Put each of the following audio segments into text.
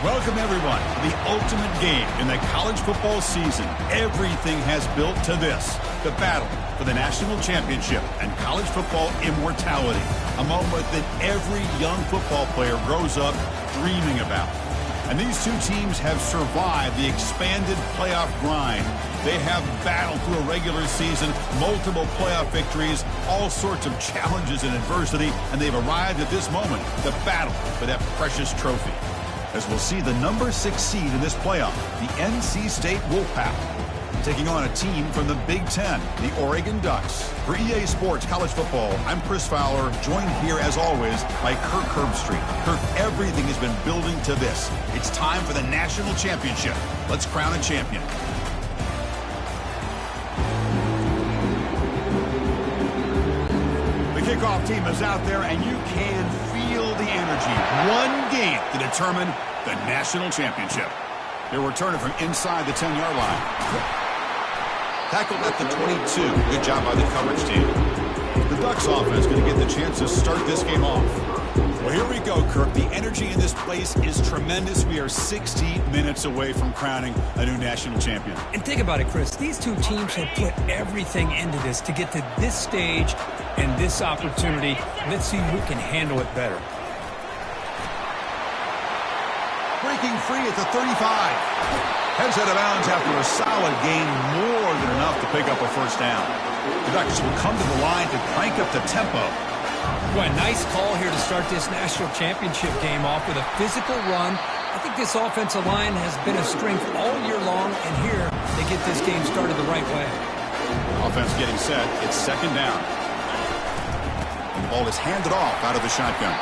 Welcome, everyone, to the ultimate game in the college football season. Everything has built to this, the battle for the national championship and college football immortality, a moment that every young football player grows up dreaming about. And these two teams have survived the expanded playoff grind. They have battled through a regular season, multiple playoff victories, all sorts of challenges and adversity, and they've arrived at this moment, the battle for that precious trophy. As we'll see the number 6 seed in this playoff, the NC State Wolfpack, taking on a team from the Big Ten, the Oregon Ducks. For EA Sports College Football, I'm Chris Fowler, joined here as always by Kirk Herbstreit. Kirk, everything has been building to this. It's time for the national championship. Let's crown a champion. The kickoff team is out there, and you can feel the energy. One game to determine the national championship. They're returning from inside the 10-yard line. Tackled at the 22. Good job by the coverage team. The Ducks offense going to get the chance to start this game off. Well, here we go, Kirk. The energy in this place is tremendous. We are 60 minutes away from crowning a new national champion. And think about it, Chris. These two teams have put everything into this to get to this stage and this opportunity. Let's see who can handle it better. Breaking free at the 35. Heads out of bounds after a solid gain, more than enough to pick up a first down. The Ducks will come to the line to crank up the tempo. Boy, nice call here to start this national championship game off with a physical run. I think this offensive line has been a strength all year long, and here they get this game started the right way. Offense getting set. It's second down. The ball is handed off out of the shotgun.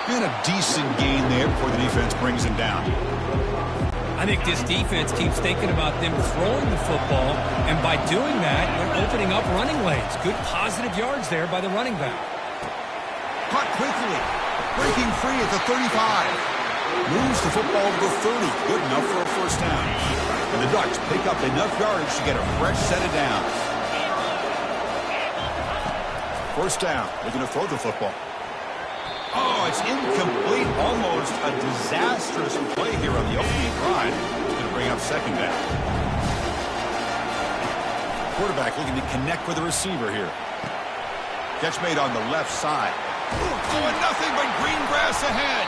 And a decent gain there before the defense brings him down. I think this defense keeps thinking about them throwing the football, and by doing that, they're opening up running lanes. Good positive yards there by the running back. Caught quickly. Breaking free at the 35. Moves the football to the 30. Good enough for a first down. And the Ducks pick up enough yardage to get a fresh set of downs. First down. Looking to throw the football. Oh, it's incomplete. Almost a disastrous play here on the opening drive. It's going to bring up second down. Quarterback looking to connect with the receiver here. Catch made on the left side. Going nothing but green grass ahead.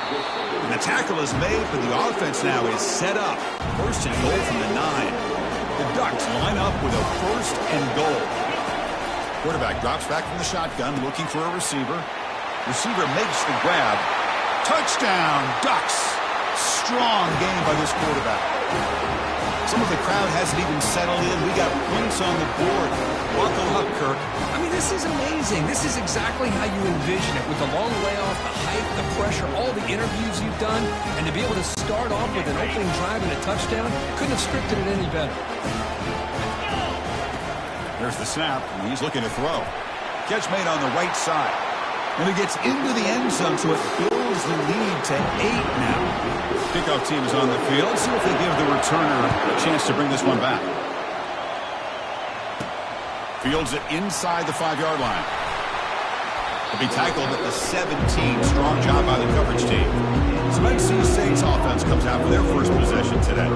And the tackle is made, but the offense now is set up. First and goal from the 9. The Ducks line up with a first and goal. Quarterback drops back from the shotgun, looking for a receiver. Receiver makes the grab. Touchdown, Ducks. Strong game by this quarterback. Some of the crowd hasn't even settled in. We got points on the board. Buckle up, Kirk. I mean, this is amazing. This is exactly how you envision it, with the long layoff, the height, the pressure, all the interviews you've done, and to be able to start off with an opening drive and a touchdown, couldn't have scripted it any better. There's the snap, and he's looking to throw. Catch made on the right side. And it gets into the end zone, so it builds the lead to 8 now. Kickoff team is on the field. Let's see if they give the returner a chance to bring this one back. Fields it inside the 5-yard line. He'll be tackled at the 17. Strong job by the coverage team. So NC State's offense comes out for their first possession today.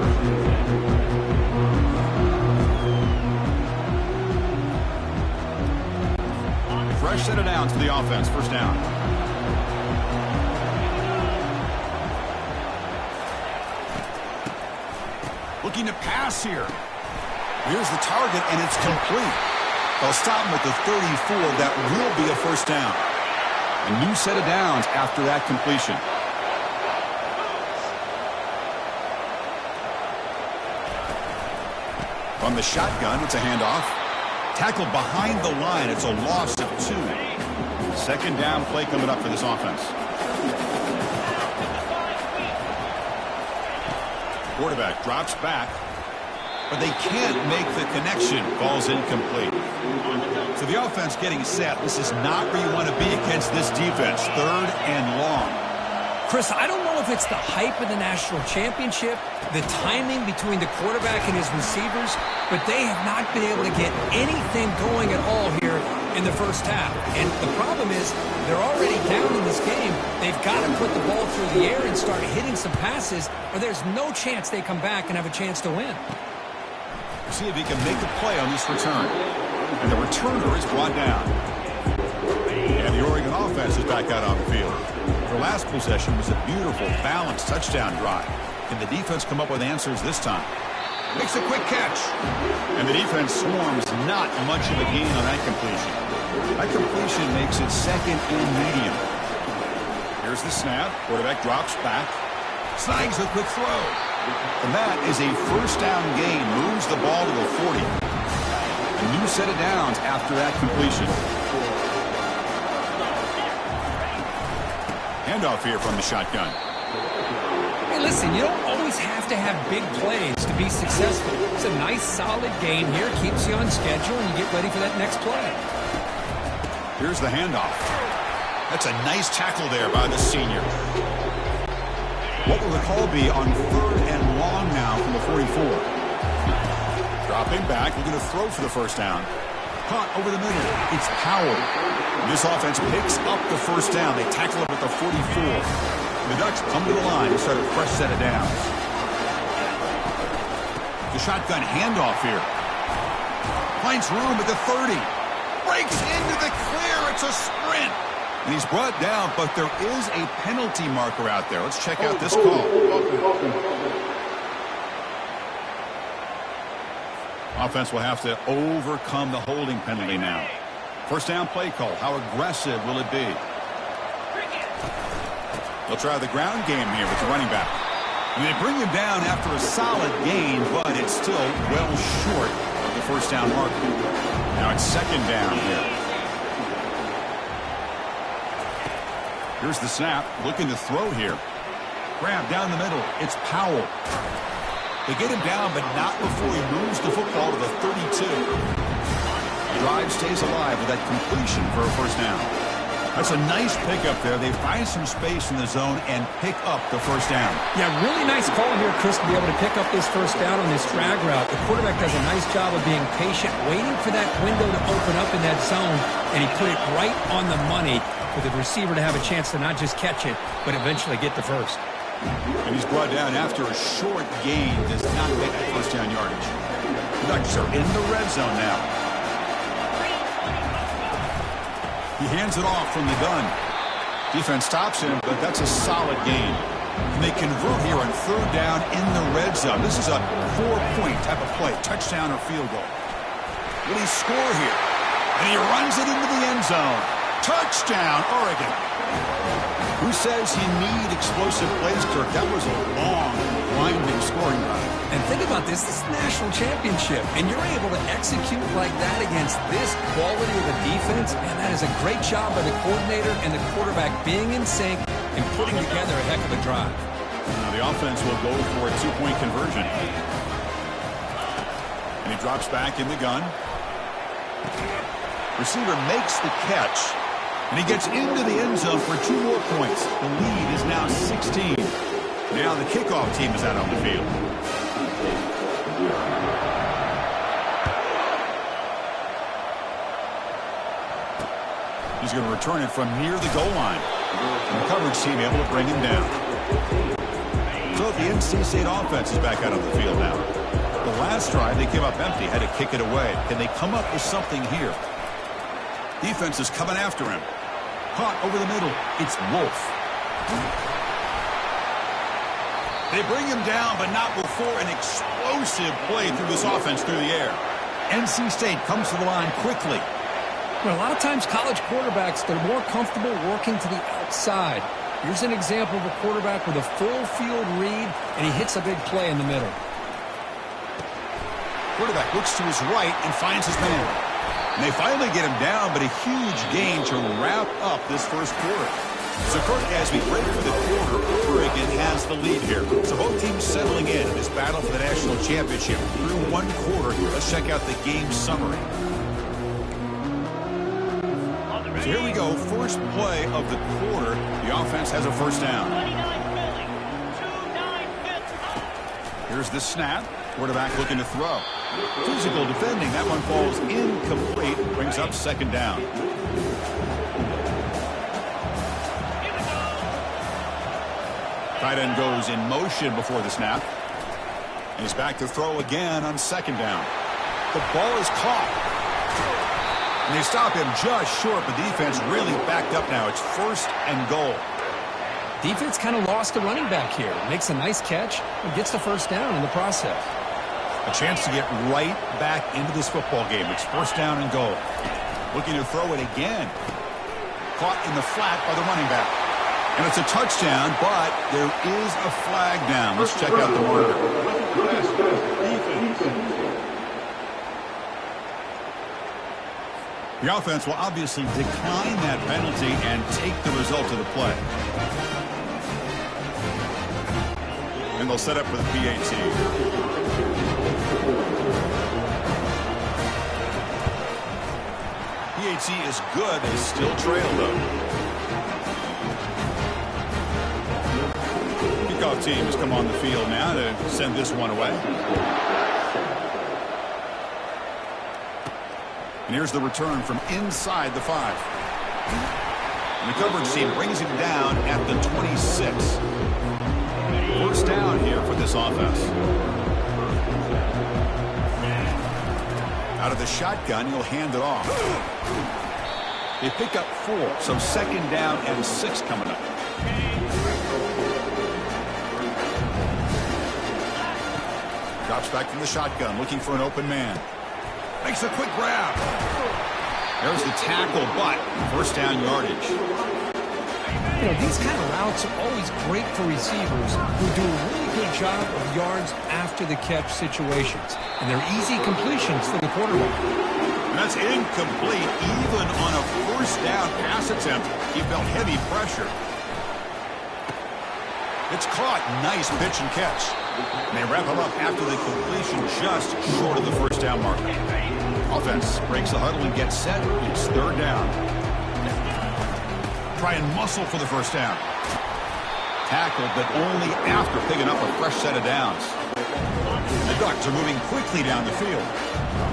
Fresh set of downs for the offense. First down. Looking to pass here. Here's the target, and it's complete. They'll stop him at the 34. That will be a first down. A new set of downs after that completion. From the shotgun, it's a handoff. Tackled behind the line. It's a loss of 2. Second down play coming up for this offense. Quarterback drops back, but they can't make the connection. Ball's incomplete. So the offense getting set. This is not where you want to be against this defense. Third and long. Chris, I don't know if it's the hype of the national championship, the timing between the quarterback and his receivers, but they have not been able to get anything going at all here in the first half. And the problem is they're already down in this game. They've got to put the ball through the air and start hitting some passes, or there's no chance they come back and have a chance to win. See if he can make a play on this return. And the returner is brought down. And the Oregon offense is back out on the field. Their last possession was a beautiful, balanced touchdown drive. Can the defense come up with answers this time? Makes a quick catch. And the defense swarms not much of a gain on that completion. That completion makes it second and medium. Here's the snap. Quarterback drops back. Snags a quick throw. And that is a first down gain. Moves the ball to the 40. A new set of downs after that completion. Handoff here from the shotgun. Hey, listen, you don't always have to have big plays to be successful. It's a nice, solid gain here. Keeps you on schedule, and you get ready for that next play. Here's the handoff. That's a nice tackle there by the senior. What will the call be on 3rd and long now from the 44? Dropping back, looking to throw for the first down. Caught over the middle. It's Powell. This offense picks up the first down. They tackle him at the 44. The Ducks come to the line to start a fresh set of downs. The shotgun handoff here. Finds room at the 30. Breaks into the clear. It's a sprint. And he's brought down, but there is a penalty marker out there. Let's check out this call. Offense will have to overcome the holding penalty now. First down play call. How aggressive will it be? They'll try the ground game here with the running back. And they bring him down after a solid gain, but it's still well short of the first down mark. Now it's second down here. Here's the snap. Looking to throw here. Grab down the middle. It's Powell. They get him down, but not before he moves the football to the 32. The drive stays alive with that completion for a first down. That's a nice pickup there. They find some space in the zone and pick up the first down. Yeah, really nice call here, Chris, to be able to pick up this first down on this drag route. The quarterback does a nice job of being patient, waiting for that window to open up in that zone, and he put it right on the money for the receiver to have a chance to not just catch it, but eventually get the first. And he's brought down after a short gain. Does not make the first down yardage. The Ducks are in the red zone now. He hands it off from the gun. Defense stops him, but that's a solid gain. And they convert here on 3rd down in the red zone. This is a 4-point type of play, touchdown or field goal. Will he score here? And he runs it into the end zone. Touchdown, Oregon. Who says you need explosive plays, Kirk? That was a long, winding scoring drive. And think about this. This is the national championship, and you're able to execute like that against this quality of a defense, and that is a great job by the coordinator and the quarterback being in sync and putting together a heck of a drive. Now the offense will go for a 2-point conversion. And he drops back in the gun. Receiver makes the catch. And he gets into the end zone for 2 more points. The lead is now 16. Now the kickoff team is out on the field. He's going to return it from near the goal line. And the coverage team able to bring him down. So the NC State offense is back out on the field now. The last drive they came up empty, had to kick it away. Can they come up with something here? Defense is coming after him. Caught over the middle. It's Wolf. They bring him down, but not before an explosive play through this offense through the air. NC State comes to the line quickly. Well, a lot of times college quarterbacks, they're more comfortable working to the outside. Here's an example of a quarterback with a full field read, and he hits a big play in the middle. Quarterback looks to his right and finds his man. And they finally get him down, but a huge gain to wrap up this first quarter. So, Kirk, as we break for the quarter, Oregon has the lead here. So both teams settling in this battle for the national championship. Through 1 quarter, let's check out the game summary. So here we go, first play of the quarter. The offense has a first down. Here's the snap. Quarterback looking to throw. Physical defending. That one falls incomplete. Brings up second down. Tight end goes in motion before the snap. And he's back to throw again on second down. The ball is caught. And they stop him just short. The defense really backed up now. It's first and goal. Defense kind of lost the running back here. Makes a nice catch and gets the first down in the process. A chance to get right back into this football game. It's first down and goal. Looking to throw it again. Caught in the flat by the running back. And it's a touchdown, but there is a flag down. Let's check out the marker. The offense will obviously decline that penalty and take the result of the play. And they'll set up for the PAT. PAT is good. They still trail, though. Kickoff team has come on the field now to send this one away. And here's the return from inside the 5. And the coverage team brings him down at the 26. First down here for this offense. Out of the shotgun, he'll hand it off. They pick up 4, so second down and 6 coming up. Drops back from the shotgun, looking for an open man. Makes a quick grab. There's the tackle, but first down yardage. You know, these kind of routes are always great for receivers who do a really good job of yards after the catch situations. And they're easy completions for the quarterback. And that's incomplete. Even on a first down pass attempt, he felt heavy pressure. It's caught. Nice pitch and catch. And they wrap him up after the completion just short of the first down marker. Offense breaks the huddle and gets set. It's third down. Try and muscle for the first down. Tackled, but only after picking up a fresh set of downs. The Ducks are moving quickly down the field.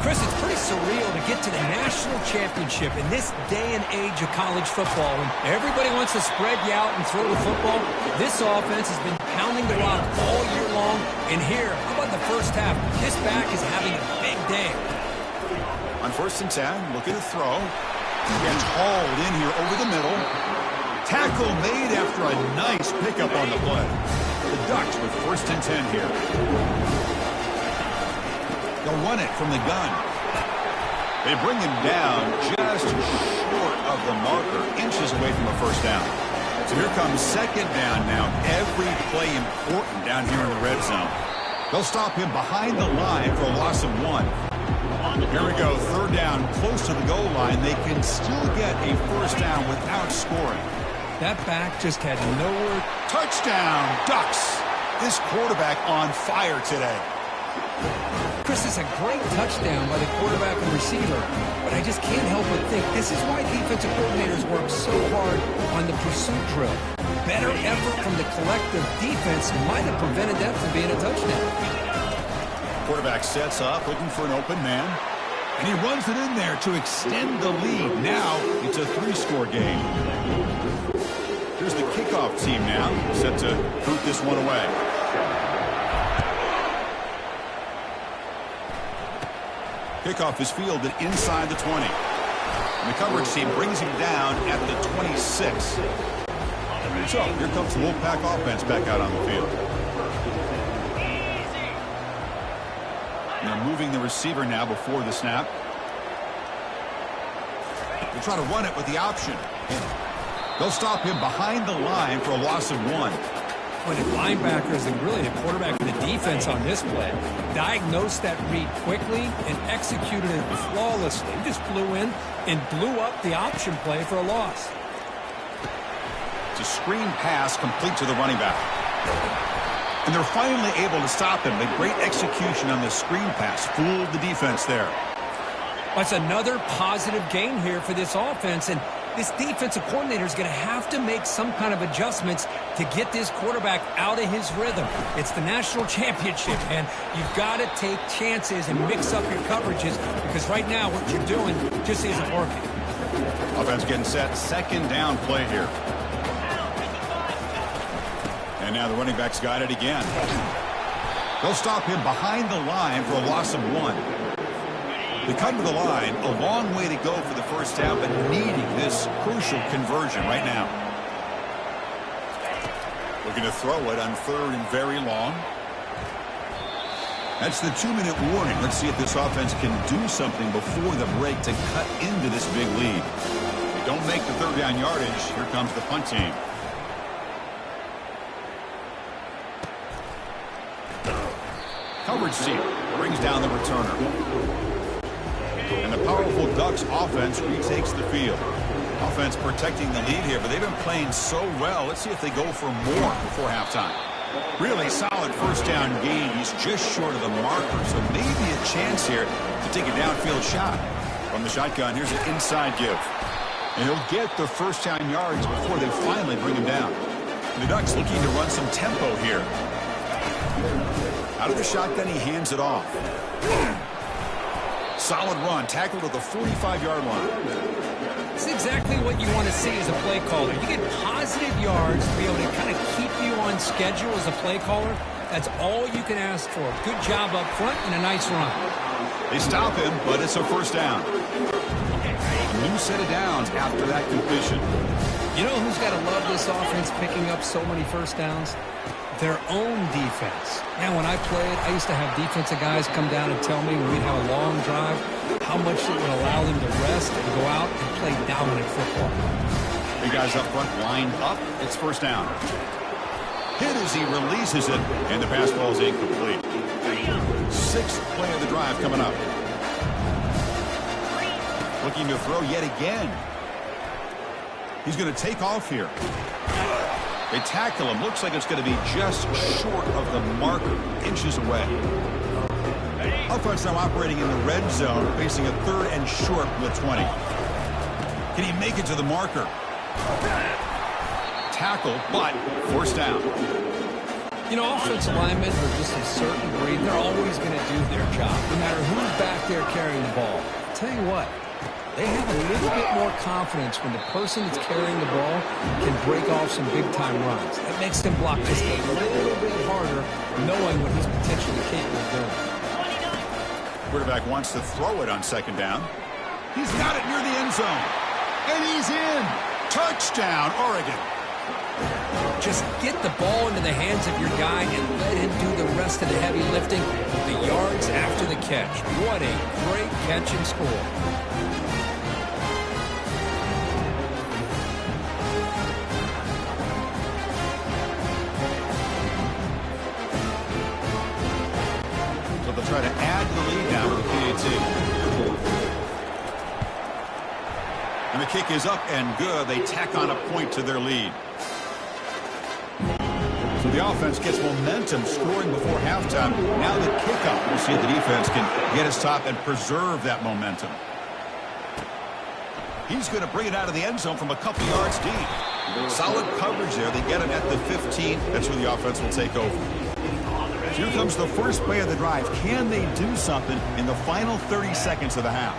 Chris, it's pretty surreal to get to the national championship in this day and age of college football when everybody wants to spread you out and throw the football. This offense has been pounding the rock all year long. And here, how about the first half? This back is having a big day. On first and 10, looking to throw. Gets hauled in here over the middle. Tackle made after a nice pickup on the play. The Ducks with first and 10 here. They'll run it from the gun. They bring him down just short of the marker, inches away from a first down. So here comes second down now. Every play important down here in the red zone. They'll stop him behind the line for a loss of 1. Here we go, third down, close to the goal line. They can still get a first down without scoring. That back just had nowhere. Touchdown, Ducks. This quarterback on fire today. Chris, is a great touchdown by the quarterback and receiver, but I just can't help but think this is why defensive coordinators work so hard on the pursuit drill. Better effort from the collective defense might have prevented that from being a touchdown. Quarterback sets up, looking for an open man. And he runs it in there to extend the lead. Now it's a 3-score game. Here's the kickoff team now, set to boot this one away. Kickoff is fielded inside the 20. And the coverage team brings him down at the 26. So here comes the Wolfpack offense back out on the field. They're moving the receiver now before the snap. They try to run it with the option. They'll stop him behind the line for a loss of 1. When the linebackers and really the quarterback and the defense on this play diagnosed that read quickly and executed it flawlessly. He just flew in and blew up the option play for a loss. It's a screen pass complete to the running back. And they're finally able to stop him. The great execution on the screen pass fooled the defense there. That's another positive game here for this offense. And this defensive coordinator is going to have to make some kind of adjustments to get this quarterback out of his rhythm. It's the national championship, and you've got to take chances and mix up your coverages because right now what you're doing just isn't working. Offense getting set. Second down play here. And now the running back's got it again. They'll stop him behind the line for a loss of 1. They come to the line, a long way to go for the first down, but needing this crucial conversion right now. Looking to throw it on 3rd and very long. That's the 2-minute warning. Let's see if this offense can do something before the break to cut into this big lead. If they don't make the 3rd down yardage, here comes the punt team. Coverage seal brings down the returner. And the powerful Ducks offense retakes the field. Offense protecting the lead here, but they've been playing so well. Let's see if they go for more before halftime. Really solid first down gain. He's just short of the marker, so maybe a chance here to take a downfield shot. From the shotgun, here's an inside give. And he'll get the first down yards before they finally bring him down. And the Ducks looking to run some tempo here. Out of the shotgun, he hands it off. Solid run, tackled at the 45-yard line. It's exactly what you want to see as a play caller. You get positive yards to be able to kind of keep you on schedule as a play caller. That's all you can ask for. Good job up front and a nice run. They stop him, but it's a first down. A new set of downs after that completion. You know who's got to love this offense picking up so many first downs? Their own defense. Man, when I played, I used to have defensive guys come down and tell me when we'd have a long drive how much it would allow them to rest and go out and play dominant football. Big guys up front lined up. It's first down. Hit as he releases it, and the pass ball is incomplete. 6th play of the drive coming up. Looking to throw yet again. He's going to take off here. They tackle him. Looks like it's going to be just short of the marker, inches away. Offense now operating in the red zone, facing a 3rd and short from the 20. Can he make it to the marker? Tackle, but first down. You know, offensive linemen are just a certain breed. They're always going to do their job, no matter who's back there carrying the ball. I'll tell you what. They have a little bit more confidence when the person that's carrying the ball can break off some big-time runs. That makes them block just a little bit harder, knowing what he's potentially capable of doing. Quarterback wants to throw it on 2nd down. He's got it near the end zone. And he's in. Touchdown, Oregon. Just get the ball into the hands of your guy and let him do the rest of the heavy lifting with the yards after the catch. What a great catch and score. Try to add the lead now with the PAT. And the kick is up and good. They tack on a point to their lead. So the offense gets momentum, scoring before halftime. Now the kickoff. We'll see if the defense can get his top and preserve that momentum. He's going to bring it out of the end zone from a couple yards deep. Solid coverage there. They get him at the 15. That's where the offense will take over. Here comes the first play of the drive. Can they do something in the final 30 seconds of the half?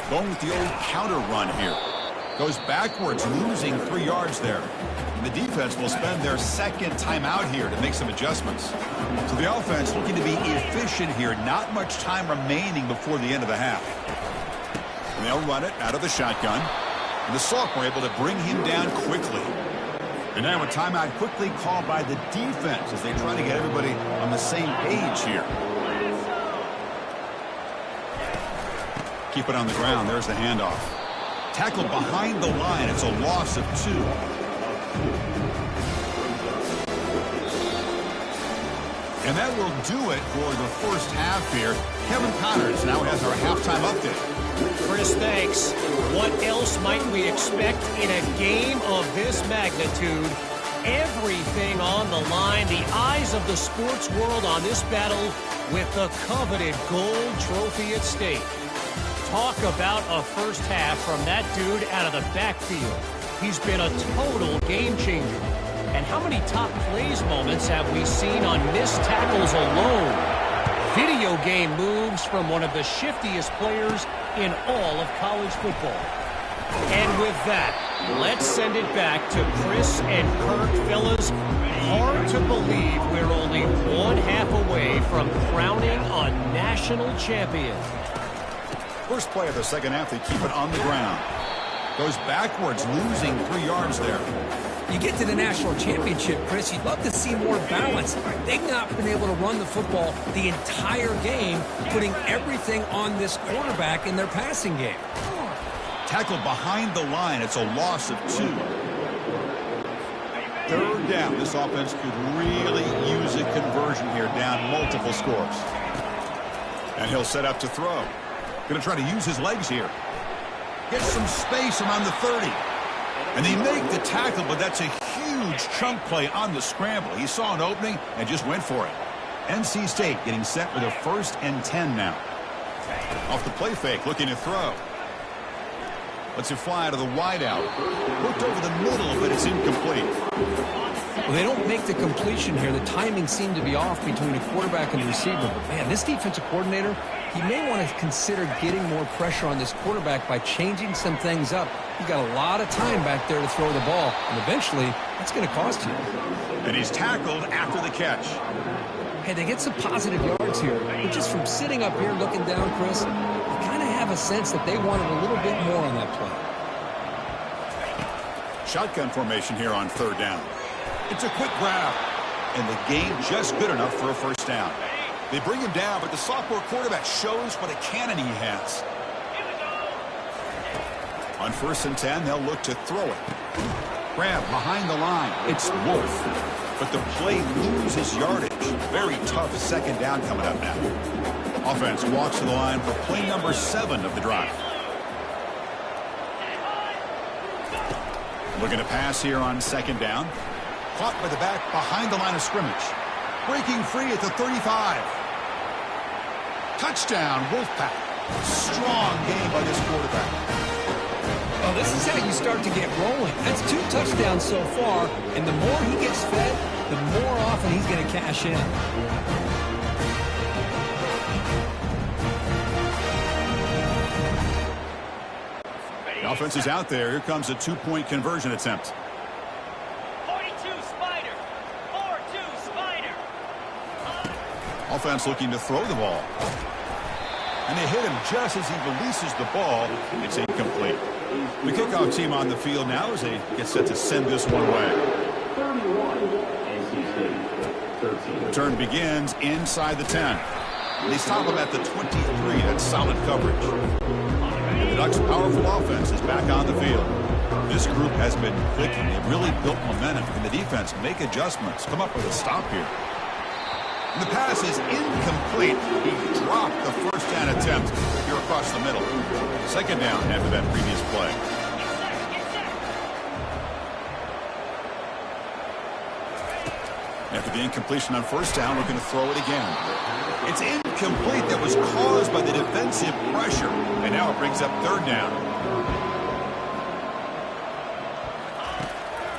Going with the old counter run here. Goes backwards, losing 3 yards there. And the defense will spend their 2nd timeout here to make some adjustments. So the offense looking to be efficient here. Not much time remaining before the end of the half. And they'll run it out of the shotgun. And the Salk were able to bring him down quickly. And now a timeout quickly called by the defense as they try to get everybody on the same page here. Keep it on the ground. There's the handoff. Tackled behind the line. It's a loss of 2. And that will do it for the first half here. Kevin Connors now has our halftime update. Chris, thanks. What else might we expect in a game of this magnitude? Everything on the line. The eyes of the sports world on this battle with the coveted gold trophy at stake. Talk about a first half from that dude out of the backfield. He's been a total game changer. And how many top plays moments have we seen on missed tackles alone? Video game moves from one of the shiftiest players in all of college football. And with that, let's send it back to Chris and Kirk. Fellas, hard to believe we're only one half away from crowning a national champion. First play of the second half, they keep it on the ground. Goes backwards, losing 3 yards there. You get to the national championship, Chris, you'd love to see more balance. They've not been able to run the football the entire game, putting everything on this quarterback in their passing game. Tackled behind the line. It's a loss of 2. Third down. This offense could really use a conversion here, down multiple scores. And he'll set up to throw. Going to try to use his legs here. Gets some space around the 30. And they make the tackle, but that's a huge chunk play on the scramble. He saw an opening and just went for it. NC State getting set with a 1st and 10 now. Off the play fake, looking to throw. Lets it fly out of the wideout. Looked over the middle, but it's incomplete. Well, they don't make the completion here. The timing seemed to be off between the quarterback and the receiver. But man, this defensive coordinator, he may want to consider getting more pressure on this quarterback by changing some things up. You've got a lot of time back there to throw the ball, and eventually, it's going to cost you. And he's tackled after the catch. Hey, they get some positive yards here, but just from sitting up here looking down, Chris, you kind of have a sense that they wanted a little bit more on that play. Shotgun formation here on 3rd down. It's a quick grab, and the game just good enough for a 1st down. They bring him down, but the sophomore quarterback shows what a cannon he has. On 1st and 10, they'll look to throw it. Grab behind the line. It's Wolf. But the play loses yardage. Very tough 2nd down coming up now. Offense walks to the line for play number 7 of the drive. Looking to pass here on 2nd down. Caught by the back behind the line of scrimmage. Breaking free at the 35. Touchdown, Wolfpack. Strong game by this quarterback. Well, this is how you start to get rolling. That's 2 touchdowns so far, and the more he gets fed, the more often he's going to cash in. The offense is out there. Here comes a 2-point conversion attempt. 42 Spider. 4-2 Spider. Offense looking to throw the ball. And they hit him just as he releases the ball. It's incomplete. The kickoff team on the field now as they get set to send this one away. Return begins inside the 10. They stop him at the 23. That's solid coverage. And the Ducks' powerful offense is back on the field. This group has been clicking. They've really built momentum. Can the defense make adjustments? Come up with a stop here. And the pass is incomplete. He dropped the 1st down attempt here across the middle. 2nd down after that previous play. After the incompletion on 1st down, looking to throw it again. It's incomplete. That was caused by the defensive pressure. And now it brings up 3rd down.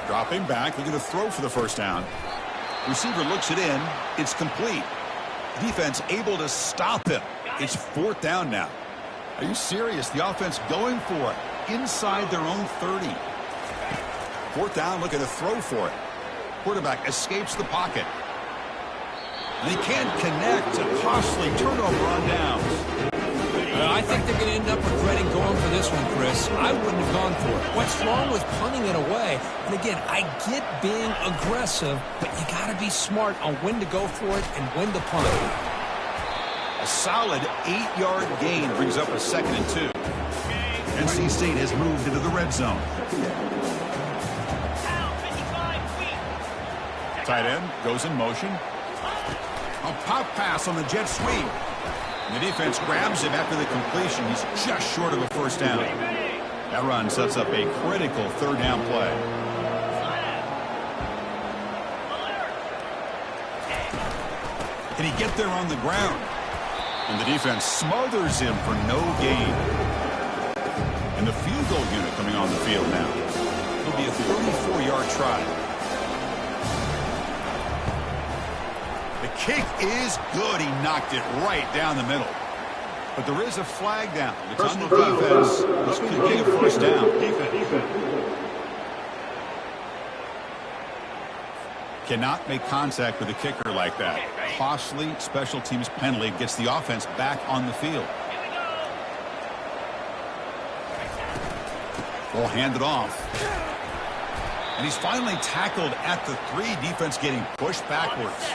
Dropping back, looking to throw for the 1st down. Receiver looks it in. It's complete. Defense able to stop him. It's 4th down now. Are you serious? The offense going for it inside their own 30. 4th down, looking to throw for it. Quarterback escapes the pocket. And he can't connect. A costly turnover on downs. I think they're going to end up regretting going for this one, Chris. I wouldn't have gone for it. What's wrong with punting it away? And again, I get being aggressive, but you got to be smart on when to go for it and when to punt. A solid 8-yard gain brings up a 2nd and 2. NC State has moved into the red zone. Tight end goes in motion. A pop pass on the jet sweep. And the defense grabs him after the completion. He's just short of a 1st down. That run sets up a critical 3rd down play. Can he get there on the ground? And the defense smothers him for no gain. And the field goal unit coming on the field now. It'll be a 34-yard try. The kick is good. He knocked it right down the middle. But there is a flag down. It's on the defense. This could be a first down. Cannot make contact with a kicker like that. Costly special teams penalty gets the offense back on the field. Ball handed off. And he's finally tackled at the 3. Defense getting pushed backwards.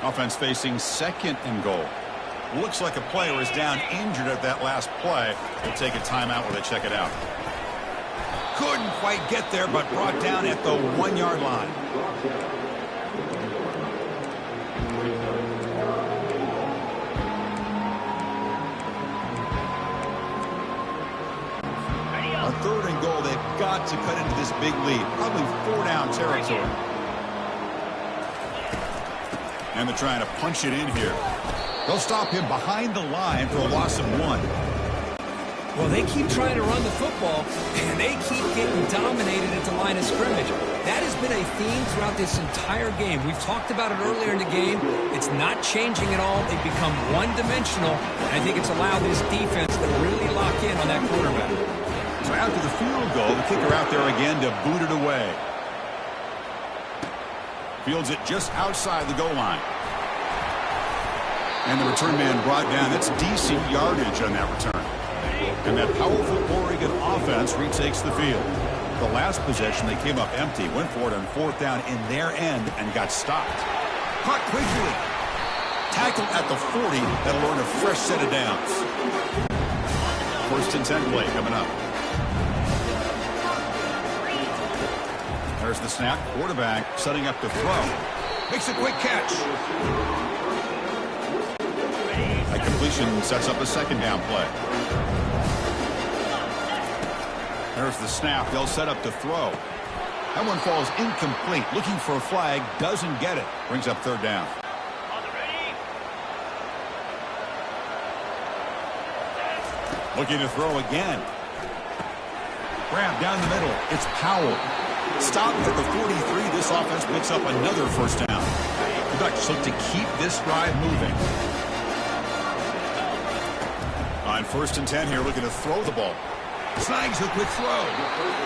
Offense facing 2nd and goal. Looks like a player is down injured at that last play. We'll take a timeout while they check it out. Couldn't quite get there, but brought down at the 1-yard line. On 3rd and goal, they've got to cut into this big lead. Probably 4-down territory. And they're trying to punch it in here. They'll stop him behind the line for a loss of 1. Well, they keep trying to run the football, and they keep getting dominated at the line of scrimmage. That has been a theme throughout this entire game. We've talked about it earlier in the game. It's not changing at all. They've become one-dimensional, and I think it's allowed this defense to really lock in on that quarterback. So after the field goal, the kicker out there again to boot it away. Fields it just outside the goal line. And the return man brought down. That's decent yardage on that return. And that powerful Oregon offense retakes the field. The last possession, they came up empty, went for it on 4th down in their end and got stopped. Caught quickly. Tackled at the 40. That'll earn a fresh set of downs. 1st and 10 play coming up. There's the snap. Quarterback setting up to throw. Makes a quick catch. That completion sets up a 2nd down play. There's the snap. They'll set up to throw. That one falls incomplete. Looking for a flag. Doesn't get it. Brings up 3rd down. Looking to throw again. Grab down the middle. It's Powell. Stopped at the 43. This offense picks up another 1st down. The Ducks look to keep this drive moving. On 1st and 10 here, looking to throw the ball. Snags a quick throw.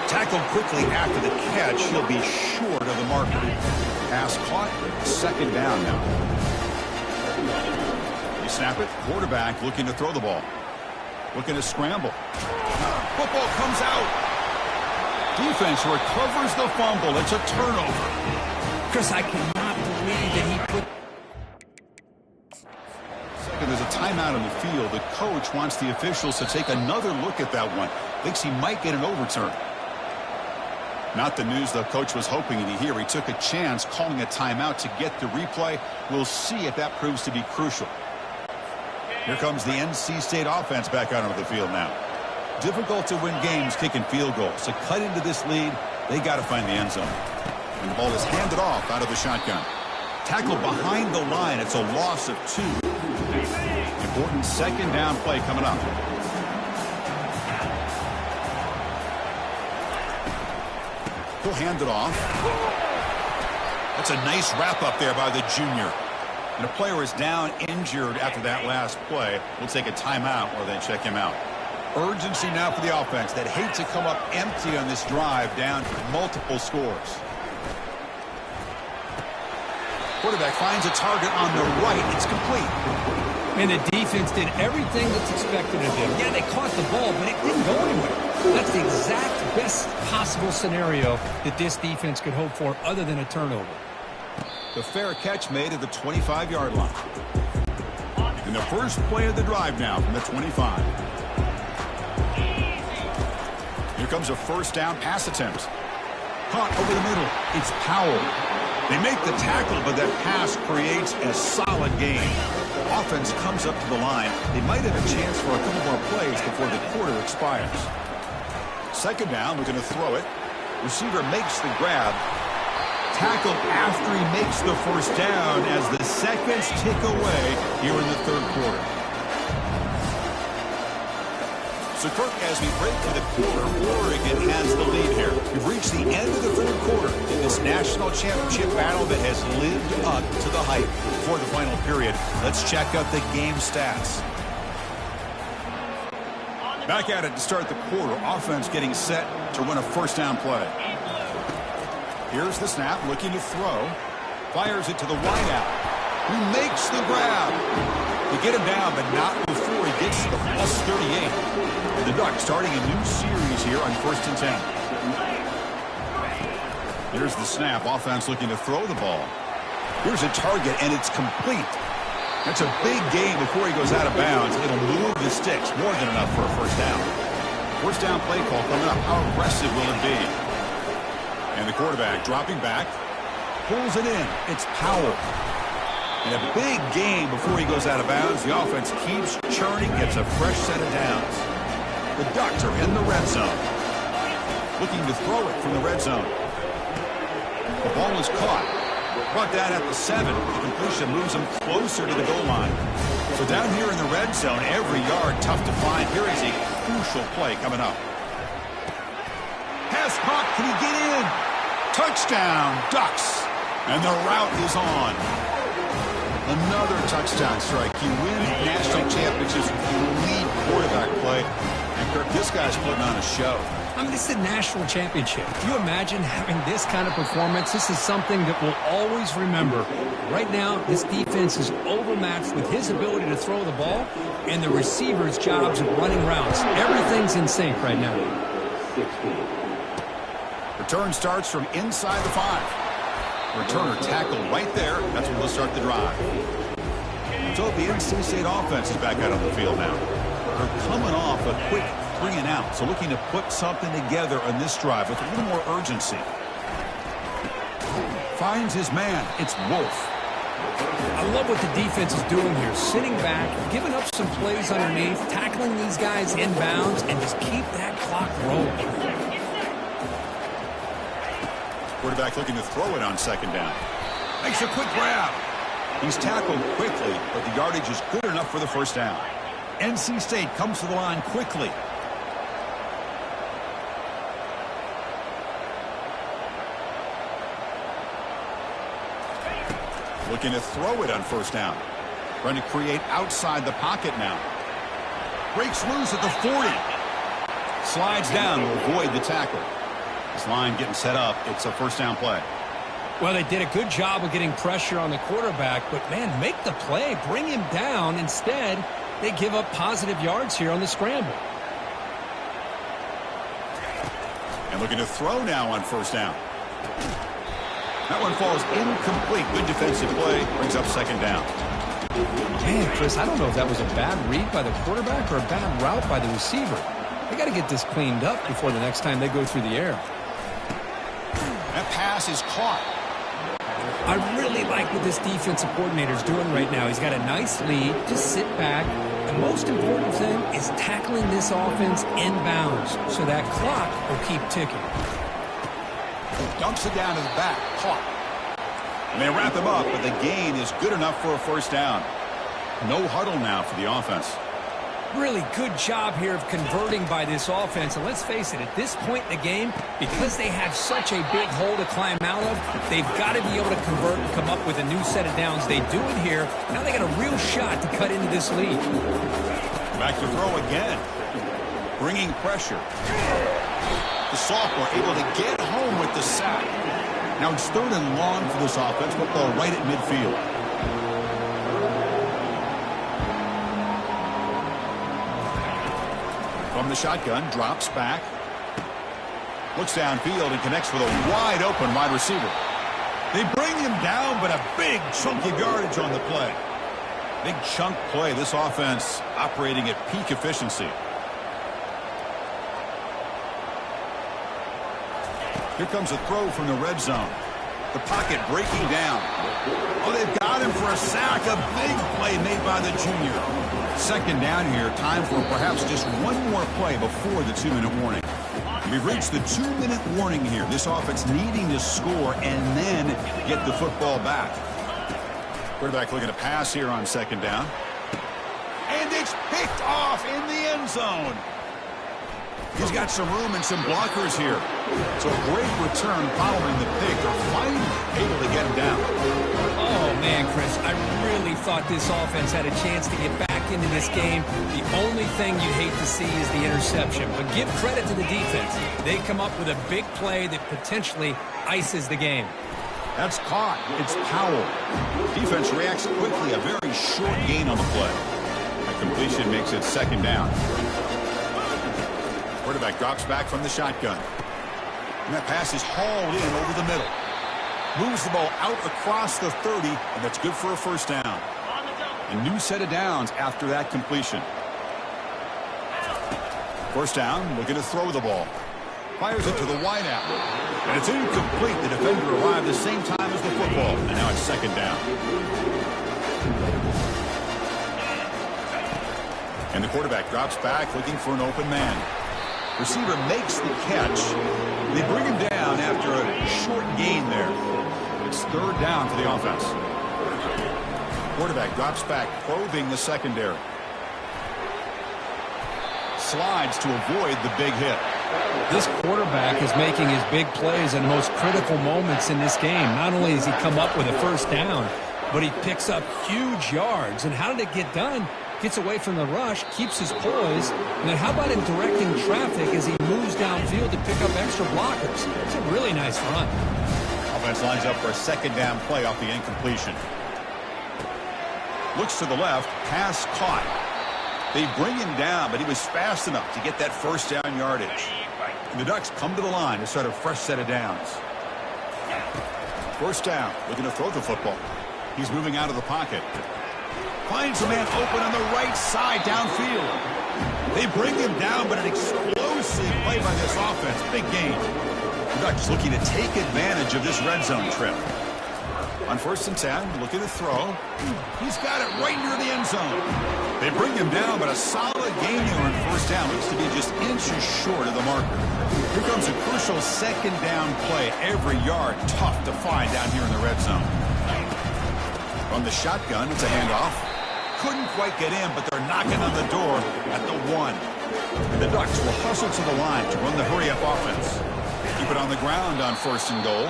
Tackled quickly after the catch. He'll be short of the marker. Pass caught. 2nd down now. You snap it. Quarterback looking to throw the ball. Looking to scramble. Football comes out. Defense recovers the fumble. It's a turnover. Chris, I cannot believe that he put... Second, there's a timeout on the field. The coach wants the officials to take another look at that one. Thinks he might get an overturn. Not the news the coach was hoping to hear. He took a chance calling a timeout to get the replay. We'll see if that proves to be crucial. Here comes the NC State offense back out onto the field now. Difficult to win games kicking field goals. To cut into this lead, they got to find the end zone. And the ball is handed off out of the shotgun. Tackled behind the line. It's a loss of 2. Important 2nd down play coming up. He'll hand it off. That's a nice wrap up there by the junior. And a player is down injured after that last play. We'll take a timeout while they check him out. Urgency now for the offense that hate to come up empty on this drive down multiple scores. Quarterback finds a target on the right. It's complete. And the defense did everything that's expected of them. Yeah, they caught the ball, but it didn't go anywhere. That's the exact best possible scenario that this defense could hope for other than a turnover. The fair catch made at the 25-yard line. And the first play of the drive now from the 25. Here comes a 1st down pass attempt. Caught over the middle. It's Powell. They make the tackle, but that pass creates a solid gain. Offense comes up to the line. They might have a chance for a couple more plays before the quarter expires. 2nd down, we're going to throw it. Receiver makes the grab. Tackle after he makes the 1st down as the seconds tick away here in the 3rd quarter. So, Kirk, as we break to the quarter, Oregon has the lead here. We've reached the end of the third quarter in this national championship battle that has lived up to the hype. For the final period, let's check out the game stats. Back at it to start the quarter. Offense getting set to run a first down play. Here's the snap, looking to throw. Fires it to the wideout, who makes the grab. They get him down, but not before he gets to the plus 38. And the Ducks starting a new series here on 1st and 10. Here's the snap. Offense looking to throw the ball. Here's a target, and it's complete. That's a big gain before he goes out of bounds. It'll move the sticks, more than enough for a first down. First down play call coming up. How aggressive will it be? And the quarterback dropping back, pulls it in. It's Powell. And a big gain before he goes out of bounds. The offense keeps churning, gets a fresh set of downs. The Ducks are in the red zone. Looking to throw it from the red zone. The ball is caught. Brought down at the 7. The completion moves them closer to the goal line. So down here in the red zone, every yard tough to find. Here is a crucial play coming up. Pass caught. Can he get in? Touchdown, Ducks. And the route is on. Another touchdown strike. You win national championships with elite quarterback play. And Kirk, this guy's putting on a show. I mean, this is a national championship. Can you imagine having this kind of performance? This is something that we'll always remember. Right now, this defense is overmatched with his ability to throw the ball and the receiver's jobs of running routes. Everything's in sync right now. Return starts from inside the 5. Returner tackled right there. That's when we'll start the drive. So the NC State offense is back out on the field now. They're coming off a quick 3 and out, so looking to put something together on this drive with a little more urgency. Finds his man. It's Wolf. I love what the defense is doing here. Sitting back, giving up some plays underneath, tackling these guys in bounds, and just keep that clock rolling. Quarterback looking to throw it on 2nd down. Makes a quick grab. He's tackled quickly, but the yardage is good enough for the first down. NC State comes to the line quickly. Looking to throw it on 1st down. Trying to create outside the pocket now. Breaks loose at the 40. Slides down to avoid the tackle. This line getting set up. It's a first down play. Well, they did a good job of getting pressure on the quarterback, but, man, make the play. Bring him down. Instead, they give up positive yards here on the scramble. And looking to throw now on 1st down. That one falls incomplete. Good defensive play. Brings up 2nd down. Man, Chris, I don't know if that was a bad read by the quarterback or a bad route by the receiver. They got to get this cleaned up before the next time they go through the air. That pass is caught. I really like what this defensive coordinator's doing right now. He's got a nice lead. Just sit back. The most important thing is tackling this offense inbounds so that clock will keep ticking. Dumps it down to the back. Caught. And they wrap him up, but the gain is good enough for a first down. No huddle now for the offense. Really good job here of converting by this offense. And let's face it, at this point in the game, because they have such a big hole to climb out of, they've got to be able to convert and come up with a new set of downs. They do it here. Now they got a real shot to cut into this lead. Back to throw again. Bringing pressure. The sophomore able to get home with the sack. Now it's 3rd and long for this offense. Football right at midfield. From the shotgun, drops back. Looks downfield and connects with a wide open wide receiver. They bring him down, but a big chunk of yardage on the play. Big chunk play. This offense operating at peak efficiency. Here comes a throw from the red zone. The pocket breaking down. Oh, they've got him for a sack. A big play made by the junior. 2nd down here. Time for perhaps just one more play before the 2-minute warning. We've reached the 2-minute warning here. This offense needing to score and then get the football back. Quarterback looking to pass here on 2nd down. And it's picked off in the end zone. He's got some room and some blockers here. So a great return following the pick. They're finally able to get him down. Oh, man, Chris, I really thought this offense had a chance to get back into this game. The only thing you hate to see is the interception. But give credit to the defense. They come up with a big play that potentially ices the game. That's caught. It's Powell. Defense reacts quickly. A very short gain on the play. A completion makes it second down. Quarterback drops back from the shotgun. And that pass is hauled in over the middle. Moves the ball out across the 30, and that's good for a first down. A new set of downs after that completion. First down, looking to throw the ball. Fires it to the wideout. And it's incomplete. The defender arrived the same time as the football. And now it's second down. And the quarterback drops back looking for an open man. Receiver makes the catch. They bring him down after a short gain there. It's third down for the offense. Quarterback drops back, probing the secondary. Slides to avoid the big hit. This quarterback is making his big plays in the most critical moments in this game. Not only does he come up with a first down, but he picks up huge yards. And how did it get done? Gets away from the rush, keeps his poise, and then how about him directing traffic as he moves downfield to pick up extra blockers? It's a really nice run. Offense lines up for a second down play off the incompletion. Looks to the left, pass caught. They bring him down, but he was fast enough to get that first down yardage. And the Ducks come to the line to start a fresh set of downs. First down, looking to throw the football. He's moving out of the pocket. Finds a man open on the right side downfield. They bring him down, but an explosive play by this offense. Big gain. The Ducks looking to take advantage of this red zone trip. On first and 10, looking to throw. He's got it right near the end zone. They bring him down, but a solid gain here on first down. Looks to be just inches short of the marker. Here comes a crucial second down play. Every yard tough to find down here in the red zone. From the shotgun, it's a handoff. Couldn't quite get in, but they're knocking on the door at the 1. And the Ducks will hustle to the line to run the hurry-up offense. Keep it on the ground on first and goal.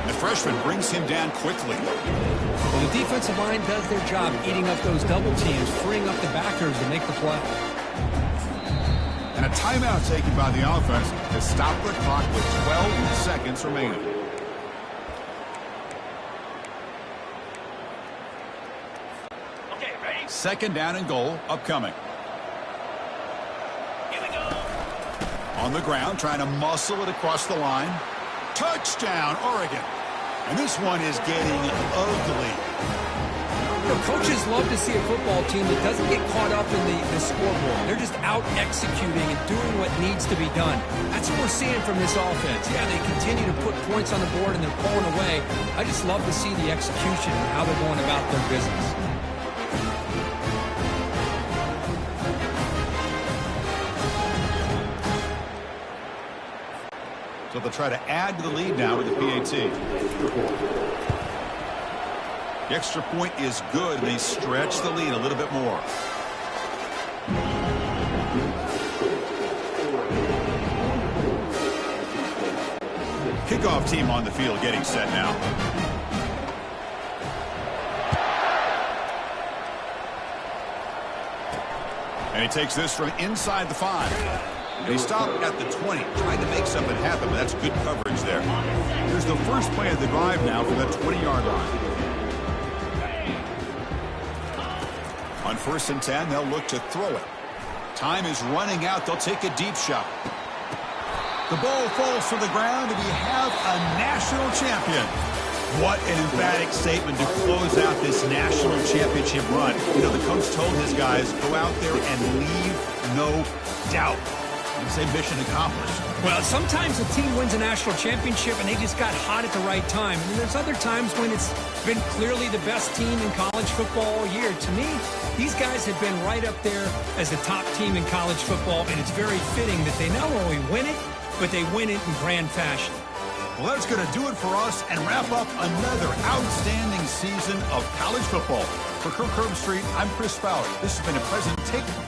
The freshman brings him down quickly. Well, the defensive line does their job eating up those double teams, freeing up the backers to make the play. And a timeout taken by the offense to stop the clock with 12 seconds remaining. Okay, ready? Second down and goal upcoming. Here we go. On the ground, trying to muscle it across the line. Touchdown, Oregon. And this one is getting ugly. You know, coaches love to see a football team that doesn't get caught up in the scoreboard. They're just out executing and doing what needs to be done. That's what we're seeing from this offense. Yeah, they continue to put points on the board and they're pulling away. I just love to see the execution and how they're going about their business. So they'll try to add to the lead now with the PAT. The extra point is good. They stretch the lead a little bit more. Kickoff team on the field getting set now. And he takes this from inside the 5. They stopped at the 20, trying to make something happen, but that's good coverage there. Here's the first play of the drive now from the 20-yard line. On first and 10, they'll look to throw it. Time is running out. They'll take a deep shot. The ball falls to the ground, and we have a national champion. What an emphatic statement to close out this national championship run. You know, the coach told his guys, go out there and leave no doubt. And say mission accomplished. Well, sometimes a team wins a national championship and they just got hot at the right time. And there's other times when it's been clearly the best team in college football all year. To me, these guys have been right up there as the top team in college football, and it's very fitting that they not only win it, but they win it in grand fashion. Well, that's going to do it for us and wrap up another outstanding season of college football. For Kirk Herbstreit, I'm Chris Fowler. This has been a presentation.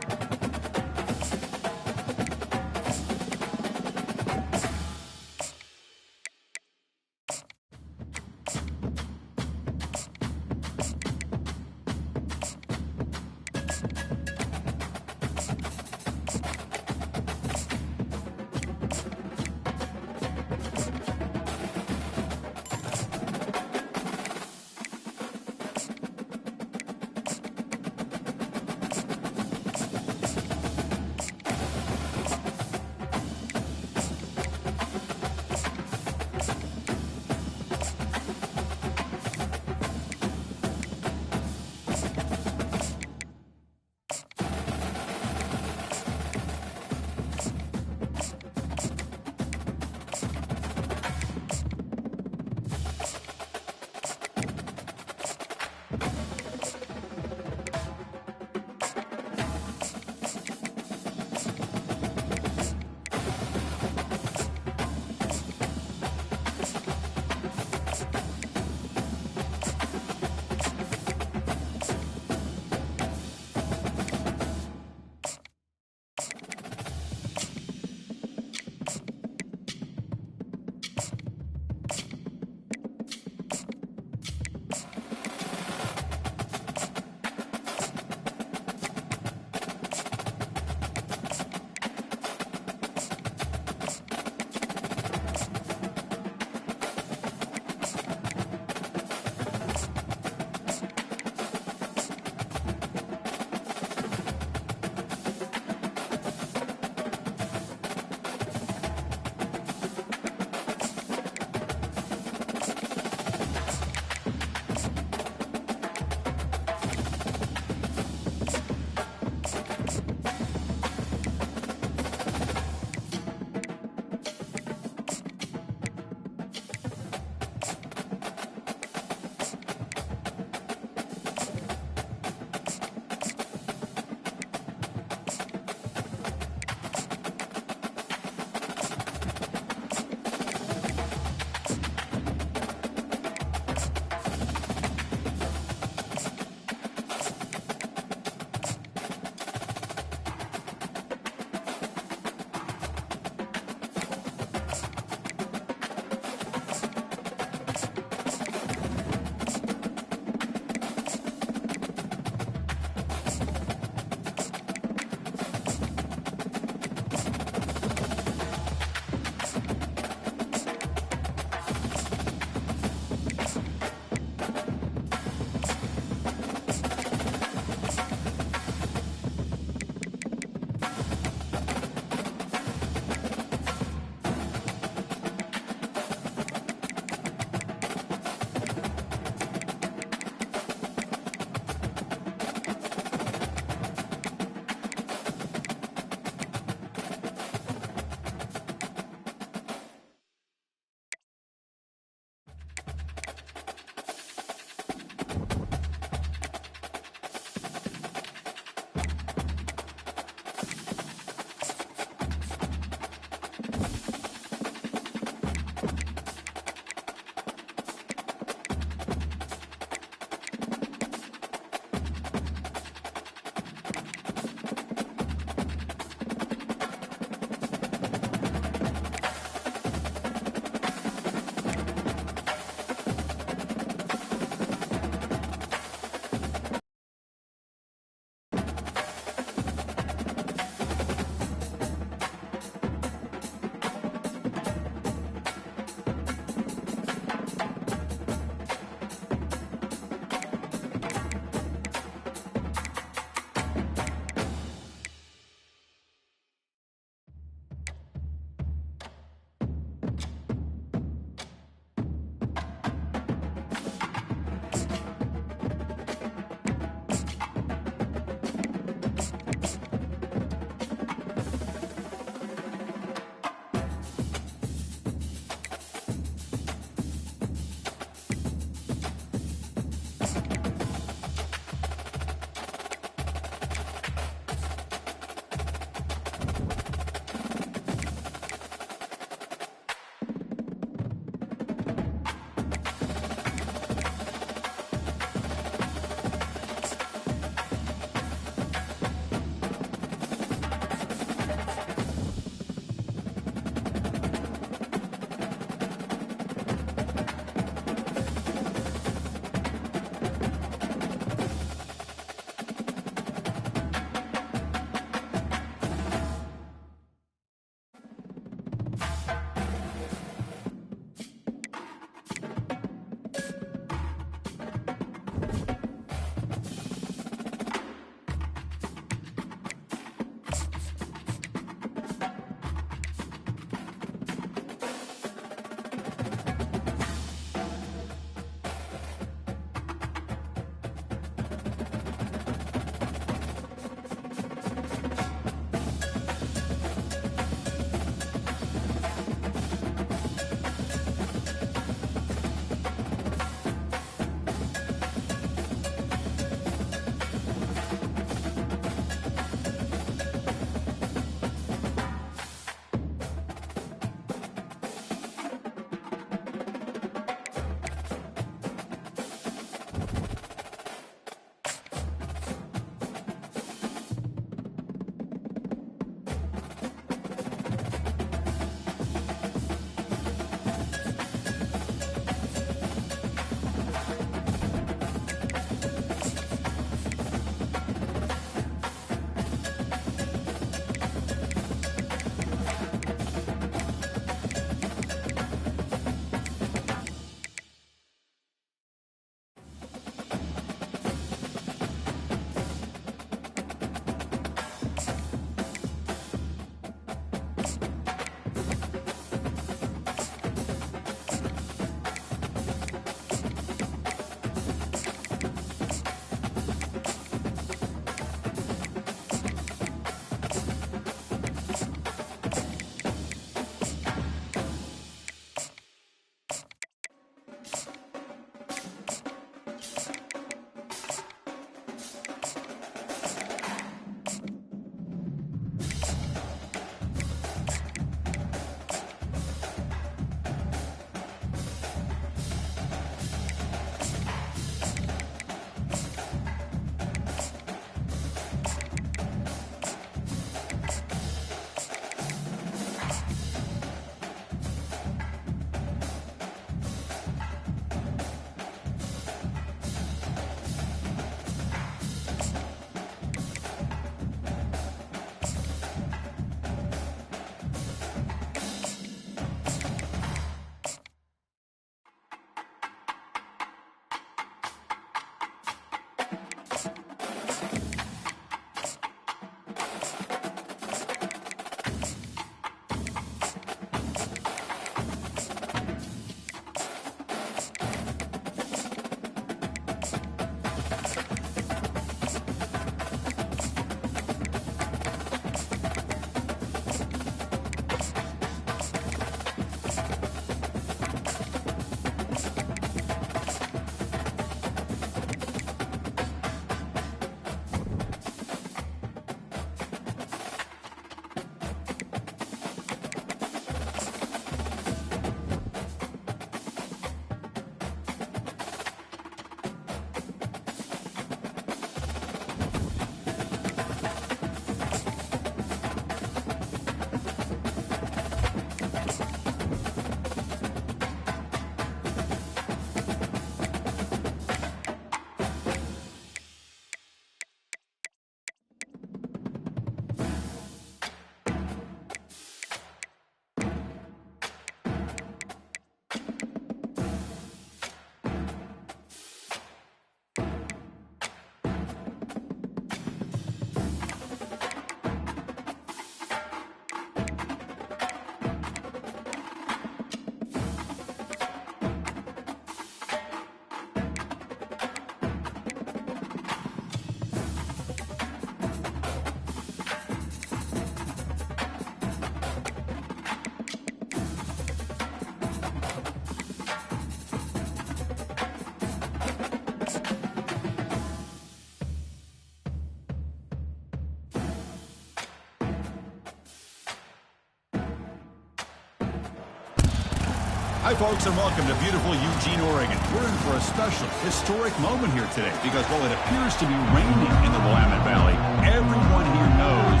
Hi, folks, and welcome to beautiful Eugene, Oregon. We're in for a special, historic moment here today because while it appears to be raining in the Willamette Valley, everyone here knows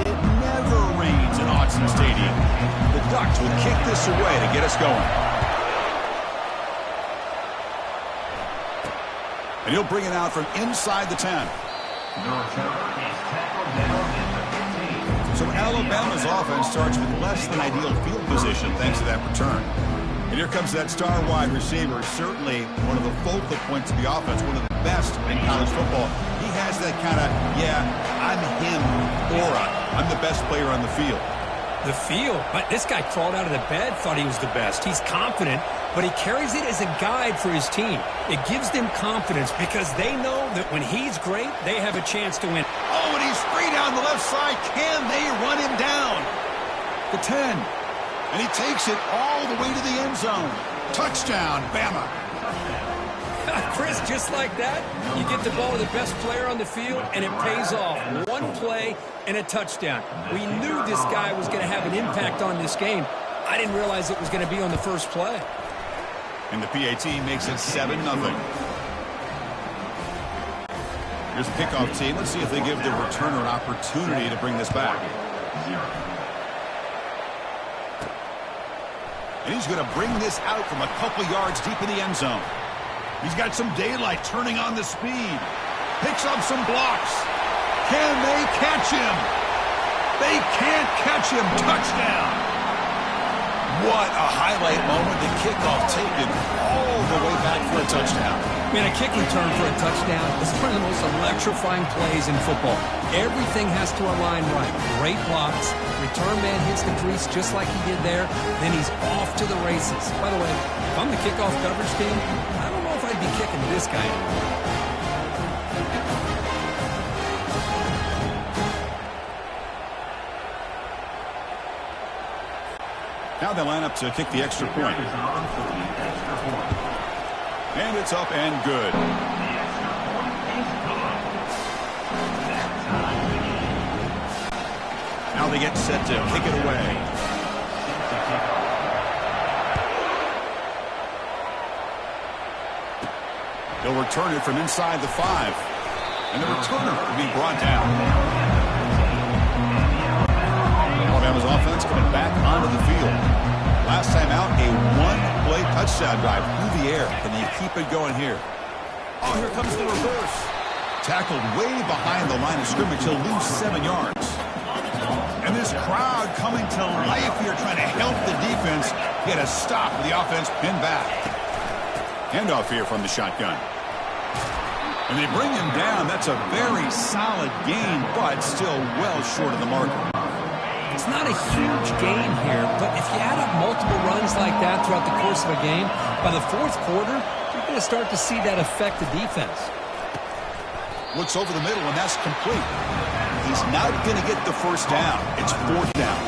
it never rains in Autzen Stadium. The Ducks will kick this away to get us going. And he'll bring it out from inside the 10. So Alabama's offense starts with less than ideal field position thanks to that return. And here comes that star wide receiver, certainly one of the focal points of the offense, one of the best in college football. He has that kind of, yeah, I'm him aura. I'm the best player on the field. The field? But this guy crawled out of the bed, thought he was the best. He's confident, but he carries it as a guide for his team. It gives them confidence because they know that when he's great, they have a chance to win. Oh, and he's free down the left side. Can they run him down? The 10. And he takes it all the way to the end zone. Touchdown, Bama. Chris, just like that, you get the ball to the best player on the field, and it pays off. One play and a touchdown. We knew this guy was going to have an impact on this game. I didn't realize it was going to be on the first play. And the PAT makes it 7-0. Here's the kickoff team. Let's see if they give the returner an opportunity to bring this back. And he's going to bring this out from a couple yards deep in the end zone. He's got some daylight, turning on the speed. Picks up some blocks. Can they catch him? They can't catch him. Touchdown. What a highlight moment. The kickoff taken all the way back for a touchdown. Man, a kick return for a touchdown is one of the most electrifying plays in football. Everything has to align right. Great blocks. Return man hits the crease just like he did there. Then he's off to the races. By the way, if I'm the kickoff coverage team, I don't know if I'd be kicking to this guy anymore. Now they line up to kick the extra point. And it's up and good. Now they get set to kick it away. They'll return it from inside the 5. And the returner will be brought down. Alabama's offense coming back onto the field. Last time out, a one-play touchdown drive through the air. Can they keep it going here? Oh, here comes the reverse. Tackled way behind the line of scrimmage. He'll lose 7 yards. And this crowd coming to life here, trying to help the defense get a stop with the offense pinned back. Handoff here from the shotgun. And they bring him down. That's a very solid gain, but still well short of the marker. It's not a huge gain here, but if you add up multiple runs like that throughout the course of a game, by the fourth quarter, you're going to start to see that affect the defense. Looks over the middle, and that's complete. He's not going to get the first down. It's 4th down.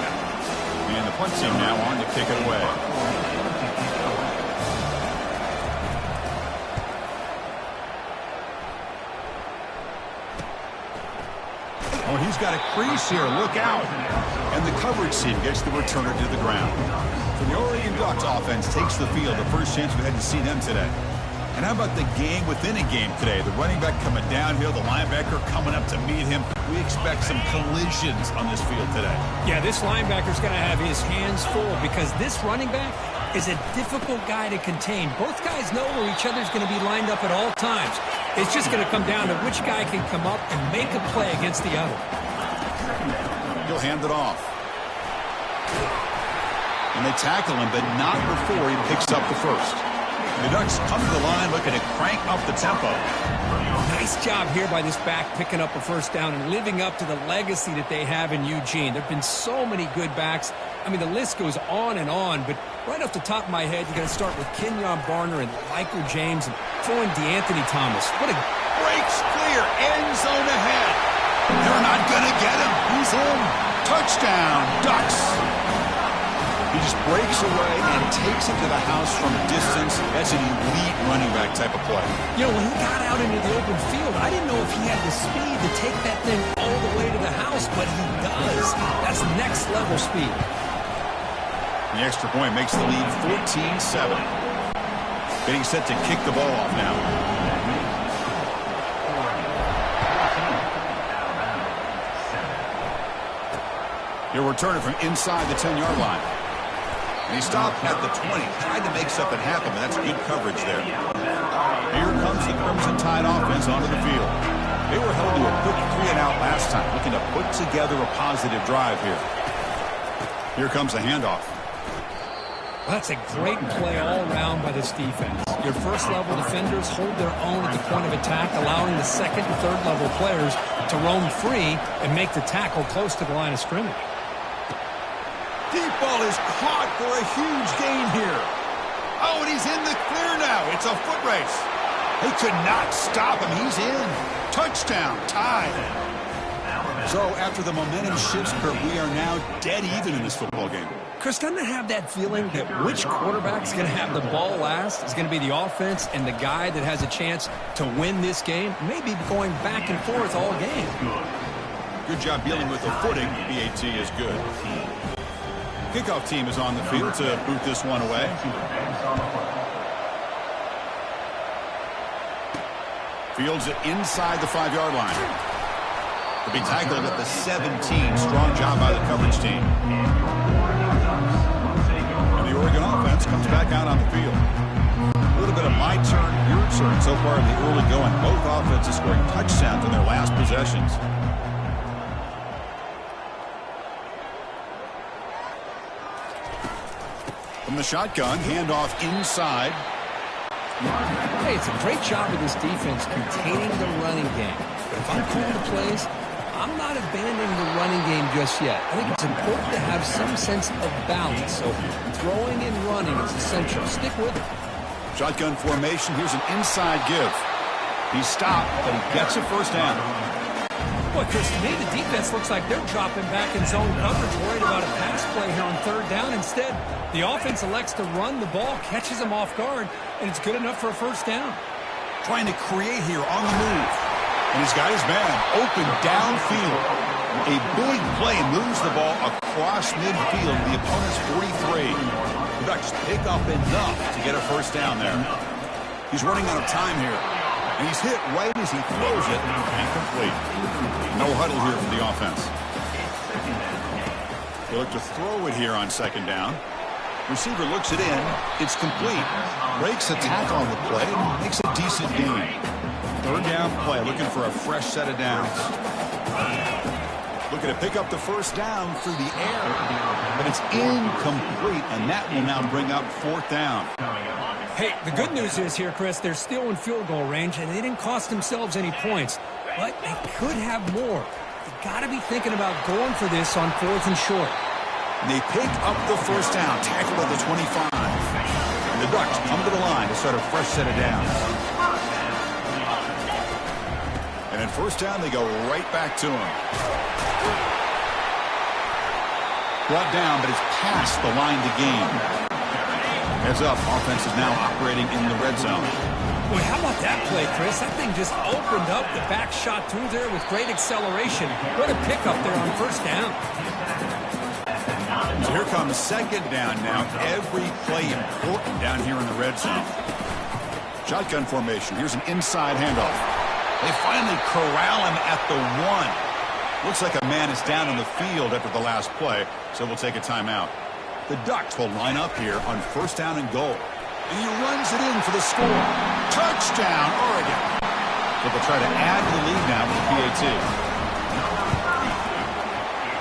And the punt team now on to kick it away. Oh, he's got a crease here. Look out. And the coverage team gets the returner to the ground. So the Oregon Ducks offense takes the field. The first chance we had to see them today. And how about the game within a game today? The running back coming downhill, the linebacker coming up to meet him. We expect some collisions on this field today. Yeah, this linebacker's going to have his hands full because this running back is a difficult guy to contain. Both guys know where each other's going to be lined up at all times. It's just going to come down to which guy can come up and make a play against the other. He'll hand it off. And they tackle him, but not before he picks up the first. The Ducks come to the line looking to crank up the tempo. Nice job here by this back picking up a first down and living up to the legacy that they have in Eugene. There have been so many good backs. I mean, the list goes on and on, but right off the top of my head, you're going to start with Kenyon Barner and Michael James and throw in DeAnthony Thomas. What a breaks clear, end zone ahead. They're not going to get him. He's in. Touchdown, Ducks. He just breaks away and takes it to the house from a distance. That's an elite running back type of play. You know, when he got out into the open field, I didn't know if he had the speed to take that thing all the way to the house, but he does. That's next level speed. The extra point makes the lead 14-7. Getting set to kick the ball off now. He'll return it from inside the 10-yard line. And he stopped at the 20. Tried to make something happen, but that's good coverage there. Here comes the Crimson Tide offense onto the field. They were held to a quick 3-and-out last time, looking to put together a positive drive here. Here comes the handoff. That's a great play all around by this defense. Your first-level defenders hold their own at the point of attack, allowing the second and third-level players to roam free and make the tackle close to the line of scrimmage. Deep ball is caught for a huge gain here. Oh, and he's in the clear now. It's a foot race. They could not stop him. He's in. Touchdown, Tide. So after the momentum shifts, Kurt, we are now dead even in this football game. Chris, doesn't it have that feeling that which quarterback's going to have the ball last is going to be the offense, and the guy that has a chance to win this game may be going back and forth all game? Good job dealing with the footing. BAT is good. Kickoff team is on the field to boot this one away. Fields it inside the 5-yard line. To be tackled at the 17. Strong job by the coverage team. And the Oregon offense comes back out on the field. A little bit of my turn, your turn so far in the early going. Both offenses scoring touchdowns in their last possessions. From the shotgun, handoff inside. Hey, it's a great job of this defense containing the running game. But if I'm calling the plays, I'm not abandoning the running game just yet. I think it's important to have some sense of balance. So throwing and running is essential. Stick with it. Shotgun formation. Here's an inside give. He stopped, but he gets a first down. Boy, Chris, to me, the defense looks like they're dropping back in zone coverage, worried about a pass play here on third down. Instead, the offense elects to run the ball, catches them off guard, and it's good enough for a first down. Trying to create here on the move. And he's got his man open downfield. A big play moves the ball across midfield to the opponent's 43. The Ducks pick up enough to get a first down there. He's running out of time here. And he's hit right as he throws it. Incomplete. No huddle here from the offense. They look to throw it here on second down. Receiver looks it in. It's complete. Breaks a tackle on the play. Makes a decent gain. Third down play. Looking for a fresh set of downs. Looking to pick up the first down through the air. But it's incomplete. And that will now bring up fourth down. Hey, the good news is here, Chris, they're still in field goal range, and they didn't cost themselves any points. But they could have more. They've got to be thinking about going for this on fourth and short. They pick up the first down, tackled at the 25. And the Ducks come to the line to start a fresh set of downs. And at first down, they go right back to him. Brought down, but it's past the line to gain. Heads up, offense is now operating in the red zone. Boy, how about that play, Chris? That thing just opened up the back shot through there with great acceleration. What a pickup there on first down. So here comes second down now. Every play important down here in the red zone. Shotgun formation. Here's an inside handoff. They finally corral him at the 1. Looks like a man is down on the field after the last play, so we'll take a timeout. The Ducks will line up here on first down and goal. And he runs it in for the score. Touchdown, Oregon. So they'll try to add to the lead now with the PAT.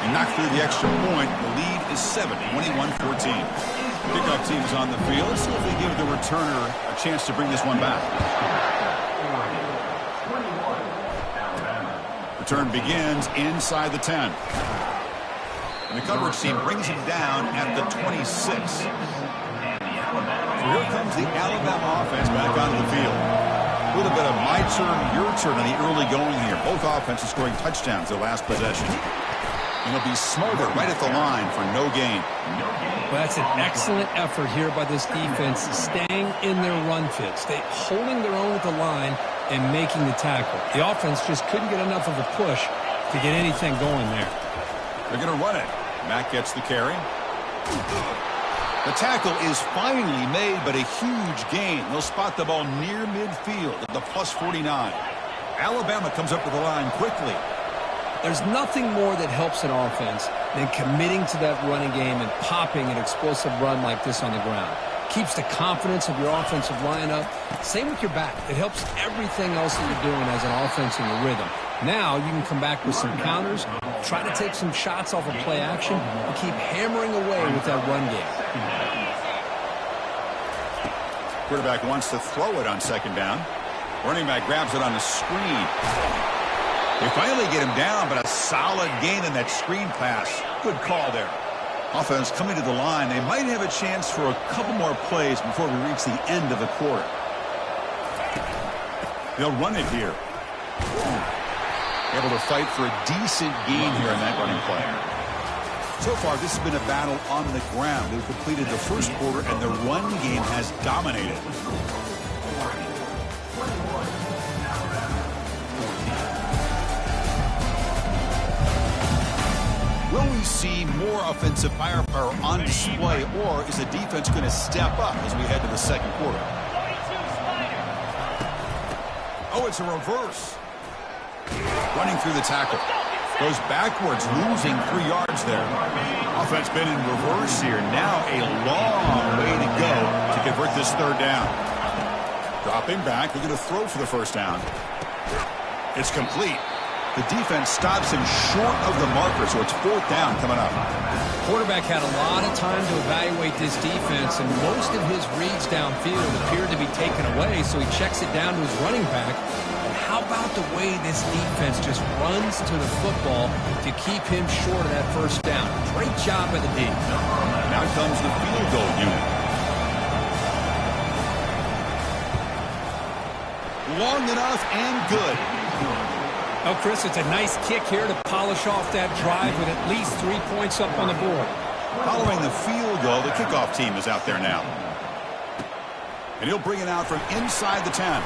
And knock through the extra point. The lead is 7, 21-14. Kickoff team is on the field. Let's see if they give the returner a chance to bring this one back. Return begins inside the 10. And the coverage team brings him down at the 26. So here comes the Alabama offense back onto the field. A little bit of my turn, your turn in the early going here. Both offenses scoring touchdowns their last possession. And it'll be Smolder right at the line for no gain. Well, that's an excellent effort here by this defense, staying in their run fit, holding their own at the line and making the tackle. The offense just couldn't get enough of a push to get anything going there. They're going to run it. Mack gets the carry. The tackle is finally made, but a huge gain. They'll spot the ball near midfield at the +49. Alabama comes up to the line quickly. There's nothing more that helps an offense than committing to that running game and popping an explosive run like this on the ground. Keeps the confidence of your offensive line up. Same with your back. It helps everything else that you're doing as an offense in your rhythm. Now you can come back with some counters, try to take some shots off of play action, and keep hammering away with that run game. Quarterback wants to throw it on second down. Running back grabs it on the screen. They finally get him down, but a solid gain in that screen pass. Good call there. Offense coming to the line. They might have a chance for a couple more plays before we reach the end of the quarter. They'll run it here. Able to fight for a decent gain here in that running play. So far, this has been a battle on the ground. They've completed the first quarter, and the run game has dominated. Will we see more offensive firepower on display, or is the defense going to step up as we head to the second quarter? Oh, it's a reverse. Running through the tackle. Goes backwards, losing 3 yards there. Offense been in reverse here. Now a long way to go to convert this third down. Dropping back. They're going to throw for the first down. It's complete. The defense stops him short of the marker, so it's fourth down coming up. Quarterback had a lot of time to evaluate this defense, and most of his reads downfield appeared to be taken away, so he checks it down to his running back. And how about the way this defense just runs to the football to keep him short of that first down? Great job by the D. Now comes the field goal unit. Long enough and good. Oh, Chris, it's a nice kick here to polish off that drive with at least 3 points up on the board. Following the field goal, the kickoff team is out there now. And he'll bring it out from inside the 10.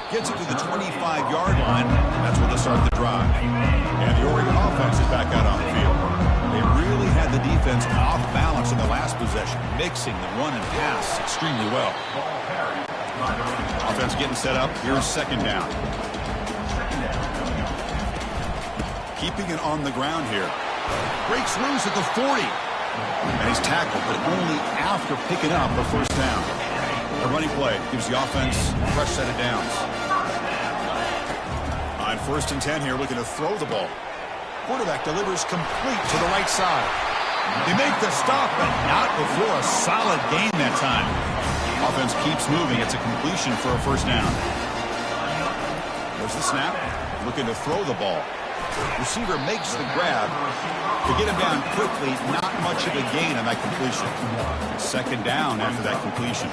Gets it to the 25-yard line. That's where they'll start the drive. And the Oregon offense is back out on the field. They really had the defense off balance in the last possession, mixing the run and pass extremely well. Offense getting set up. Here's second down. Keeping it on the ground here. Breaks loose at the 40. And he's tackled, but only after picking up the first down. The running play gives the offense a fresh set of downs. On 1st and 10 here, looking to throw the ball. Quarterback delivers complete to the right side. They make the stop, but not before a solid gain that time. Offense keeps moving. It's a completion for a first down. There's the snap. Looking to throw the ball. Receiver makes the grab to get him down quickly. Not much of a gain on that completion. Second down after that completion.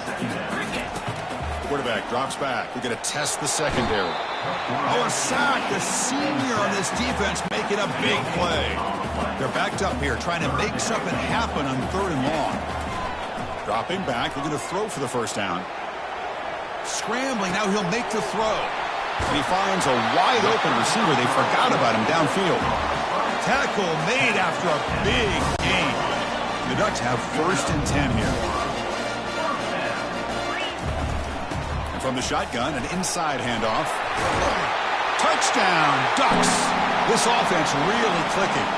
Quarterback drops back. We're going to test the secondary. Oh, a sack. The senior on this defense making a big play. They're backed up here trying to make something happen on 3rd and long. Dropping back. We're going to throw for the first down. Scrambling. Now he'll make the throw. And he finds a wide-open receiver. They forgot about him downfield. Tackle made after a big gain. The Ducks have 1st and 10 here. And from the shotgun, an inside handoff. Touchdown, Ducks. This offense really clicking.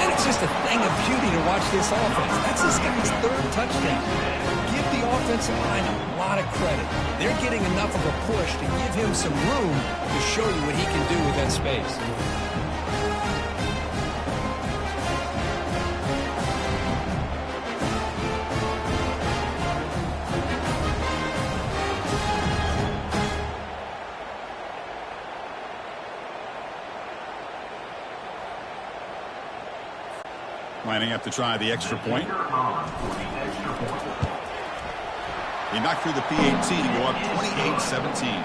And it's just a thing of beauty to watch this offense. That's this guy's 3rd touchdown. Give the offensive line a lot of credit. They're getting enough of a push to give him some room to show you what he can do with that space. Lining up to try the extra point. He knocked through the PAT to go up 28-17.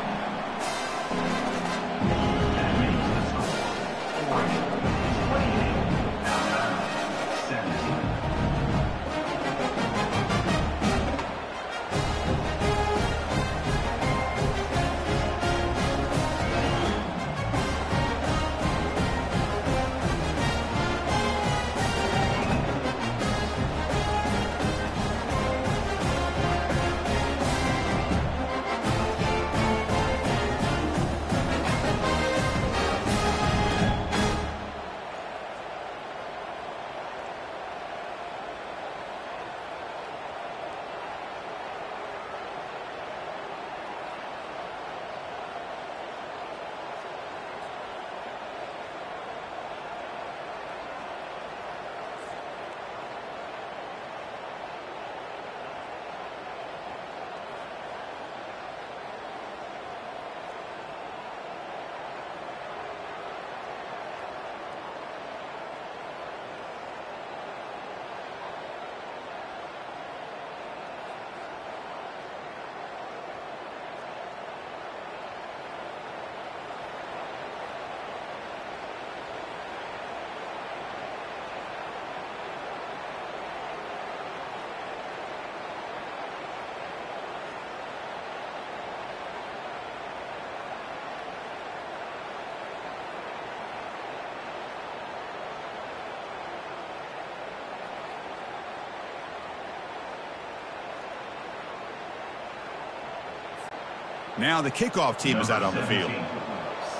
Now the kickoff team is out on the field.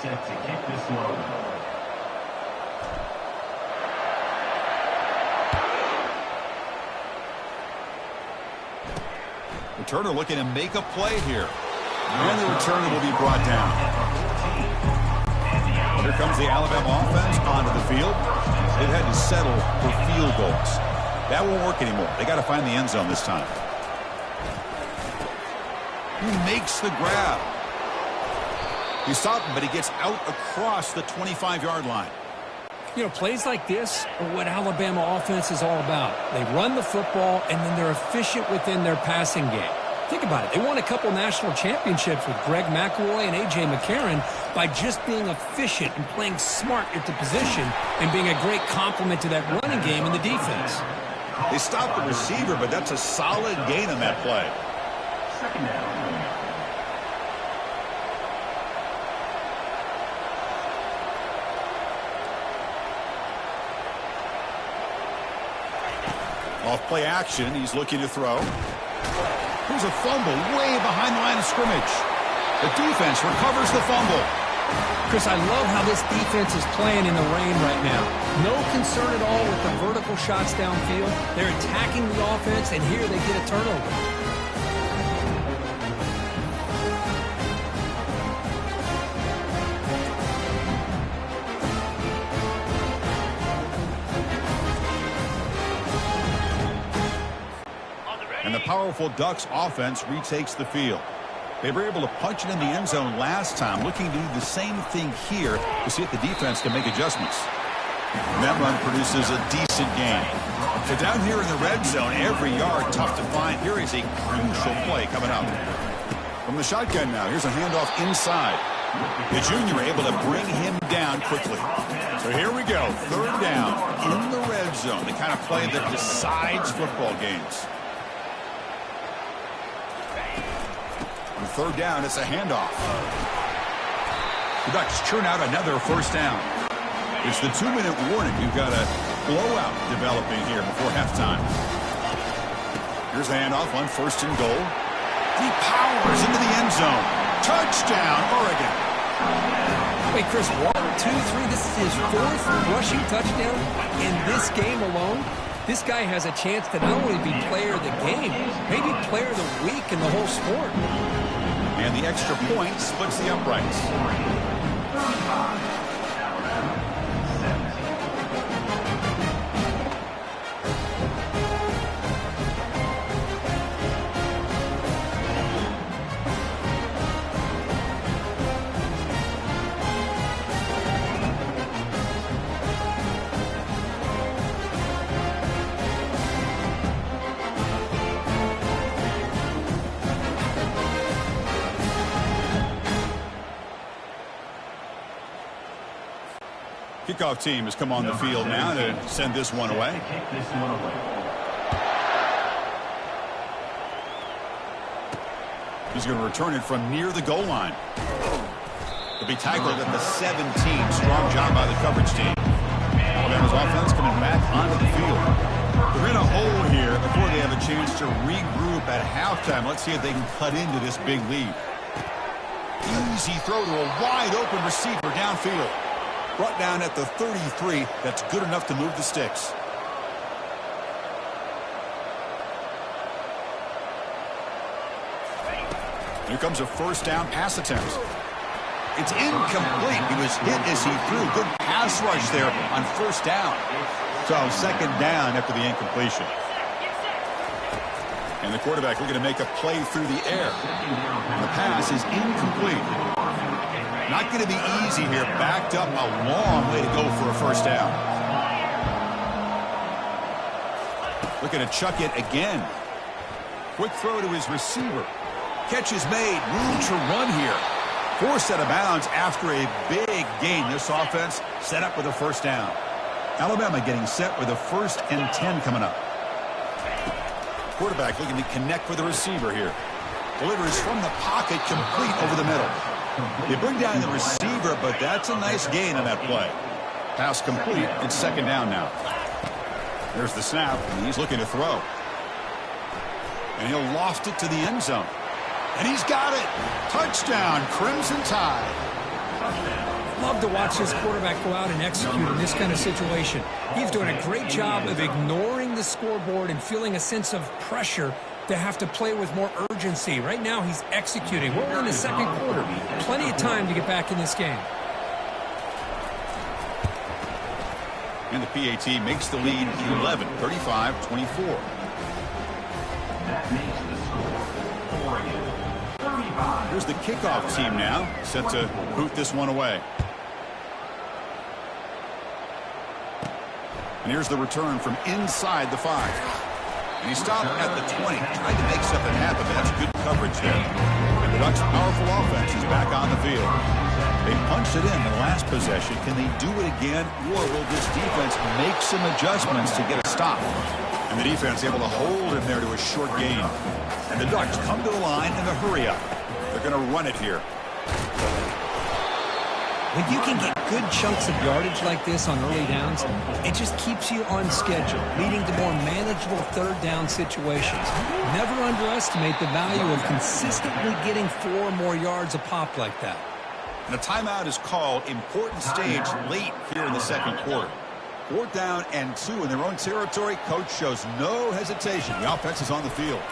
Set to kick this one. Returner looking to make a play here. And the returner will be brought down. Here comes the Alabama offense onto the field. They've had to settle for field goals. That won't work anymore. They got to find the end zone this time. He makes the grab. He stopped him, but he gets out across the 25-yard line. You know, plays like this are what Alabama offense is all about. They run the football, and then they're efficient within their passing game. Think about it. They won a couple national championships with Greg McElroy and A.J. McCarron by just being efficient and playing smart at the position and being a great complement to that running game in the defense. They stopped the receiver, but that's a solid gain on that play. Second down. Off play action, he's looking to throw. Here's a fumble way behind the line of scrimmage. The defense recovers the fumble. Chris, I love how this defense is playing in the rain right now. No concern at all with the vertical shots downfield. They're attacking the offense, and here they get a turnover. And the powerful Ducks offense retakes the field. They were able to punch it in the end zone last time, looking to do the same thing here to see if the defense can make adjustments. And that run produces a decent gain. So down here in the red zone, every yard tough to find. Here is a crucial play coming up. From the shotgun now, here's a handoff inside. The junior able to bring him down quickly. So here we go, third down in the red zone, the kind of play that decides football games. On third down, it's a handoff. The Ducks churn out another first down. It's the 2-minute warning. You've got a blowout developing here before halftime. Here's the handoff on first and goal. He powers into the end zone. Touchdown, Oregon. Wait, Chris, 1, 2, 3. This is his fourth rushing touchdown in this game alone. This guy has a chance to not only be player of the game, maybe player of the week in the whole sport. And the extra point splits the uprights. Kickoff team has come on the field now to send this one away. He's going to return it from near the goal line. He'll be tackled at the 17. Strong job by the coverage team. Alabama's offense coming back onto the field. They're in a hole here before they have a chance to regroup at halftime. Let's see if they can cut into this big lead. Easy throw to a wide open receiver downfield. Brought down at the 33. That's good enough to move the sticks. Here comes a first down pass attempt. It's incomplete. He was hit as he threw. Good pass rush there on first down. So second down after the incompletion. And the quarterback looking to make a play through the air. And the pass is incomplete. Not going to be easy here. Backed up, a long way to go for a first down. Looking to chuck it again. Quick throw to his receiver. Catch is made. Room to run here. Forced out of bounds after a big gain. This offense set up with a first down. Alabama getting set with a 1st and 10 coming up. Quarterback looking to connect with the receiver here. Delivers from the pocket, complete over the middle. They bring down the receiver, but that's a nice gain on that play. Pass complete. It's second down now. There's the snap, and he's looking to throw. And he'll loft it to the end zone. And he's got it. Touchdown, Crimson Tide. Love to watch this quarterback go out and execute in this kind of situation. He's doing a great job of ignoring the scoreboard and feeling a sense of pressure to have to play with more urgency. Right now, he's executing. We're in the second quarter. Plenty of time to get back in this game. And the PAT makes the lead 11, 35-24. That makes the score Oregon 35. Here's the kickoff team now, set to boot this one away. And here's the return from inside the 5. And he stopped at the 20, tried to make something happen, but that's good coverage there. And the Ducks' powerful offense is back on the field. They punched it in the last possession. Can they do it again, or will this defense make some adjustments to get a stop? And the defense able to hold him there to a short gain. And the Ducks come to the line in a hurry-up. They're going to run it here. When you can get good chunks of yardage like this on early downs, it just keeps you on schedule, leading to more manageable third down situations. Never underestimate the value of consistently getting 4 or more yards a pop like that. And a timeout is called. Important stage late here in the second quarter. 4th down and 2 in their own territory. Coach shows no hesitation. The offense is on the field.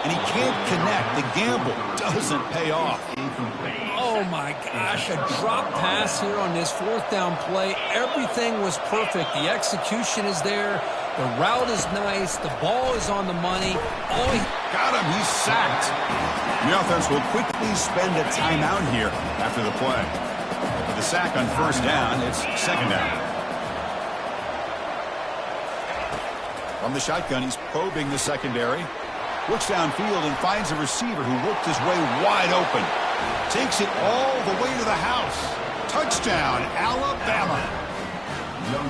And he can't connect. The gamble doesn't pay off. Oh my gosh, a drop pass here on this 4th down play. Everything was perfect. The execution is there. The route is nice. The ball is on the money. Oh, he got him. He's sacked. The offense will quickly spend a timeout here after the play. With the sack on 1st down, it's 2nd down. From the shotgun, he's probing the secondary. Looks downfield and finds a receiver who worked his way wide open. Takes it all the way to the house. Touchdown, Alabama.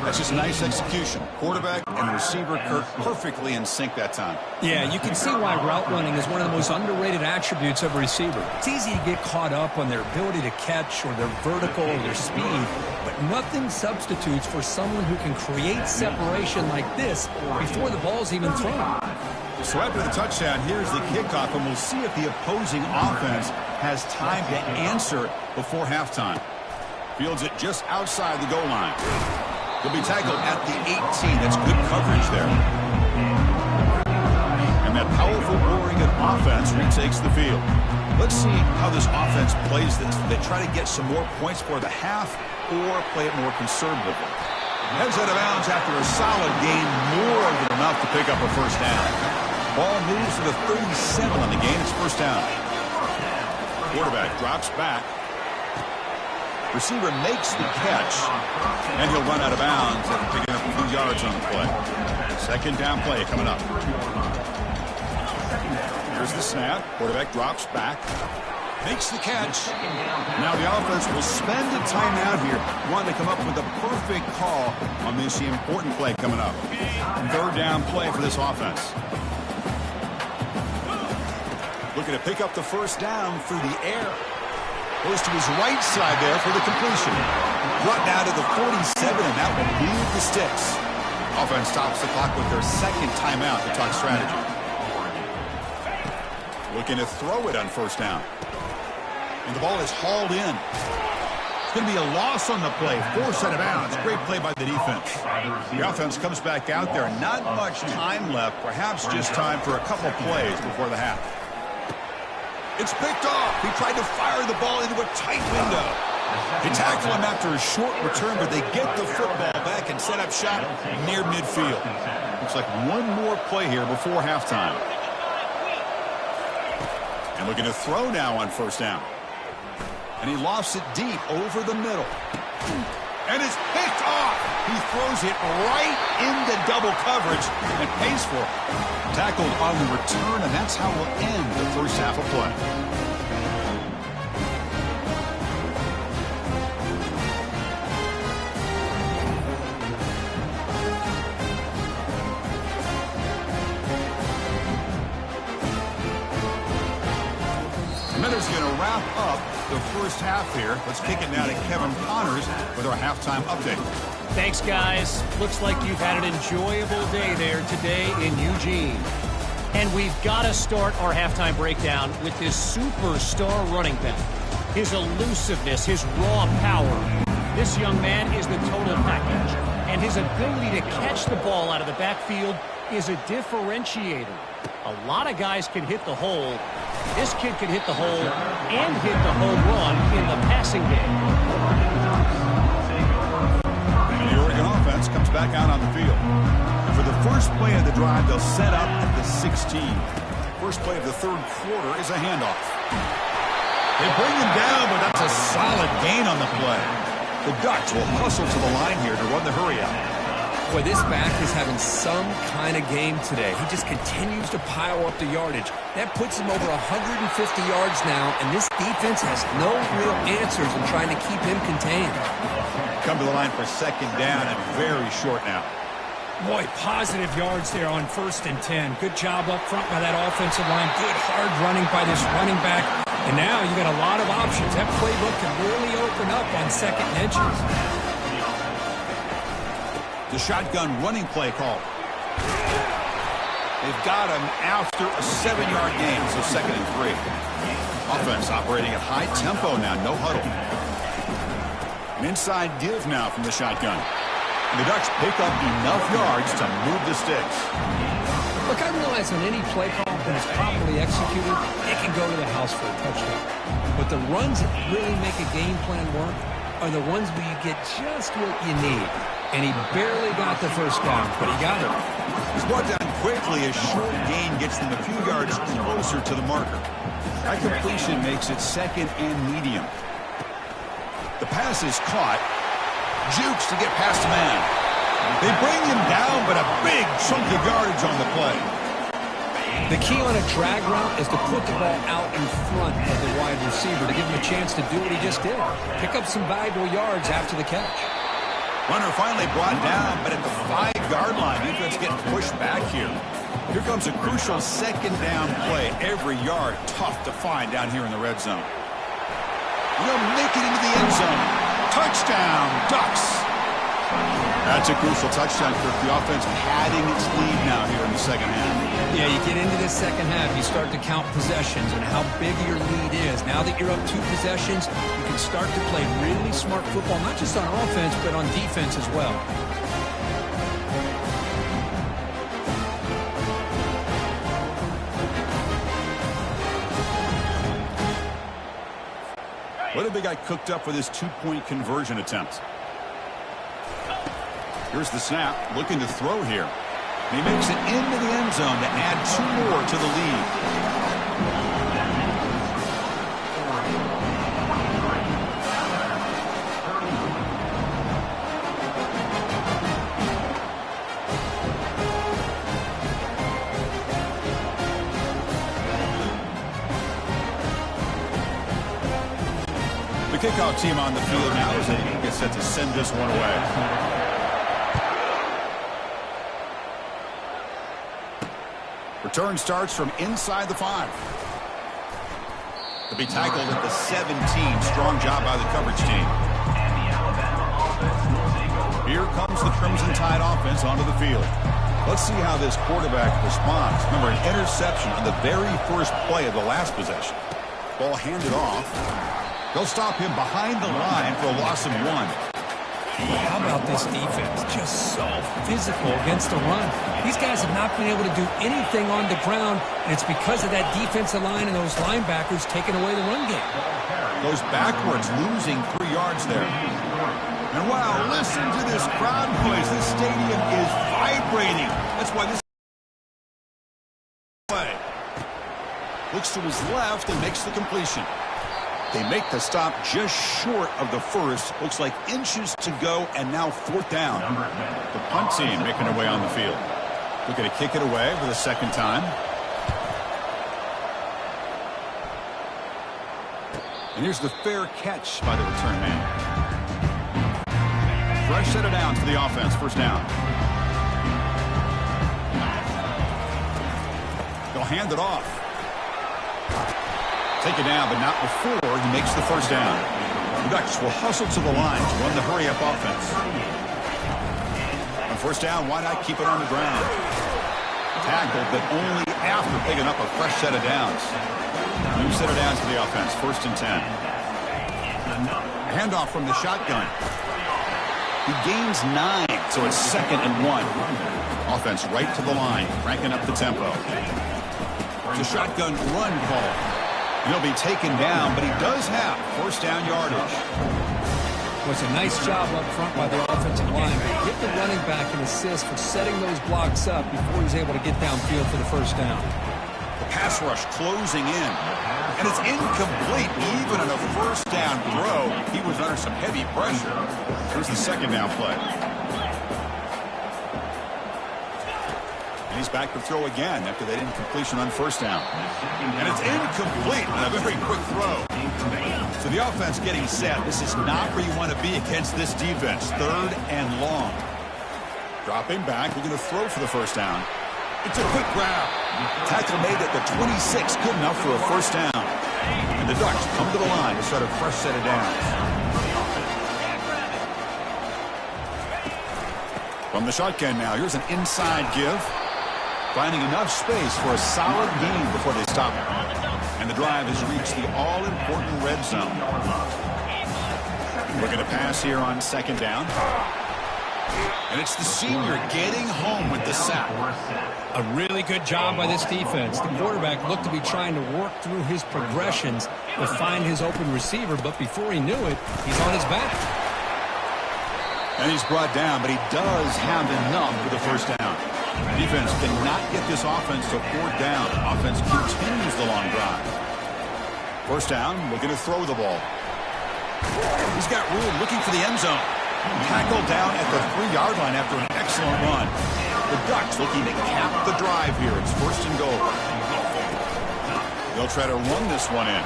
That's just a nice execution. Quarterback and receiver Kirk perfectly in sync that time. Yeah, you can see why route running is one of the most underrated attributes of a receiver. It's easy to get caught up on their ability to catch or their vertical or their speed, but nothing substitutes for someone who can create separation like this before the ball's even thrown. So after the touchdown, here's the kickoff, and we'll see if the opposing offense has time to answer before halftime. Fields it just outside the goal line. He'll be tackled at the 18. That's good coverage there. And that powerful Oregon offense retakes the field. Let's see how this offense plays this. They try to get some more points for the half or play it more conservatively. Heads out of bounds after a solid gain, more than enough to pick up a 1st down. Ball moves to the 37 on the gain. It's 1st down. Quarterback drops back. Receiver makes the catch, and he'll run out of bounds after picking up 2 yards on the play. 2nd down play coming up. Here's the snap. Quarterback drops back. Makes the catch. Now the offense will spend a timeout here. Want to come up with a perfect call on this important play coming up. 3rd down play for this offense. Looking to pick up the 1st down through the air. Goes to his right side there for the completion. Brought down to the 47, and that will leave the sticks. Offense stops the clock with their 2nd timeout to talk strategy. Looking to throw it on 1st down. And the ball is hauled in. It's going to be a loss on the play. 4th out of bounds. Great play by the defense. The offense comes back out there. Not much time left. Perhaps just time for a couple plays before the half. It's picked off. He tried to fire the ball into a tight window. They tackle him after a short return, but they get the football back and set up shop near midfield. Looks like one more play here before halftime. And looking to throw now on 1st down. And he lofts it deep over the middle. And it's picked off. He throws it right into double coverage and pays for it. Tackled on the return, and that's how we'll end the 1st half of play. Minutes going to wrap up the 1st half here. Let's kick it now to Kevin Connors with our halftime update. Thanks, guys. Looks like you've had an enjoyable day there today in Eugene. And we've got to start our halftime breakdown with this superstar running back. His elusiveness, his raw power. This young man is the total package. And his ability to catch the ball out of the backfield is a differentiator. A lot of guys can hit the hole. This kid can hit the hole and hit the home run in the passing game. And the Oregon offense comes back out on the field. For the first play of the drive, they'll set up at the 16. First play of the third quarter is a handoff. They bring him down, but that's a solid gain on the play. The Ducks will hustle to the line here to run the hurry up. Boy, this back is having some kind of game today. He just continues to pile up the yardage. That puts him over 150 yards now, and this defense has no real answers in trying to keep him contained. Come to the line for second down and very short now. Boy, positive yards there on 1st and 10. Good job up front by that offensive line. Good hard running by this running back. And now you got a lot of options. That playbook can really open up on second inches. The shotgun running play call. They've got him after a 7-yard gain, so 2nd and 3. Offense operating at high tempo now, no huddle. An inside give now from the shotgun. And the Ducks pick up enough yards to move the sticks. Look, I realize on any play call, when it's properly executed, it can go to the house for a touchdown. But the runs that really make a game plan work are the ones where you get just what you need. And he barely got the first down, but he got it. He's brought down quickly. A short gain gets them a few yards closer to the marker. That completion makes it 2nd and medium. The pass is caught. Jukes to get past the man. They bring him down, but a big chunk of yardage on the play. The key on a drag route is to put the ball out in front of the wide receiver to give him a chance to do what he just did. Pick up some valuable yards after the catch. Runner finally brought down, but at the 5-yard line, defense getting pushed back here. Here comes a crucial 2nd down play. Every yard tough to find down here in the red zone. They'll make it into the end zone. Touchdown, Ducks. That's a crucial touchdown, Kirk. The offense padding its lead now here in the second half. Yeah, you get into this second half, you start to count possessions and how big your lead is. Now that you're up 2 possessions, you can start to play really smart football, not just on offense, but on defense as well. What have they got cooked up for this 2-point conversion attempt? Here's the snap, looking to throw here. And he makes it into the end zone to add 2 more to the lead. The kickoff team on the field now as they get set to send this one away. Return starts from inside the 5. To be tackled at the 17. Strong job by the coverage team. Here comes the Crimson Tide offense onto the field. Let's see how this quarterback responds. Remember, an interception on the very first play of the last possession. Ball handed off. They'll stop him behind the line for a loss of 1. How about this defense? Just so physical against the run. These guys have not been able to do anything on the ground, and it's because of that defensive line and those linebackers taking away the run game. Goes backwards, losing 3 yards there. And wow, listen to this crowd noise. This stadium is vibrating. That's why this play. Looks to his left and makes the completion. They make the stop just short of the first. Looks like inches to go, and now 4th down. The punt team making their way on the field. Looking to kick it away for the 2nd time. And here's the fair catch by the return man. Fresh set of downs for the offense. 1st down. They'll hand it off. Take it down, but not before he makes the 1st down. The Ducks will hustle to the line to run the hurry-up offense. On 1st down, why not keep it on the ground? tackled, but only after picking up a fresh set of downs. New set of downs for the offense, 1st and 10. Handoff from the shotgun. He gains 9, so it's 2nd and 1. Offense right to the line, cranking up the tempo. It's a shotgun run call. He'll be taken down, but he does have 1st down yardage. Well, it's a nice job up front by the offensive line. They hit the running back an assist for setting those blocks up before he's able to get downfield for the 1st down. The pass rush closing in. And it's incomplete. Even on a 1st down throw, he was under some heavy pressure. Here's the 2nd down play. And he's back to throw again after that incompletion on 1st down. And it's incomplete on a very quick throw. So the offense getting set. This is not where you want to be against this defense. 3rd and long. Dropping back. We're going to throw for the 1st down. It's a quick grab. Tackle made at the 26. Good enough for a 1st down. And the Ducks come to the line to start a fresh set of downs. From the shotgun now. Here's an inside give. Finding enough space for a solid gain before they stop him. And the drive has reached the all-important red zone. We're going to pass here on 2nd down. And it's the senior getting home with the sack. A really good job by this defense. The quarterback looked to be trying to work through his progressions to find his open receiver, but before he knew it, he's on his back. And he's brought down, but he does have enough for the 1st down. Defense cannot get this offense to 4th down. Offense continues the long drive. 1st down, looking to throw the ball. He's got room, looking for the end zone. Tackled down at the 3-yard line after an excellent run. The Ducks looking to cap the drive here. It's 1st and goal. They'll try to run this one in.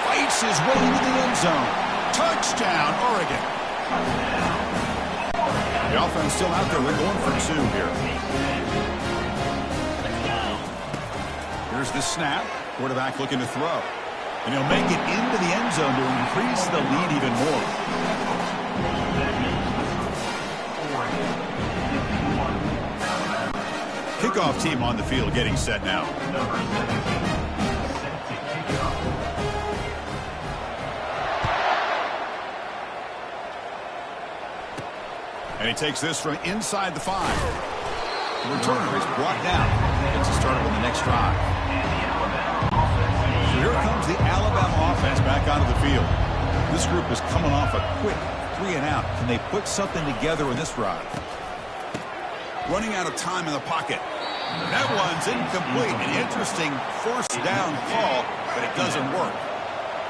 Fights his way into the end zone. Touchdown, Oregon. The offense still out there. They're going for 2 here. Here's the snap. Quarterback looking to throw. And he'll make it into the end zone to increase the lead even more. Kickoff team on the field getting set now. And he takes this from inside the 5. The returner is brought down. Gets us started on the next drive. So here comes the Alabama offense back onto the field. This group is coming off a quick 3 and out. Can they put something together in this drive? Running out of time in the pocket. That one's incomplete. An interesting 1st down call, but it doesn't work.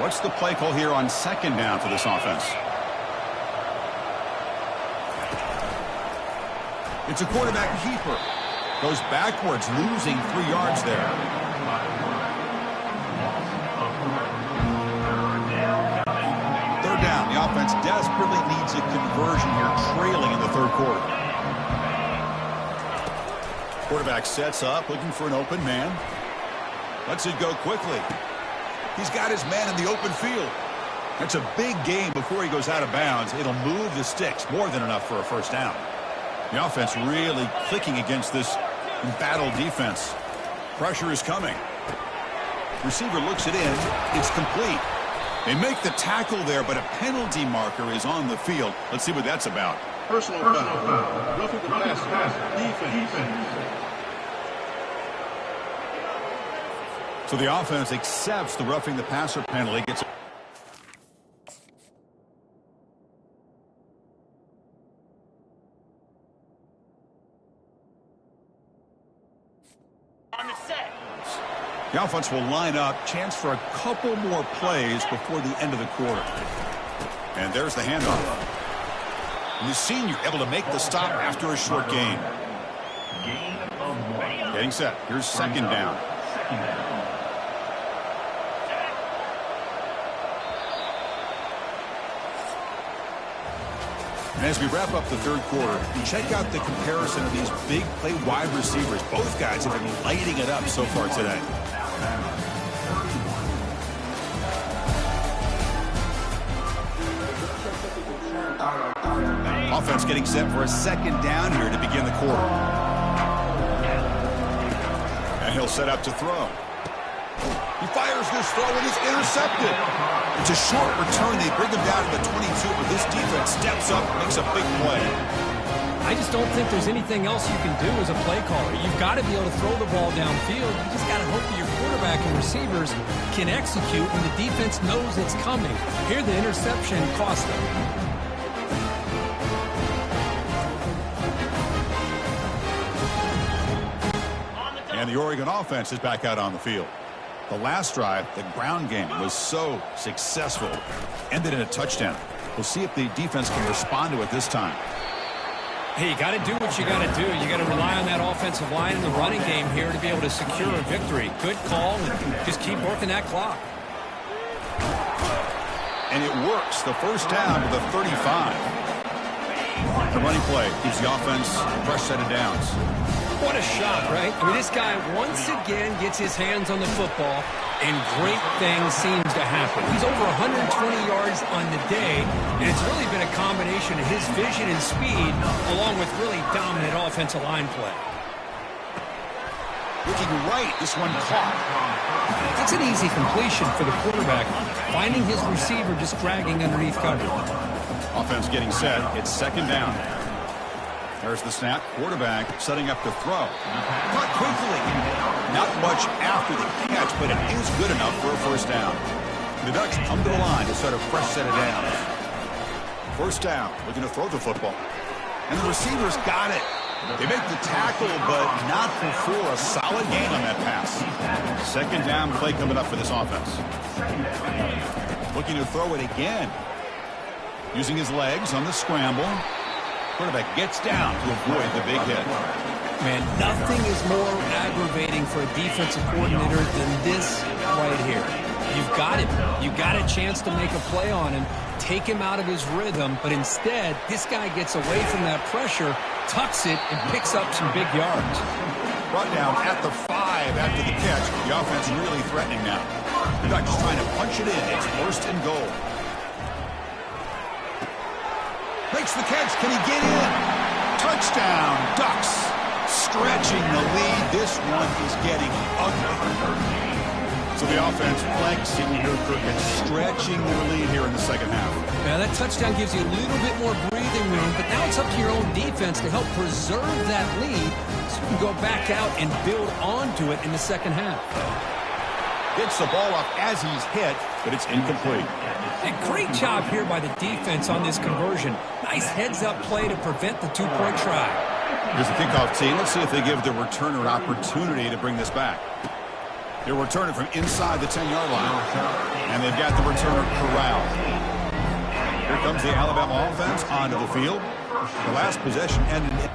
What's the play call here on 2nd down for this offense? It's a quarterback keeper. Goes backwards, losing 3 yards there. 3rd down. The offense desperately needs a conversion here, trailing in the 3rd quarter. Quarterback sets up, looking for an open man. Lets it go quickly. He's got his man in the open field. That's a big gain before he goes out of bounds. It'll move the sticks, more than enough for a 1st down. The offense really clicking against this embattled defense. Pressure is coming. Receiver looks it in. It's complete. They make the tackle there, but a penalty marker is on the field. Let's see what that's about. Personal foul. Roughing the passer. Defense. So the offense accepts the roughing the passer penalty. Gets On the set. the offense will line up. Chance for a couple more plays before the end of the quarter. And there's the handoff. And the senior able to make the stop after a short gain. Getting set. Here's 2nd down. And as we wrap up the 3rd quarter, check out the comparison of these big play wide receivers. Both guys have been lighting it up so far today. Offense getting set for a 2nd down here to begin the quarter. And he'll set up to throw. He fires this throw and it's intercepted. It's a short return. They bring him down to the 22, but this defense steps up and makes a big play. I just don't think there's anything else you can do as a play caller. You've got to be able to throw the ball downfield. You just got to hope that your quarterback and receivers can execute when the defense knows it's coming. Here, the interception cost them. And the Oregon offense is back out on the field. The last drive, the ground game, was so successful. Ended in a touchdown. We'll see if the defense can respond to it this time. Hey, you got to do what you got to do. You got to rely on that offensive line and the running game here to be able to secure a victory. Good call, and just keep working that clock. And it works. The first down to the 35. The running play gives the offense a fresh set of downs. What a shot, right? I mean, this guy once again gets his hands on the football, and great things seems to happen. He's over 120 yards on the day, and it's really been a combination of his vision and speed, along with really dominant offensive line play. Looking right, this one caught. That's an easy completion for the quarterback, finding his receiver just dragging underneath coverage. Offense getting set. It's second down. There's the snap. Quarterback setting up to throw. Caught quickly. Not much after the catch, but it is good enough for a first down. The Ducks come to the line to set a fresh set of downs. First down. Looking to throw the football. And the receivers got it. They make the tackle, but not before a solid gain on that pass. Second down play coming up for this offense. Looking to throw it again. Using his legs on the scramble. Quarterback gets down to avoid the big hit. Man, nothing is more aggravating for a defensive coordinator than this right here. You've got him. You've got a chance to make a play on him, take him out of his rhythm, but instead, this guy gets away from that pressure, tucks it, and picks up some big yards. Brought down at the 5 after the catch. The offense really threatening now. The Ducks trying to punch it in. It's first and goal. Makes the catch. Can he get in? Touchdown, Ducks. Stretching the lead. This one is getting ugly. So the offense flexing here, and stretching their lead here in the second half. Now that touchdown gives you a little bit more breathing room, but now it's up to your own defense to help preserve that lead so you can go back out and build onto it in the second half. Gets the ball up as he's hit, but it's incomplete. A great job here by the defense on this conversion. Nice heads-up play to prevent the two-point try. Here's the kickoff team. Let's see if they give the returner an opportunity to bring this back. They're returning from inside the 10-yard line, and they've got the returner corralled. Here comes the Alabama offense onto the field. The last possession ended in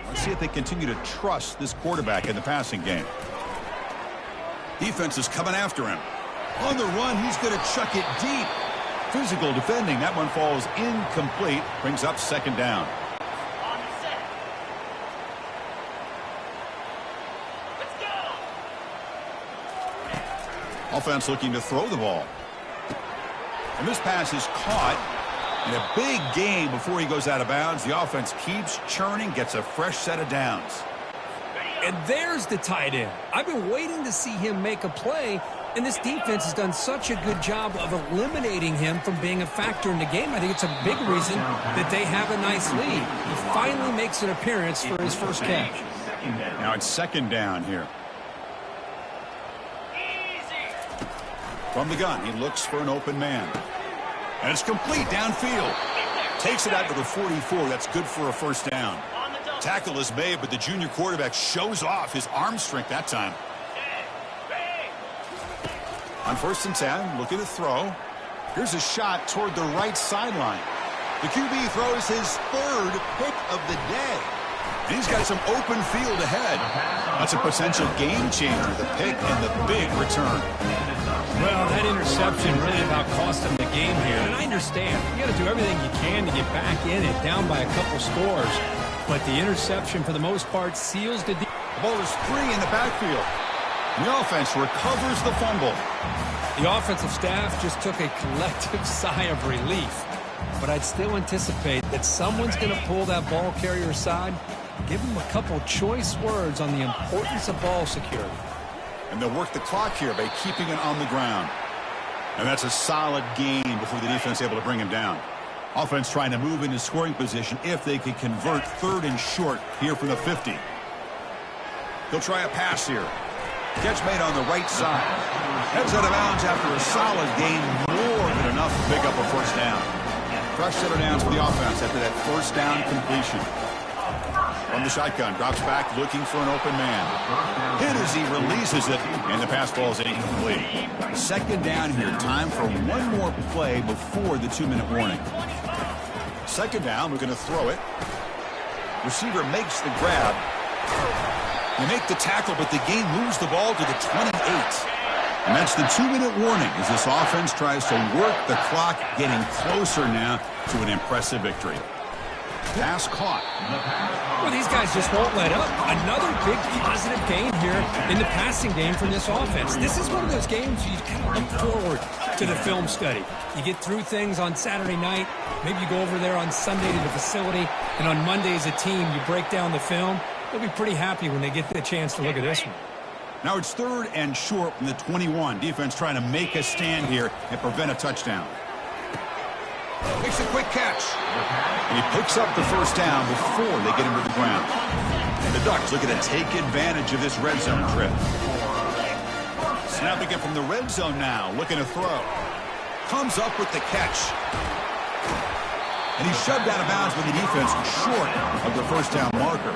Let's see if they continue to trust this quarterback in the passing game. Defense is coming after him. On the run, he's going to chuck it deep. Physical defending. That one falls incomplete. Brings up second down. On the set. Let's go. Offense looking to throw the ball. And this pass is caught. In a big game before he goes out of bounds. The offense keeps churning, gets a fresh set of downs. And there's the tight end. I've been waiting to see him make a play, and this defense has done such a good job of eliminating him from being a factor in the game. I think it's a big reason that they have a nice lead. He finally makes an appearance for his first catch. Now it's second down here. Easy. From the gun, he looks for an open man. And it's complete downfield. Takes it out to the 44. That's good for a first down. Tackle is made, but the junior quarterback shows off his arm strength that time. On first and 10, looking to throw. Here's a shot toward the right sideline. The QB throws his third pick of the day. And he's got some open field ahead. That's a potential game changer, the pick and the big return. Well, that interception really about cost him the game here. And I understand. You got to do everything you can to get back in it, down by a couple scores. But the interception, for the most part, seals the deal. The ball is free in the backfield. The offense recovers the fumble. The offensive staff just took a collective sigh of relief. But I'd still anticipate that someone's going to pull that ball carrier aside, give him a couple choice words on the importance of ball security. And they'll work the clock here by keeping it on the ground. And that's a solid gain before the defense is able to bring him down. Offense trying to move into scoring position if they can convert third and short here from the 50. He'll try a pass here. Catch made on the right side. Heads out of bounds after a solid gain, more than enough to pick up a first down. Fresh set of downs for the offense after that first down completion. From the shotgun, drops back looking for an open man. Hit as he releases it, and the pass falls incomplete. Second down here, time for one more play before the 2-minute warning. Second down, we're going to throw it. Receiver makes the grab. They make the tackle, but the game moves the ball to the 28. And that's the 2-minute warning as this offense tries to work the clock, getting closer now to an impressive victory. Pass caught. Well, these guys just won't let up. Another big positive gain here in the passing game from this offense. This is one of those games you kind of look forward to the film study. You get through things on Saturday night. Maybe you go over there on Sunday to the facility, and on Monday as a team, you break down the film. They'll be pretty happy when they get the chance to look at this one. Now it's third and short from the 21. Defense trying to make a stand here and prevent a touchdown. Makes a quick catch. And he picks up the first down before they get him to the ground. And the Ducks looking to take advantage of this red zone trip. Snapping it from the red zone now, looking to throw. Comes up with the catch. And he's shoved out of bounds with the defense short of the first down marker.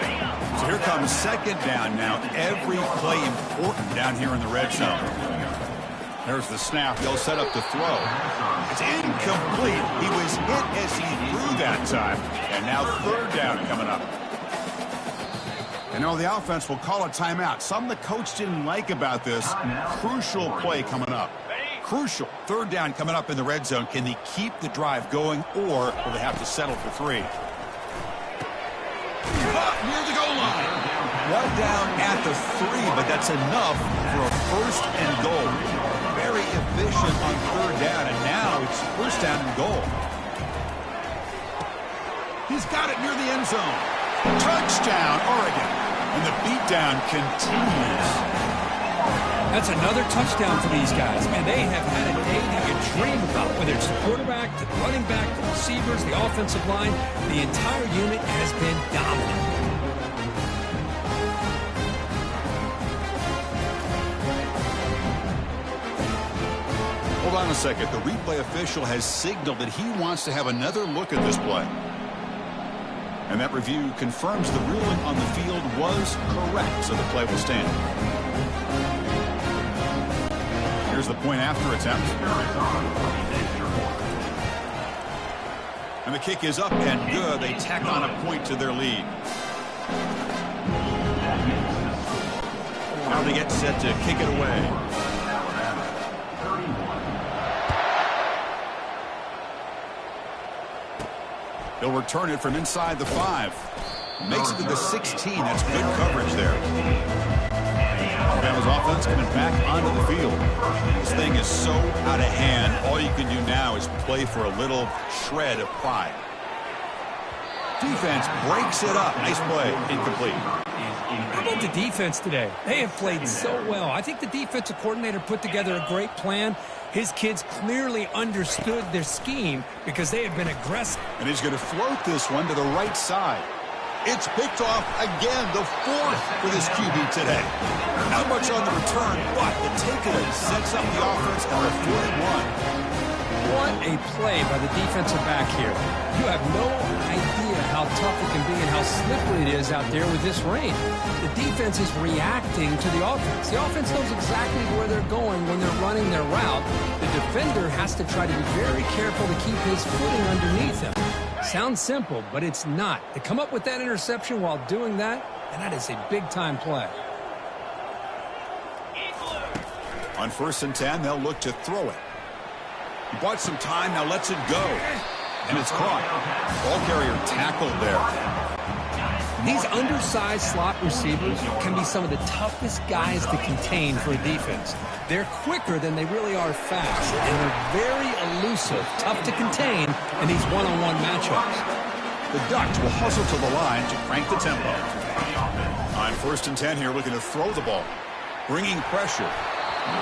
So here comes second down now. Every play important down here in the red zone. There's the snap. They'll set up to throw. It's incomplete. He was hit as he threw that time. And now third down coming up. And now the offense will call a timeout. Something the coach didn't like about this. Crucial play coming up. Crucial. Third down coming up in the red zone. Can they keep the drive going, or will they have to settle for three? Near the goal line. One down at the 3, but that's enough for a first and goal. Very efficient on third down, and now it's first down and goal. He's got it near the end zone. Touchdown, Oregon. And the beatdown continues. That's another touchdown for these guys. Man, they have had a day that you dream about, whether it's the quarterback, the running back, the receivers, the offensive line. The entire unit has been dominant. Hold on a second. The replay official has signaled that he wants to have another look at this play. And that review confirms the ruling on the field was correct, so the play will stand. Here's the point after attempt. And the kick is up and good. They tack on a point to their lead. Now they get set to kick it away. He'll return it from inside the 5. Makes it to the 16. That's good coverage there. Alabama's offense coming back onto the field. This thing is so out of hand. All you can do now is play for a little shred of pride. Defense breaks it up. Nice play. Incomplete. How about the defense today? They have played so well. I think the defensive coordinator put together a great plan. His kids clearly understood their scheme because they have been aggressive. And he's going to float this one to the right side. It's picked off again, the 4th for this QB today. Not much on the return, but the takeaway sets up the offense on the 41. What a play by the defensive back here. You have no idea how tough it can be and how slippery it is out there with this rain. The defense is reacting to the offense. The offense knows exactly where they're going when they're running their route. The defender has to try to be very careful to keep his footing underneath him. Sounds simple, but it's not. To come up with that interception while doing that, and that is a big-time play. On 1st and 10, they'll look to throw it. He bought some time, now lets it go. And it's caught. Ball carrier tackled there. These undersized slot receivers can be some of the toughest guys to contain for a defense. They're quicker than they really are fast, and they're very elusive, tough to contain in these one-on-one matchups. The Ducks will hustle to the line to crank the tempo. On 1st and 10 here, looking to throw the ball. Bringing pressure.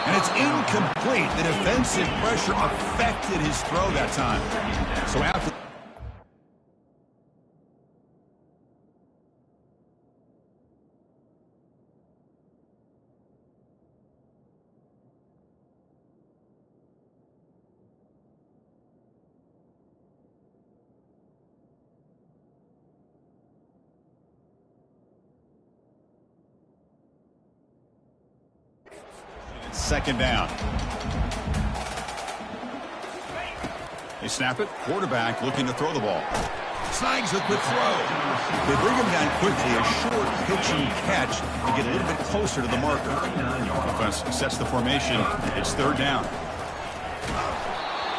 And it's incomplete. The defensive pressure affected his throw that time. So after... Second down. They snap it. Quarterback looking to throw the ball. Snags a quick throw. They bring him down quickly. A short pitch and catch to get a little bit closer to the marker. Offense sets the formation. It's 3rd down.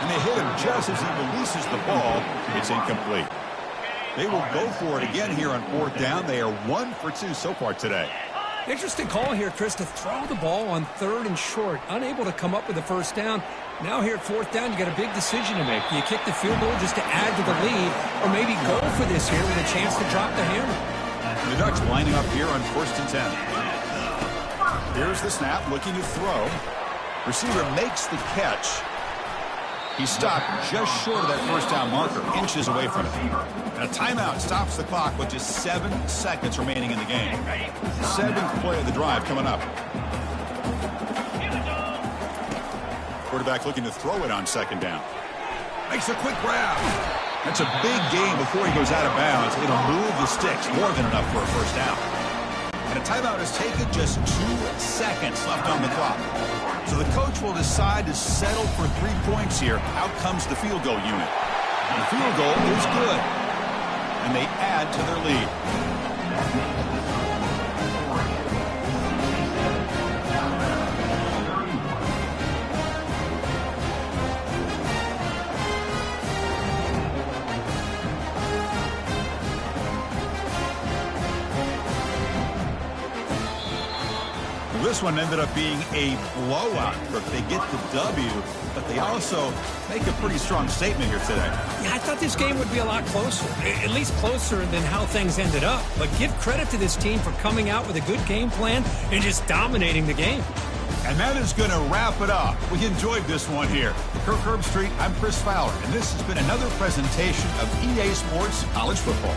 And they hit him just as he releases the ball. It's incomplete. They will go for it again here on 4th down. They are 1 for 2 so far today. Interesting call here, Chris, to throw the ball on 3rd and short. Unable to come up with a 1st down. Now here at 4th down, you got a big decision to make. Do you kick the field goal just to add to the lead, or maybe go for this here with a chance to drop the hammer? The Ducks lining up here on 1st and 10. Here's the snap, looking to throw. Receiver makes the catch. He stopped just short of that 1st down marker, inches away from it. And a timeout stops the clock with just 7 seconds remaining in the game. 7th play of the drive coming up. Quarterback looking to throw it on 2nd down. Makes a quick grab. That's a big gain before he goes out of bounds. It'll move the sticks, more than enough for a 1st down. And a timeout is taken, just 2 seconds left on the clock. So the coach will decide to settle for 3 points here. Out comes the field goal unit. And the field goal is good. And they add to their lead. This one ended up being a blowout. Look, they get the W, but they also make a pretty strong statement here today. Yeah, I thought this game would be a lot closer, at least closer than how things ended up. But give credit to this team for coming out with a good game plan and just dominating the game. And that is going to wrap it up. We enjoyed this one here. For Kirk Herbstreit, I'm Chris Fowler, and this has been another presentation of EA Sports College Football.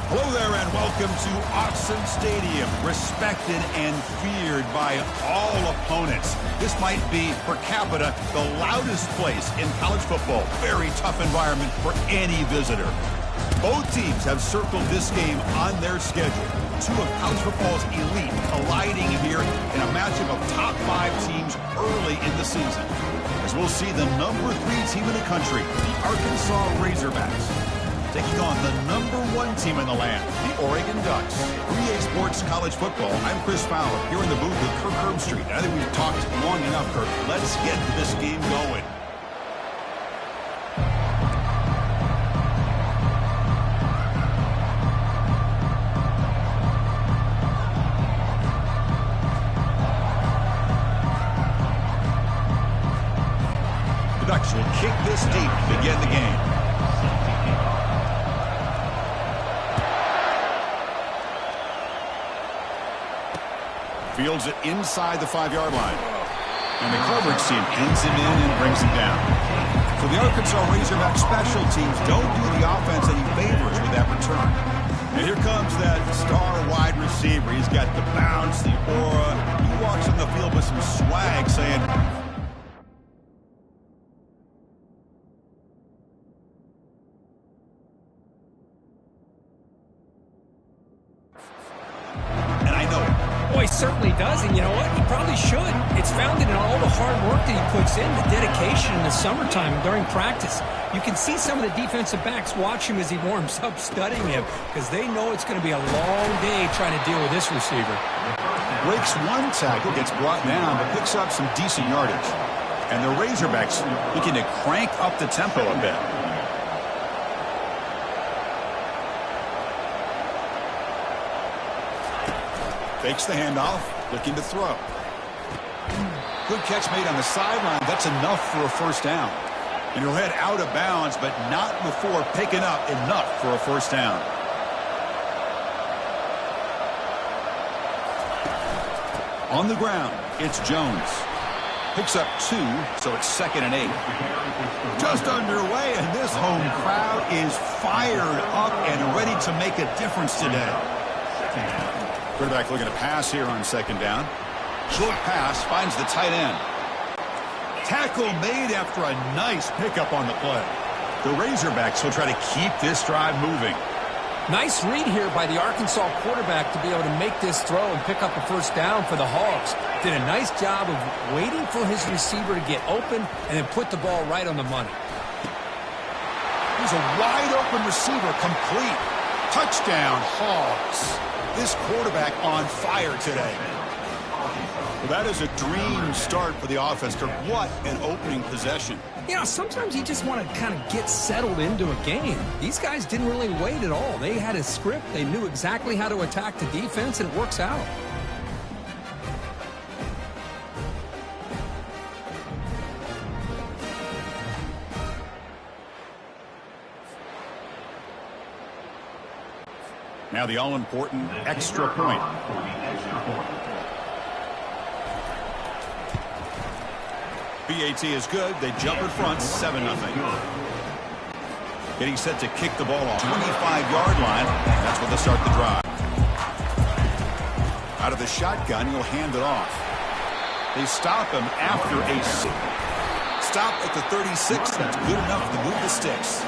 Hello there and welcome to Autzen Stadium, respected and feared by all opponents. This might be, per capita, the loudest place in college football. Very tough environment for any visitor. Both teams have circled this game on their schedule. Two of college football's elite colliding here in a matchup of top 5 teams early in the season. As we'll see the number 3 team in the country, the Arkansas Razorbacks, taking on the number 1 team in the land, the Oregon Ducks. 3A Sports College Football. I'm Chris Fowler, here in the booth with Kirk Herbstreit. I think we've talked long enough, Kirk. Let's get this game going. The Ducks will kick this deep to begin the game. Fields it inside the 5-yard line. And the coverage team pins him in and brings him down. So the Arkansas Razorback special teams don't do the offense any favors with that return. And here comes that star wide receiver. He's got the bounce, the aura. He walks on the field with some swag saying, He certainly does, and you know what? He probably should. It's founded in all the hard work that he puts in, the dedication in the summertime during practice. You can see some of the defensive backs watch him as he warms up, studying him, because they know it's going to be a long day trying to deal with this receiver. Breaks one tackle, gets brought down, but picks up some decent yardage. And the Razorbacks looking to crank up the tempo a bit. Fakes the handoff, looking to throw. Good catch made on the sideline. That's enough for a first down. And he'll head out of bounds, but not before picking up enough for a first down. On the ground, it's Jones. Picks up 2, so it's 2nd and 8. Just underway, and this home crowd is fired up and ready to make a difference today. Quarterback looking to pass here on 2nd down. Short pass finds the tight end. Tackle made after a nice pickup on the play. The Razorbacks will try to keep this drive moving. Nice read here by the Arkansas quarterback to be able to make this throw and pick up a first down for the Hogs. Did a nice job of waiting for his receiver to get open and then put the ball right on the money. Here's a wide open receiver, complete. Touchdown, Hogs. This quarterback on fire today. Well, that is a dream start for the offense. What an opening possession. You know, sometimes you just want to kind of get settled into a game. These guys didn't really wait at all. They had a script. They knew exactly how to attack the defense, and it works out. Now the all-important extra point. BAT is good. They jump in front, 7-0. Getting set to kick the ball off 25-yard line. That's where they'll start the drive. Out of the shotgun, he'll hand it off. They stop him after a stop at the 36. That's good enough to move the sticks.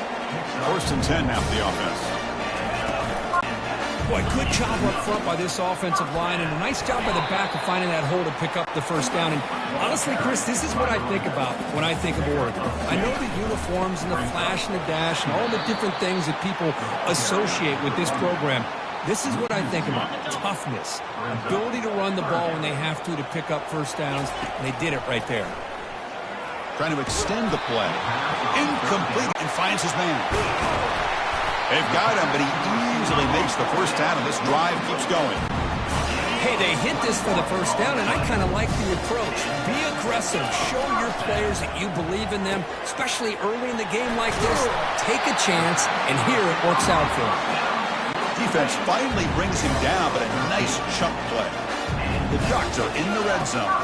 1st and 10 now for the offense. Boy, good job up front by this offensive line, and a nice job by the back of finding that hole to pick up the first down. And honestly, Chris, this is what I think about when I think of Oregon. I know the uniforms and the flash and the dash and all the different things that people associate with this program. This is what I think about. Toughness, ability to run the ball when they have to pick up first downs, and they did it right there. Trying to extend the play. Incomplete, and finds his man. They've got him, but he easily makes the first down, and this drive keeps going. Hey, they hit this for the first down, and I kind of like the approach. Be aggressive. Show your players that you believe in them, especially early in the game like this. Take a chance, and here it works out for them. Defense finally brings him down, but a nice chunk play. The Ducks are in the red zone.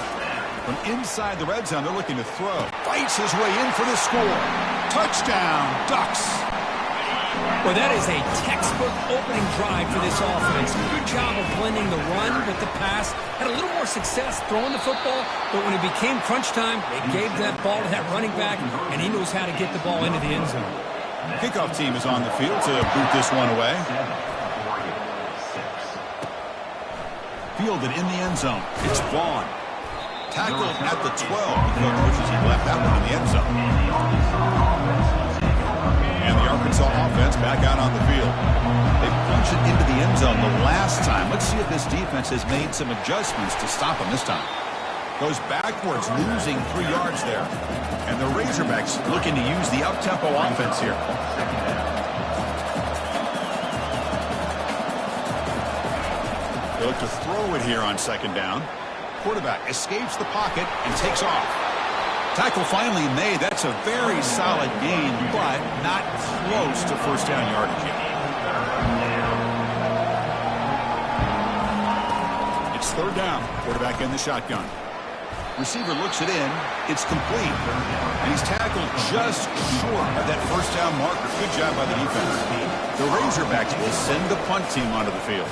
From inside the red zone, they're looking to throw. Fights his way in for the score. Touchdown, Ducks. Well, that is a textbook opening drive for this offense. Good job of blending the run with the pass. Had a little more success throwing the football, but when it became crunch time, they gave that ball to that running back, and he knows how to get the ball into the end zone. Kickoff team is on the field to boot this one away. Fielded in the end zone. It's Vaughn. Tackled at the 12. The coaches have left that one in the end zone. And the Arkansas offense back out on the field. They punched it into the end zone the last time. Let's see if this defense has made some adjustments to stop them this time. Goes backwards, losing 3 yards there. And the Razorbacks looking to use the up-tempo offense here. They look to throw it here on second down. Quarterback escapes the pocket and takes off. Tackle finally made. That's a very solid gain, but not close to first down yardage yet. It's third down. Quarterback in the shotgun. Receiver looks it in. It's complete. And he's tackled just short of that first down marker. Good job by the defense. The Razorbacks will send the punt team onto the field.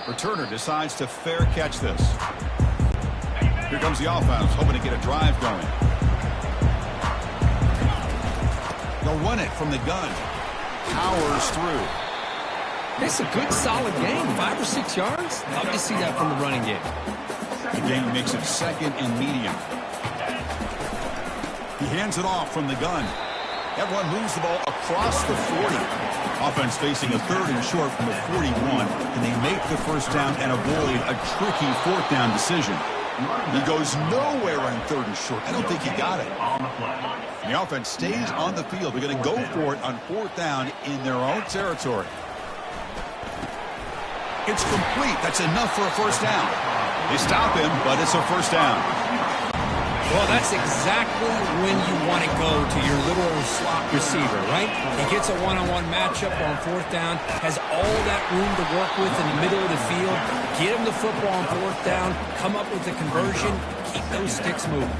Returner decides to fair catch this. Here comes the offense, hoping to get a drive going. They'll run it from the gun. Powers through. It's a good, solid game. 5 or 6 yards. Love to see that from the running game. The game makes it second and medium. He hands it off from the gun. That one moves the ball across the 40. Offense facing a third and short from the 41. And they make the first down and avoid a tricky fourth down decision. He goes nowhere on third and short. I don't think he got it. And the offense stays on the field. They're going to go for it on fourth down in their own territory. It's complete. That's enough for a first down. They stop him, but it's a first down. Well, that's exactly when you want to go to your little slot receiver, right? He gets a one-on-one matchup on fourth down, has all that room to work with in the middle of the field. Get him the football on fourth down, come up with the conversion, keep those sticks moving.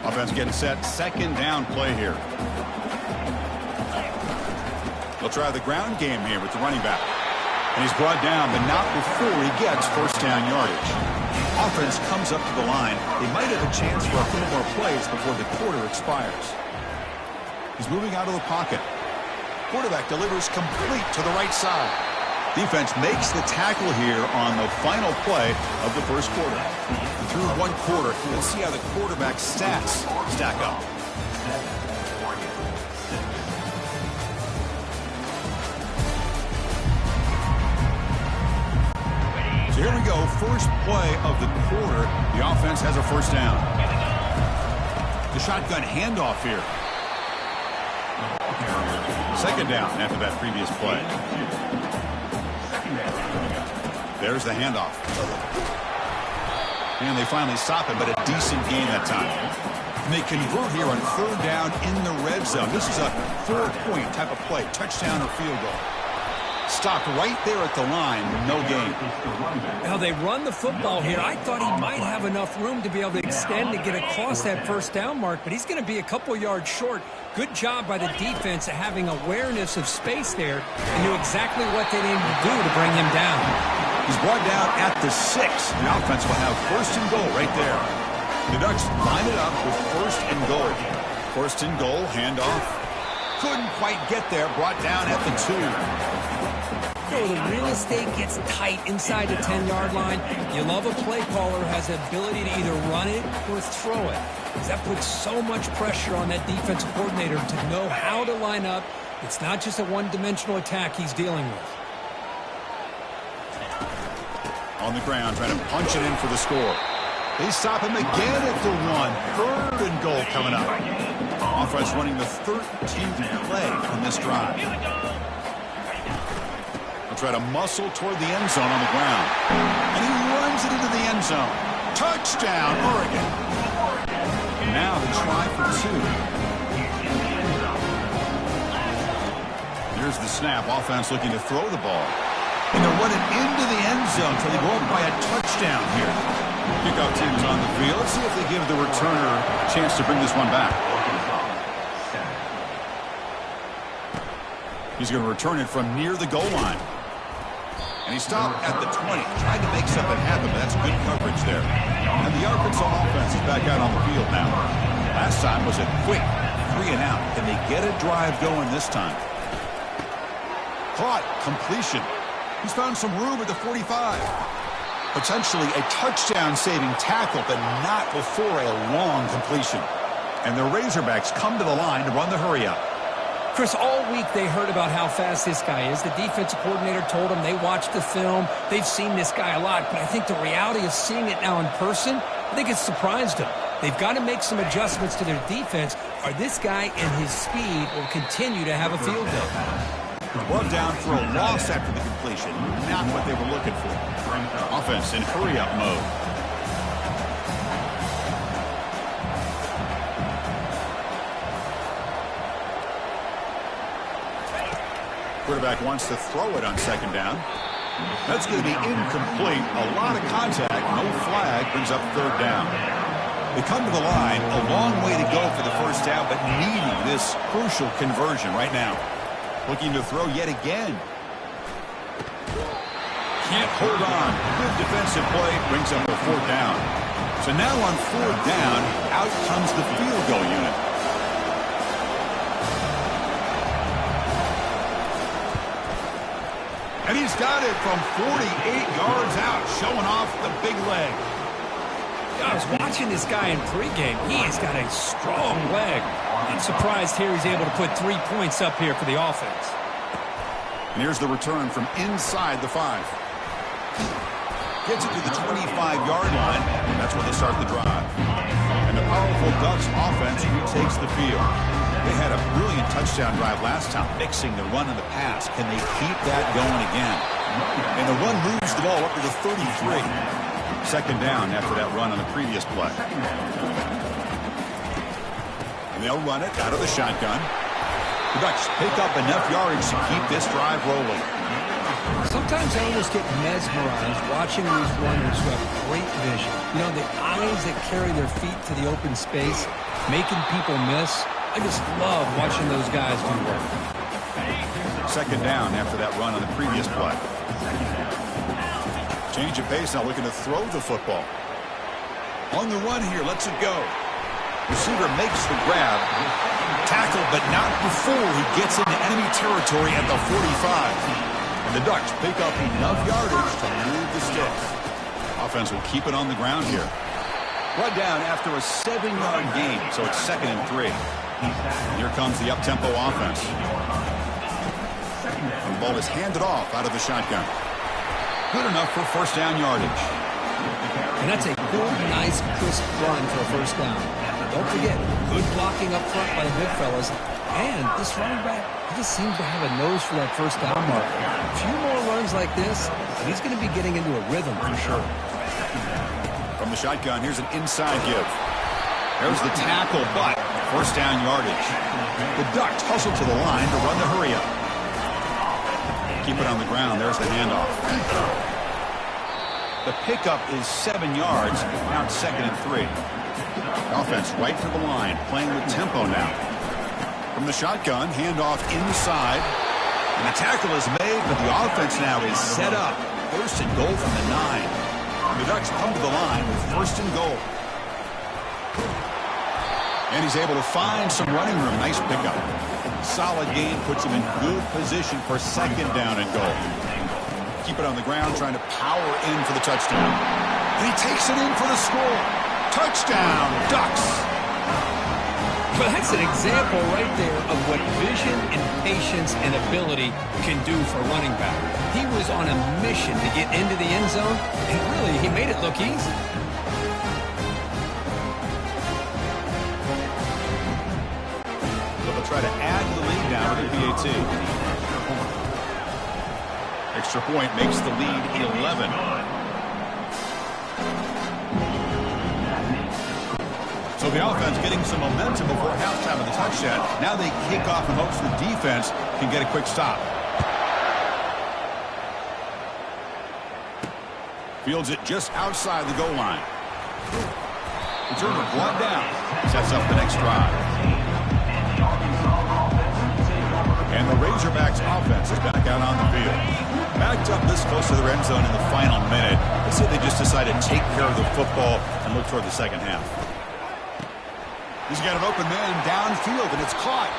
Offense getting set. Second down play here. They'll try the ground game here with the running back. And he's brought down, but not before he gets first down yardage. Offense comes up to the line. They might have a chance for a few more plays before the quarter expires. He's moving out of the pocket. Quarterback delivers complete to the right side. Defense makes the tackle here on the final play of the first quarter. Through one quarter, let's see how the quarterback's stats stack up. So here we go, first play of the quarter. The offense has a first down. The shotgun handoff here. Second down after that previous play. There's the handoff. And they finally stop him, but a decent gain that time. And they convert here on third down in the red zone. This is a 4-point type of play, touchdown or field goal. Stopped right there at the line, no gain. Now they run the football here. I thought he might have enough room to be able to extend to get across that first down mark, but he's going to be a couple yards short. Good job by the defense of having awareness of space there and knew exactly what they needed to do to bring him down. He's brought down at the 6. The offense will have first and goal right there. The Ducks line it up with first and goal. First and goal, handoff. Couldn't quite get there, brought down at the 2. So the real estate gets tight inside the 10-yard line. You love a play caller who has the ability to either run it or throw it. Because that puts so much pressure on that defensive coordinator to know how to line up. It's not just a one-dimensional attack he's dealing with. On the ground, trying to punch it in for the score. They stop him again at the 1. Third and goal coming up. Offense running the 13th play in this drive. Try to muscle toward the end zone on the ground. And he runs it into the end zone. Touchdown, Oregon. And now the try for 2. Here's the snap. Offense looking to throw the ball. And they're running into the end zone, so they go up by a touchdown here. Kickoff team is on the field. Let's see if they give the returner a chance to bring this one back. He's going to return it from near the goal line. And he stopped at the 20. Tried to make something happen, but that's good coverage there. And the Arkansas offense is back out on the field now. Last time was a quick 3 and out. Can they get a drive going this time? Caught. Completion. He's found some room at the 45. Potentially a touchdown-saving tackle, but not before a long completion. And the Razorbacks come to the line to run the hurry-up. Chris, all week they heard about how fast this guy is. The defensive coordinator told them they watched the film. They've seen this guy a lot, but I think the reality of seeing it now in person, I think it's surprised them. They've got to make some adjustments to their defense, or this guy and his speed will continue to have a field day. Brought down for a loss after the completion. Not what they were looking for. Offense in hurry-up mode. Quarterback wants to throw it on second down. That's going to be incomplete. A lot of contact. No flag. Brings up third down. They come to the line. A long way to go for the first down, but needing this crucial conversion right now. Looking to throw yet again. Can't hold on. Good defensive play. Brings up a fourth down. So now on fourth down, out comes the field goal unit. And he's got it from 48 yards out, showing off the big leg. I was watching this guy in pregame. He has got a strong leg. I'm surprised here he's able to put 3 points up here for the offense. And here's the return from inside the 5. Gets it to the 25-yard line. That's where they start the drive. And the powerful Ducks offense retakes the field. They had a brilliant touchdown drive last time, mixing the run and the pass. Can they keep that going again? And the run moves the ball up to the 33. Second down after that run on the previous play. And they'll run it out of the shotgun. The Ducks pick up enough yardage to keep this drive rolling. Sometimes I almost get mesmerized watching these runners who have great vision. You know, the eyes that carry their feet to the open space, making people miss. I just love watching those guys do work. Second down after that run on the previous play. Change of pace now, looking to throw the football. On the run here, lets it go. Receiver makes the grab. Tackle, but not before he gets into enemy territory at the 45. And the Ducks pick up enough yardage to move the sticks. Offense will keep it on the ground here. Run down after a 7-yard gain, so it's 2nd and 3. And here comes the up-tempo offense. And the ball is handed off out of the shotgun. Good enough for first down yardage. And that's a good, nice, crisp run for a first down. Don't forget, good blocking up front by the big fellas. And this running back, he just seems to have a nose for that first down marker. A few more runs like this, and he's going to be getting into a rhythm for sure. From the shotgun, here's an inside give. There's the tackle, but first down yardage. The Ducks hustle to the line to run the hurry-up. Keep it on the ground. There's the handoff. The pickup is 7 yards. Now it's 2nd and 3. Offense right to the line, playing with tempo now. From the shotgun, handoff inside. And the tackle is made, but the offense now is set up. First and goal from the 9. And the Ducks come to the line with first and goal. And he's able to find some running room. Nice pickup. Solid gain puts him in good position for second down and goal. Keep it on the ground, trying to power in for the touchdown. And he takes it in for the score. Touchdown, Ducks. Well, that's an example right there of what vision and patience and ability can do for a running back. He was on a mission to get into the end zone, and really, he made it look easy. They'll try to add the lead now with the PAT. Extra point makes the lead 11. So the offense getting some momentum before halftime of the touchdown. Now they kick off in hopes the defense can get a quick stop. Fields it just outside the goal line. It's over 1 down. Sets up the next drive. And the Razorbacks offense is back out on the field. Backed up this close to the red zone in the final minute. Let's see if they just decide to take care of the football and look toward the second half. He's got an open man downfield, and it's caught.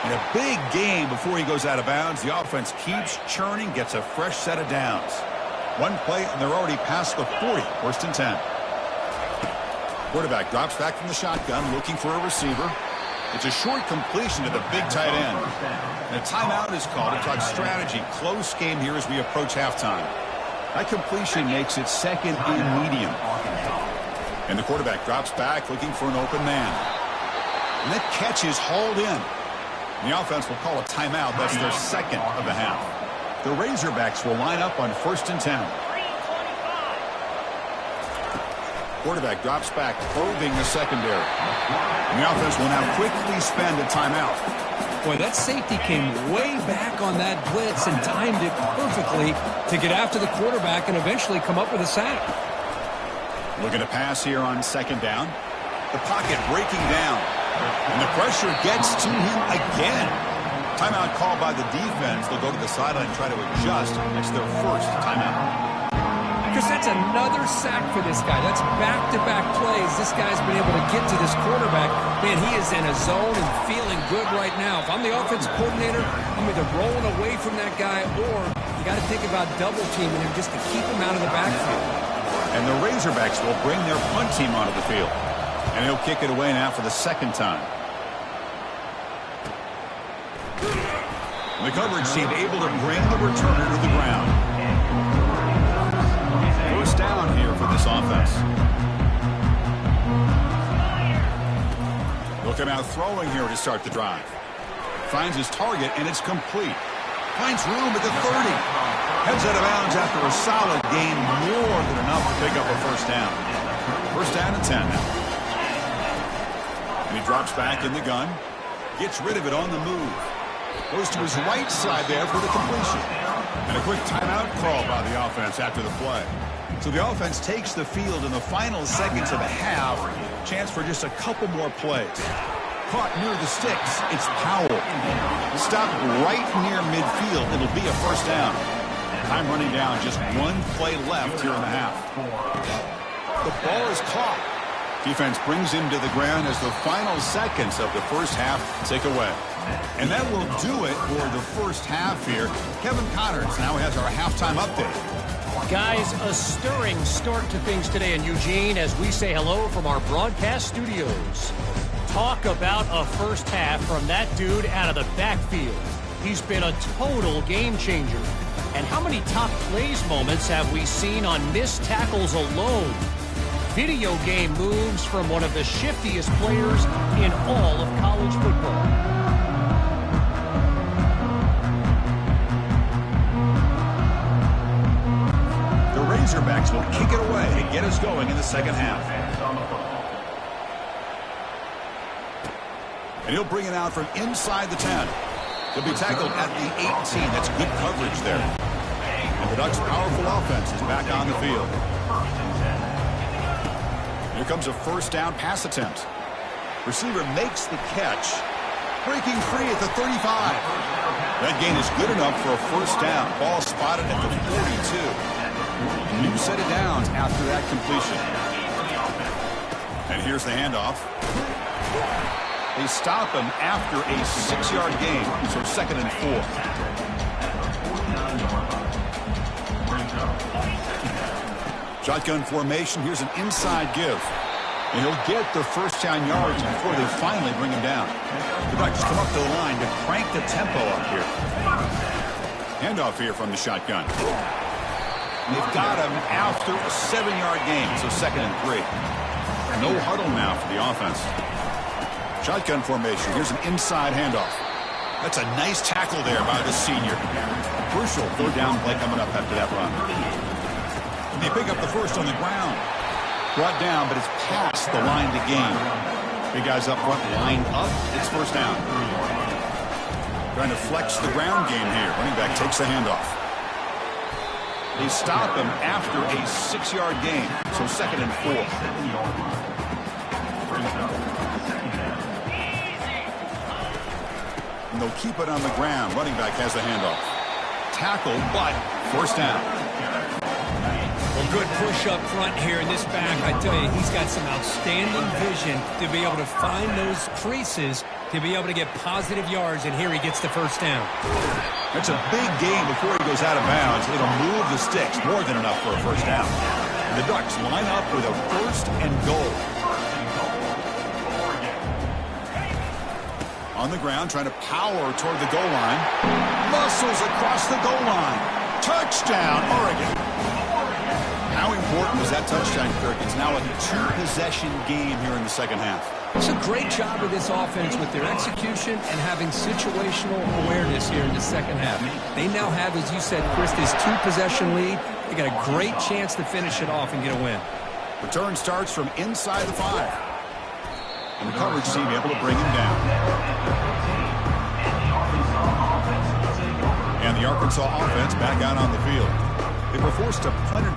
In a big game before he goes out of bounds, the offense keeps churning, gets a fresh set of downs. One play, and they're already past the 40, 1st and 10. Quarterback drops back from the shotgun, looking for a receiver. It's a short completion to the big tight end. And a timeout is called to talk strategy. Close game here as we approach halftime. That completion makes it 2nd and medium. And the quarterback drops back, looking for an open man. And that catch is hauled in. And the offense will call a timeout. That's their 2nd of the half. The Razorbacks will line up on 1st and 10. Quarterback drops back, probing the secondary. And the offense will now quickly spend a timeout. Boy, that safety came way back on that blitz and timed it perfectly to get after the quarterback and eventually come up with a sack. Looking to pass here on 2nd down. The pocket breaking down. And the pressure gets to him again. Timeout called by the defense. They'll go to the sideline and try to adjust. That's their 1st timeout. Because that's another sack for this guy. That's back-to-back plays. This guy's been able to get to this quarterback. Man, he is in a zone and feeling good right now. If I'm the offensive coordinator, I'm either rolling away from that guy or you got to think about double-teaming him just to keep him out of the backfield. And the Razorbacks will bring their punt team onto the field. And he'll kick it away now for the 2nd time. The coverage team able to bring the returner to the ground. First down here for this offense. They'll come out throwing here to start the drive. Finds his target, and it's complete. Finds room at the 30. Heads out of bounds after a solid gain, more than enough to pick up a 1st down. 1st down and 10 now. And he drops back in the gun. Gets rid of it on the move. Goes to his right side there for the completion. And a quick timeout call by the offense after the play. So the offense takes the field in the final seconds of the half. Chance for just a couple more plays. Caught near the sticks. It's Powell. Stopped right near midfield. It'll be a 1st down. Time running down. Just 1 play left here in the half. The ball is caught. Defense brings him to the ground as the final seconds of the 1st half tick away. And that will do it for the 1st half here. Kevin Connors now has our halftime update. Guys, a stirring start to things today in Eugene as we say hello from our broadcast studios. Talk about a 1st half from that dude out of the backfield. He's been a total game changer. And how many top plays moments have we seen on missed tackles alone? Video game moves from one of the shiftiest players in all of college football. The Razorbacks will kick it away to get us going in the 2nd half. And he'll bring it out from inside the 10. He'll be tackled at the 18. That's good coverage there. And the Ducks' powerful offense is back on the field. Here comes a 1st down pass attempt. Receiver makes the catch. Breaking free at the 35. That gain is good enough for a 1st down. Ball spotted at the 42. New set of downs after that completion. And here's the handoff. They stop him after a 6-yard gain, so 2nd and 4. Shotgun formation. Here's an inside give. And he'll get the 1st down yards before they finally bring him down. The Ducks come up to the line to crank the tempo up here. Handoff here from the shotgun. And they've got him after a 7-yard gain, so 2nd and 3. No huddle now for the offense. Shotgun formation. Here's an inside handoff. That's a nice tackle there by the senior. Crucial 3rd down play coming up after that run. And they pick up the 1st on the ground. Brought down, but it's past the line to gain. Big guys up front, lined up. It's 1st down. Trying to flex the ground game here. Running back takes the handoff. They stop him after a 6-yard gain, so 2nd and 4. And they'll keep it on the ground. Running back has the handoff. Tackle, but first down. Well, good push up front here in this back. I tell you, he's got some outstanding vision to be able to find those creases, to be able to get positive yards, and here he gets the first down. It's a big gain before he goes out of bounds. It'll move the sticks, more than enough for a first down. The Ducks line up with a first and goal. On the ground, trying to power toward the goal line. Muscles across the goal line. Touchdown, Oregon. How important was that touchdown, Kirk? It's now a two-possession game here in the second half. It's a great job of this offense with their execution and having situational awareness here in the second half. They now have, as you said, Chris, this two-possession lead. They got a great chance to finish it off and get a win. Return starts from inside the 5. And the coverage team able to bring him down. And the Arkansas offense back out on the field. They were forced to punt it.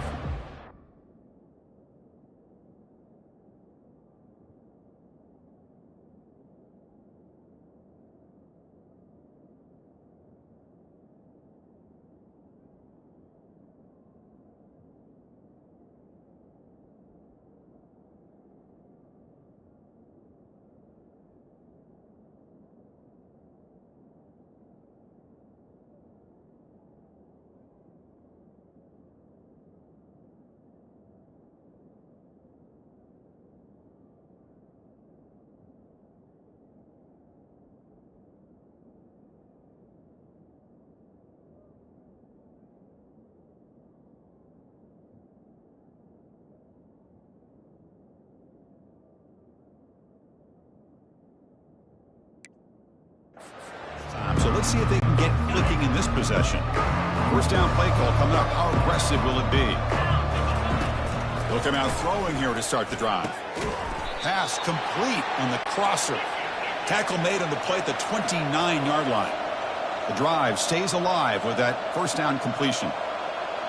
So let's see if they can get clicking in this possession. First down play call coming up. How aggressive will it be? They'll come out throwing here to start the drive. Pass complete on the crosser. Tackle made on the play at the 29-yard line. The drive stays alive with that first down completion.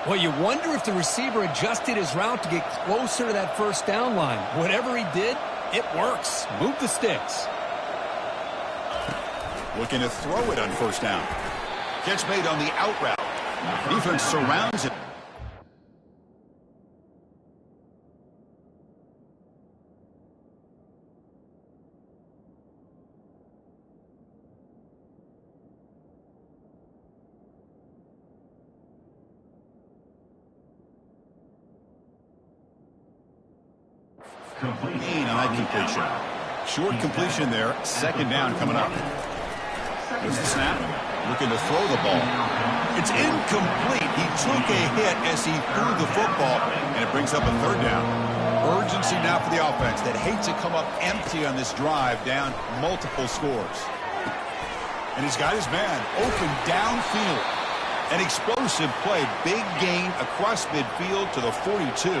Well, you wonder if the receiver adjusted his route to get closer to that first down line. Whatever he did, it works. Move the sticks. Looking to throw it on first down. Catch made on the out route. Defense surrounds it. Complete on that completion. Short completion there. Second down coming up. There's the snap. Looking to throw the ball. It's incomplete. He took a hit as he threw the football, and it brings up a third down. Urgency now for the offense that hates to come up empty on this drive, down multiple scores. And he's got his man open downfield. An explosive play. Big gain across midfield to the 42.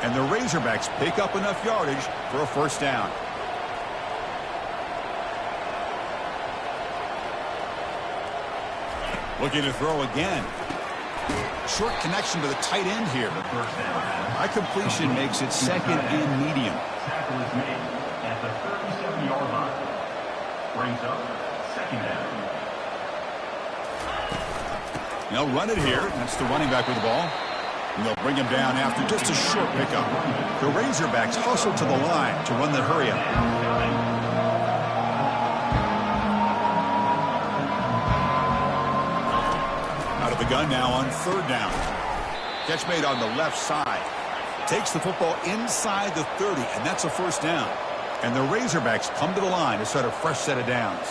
And the Razorbacks pick up enough yardage for a first down. Looking to throw again. Short connection to the tight end here. High completion makes it second and medium. tackle is made at the 37-yard line. Brings up second down. They'll run it here. That's the running back with the ball. And they'll bring him down after just a short pickup. The Razorbacks hustle to the line to run the hurry up. Out of the gun now on third down. Catch made on the left side. Takes the football inside the 30, and that's a first down. And the Razorbacks come to the line to start a fresh set of downs.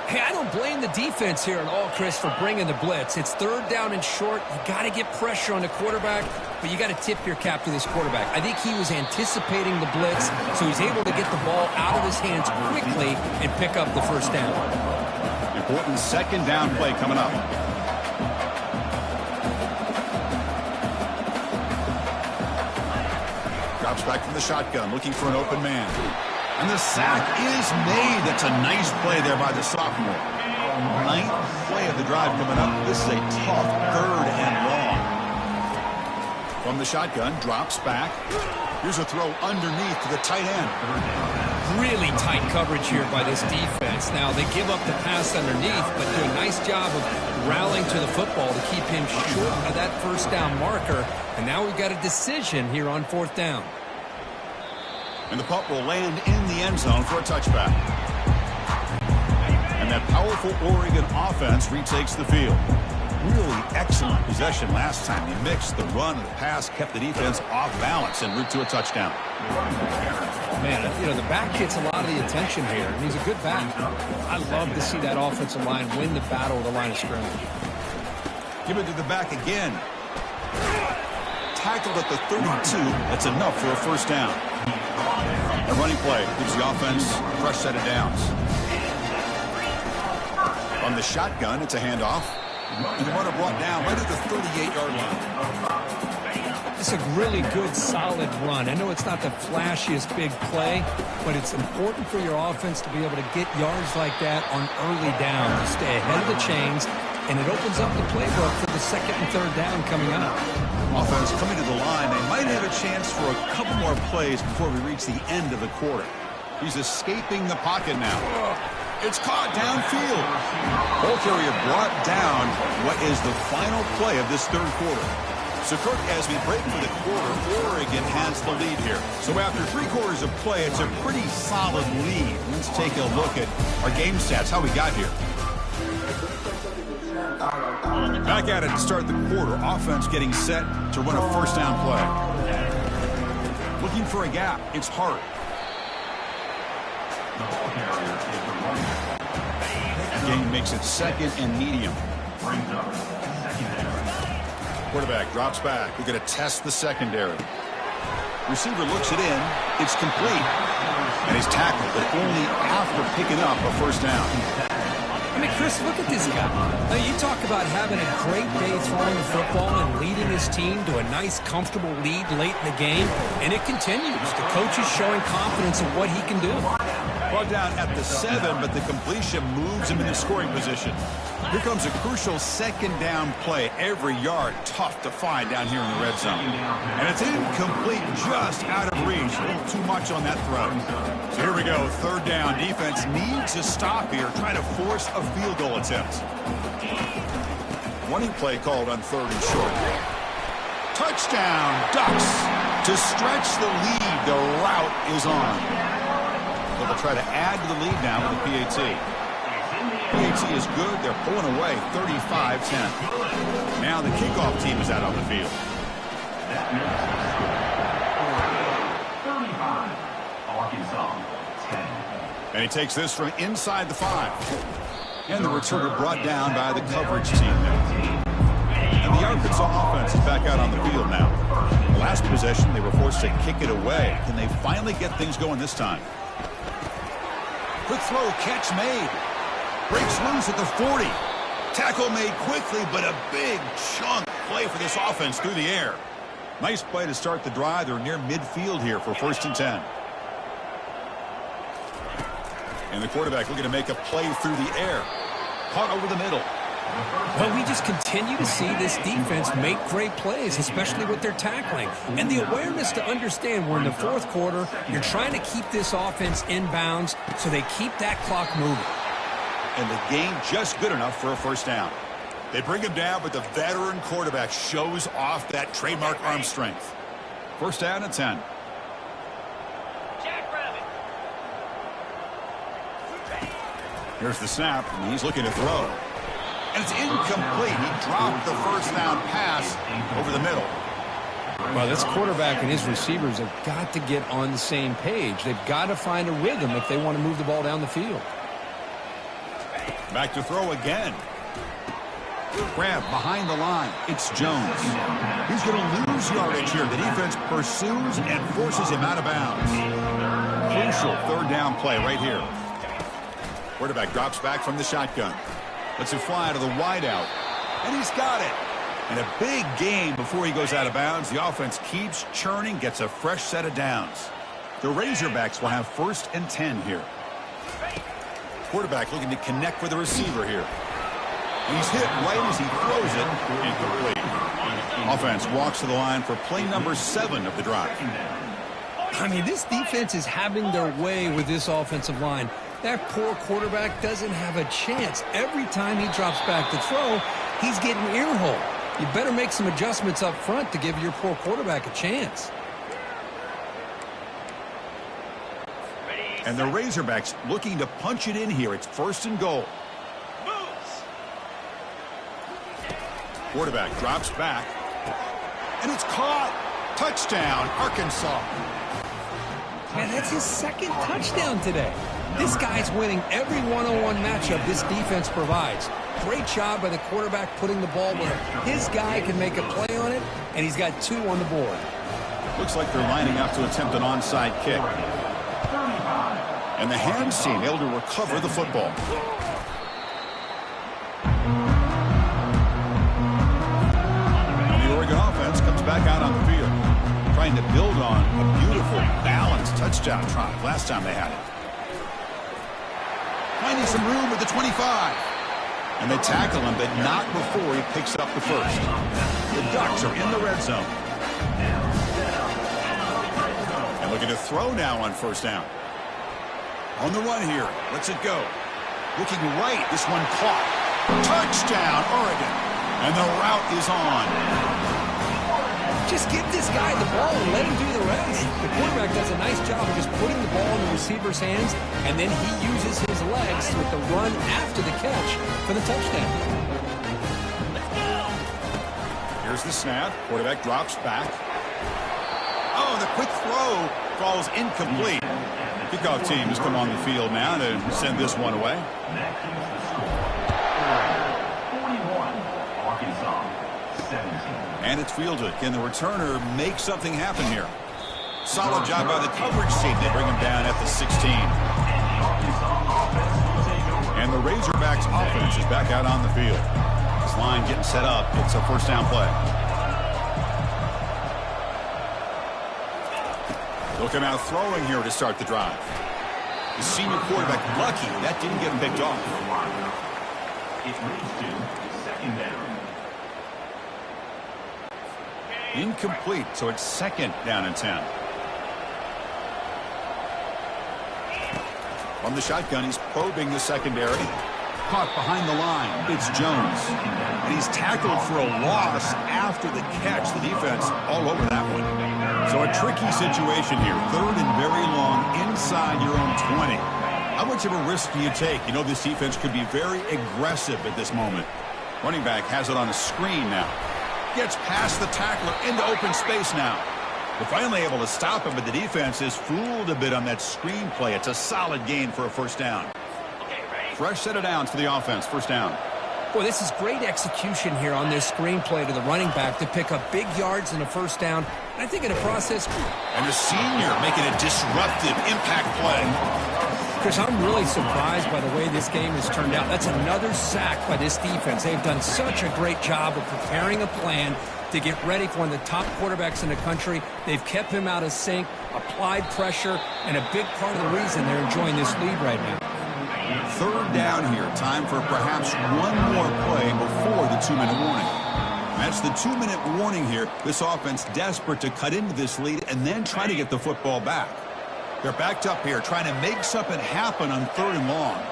Hey, I don't blame the defense here at all, Chris, for bringing the blitz. It's third down and short. You got to get pressure on the quarterback, but you got to tip your cap to this quarterback. I think he was anticipating the blitz, so he's able to get the ball out of his hands quickly and pick up the first down. Important second down play coming up. Drops back from the shotgun, looking for an open man. And the sack is made. That's a nice play there by the sophomore. Ninth play of the drive coming up. This is a tough third and long. From the shotgun, drops back. Here's a throw underneath to the tight end. Really tight coverage here by this defense. Now, they give up the pass underneath, but do a nice job of rallying to the football to keep him short of that first down marker. And now we've got a decision here on 4th down. And the punt will land in the end zone for a touchback. And that powerful Oregon offense retakes the field. Really excellent possession last time. He mixed the run and the pass, kept the defense off balance en route to a touchdown. Man, you know, the back gets a lot of the attention here, and he's a good back. I love to see that offensive line win the battle of the line of scrimmage. Give it to the back again. Tackled at the 32. That's enough for a first down. A running play gives the offense a fresh set of downs. On the shotgun, it's a handoff. And the runner brought down right at the 38-yard line. It's a really good, solid run. I know it's not the flashiest big play, but it's important for your offense to be able to get yards like that on early down to stay ahead of the chains, and it opens up the playbook for the 2nd and 3rd down coming up. Offense coming to the line. They might have a chance for a couple more plays before we reach the end of the quarter. He's escaping the pocket now. It's caught downfield. Ball carrier brought down what is the final play of this 3rd quarter. So, Kirk, as we break for the quarter, Oregon has the lead here. So after 3 quarters of play, it's a pretty solid lead. Let's take a look at our game stats, how we got here. Back at it to start the quarter. Offense getting set to run a first down play. Looking for a gap. It's Hart. Game makes it 2nd and medium. Quarterback drops back. We're going to test the secondary. Receiver looks it in. It's complete. And he's tackled, but only after picking up a first down. I mean, Chris, look at this guy. Now, you talk about having a great day throwing the football and leading his team to a nice, comfortable lead late in the game, and it continues. The coach is showing confidence in what he can do. Brought down at the 7, but the completion moves him into scoring position. Here comes a crucial 2nd down play. Every yard tough to find down here in the red zone. And it's incomplete, just out of reach. A little too much on that throw. So here we go, 3rd down. Defense needs to stop here, trying to force a field goal attempt. Running play called on 3rd and short. Touchdown, Ducks. To stretch the lead, the route is on. They'll try to add to the lead now with the PAT. PAT is good. They're pulling away 35-10. Now the kickoff team is out on the field. 35. Arkansas, 10. And he takes this from inside the 5. And the returner brought down by the coverage team there. And the Arkansas offense is back out on the field now. The last possession, they were forced to kick it away. Can they finally get things going this time? Quick throw, catch made. Breaks loose at the 40. Tackle made quickly, but a big chunk play for this offense through the air. Nice play to start the drive. They're near midfield here for 1st and 10. And the quarterback looking to make a play through the air. Caught over the middle. Well, we just continue to see this defense make great plays, especially with their tackling. And the awareness to understand we're in the 4th quarter, you're trying to keep this offense in bounds so they keep that clock moving. And the game just good enough for a first down. They bring him down, but the veteran quarterback shows off that trademark arm strength. 1st down and 10. Jackrabbit. Here's the snap, and he's looking to throw. And it's incomplete. He dropped the first down pass over the middle. Well, this quarterback and his receivers have got to get on the same page. They've got to find a rhythm if they want to move the ball down the field. Back to throw again. Grab behind the line. It's Jones. He's going to lose yardage here. The defense pursues and forces him out of bounds. Crucial 3rd down play right here. Quarterback drops back from the shotgun. Lets it fly to the wideout. And he's got it. And a big game before he goes out of bounds. The offense keeps churning, gets a fresh set of downs. The Razorbacks will have 1st and 10 here. Quarterback looking to connect with the receiver here. He's hit right as he throws it. Incomplete. Offense walks to the line for play number 7 of the drive. I mean, this defense is having their way with this offensive line. That poor quarterback doesn't have a chance. Every time he drops back to throw, he's getting earhole. You better make some adjustments up front to give your poor quarterback a chance. And the Razorbacks looking to punch it in here. It's 1st and goal. Quarterback drops back. And it's caught. Touchdown, Arkansas. Man, that's his 2nd touchdown today. This guy's winning every one-on-one matchup this defense provides. Great job by the quarterback putting the ball where his guy can make a play on it, and he's got 2 on the board. Looks like they're lining up to attempt an onside kick. And the hands team able to recover the football. And the Oregon offense comes back out on the field, trying to build on a beautiful, balanced touchdown drive last time they had it. Finding some room with the 25. And they tackle him, but not before he picks up the first. The Ducks are in the red zone. And looking to throw now on 1st down. On the run here. Lets it go. Looking right. This one caught. Touchdown, Oregon. And the route is on. Just give this guy the ball and let him do the rest. The quarterback does a nice job of just putting the ball in the receiver's hands, and then he uses his legs with the run after the catch for the touchdown. Here's the snap. Quarterback drops back. Oh, the quick throw falls incomplete. Kickoff team has come on the field now to send this one away. 41, Arkansas, 17. And it's fielded. Can the returner make something happen here? Solid job by the coverage team. They bring him down at the 16. And the Razorbacks offense is back out on the field. This line getting set up. It's a 1st down play. They'll come out throwing here to start the drive. The senior quarterback lucky that didn't get him picked off. It leads to 2nd down. Incomplete, so it's 2nd down and 10. From the shotgun, he's probing the secondary. Caught behind the line. It's Jones. And he's tackled for a loss after the catch. The defense all over that one. So a tricky situation here. 3rd and very long inside your own 20. How much of a risk do you take? You know this defense could be very aggressive at this moment. Running back has it on a screen now. Gets past the tackler into open space now. They're finally able to stop him, but the defense is fooled a bit on that screen play. It's a solid gain for a 1st down. Fresh set of downs for the offense. 1st down. Boy, this is great execution here on this screenplay to the running back to pick up big yards in a 1st down. I think in the process... And the senior making a disruptive impact play. Chris, I'm really surprised by the way this game has turned out. That's another sack by this defense. They've done such a great job of preparing a plan to get ready for one of the top quarterbacks in the country. They've kept him out of sync, applied pressure, and a big part of the reason they're enjoying this lead right now. 3rd down here. Time for perhaps one more play before the 2-minute warning. That's the 2-minute warning here. This offense desperate to cut into this lead and then try to get the football back. They're backed up here trying to make something happen on 3rd and long.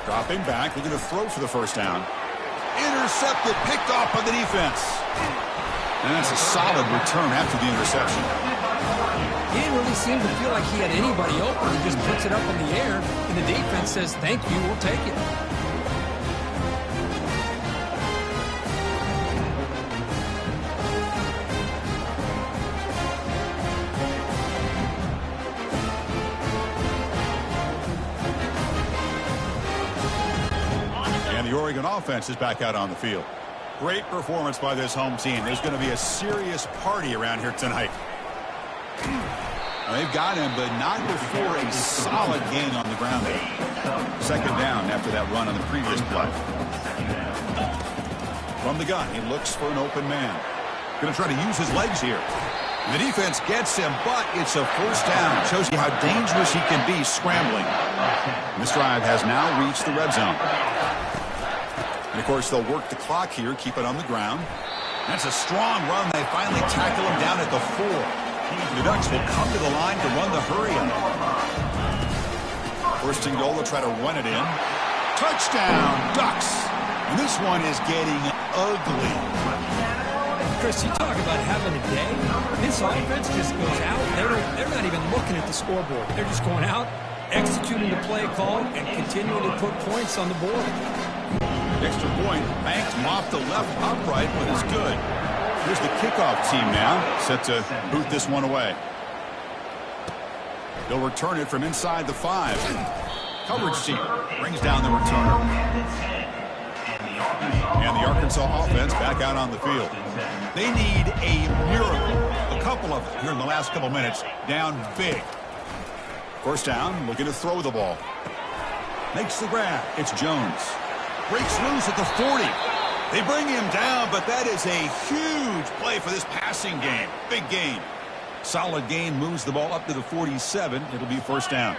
Dropping back, looking to throw for the 1st down. Intercepted, picked off by the defense. And that's a solid return after the interception. He didn't really seem to feel like he had anybody open. He just puts it up in the air, and the defense says, thank you, we'll take it. And the Oregon offense is back out on the field. Great performance by this home team. There's going to be a serious party around here tonight. They've got him, but not before a solid gain on the ground there. 2nd down after that run on the previous play. From the gun, he looks for an open man. Going to try to use his legs here. The defense gets him, but it's a 1st down. Shows you how dangerous he can be scrambling. This drive has now reached the red zone. And, of course, they'll work the clock here, keep it on the ground. That's a strong run. They finally tackle him down at the 4. The Ducks will come to the line to run the hurry up. First and goal, they'll try to run it in. Touchdown, Ducks. And this one is getting ugly. Chris, you talk about having a day. This offense just goes out. They're not even looking at the scoreboard. They're just going out, executing the play call, and continuing to put points on the board. Extra point. Banks mopped the left upright, but it's good. Here's the kickoff team now, set to boot this one away. They'll return it from inside the 5. Coverage team brings down the returner. And the Arkansas offense back out on the field. They need a miracle. A couple of them here in the last couple minutes. Down big. First down, looking to throw the ball. Makes the grab. It's Jones. Breaks loose at the 40. They bring him down, but that is a huge play for this passing game. Big gain. Solid gain, moves the ball up to the 47. It'll be first down.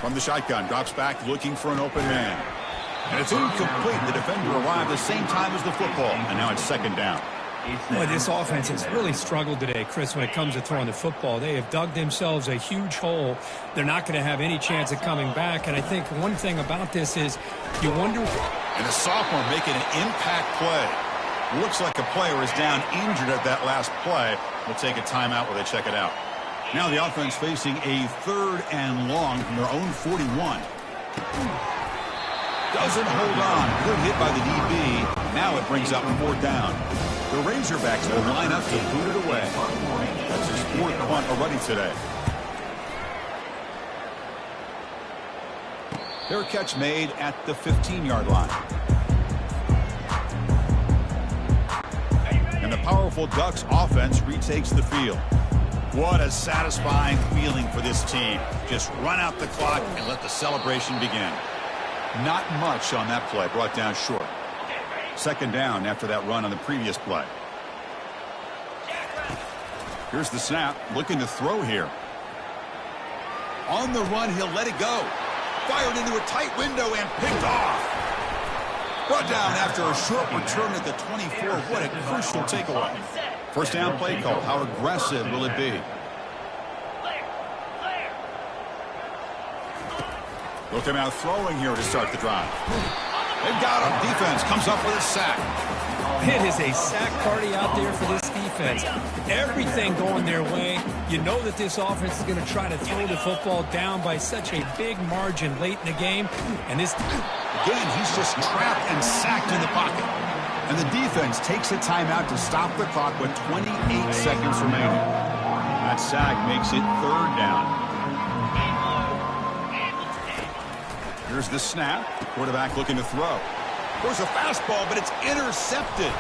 From the shotgun, drops back looking for an open man. And it's incomplete. The defender arrived the same time as the football, and now it's second down. Boy, this offense has really struggled today, Chris, when it comes to throwing the football. They have dug themselves a huge hole. They're not going to have any chance of coming back. And I think one thing about this is you wonder... And a sophomore making an impact play. Looks like a player is down injured at that last play. We'll take a timeout while they check it out. Now the offense facing a 3rd and long from their own 41. Doesn't hold on. Good hit by the DB. Now it brings up 4th down. The Razorbacks will line up to boot it away. That's his 4th punt already today. Their catch made at the 15-yard line. And the powerful Ducks offense retakes the field. What a satisfying feeling for this team. Just run out the clock and let the celebration begin. Not much on that play, brought down short. Second down after that run on the previous play. Here's the snap, looking to throw here. On the run, he'll let it go. Fired into a tight window and picked off. Brought down after a short return at the 24. What a crucial takeaway. First down play call. How aggressive will it be? Look him out throwing here to start the drive. They've got him. Defense comes up with a sack. It is a sack party out there for this defense. Everything going their way. You know that this offense is going to try to throw the football down by such a big margin late in the game. And this... Again, he's just trapped and sacked in the pocket. And the defense takes a timeout to stop the clock with 28 seconds remaining. That sack makes it 3rd down. Here's the snap. Quarterback looking to throw. There's a fastball, but it's intercepted.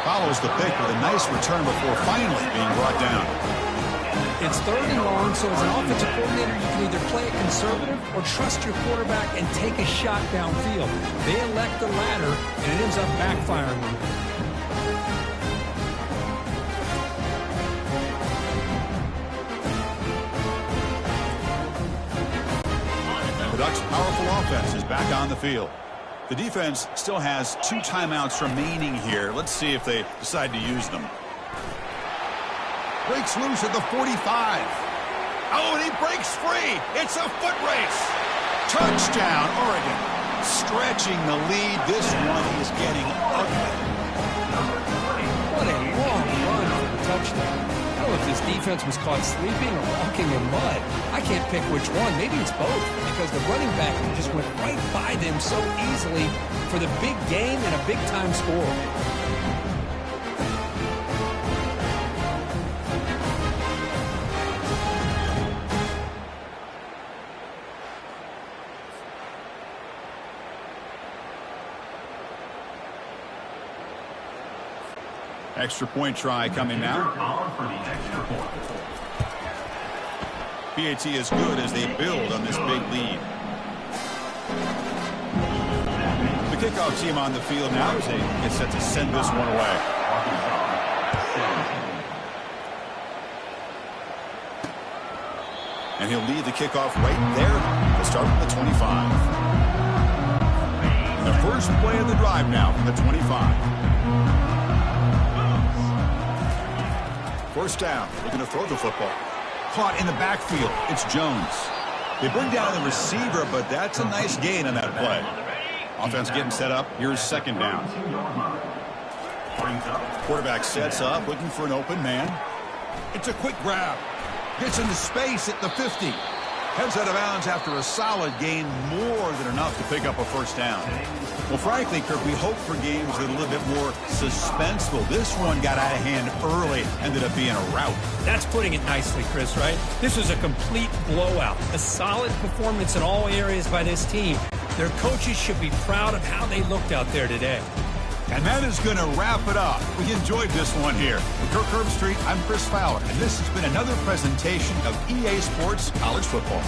Follows the pick with a nice return before finally being brought down. It's 3rd and long, so as an offensive coordinator, you can either play it conservative or trust your quarterback and take a shot downfield. They elect the latter, and it ends up backfiring. The Ducks' powerful offense is back on the field. The defense still has 2 timeouts remaining here. Let's see if they decide to use them. Breaks loose at the 45. Oh, and he breaks free. It's a foot race. Touchdown, Oregon. Stretching the lead. This one is getting ugly. What a long run for the touchdown. I don't know if this defense was caught sleeping or walking in mud. I can't pick which one. Maybe it's both, because the running back just went right by them so easily for the big game and a big-time score. Extra point try coming now. PAT is good as they build on this big lead. The kickoff team on the field now as they get set to send this one away. And he'll lead the kickoff right there to start from the 25. The first play of the drive now from the 25. First down, looking to throw the football. Caught in the backfield. It's Jones. They bring down the receiver, but that's a nice gain on that play. Offense getting set up. Here's second down. Quarterback sets up, looking for an open man. It's a quick grab. Gets into space at the 50. Heads out of bounds after a solid gain, more than enough to pick up a first down. Well, frankly, Kirk, we hope for games that are a little bit more suspenseful. This one got out of hand early, ended up being a rout. That's putting it nicely, Chris, right? This was a complete blowout. A solid performance in all areas by this team. Their coaches should be proud of how they looked out there today. And that is going to wrap it up. We enjoyed this one here. For Kirk Herbstreit, I'm Chris Fowler, and this has been another presentation of EA Sports College Football.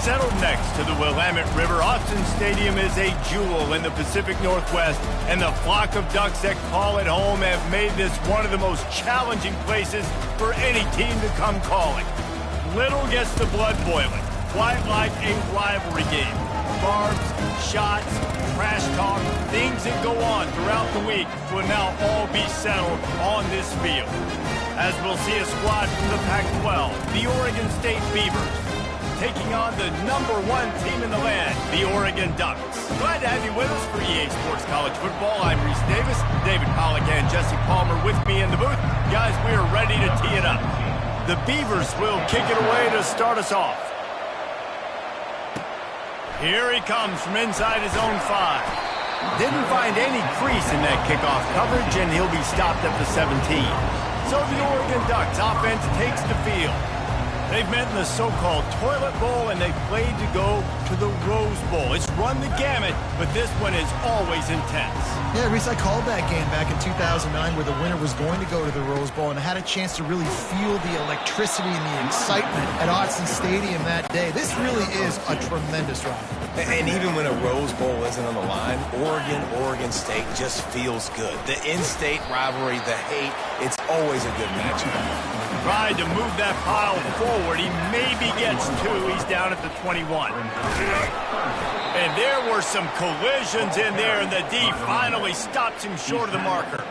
Settled next to the Willamette River, Autzen Stadium is a jewel in the Pacific Northwest, and the flock of Ducks that call it home have made this one of the most challenging places for any team to come calling. Little gets the blood boiling, quite like a rivalry game. Barbs, shots, trash talk, things that go on throughout the week will now all be settled on this field. As we'll see a squad from the Pac-12, the Oregon State Beavers, taking on the #1 team in the land, the Oregon Ducks. Glad to have you with us for EA Sports College Football. I'm Reese Davis, David Pollack and Jesse Palmer with me in the booth. Guys, we are ready to tee it up. The Beavers will kick it away to start us off. Here he comes from inside his own 5. Didn't find any crease in that kickoff coverage, and he'll be stopped at the 17. So the Oregon Ducks offense takes the field. They've met in the so-called Toilet Bowl, and they've played to go to the Rose Bowl. It's run the gamut, but this one is always intense. Yeah, Reese, I called that game back in 2009 where the winner was going to go to the Rose Bowl, and I had a chance to really feel the electricity and the excitement at Autzen Stadium that day. This really is a tremendous rivalry. And even when a Rose Bowl isn't on the line, Oregon State just feels good. The in-state rivalry, the hate, it's always a good matchup. Tried to move that pile forward. He maybe gets 2. He's down at the 21. And there were some collisions in there, and the D finally stops him short of the marker.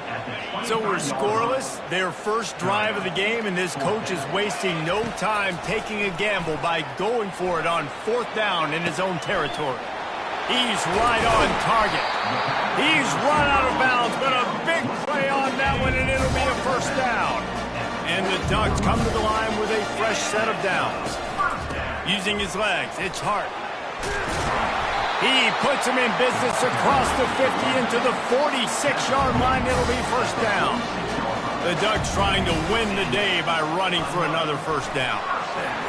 So we're scoreless, their first drive of the game, and this coach is wasting no time taking a gamble by going for it on 4th down in his own territory. He's right on target. He's run out of bounds, but a big play on that one, and it'll be a first down. And the Ducks come to the line with a fresh set of downs. Using his legs, it's Hart. He puts him in business across the 50 into the 46-yard line. It'll be first down. The Ducks trying to win the day by running for another first down.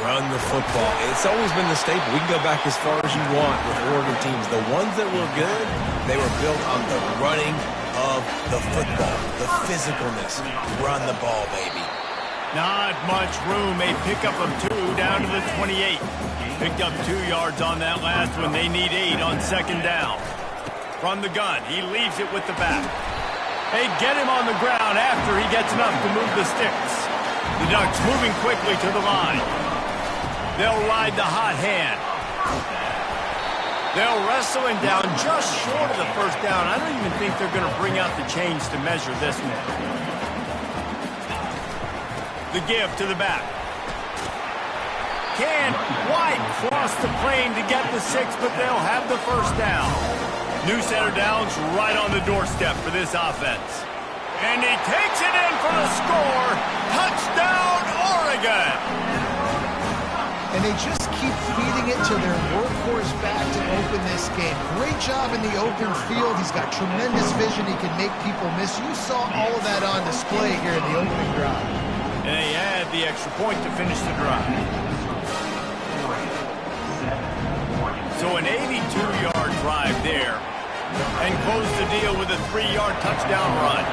Run the football. It's always been the staple. We can go back as far as you want with Oregon teams. The ones that were good, they were built on the running of the football, the physicalness. Run the ball, baby. Not much room. A pickup of 2 down to the 28. Picked up 2 yards on that last one. They need 8 on second down. From the gun, he leaves it with the back. They get him on the ground after he gets enough to move the sticks. The Ducks moving quickly to the line. They'll ride the hot hand. They'll wrestle him down just short of the first down. I don't even think they're going to bring out the chains to measure this one. The give to the back. Can't quite cross the plane to get the 6, but they'll have the first down. New center downs right on the doorstep for this offense. And he takes it in for the score. Touchdown, Oregon! And they just keep feeding it to their workhorse back to open this game. Great job in the open field. He's got tremendous vision. He can make people miss. You saw all of that on display here in the opening drive. And they add the extra point to finish the drive. So an 82-yard drive there, and close the deal with a 3-yard touchdown run.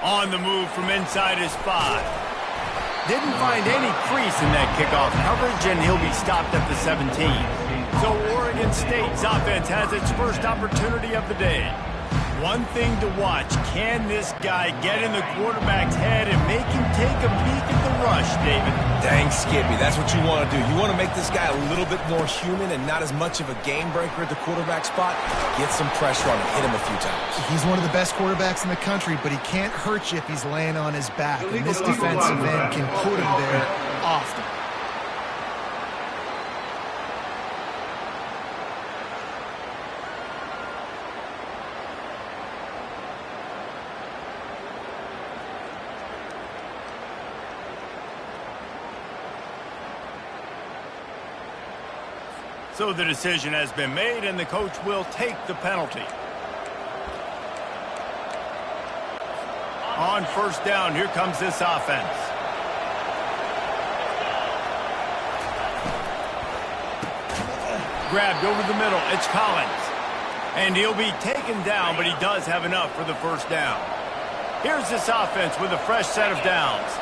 On the move from inside his 5. Didn't find any crease in that kickoff coverage, and he'll be stopped at the 17. So Oregon State's offense has its first opportunity of the day. One thing to watch, can this guy get in the quarterback's head and make him take a peek at the rush, David? Dang, Skippy, that's what you want to do. You want to make this guy a little bit more human and not as much of a game breaker at the quarterback spot. Get some pressure on him, hit him a few times. He's one of the best quarterbacks in the country, but he can't hurt you if he's laying on his back. And this defensive end can put him there often. So the decision has been made, and the coach will take the penalty. On first down, here comes this offense. Grabbed over the middle, it's Collins. And he'll be taken down, but he does have enough for the first down. Here's this offense with a fresh set of downs.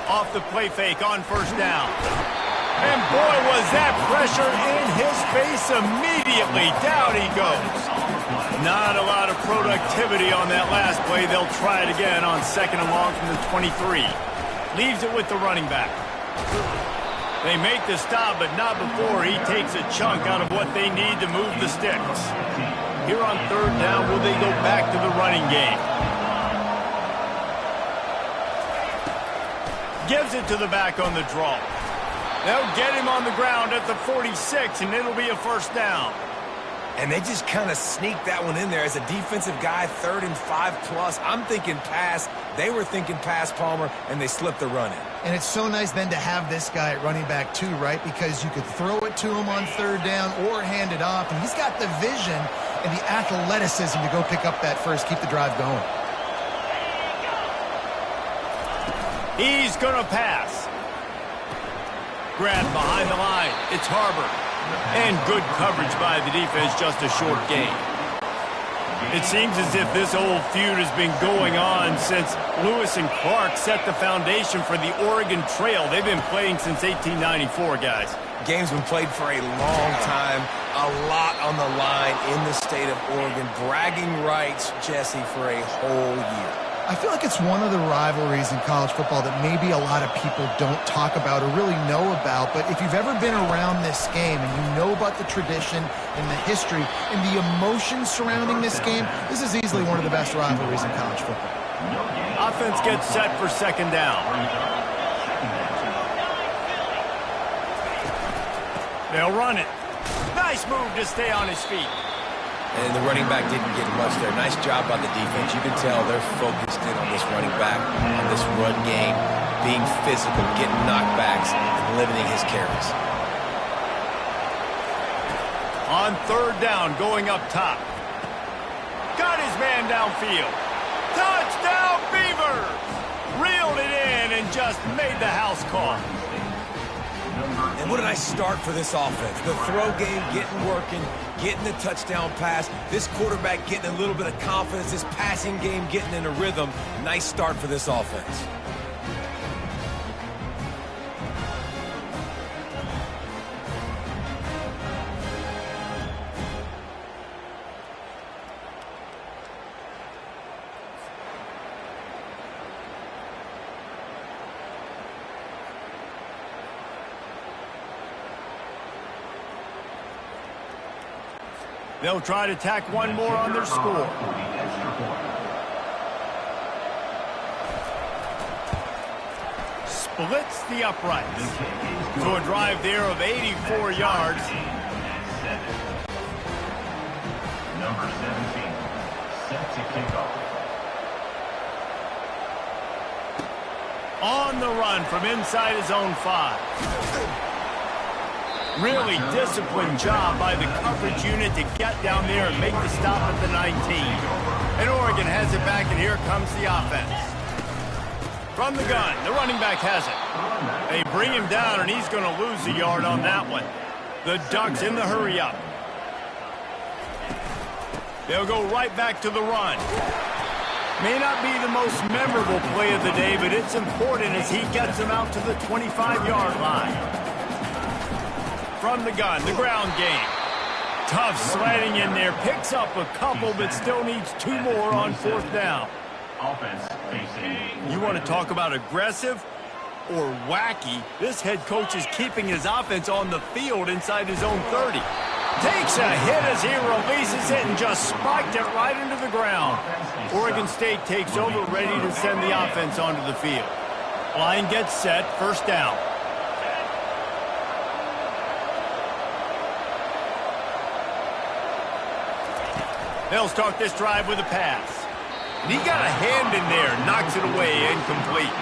off the play fake on first down. And boy, was that pressure in his face immediately. Down he goes. Not a lot of productivity on that last play. They'll try it again on 2nd and long from the 23. Leaves it with the running back. They make the stop, but not before he takes a chunk out of what they need to move the sticks. Here on 3rd down, will they go back to the running game? Gives it to the back on the draw. They'll get him on the ground at the 46, and it'll be a 1st down. And they just kind of sneaked that one in there. As a defensive guy, 3rd and 5+. I'm thinking pass. They were thinking pass, Palmer, and they slipped the run in. And it's so nice then to have this guy at running back too, right? Because you could throw it to him on 3rd down or hand it off. And he's got the vision and the athleticism to go pick up that first, keep the drive going. He's going to pass. Grabbed behind the line. It's Harbor. And good coverage by the defense, just a short gain. It seems as if this old feud has been going on since Lewis and Clark set the foundation for the Oregon Trail. They've been playing since 1894, guys. Game's been played for a long time. A lot on the line in the state of Oregon. Bragging rights, Jesse, for a whole year. I feel like it's one of the rivalries in college football that maybe a lot of people don't talk about or really know about. But if you've ever been around this game and you know about the tradition and the history and the emotions surrounding this game, this is easily one of the best rivalries in college football. Offense gets set for 2nd down. They'll run it. Nice move to stay on his feet. And the running back didn't get much there. Nice job by the defense. You can tell they're focused in on this running back, on this run game, being physical, getting knockbacks, and limiting his carries. On 3rd down, going up top. Got his man downfield. Touchdown, Beavers! Reeled it in and just made the house call. And what a nice start for this offense. The throw game getting working, getting the touchdown pass. This quarterback getting a little bit of confidence. This passing game getting in a rhythm. Nice start for this offense. They'll try to tack one more on their score. Splits the uprights. To a drive there of 84 yards. Number 17, set to kick off. On the run from inside his own 5. Really disciplined job by the coverage unit to get down there and make the stop at the 19. And Oregon has it back, and here comes the offense. From the gun, the running back has it. They bring him down, and he's going to lose a yard on that one. The Ducks in the hurry-up. They'll go right back to the run. May not be the most memorable play of the day, but it's important as he gets them out to the 25-yard line. From the gun, the ground game. Tough sledding in there. Picks up a couple, but still needs 2 more on 4th down. Offense facing. You want to talk about aggressive or wacky? This head coach is keeping his offense on the field inside his own 30. Takes a hit as he releases it and just spiked it right into the ground. Oregon State takes over, ready to send the offense onto the field. Line gets set, 1st down. They'll start this drive with a pass. And he got a hand in there, knocks it away, incomplete.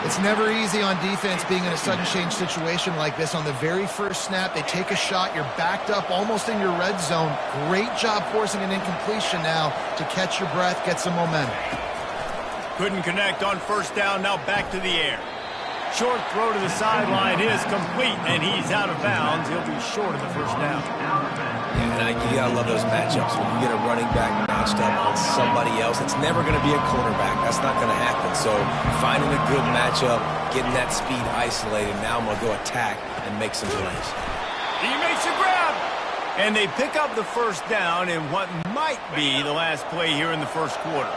It's never easy on defense being in a sudden change situation like this. On the very first snap, they take a shot. You're backed up almost in your red zone. Great job forcing an incompletion now to catch your breath, get some momentum. Couldn't connect on 1st down, now back to the air. Short throw to the sideline is complete, and he's out of bounds. He'll be short of the 1st down. Yeah, and you gotta love those matchups. When you get a running back matched up on somebody else, it's never gonna be a cornerback. That's not gonna happen. So finding a good matchup, getting that speed isolated. Now I'm going to go attack and make some plays. He makes a grab. And they pick up the first down in what might be the last play here in the first quarter.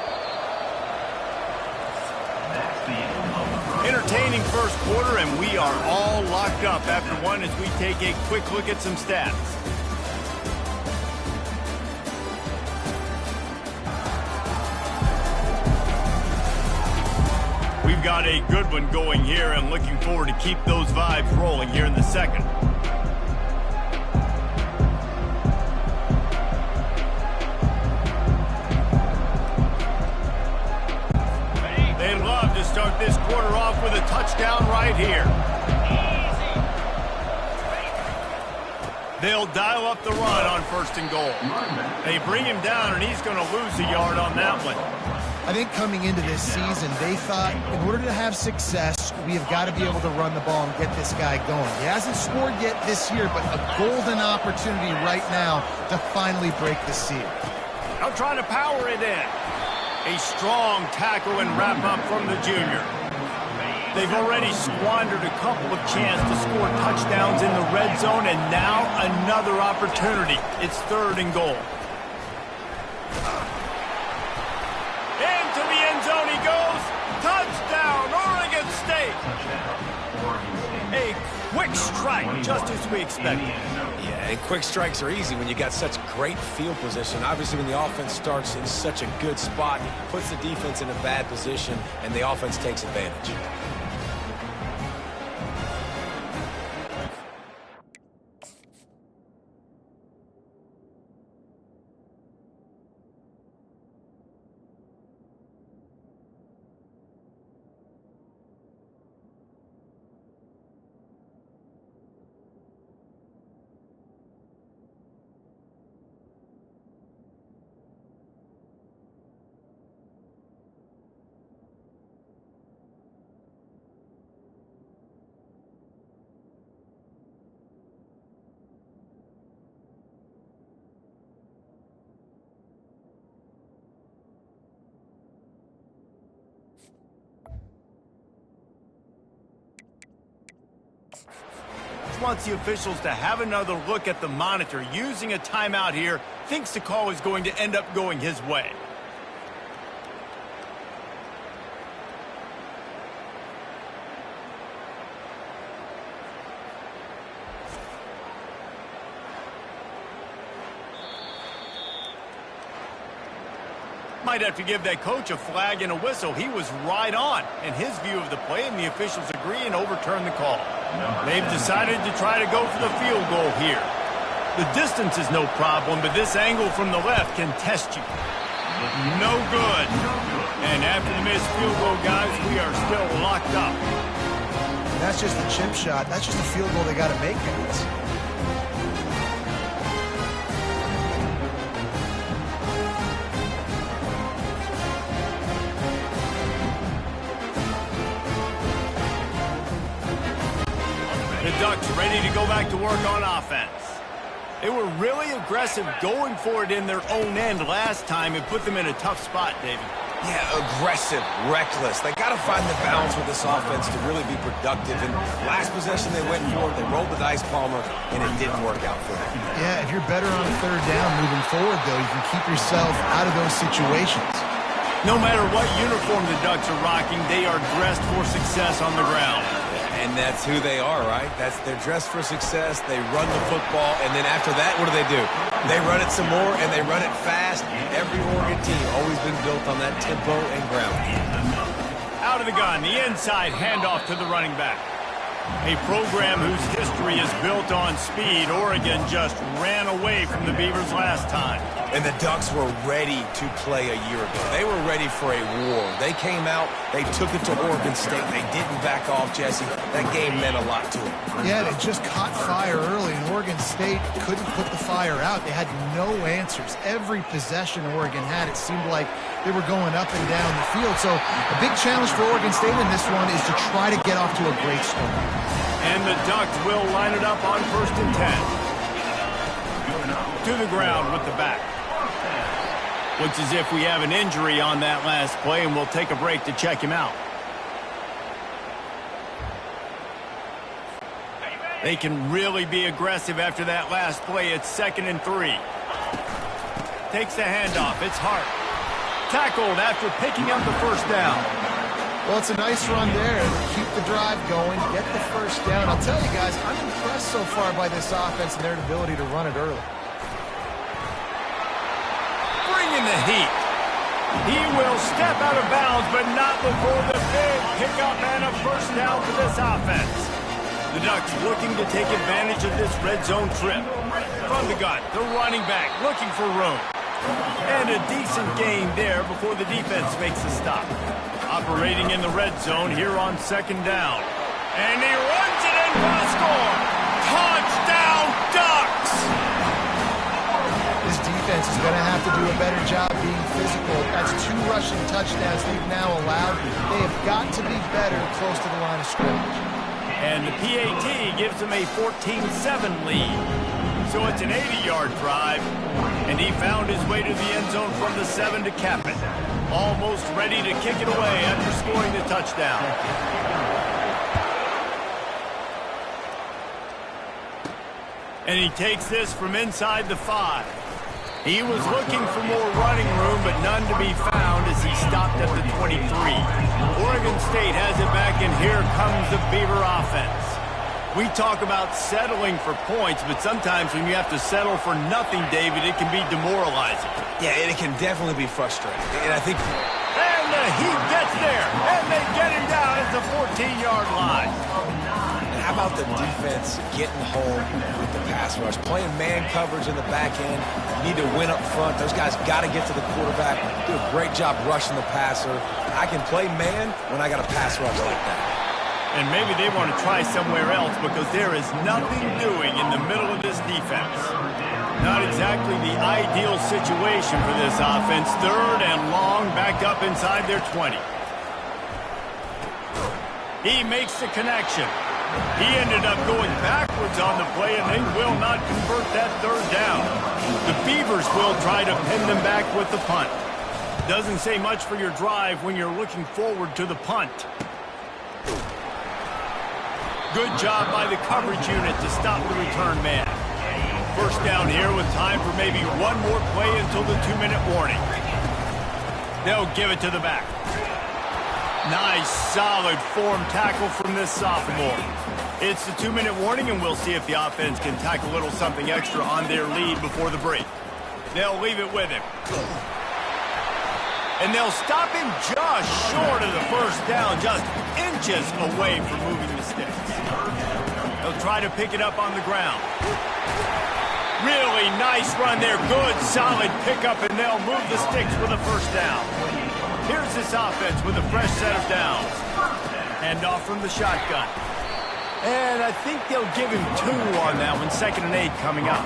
Entertaining first quarter, and we are all locked up after one as we take a quick look at some stats. We've got a good one going here and looking forward to keep those vibes rolling here in the second. They'd love to start this quarter off with a touchdown right here. They'll dial up the run on 1st and goal. They bring him down, and he's going to lose a yard on that one. I think coming into this season, they thought in order to have success, we have got to be able to run the ball and get this guy going. He hasn't scored yet this year, but a golden opportunity right now to finally break the seal. Now trying to power it in. A strong tackle and wrap up from the junior. They've already squandered a couple of chances to score touchdowns in the red zone, and now another opportunity. It's 3rd and goal. Into the end zone he goes. Touchdown, Oregon State. A quick strike, just as we expected. Yeah, and quick strikes are easy when you got such great field position. Obviously, when the offense starts in such a good spot, puts the defense in a bad position, and the offense takes advantage. Wants the officials to have another look at the monitor. Using a timeout here, thinks the call is going to end up going his way. Might have to give that coach a flag and a whistle. He was right on in his view of the play, and the officials agree and overturn the call. They've decided to try to go for the field goal here. The distance is no problem, but this angle from the left can test you. No good. And after the missed field goal, guys, we are still locked up. That's just a chip shot. That's just a field goal they got to make, guys. The Ducks ready to go back to work on offense. They were really aggressive going for it in their own end last time and put them in a tough spot, David. Yeah, aggressive, reckless. They got to find the balance with this offense to really be productive. And last possession they went for it, they rolled the dice, Palmer, and it didn't work out for them. Yeah, if you're better on a 3rd down moving forward, though, you can keep yourself out of those situations. No matter what uniform the Ducks are rocking, they are dressed for success on the ground. And that's who they are, right? They're dressed for success. They run the football, and then after that, what do? They run it some more, and they run it fast. Every Oregon team always been built on that tempo and ground. Out of the gun, the inside handoff to the running back. A program whose history is built on speed. Oregon just ran away from the Beavers last time. And the Ducks were ready to play a year ago. They were ready for a war. They came out, they took it to Oregon State. They didn't back off, Jesse. That game meant a lot to them. Yeah, they just caught fire early, and Oregon State couldn't put the fire out. They had no answers. Every possession Oregon had, it seemed like they were going up and down the field. So a big challenge for Oregon State in this one is to try to get off to a great start. And the Ducks will line it up on 1st and 10. To the ground with the back. Looks as if we have an injury on that last play, and we'll take a break to check him out. They can really be aggressive after that last play. It's 2nd and 3. Takes the handoff. It's Hart. Tackled after picking up the first down. Well, it's a nice run there. Keep the drive going, get the first down. I'll tell you guys, I'm impressed so far by this offense and their ability to run it early. Bringing the heat. He will step out of bounds, but not before the big pickup and a first down for this offense. The Ducks looking to take advantage of this red zone trip. From the gun, the running back looking for room. And a decent gain there before the defense makes a stop. Operating in the red zone here on 2nd down. And he runs it in for the score. Touchdown, Ducks! This defense is going to have to do a better job being physical. That's 2 rushing touchdowns they've now allowed. They have got to be better close to the line of scrimmage. And the PAT gives them a 14-7 lead. So it's an 80-yard drive. And he found his way to the end zone from the 7 to cap it. Almost ready to kick it away after scoring the touchdown. And he takes this from inside the 5. He was looking for more running room, but none to be found as he stopped at the 23. Oregon State has it back, and here comes the Beaver offense. We talk about settling for points, but sometimes when you have to settle for nothing, David, it can be demoralizing. Yeah, it can definitely be frustrating. And I think... And the Heat gets there, and they get him down at the 14-yard line. And how about the defense getting home with the pass rush? Playing man coverage in the back end. You need to win up front. Those guys got to get to the quarterback. Do a great job rushing the passer. I can play man when I got a pass rush like that. And maybe they want to try somewhere else because there is nothing doing in the middle of this defense. Not exactly the ideal situation for this offense. 3rd and long, back up inside their 20. He makes the connection. He ended up going backwards on the play, and they will not convert that 3rd down. The Beavers will try to pin them back with the punt. Doesn't say much for your drive when you're looking forward to the punt. Good job by the coverage unit to stop the return man. First down here with time for maybe one more play until the 2-minute warning. They'll give it to the back. Nice, solid form tackle from this sophomore. It's the 2-minute warning, and we'll see if the offense can tack a little something extra on their lead before the break. They'll leave it with him. And they'll stop him just short of the first down, just inches away from moving the sticks. They'll try to pick it up on the ground. Really nice run there. Good, solid pickup, and they'll move the sticks with a first down. Here's this offense with a fresh set of downs. Hand off from the shotgun. And I think they'll give him 2 on that one. 2nd and 8 coming up.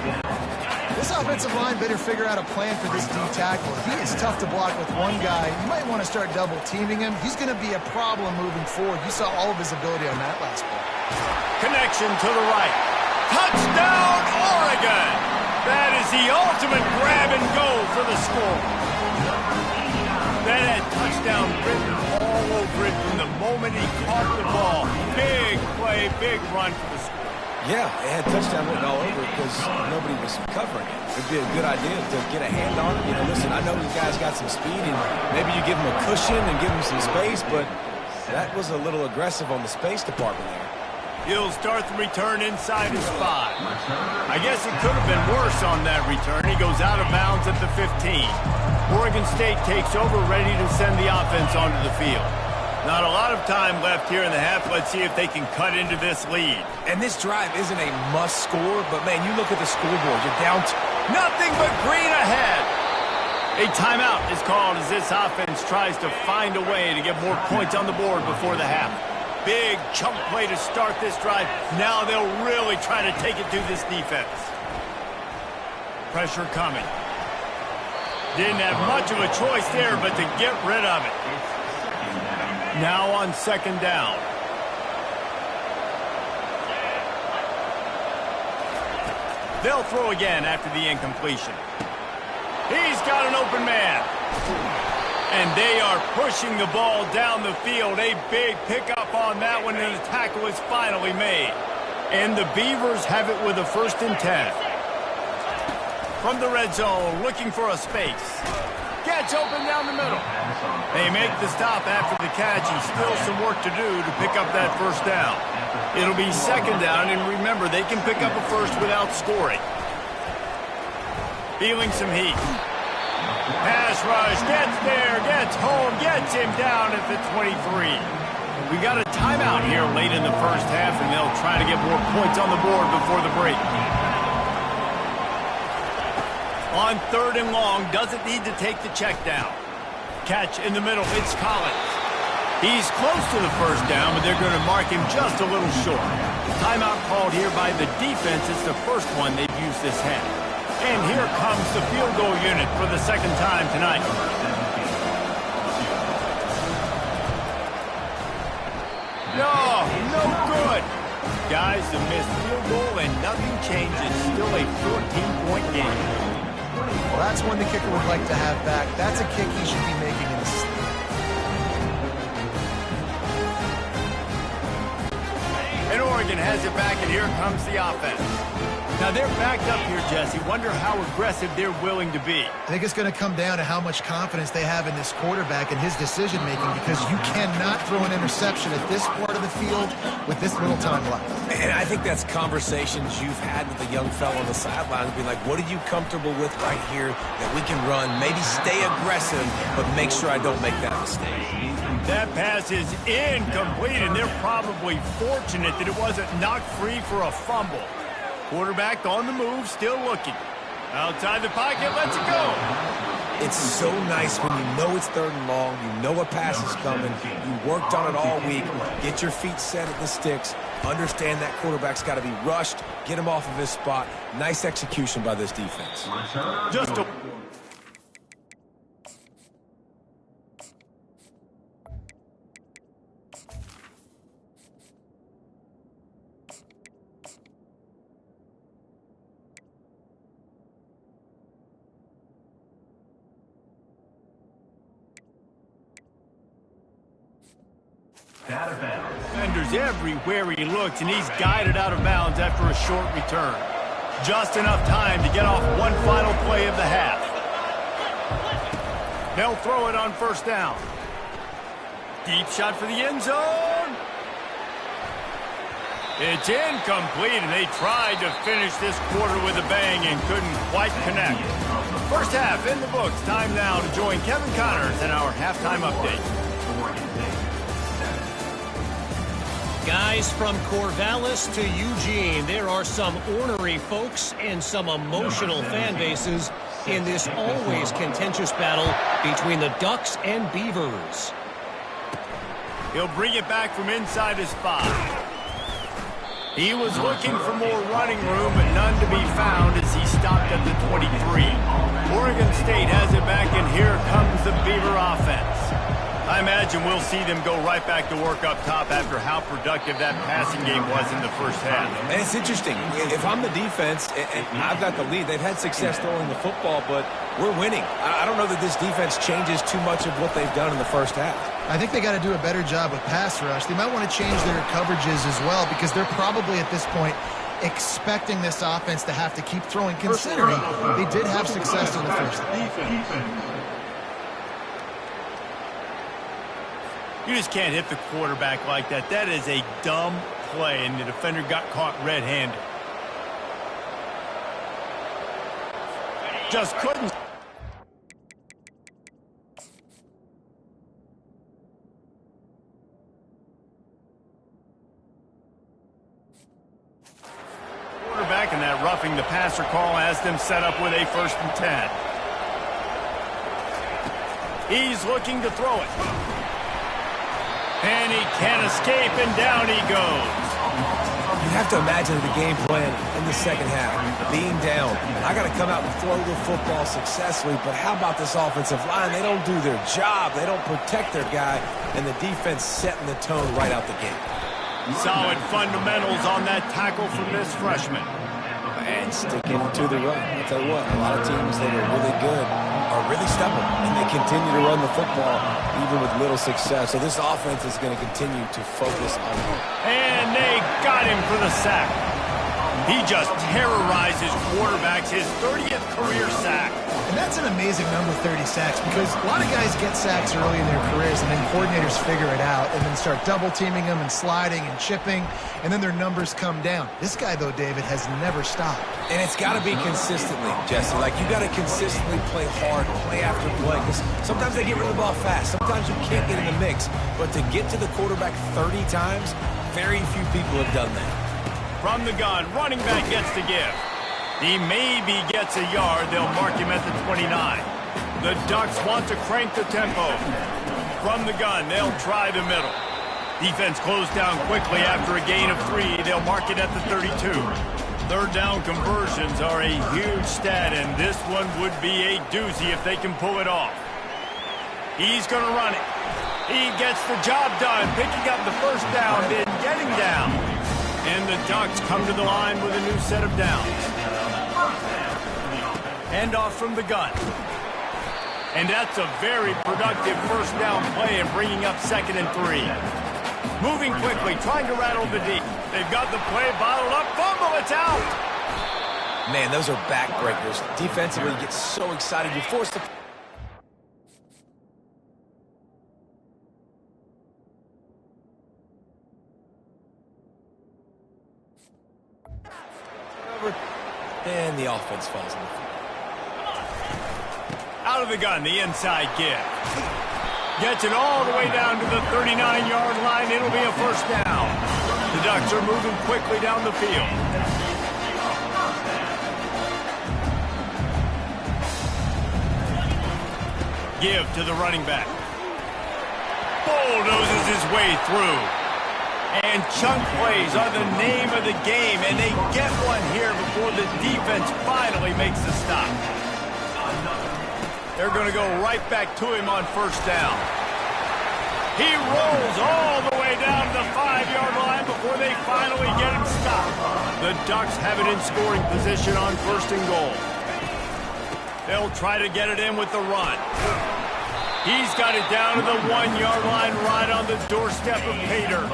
This offensive line better figure out a plan for this D tackle. He is tough to block with one guy. You might want to start double teaming him. He's going to be a problem moving forward. You saw all of his ability on that last play. Connection to the right. Touchdown, Oregon! That is the ultimate grab and go for the score. That had touchdown written all over it from the moment he caught the ball. Big play, big run for the score. Yeah, it had touchdown written all over it because nobody was covering it. It'd be a good idea to get a hand on it. You know, listen, I know these guys got some speed, and maybe you give them a cushion and give them some space, but that was a little aggressive on the space department there. He'll start the return inside his 5. I guess it could have been worse on that return. He goes out of bounds at the 15. Oregon State takes over, ready to send the offense onto the field. Not a lot of time left here in the half. Let's see if they can cut into this lead. And this drive isn't a must score, but man, you look at the scoreboard. You're down to nothing but green ahead. A timeout is called as this offense tries to find a way to get more points on the board before the half. Big chunk play to start this drive. Now they'll really try to take it to this defense. Pressure coming. Didn't have much of a choice there, but to get rid of it. Now on 2nd down. They'll throw again after the incompletion. He's got an open man. And they are pushing the ball down the field. A big pickup on that one, and the tackle is finally made. And the Beavers have it with a 1st and 10. From the red zone, looking for a space. Gets open down the middle. They make the stop after the catch, and still some work to do to pick up that 1st down. It'll be 2nd down, and remember, they can pick up a 1st without scoring. Feeling some heat. Pass rush, gets there, gets home, gets him down at the 23. We got a timeout here late in the 1st half, and they'll try to get more points on the board before the break. On 3rd and long, doesn't need to take the check down. Catch in the middle, it's Collins. He's close to the 1st down, but they're going to mark him just a little short. Timeout called here by the defense. It's the 1st one they've used this half. And here comes the field goal unit for the 2nd time tonight. No good. Guys, the missed field goal and nothing changes. Still a 14-point game. Well, that's one the kicker would like to have back. That's a kick he should be making in this. And Oregon has it back, and here comes the offense. Now, they're backed up here, Jesse. Wonder how aggressive they're willing to be. I think it's going to come down to how much confidence they have in this quarterback and his decision-making, because you cannot throw an interception at this part of the field with this little time left. And I think that's conversations you've had with the young fellow on the sideline, being like, what are you comfortable with right here that we can run? Maybe stay aggressive, but make sure I don't make that mistake. That pass is incomplete, and they're probably fortunate that it wasn't knocked free for a fumble. Quarterback on the move, still looking. Outside the pocket, lets it go. It's so nice when you know it's 3rd and long, you know a pass is coming, you worked on it all week, get your feet set at the sticks, understand that quarterback's got to be rushed, get him off of his spot. Nice execution by this defense. Just a... Defenders everywhere he looks, and he's guided out of bounds after a short return. Just enough time to get off one final play of the half. They'll throw it on 1st down. Deep shot for the end zone. It's incomplete, and they tried to finish this quarter with a bang and couldn't quite connect. 1st half in the books. Time now to join Kevin Connors in our halftime update. Guys, from Corvallis to Eugene, there are some ornery folks and some emotional fan bases in this always contentious battle between the Ducks and Beavers. He'll bring it back from inside his 5. He was looking for more running room, but none to be found as he stopped at the 23. Oregon State has it back, and here comes the Beaver offense. I imagine we'll see them go right back to work up top after how productive that passing game was in the 1st half. And it's interesting. If I'm the defense and I've got the lead, they've had success throwing the football, but we're winning. I don't know that this defense changes too much of what they've done in the 1st half. I think they got to do a better job with pass rush. They might want to change their coverages as well, because they're probably at this point expecting this offense to have to keep throwing, considering they did have success in the 1st half. You just can't hit the quarterback like that. That is a dumb play, and the defender got caught red-handed. Just couldn't. Quarterback, and that roughing the passer call has them set up with a 1st and 10. He's looking to throw it. And he can't escape, and down he goes. You have to imagine the game plan in the 2nd half. Being down, I got to come out and throw the football successfully, but how about this offensive line? They don't do their job. They don't protect their guy, and the defense setting the tone right out the gate. Solid fundamentals on that tackle from this freshman. And sticking to the run. I'll tell you what, a lot of teams that are really good are really stubborn, and they continue to run the football even with little success. So this offense is going to continue to focus on him. And they got him for the sack. He just terrorizes quarterbacks, his 30th career sack. And that's an amazing number, 30 sacks, because a lot of guys get sacks early in their careers, and then coordinators figure it out and then start double-teaming them and sliding and chipping, and then their numbers come down. This guy, though, David, has never stopped. And it's got to be consistently, Jesse. Like, you got to consistently play hard, play after play, because sometimes they get rid of the ball fast. Sometimes you can't get in the mix. But to get to the quarterback 30 times, very few people have done that. From the gun, running back gets to give. He maybe gets a yard. They'll mark him at the 29. The Ducks want to crank the tempo. From the gun, they'll try the middle. Defense closed down quickly after a gain of 3. They'll mark it at the 32. Third down conversions are a huge stat, and this one would be a doozy if they can pull it off. He's going to run it. He gets the job done, picking up the first down, then getting down. And the Ducks come to the line with a new set of downs. Handoff from the gun. And that's a very productive first down play and bringing up 2nd and 3. Moving quickly, trying to rattle the deep. They've got the play bottled up. Fumble, it's out. Man, those are backbreakers. Defensively, you get so excited. You force the... And the offense falls in the field. Out of the gun, the inside give. Gets it all the way down to the 39-yard line. It'll be a first down. The Ducks are moving quickly down the field. Give to the running back. Bulldozes his way through. And chunk plays are the name of the game, and they get one here before the defense finally makes the stop. They're going to go right back to him on first down. He rolls all the way down to the 5-yard line before they finally get him stopped. The Ducks have it in scoring position on 1st and goal. They'll try to get it in with the run. He's got it down to the 1-yard line right on the doorstep of Pater.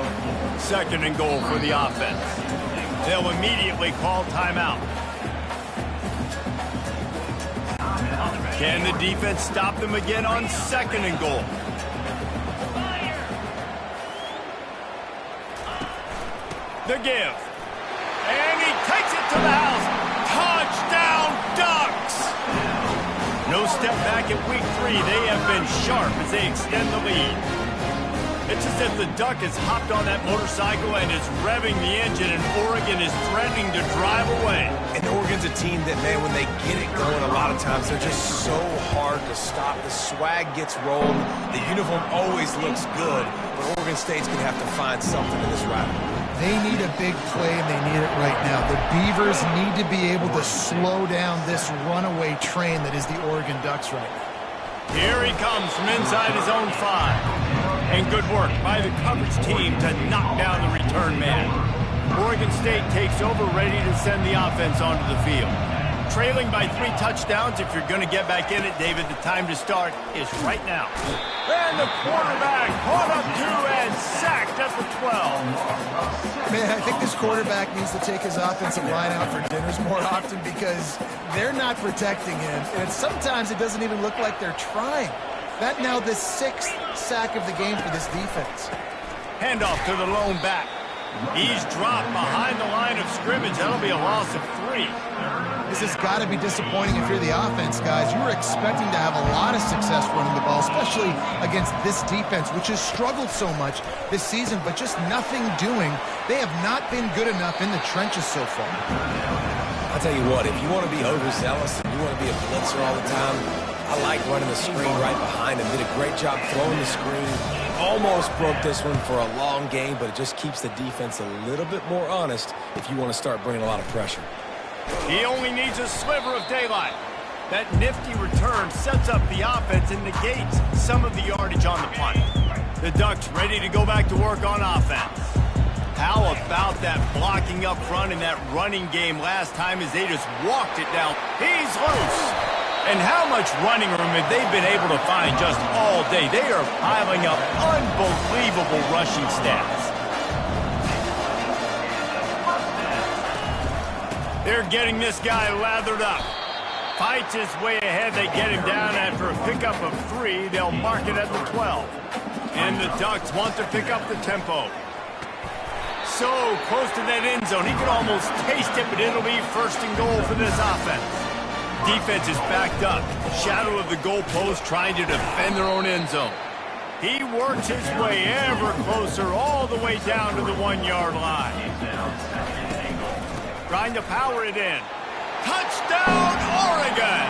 2nd and goal for the offense. They'll immediately call timeout. Can the defense stop them again on 2nd and goal? The give. And he takes it to the house. Touchdown, Ducks! No step back at week 3. They have been sharp as they extend the lead. It's as if the Duck has hopped on that motorcycle and is revving the engine, and Oregon is threatening to drive away. And Oregon's a team that, man, when they get it going, a lot of times they're just so hard to stop. The swag gets rolled. The uniform always looks good, but Oregon State's going to have to find something in this rivalry. They need a big play, and they need it right now. The Beavers need to be able to slow down this runaway train that is the Oregon Ducks right now. Here he comes from inside his own 5. And good work by the coverage team to knock down the return man. Oregon State takes over, ready to send the offense onto the field. Trailing by 3 touchdowns. If you're going to get back in it, David, the time to start is right now. And the quarterback caught up to and sacked at the 12. Man, I think this quarterback needs to take his offensive line out for dinners more often, because they're not protecting him. And sometimes it doesn't even look like they're trying. That now the 6th sack of the game for this defense. Handoff to the lone back. He's dropped behind the line of scrimmage. That'll be a loss of 3. This has got to be disappointing if you're the offense, guys. You were expecting to have a lot of success running the ball, especially against this defense, which has struggled so much this season, but just nothing doing. They have not been good enough in the trenches so far. I'll tell you what, if you want to be overzealous and you want to be a blitzer all the time, I like running the screen right behind him. Did a great job throwing the screen. Almost broke this one for a long game, but it just keeps the defense a little bit more honest if you want to start bringing a lot of pressure. He only needs a sliver of daylight. That nifty return sets up the offense and negates some of the yardage on the punt. The Ducks ready to go back to work on offense. How about that blocking up front in that running game last time as they just walked it down? He's loose. And how much running room have they been able to find just all day? They are piling up unbelievable rushing stats. They're getting this guy lathered up. Fights his way ahead. They get him down after a pickup of 3. They'll mark it at the 12. And the Ducks want to pick up the tempo. So close to that end zone. He could almost taste it, but it'll be first and goal for this offense. Defense is backed up. Shadow of the goalpost trying to defend their own end zone. He works his way ever closer all the way down to the 1-yard line. Trying to power it in. Touchdown, Oregon!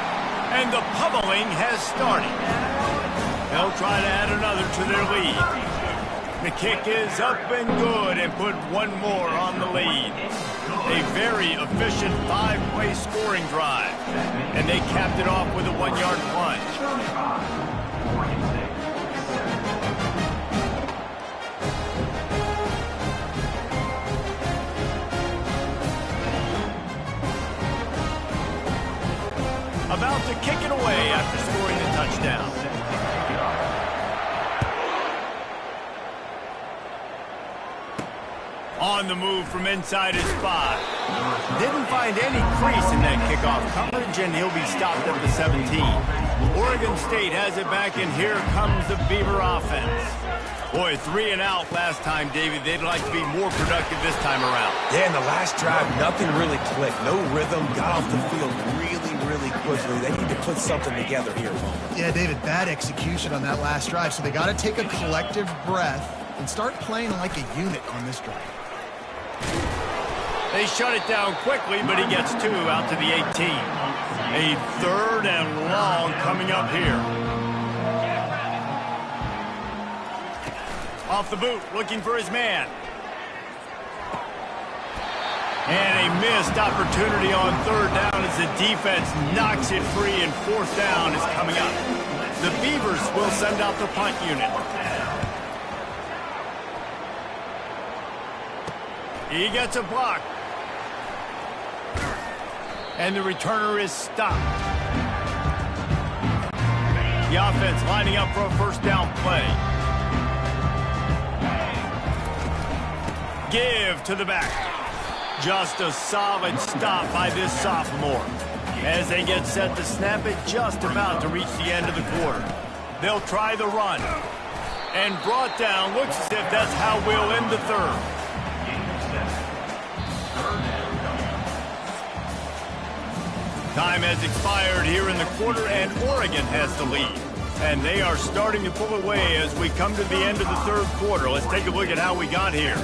And the pummeling has started. They'll try to add another to their lead. The kick is up and good and put one more on the lead. A very efficient 5-play scoring drive. And they capped it off with a 1-yard plunge. About to kick it away after scoring the touchdown. On the move from inside his spot. Didn't find any crease in that kickoff coverage, and he'll be stopped at the 17. Oregon State has it back, and here comes the Beaver offense. Boy, 3 and out last time, David. They'd like to be more productive this time around. Yeah, in the last drive, nothing really clicked. No rhythm, got off the field really quickly. They need to put something together here. Yeah, David, bad execution on that last drive, so they got to take a collective breath and start playing like a unit on this drive. They shut it down quickly, but he gets 2 out to the 18. A 3rd and long coming up here. Off the boot, looking for his man. And a missed opportunity on 3rd down as the defense knocks it free, and 4th down is coming up. The Beavers will send out the punt unit. He gets a block. And the returner is stopped. The offense lining up for a first down play. Give to the back. Just a solid stop by this sophomore. As they get set to snap it, just about to reach the end of the quarter. They'll try the run. And brought down, looks as if that's how we'll end the 3rd. Time has expired here in the quarter, and Oregon has the lead. And they are starting to pull away as we come to the end of the 3rd quarter. Let's take a look at how we got here.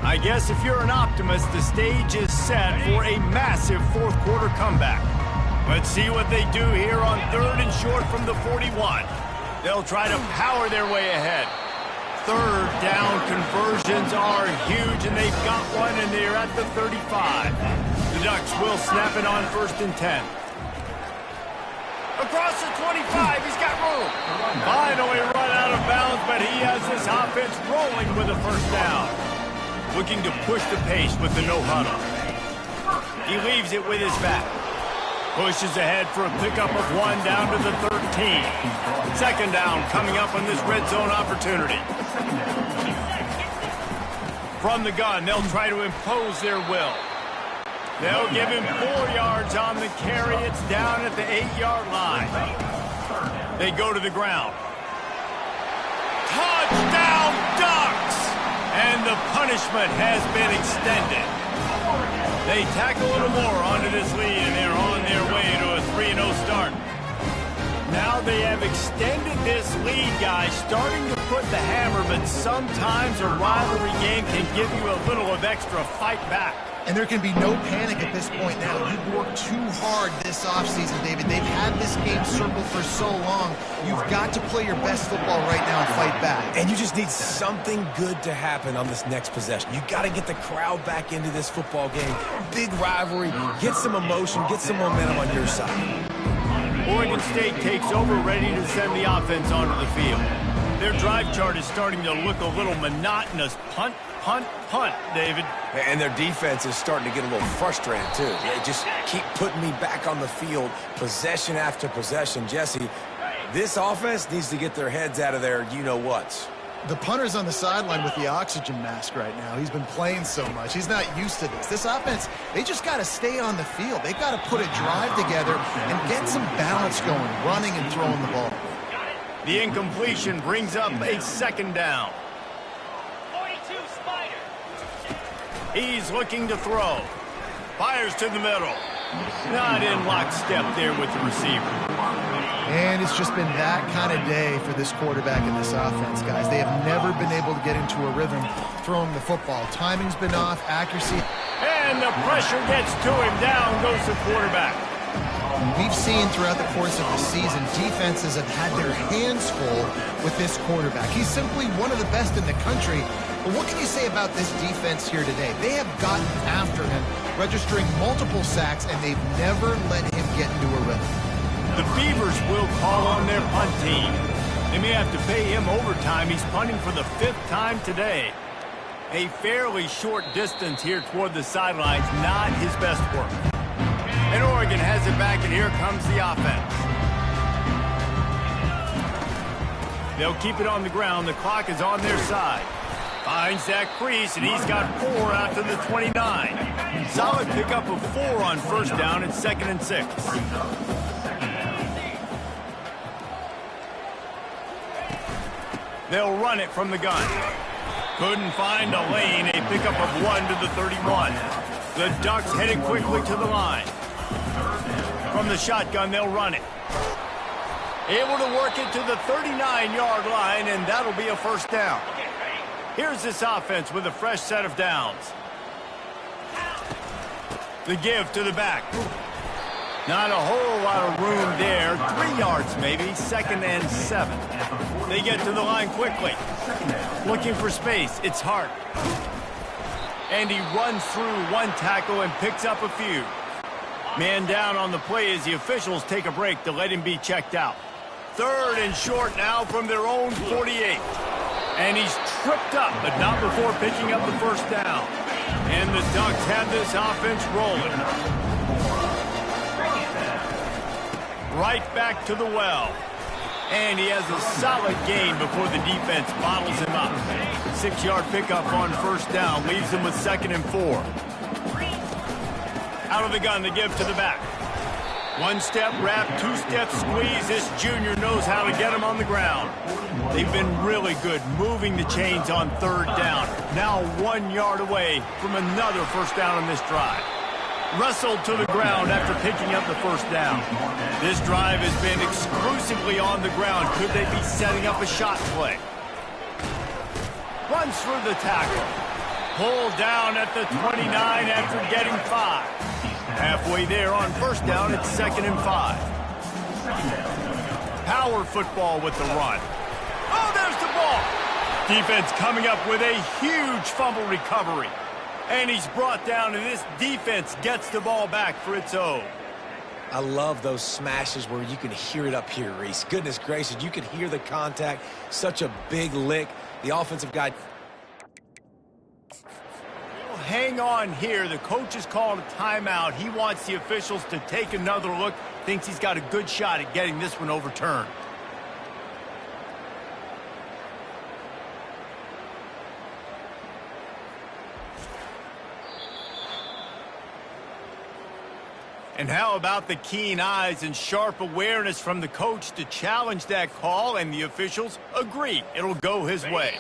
I guess if you're an optimist, the stage is set for a massive 4th quarter comeback. Let's see what they do here on 3rd and short from the 41. They'll try to power their way ahead. 3rd down conversions are huge, and they've got one, and they're at the 35. The Ducks will snap it on 1st and 10. Across the 25, he's got room. Finally run out of bounds, but he has this offense rolling with a 1st down. Looking to push the pace with the no-huddle. He leaves it with his back. Pushes ahead for a pickup of 1 down to the 13. 2nd down coming up on this red zone opportunity. From the gun, they'll try to impose their will. They'll give him 4 yards on the carry. It's down at the 8-yard line. They go to the ground. Touchdown, Ducks! And the punishment has been extended. They tack a little more onto this lead, and they're on their way to a 3-0 start. Now they have extended this lead, guys, starting to put the hammer, but sometimes a rivalry game can give you a little of extra fight back. And there can be no panic at this point now. You've worked too hard this offseason, David. They've had this game circled for so long. You've got to play your best football right now and fight back. And you just need something good to happen on this next possession. You got to get the crowd back into this football game. Big rivalry. Get some emotion. Get some momentum on your side. Oregon State takes over, ready to send the offense onto the field. Their drive chart is starting to look a little monotonous. Punt, punt, punt, David. And their defense is starting to get a little frustrated, too. They just keep putting me back on the field, possession after possession. Jesse, this offense needs to get their heads out of their you-know-whats. The punter's on the sideline with the oxygen mask right now. He's been playing so much. He's not used to this. This offense, they just got to stay on the field. They've got to put a drive together and get some balance going, running and throwing the ball. The incompletion brings up a second down. 42 Spider. He's looking to throw. Fires to the middle. Not in lockstep there with the receiver. And it's just been that kind of day for this quarterback and this offense, guys. They have never been able to get into a rhythm throwing the football. Timing's been off, accuracy. And the pressure gets to him. Down goes the quarterback. We've seen throughout the course of the season, defenses have had their hands full with this quarterback. He's simply one of the best in the country. But what can you say about this defense here today? They have gotten after him, registering multiple sacks, and they've never let him get into a rhythm. The Beavers will call on their punt team. They may have to pay him overtime. He's punting for the 5th time today. A fairly short distance here toward the sidelines, not his best work. And Oregon has it back, and here comes the offense. They'll keep it on the ground. The clock is on their side. Finds that crease, and he's got 4 out to the 29. Solid pickup of 4 on first down. It's 2nd and 6. They'll run it from the gun. Couldn't find a lane. A pickup of 1 to the 31. The Ducks headed quickly to the line. From the shotgun, they'll run it. Able to work it to the 39-yard line, and that'll be a first down. Here's this offense with a fresh set of downs. The give to the back. Not a whole lot of room there. 3 yards maybe, 2nd and 7. They get to the line quickly. Looking for space. It's Hart. And he runs through 1 tackle and picks up a few. Man down on the play as the officials take a break to let him be checked out. 3rd and short now from their own 48. And he's tripped up, but not before picking up the first down. And the Ducks have this offense rolling. Right back to the well. And he has a solid gain before the defense bottles him up. 6-yard pickup on first down leaves him with 2nd and 4. Out of the gun, the give to the back. 1-step wrap, 2-step squeeze. This junior knows how to get him on the ground. They've been really good moving the chains on 3rd down. Now 1 yard away from another first down on this drive. Wrestled to the ground after picking up the first down. This drive has been exclusively on the ground. Could they be setting up a shot play? Runs through the tackle. Pulled down at the 29 after getting 5. Halfway there on first down, it's 2nd and 5. Power football with the run. Oh, there's the ball. Defense coming up with a huge fumble recovery. And he's brought down, and this defense gets the ball back for its own. I love those smashes where you can hear it up here, Reese. Goodness gracious, you can hear the contact. Such a big lick. The offensive guy... Hang on here. The coach has called a timeout. He wants the officials to take another look. Thinks he's got a good shot at getting this one overturned. And how about the keen eyes and sharp awareness from the coach to challenge that call, and the officials agree it'll go his way.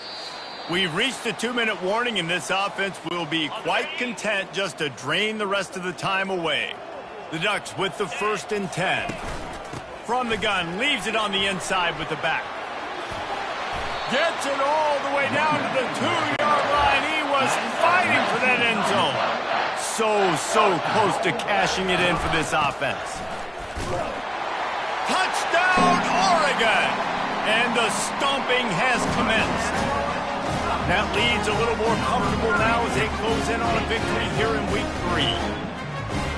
We've reached the 2-minute warning, and this offense will be quite content just to drain the rest of the time away. The Ducks with the 1st and 10. From the gun, leaves it on the inside with the back. Gets it all the way down to the 2-yard line. He was fighting for that end zone. So close to cashing it in for this offense. Touchdown, Oregon! And the stomping has commenced. That leads a little more comfortable now as they close in on a victory here in week 3.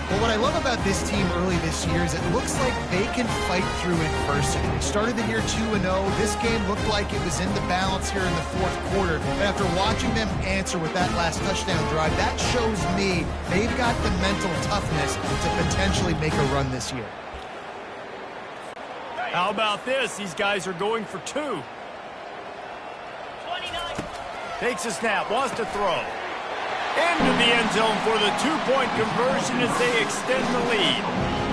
Well, what I love about this team early this year is it looks like they can fight through adversity. They started the year 2-0. This game looked like it was in the balance here in the fourth quarter. But after watching them answer with that last touchdown drive, that shows me they've got the mental toughness to potentially make a run this year. How about this? These guys are going for 2. 29. Takes a snap, wants to throw. Into the end zone for the 2-point conversion as they extend the lead.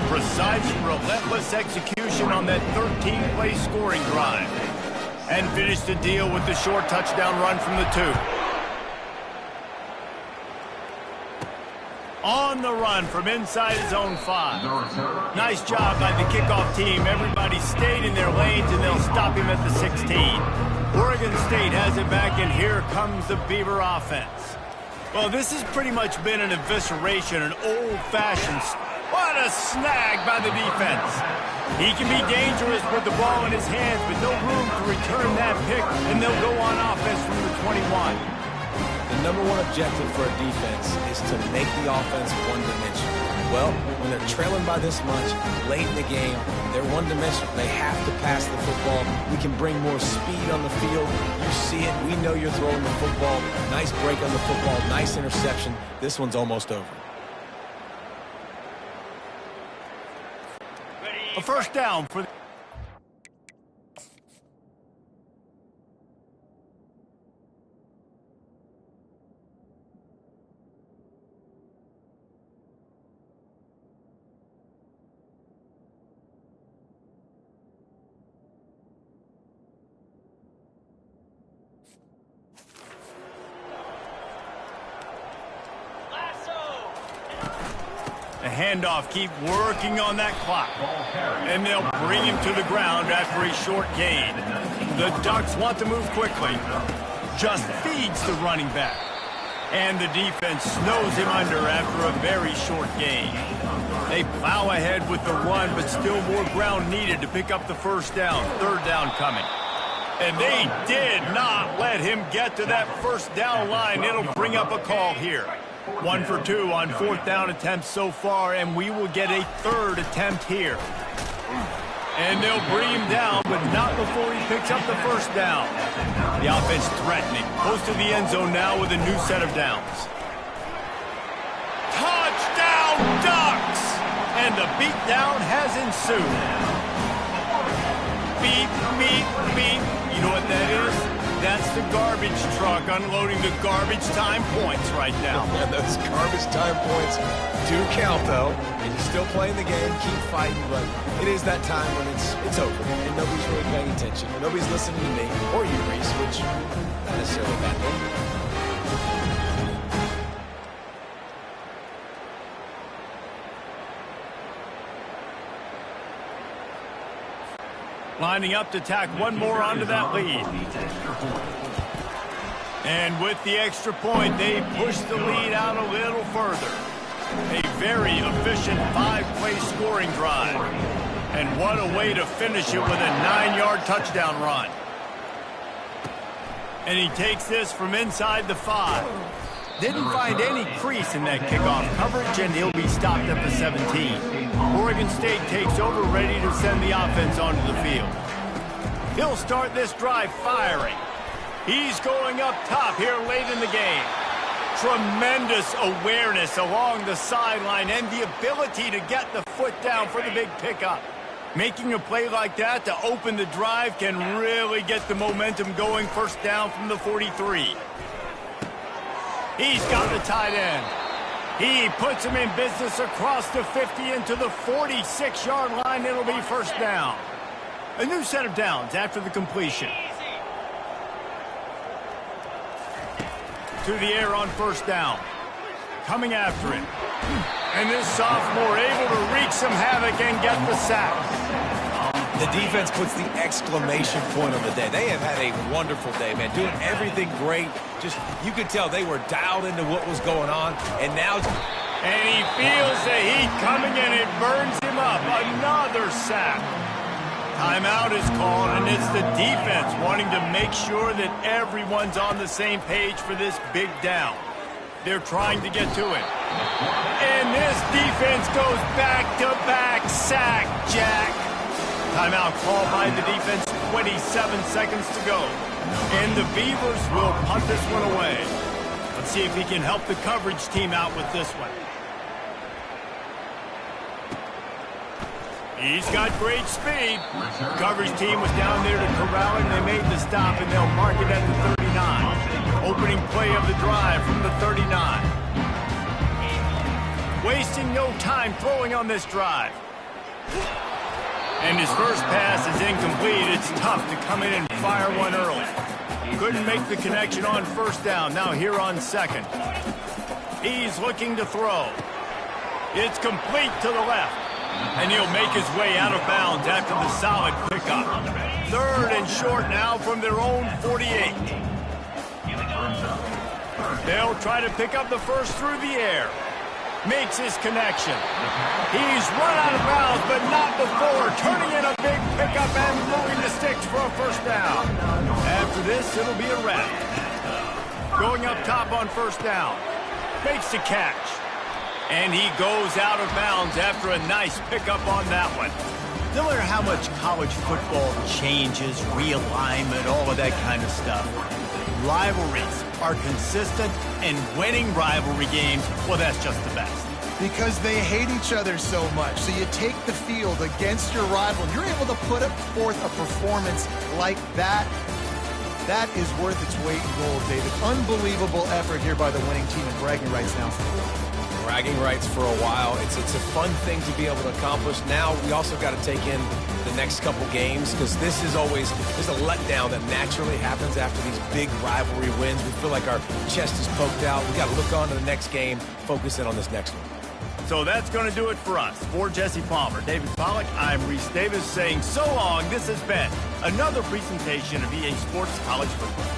Precise, relentless execution on that 13-play scoring drive. And finish the deal with the short touchdown run from the 2. On the run from inside his own 5. Nice job by the kickoff team. Everybody stayed in their lanes, and they'll stop him at the 16. Oregon State has it back, and here comes the Beaver offense. Well, this has pretty much been an evisceration, an old-fashioned... What a snag by the defense. He can be dangerous with the ball in his hands, but no room to return that pick, and they'll go on offense from the 21. The number one objective for a defense is to make the offense one-dimensional. Well, when they're trailing by this much, late in the game, they're one-dimensional. They have to pass the football. We can bring more speed on the field. You see it. We know you're throwing the football. Nice break on the football. Nice interception. This one's almost over. A first down for... The handoff, keep working on that clock. And they'll bring him to the ground after a short gain. The Ducks want to move quickly. Just feeds the running back. And the defense snows him under after a very short gain. They plow ahead with the run, but still more ground needed to pick up the first down. Third down coming. And they did not let him get to that first down line. It'll bring up a call here. 1 for 2 on fourth down attempts so far, and we will get a third attempt here. And they'll bring him down, but not before he picks up the first down. The offense threatening. Close to the end zone now with a new set of downs. Touchdown, Ducks! And the beatdown has ensued. Beep, beep, beep. You know what that is? That's the garbage truck unloading the garbage time points right now. And those garbage time points do count, though. And you're still playing the game, keep fighting, but it is that time when it's over, and nobody's really paying attention. Nobody's listening to me, or you, Reese, which not necessarily a bad thing. Lining up to tack one more onto that lead. And with the extra point, they push the lead out a little further. A very efficient 5-play scoring drive. And what a way to finish it with a 9-yard touchdown run. And he takes this from inside the 5. Didn't find any crease in that kickoff coverage, and he'll be stopped at the 17. Oregon State takes over, ready to send the offense onto the field. He'll start this drive firing. He's going up top here late in the game. Tremendous awareness along the sideline and the ability to get the foot down for the big pickup. Making a play like that to open the drive can really get the momentum going. First down from the 43. He's got the tight end. He puts him in business across the 50 into the 46-yard line. It'll be first down. A new set of downs after the completion. To the air on first down. Coming after it. And this sophomore able to wreak some havoc and get the sack. The defense puts the exclamation point on the day. They have had a wonderful day, man. Doing everything great. Just, you could tell they were dialed into what was going on. And now... And he feels the heat coming and it burns him up. Another sack. Timeout is called, and it's the defense wanting to make sure that everyone's on the same page for this big down. They're trying to get to him. And this defense goes back-to-back sack, Jack. Timeout called by the defense, 27 seconds to go. And the Beavers will punt this one away. Let's see if he can help the coverage team out with this one. He's got great speed. The coverage team was down there to corral him. They made the stop, and they'll mark it at the 39. Opening play of the drive from the 39. Wasting no time throwing on this drive. And his first pass is incomplete. It's tough to come in and fire one early. Couldn't make the connection on first down. Now here on second. He's looking to throw. It's complete to the left. And he'll make his way out of bounds after the solid pickup. Third and short now from their own 48. They'll try to pick up the first through the air. Makes his connection. He's run out of bounds, but not before. Turning in a big pickup and moving the sticks for a first down. After this, it'll be a wrap. Going up top on first down. Makes the catch. And he goes out of bounds after a nice pickup on that one. No matter how much college football changes, realignment, all of that kind of stuff, rivalries are consistent, and winning rivalry games, well, that's just the best. Because they hate each other so much. So you take the field against your rival. You're able to put forth a performance like that. That is worth its weight in gold, David. Unbelievable effort here by the winning team, and bragging rights now. Bragging rights for a while. It's a fun thing to be able to accomplish. Now we also got to take in the next couple games, because this is always, there's a letdown that naturally happens after these big rivalry wins. We feel like our chest is poked out. We got to look on to the next game, focus in on this next one. So that's going to do it for us. For Jesse Palmer, David Pollack, I'm Reese Davis saying so long. This has been another presentation of EA Sports College Football.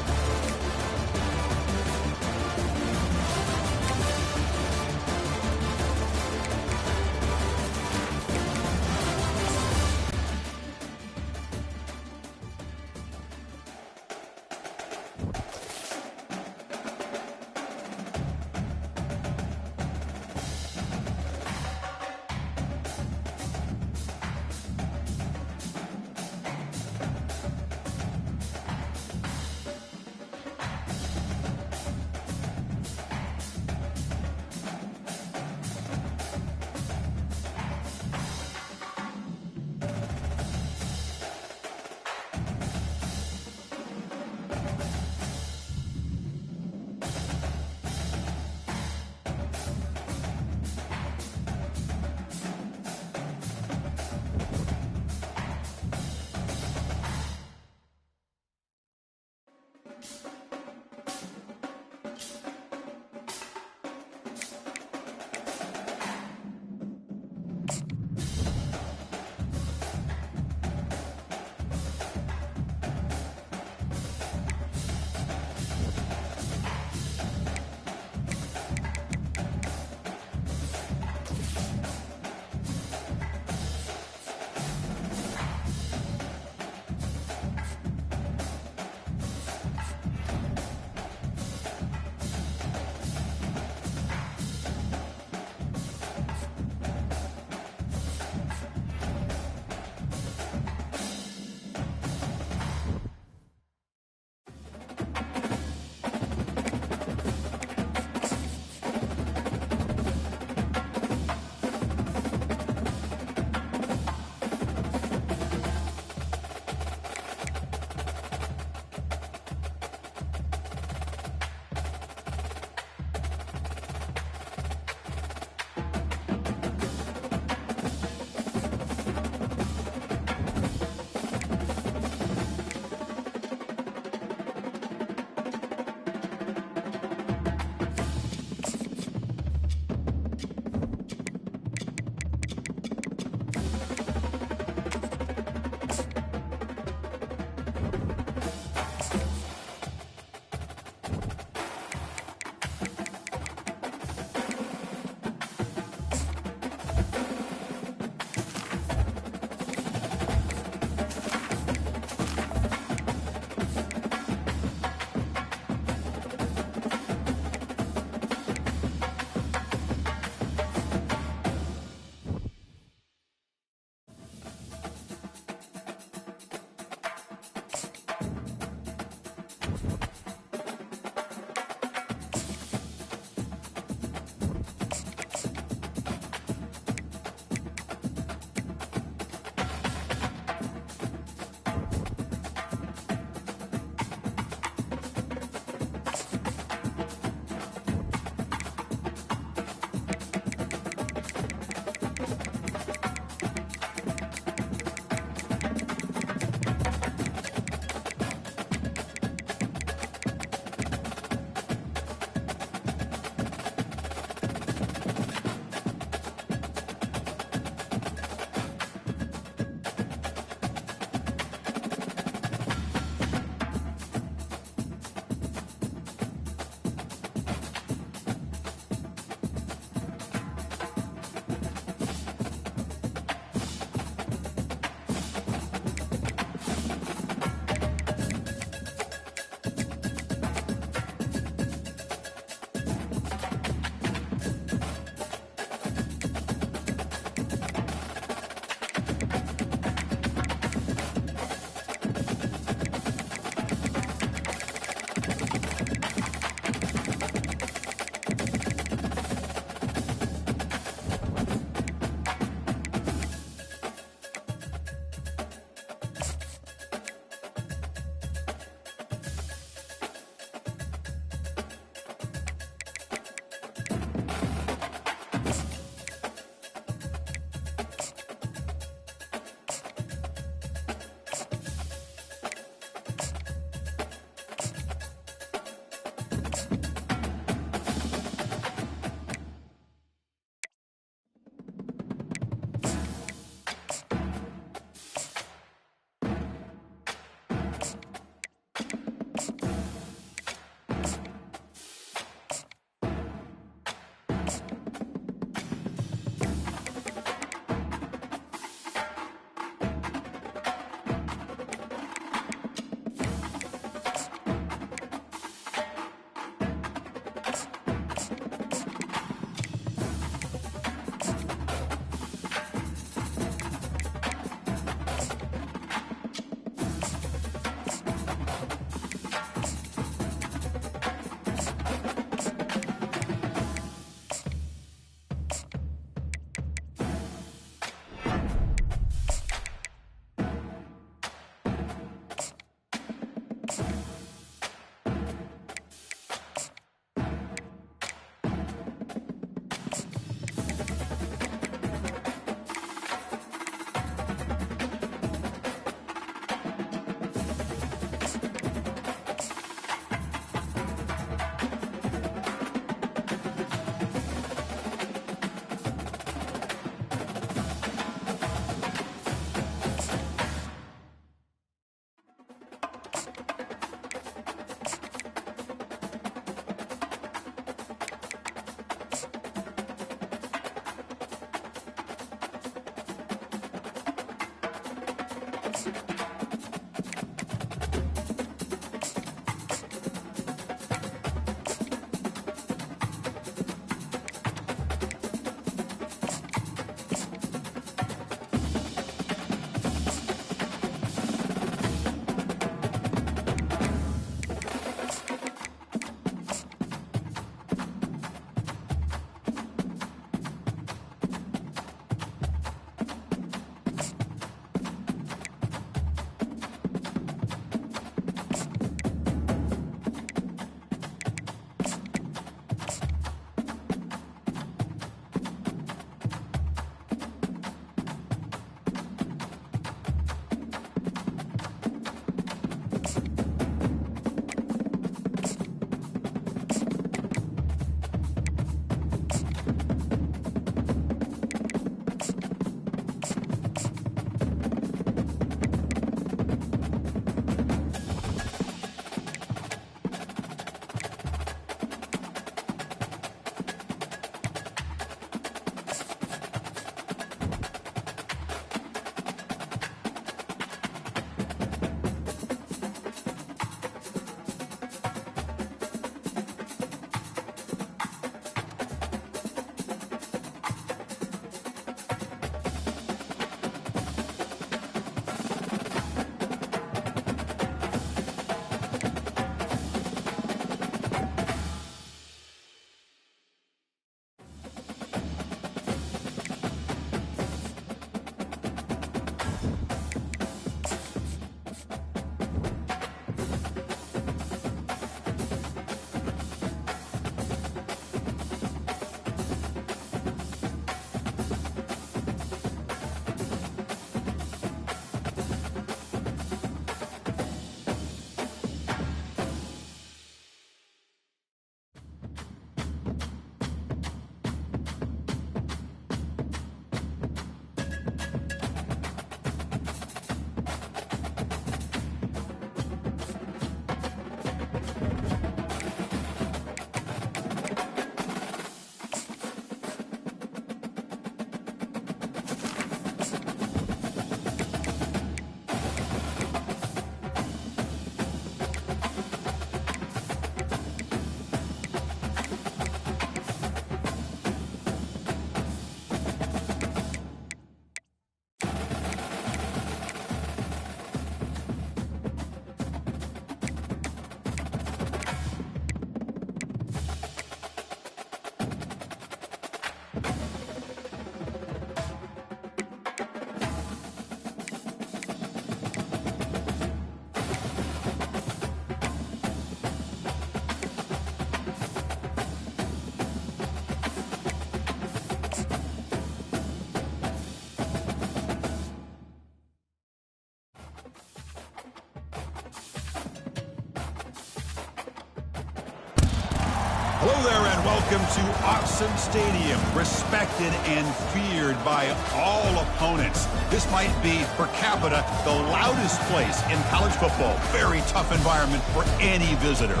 Hello there and welcome to Autzen Stadium, respected and feared by all opponents. This might be, per capita, the loudest place in college football. Very tough environment for any visitor.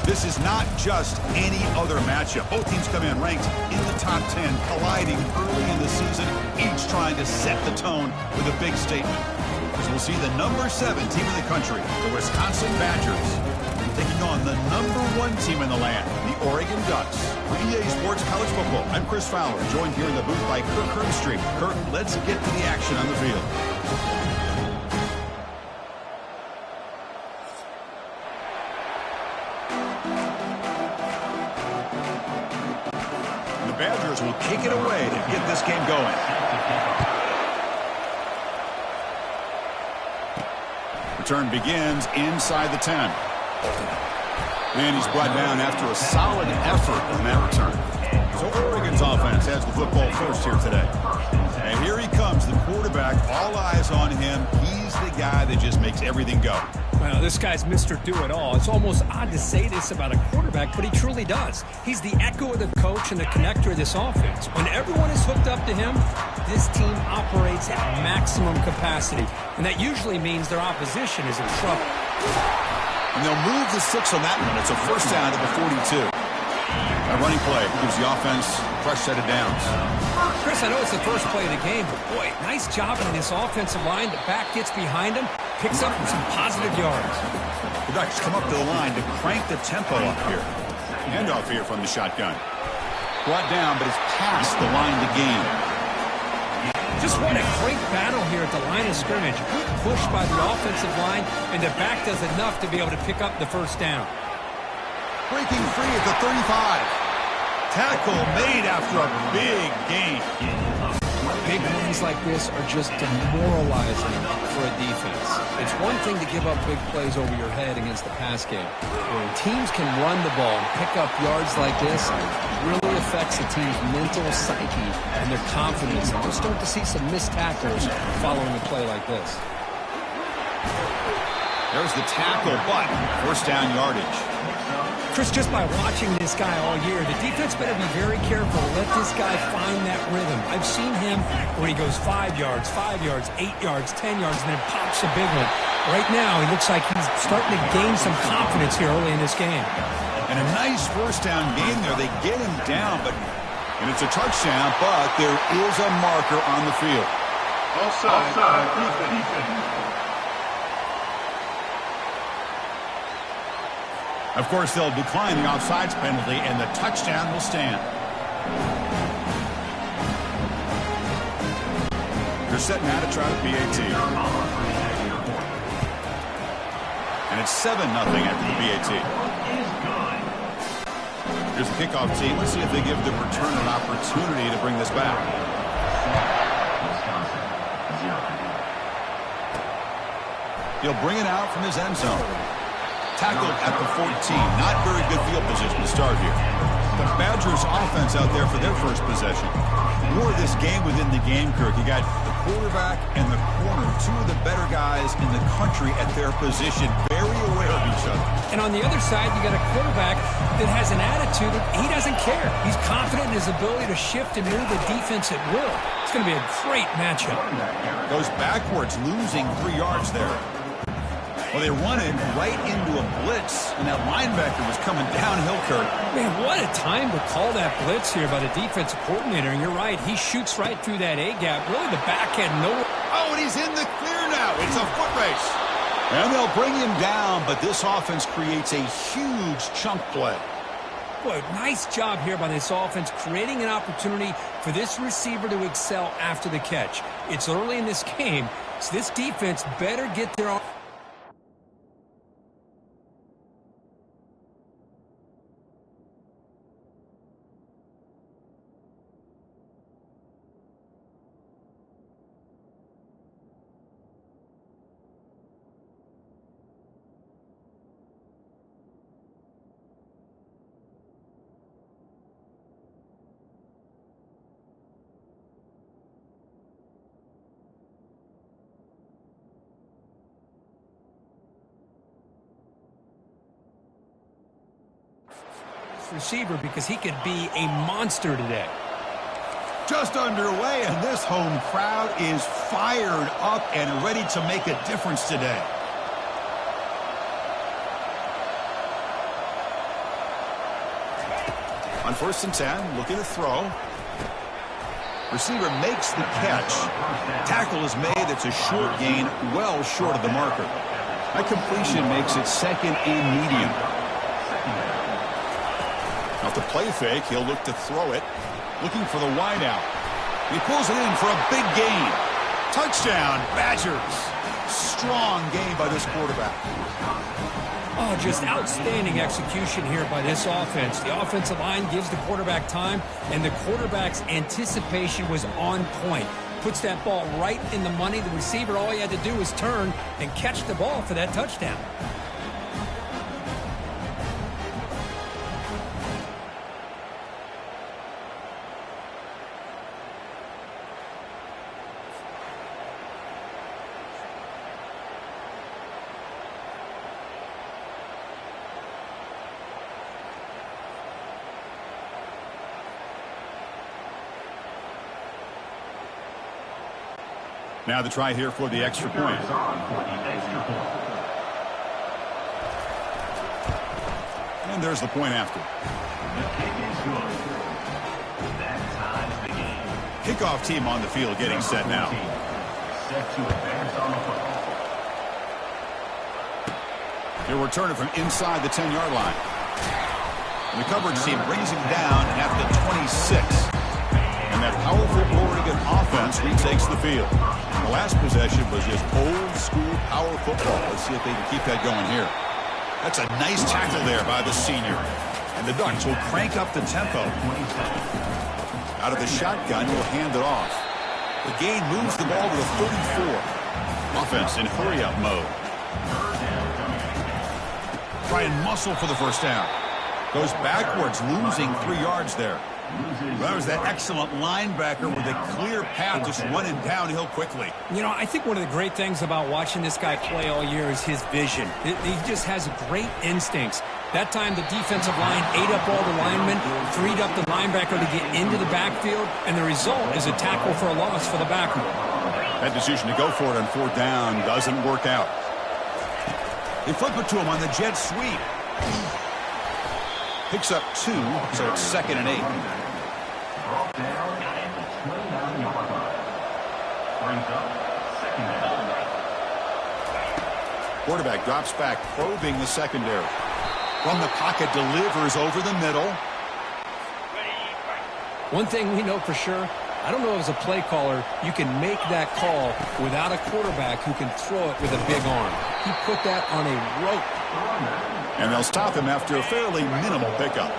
This is not just any other matchup. Both teams come in ranked in the top 10, colliding early in the season, each trying to set the tone with a big statement. As we'll see the number 7 team in the country, the Wisconsin Badgers, taking on the number 1 team in the land, the Oregon Ducks. For EA Sports College Football, I'm Chris Fowler, joined here in the booth by Kirk Herbstreit. Kirk, let's get to the action on the field. The Badgers will kick it away to get this game going. Return begins inside the 10. And he's brought down after a solid effort on that return. So Oregon's offense has the football first here today. And here he comes, the quarterback, all eyes on him. He's the guy that just makes everything go. Well, this guy's Mr. Do-It-All. It's almost odd to say this about a quarterback, but he truly does. He's the echo of the coach and the connector of this offense. When everyone is hooked up to him, this team operates at maximum capacity, and that usually means their opposition is in trouble. And they'll move the 6 on that one. It's a first down at the 42. A running play gives the offense a fresh set of downs. Chris, I know it's the first play of the game, but boy, nice job on this offensive line. The back gets behind him, picks up some positive yards. The Ducks come up to the line to crank the tempo up here. Handoff here from the shotgun. Brought down, but it's past the line to gain. Just what a great battle here at the line of scrimmage. Good push by the offensive line, and the back does enough to be able to pick up the first down. Breaking free at the 35. Tackle made after a big gain. Big runs like this are just demoralizing for a defense. It's one thing to give up big plays over your head against the pass game. When teams can run the ball and pick up yards like this, it really affects the team's mental psyche and their confidence. And we'll start to see some missed tackles following a play like this. There's the tackle, but first down yardage. Chris, just by watching this guy all year, the defense better be very careful to let this guy find that rhythm. I've seen him where he goes 5 yards, 8 yards, 10 yards, and then pops a big one. Right now, he looks like he's starting to gain some confidence here early in this game. And a nice first down gain there. They get him down, and it's a touchdown, but there is a marker on the field. Offside. Defense. Of course, they'll decline the offsides penalty, and the touchdown will stand. They're setting out to try the PAT. And it's 7-0 after the PAT. Here's the kickoff team. Let's see if they give the returner an opportunity to bring this back. He'll bring it out from his end zone. Tackled at the 14. Not very good field position to start here. The Badgers offense out there for their first possession. More of this game within the game, Kirk. You got the quarterback and the corner, two of the better guys in the country at their position, very aware of each other. And on the other side, you got a quarterback that has an attitude that he doesn't care. He's confident in his ability to shift and move the defense at will. It's going to be a great matchup. Goes backwards, losing 3 yards there. Well, they run it right into a blitz, and that linebacker was coming downhill, Kirk. Man, what a time to call that blitz here by the defensive coordinator. And you're right, he shoots right through that A-gap. Really, the back had no... Oh, and he's in the clear now. It's a foot race. And they'll bring him down, but this offense creates a huge chunk play. Boy, nice job here by this offense, creating an opportunity for this receiver to excel after the catch. It's early in this game, so this defense better get their... receiver because he could be a monster today. Just underway, and this home crowd is fired up and ready to make a difference today. On 1st and 10, looking to throw. Receiver makes the catch. Tackle is made. It's a short gain, well short of the marker. That completion makes it 2nd and medium. Now to play fake, he'll look to throw it. Looking for the wideout. He pulls it in for a big gain. Touchdown, Badgers. Strong game by this quarterback. Oh, just outstanding execution here by this offense. The offensive line gives the quarterback time, and the quarterback's anticipation was on point. Puts that ball right in the money. The receiver, all he had to do was turn and catch the ball for that touchdown. Now the try here for the extra point. And And there's the point after. The kick is good. That ties the game. Kickoff team on the field getting set now. Set to advance on the football. He'll return it from inside the 10-yard line. And the coverage team brings him down at the 26. And that powerful Oregon offense retakes the field. The last possession was just old-school power football. Let's see if they can keep that going here. That's a nice tackle there by the senior. And the Ducks will crank up the tempo. Out of the shotgun, he'll hand it off. The gain moves the ball to the 34. Offense in hurry-up mode. Try and muscle for the first down. Goes backwards, losing 3 yards there. That was that excellent linebacker with a clear path just running downhill quickly. You know, I think one of the great things about watching this guy play all year is his vision. He just has great instincts. That time the defensive line ate up all the linemen, freed up the linebacker to get into the backfield, and the result is a tackle for a loss for the backer. That decision to go for it on 4th down doesn't work out. They flip it to him on the jet sweep. Picks up 2, so it's 2nd and 8. Brought down at the 29-yard line. Brings up 2nd down. Quarterback drops back, probing the secondary. From the pocket, delivers over the middle. One thing we know for sure, I don't know as a play caller, you can make that call without a quarterback who can throw it with a big arm. He put that on a rope. And they'll stop him after a fairly minimal pickup.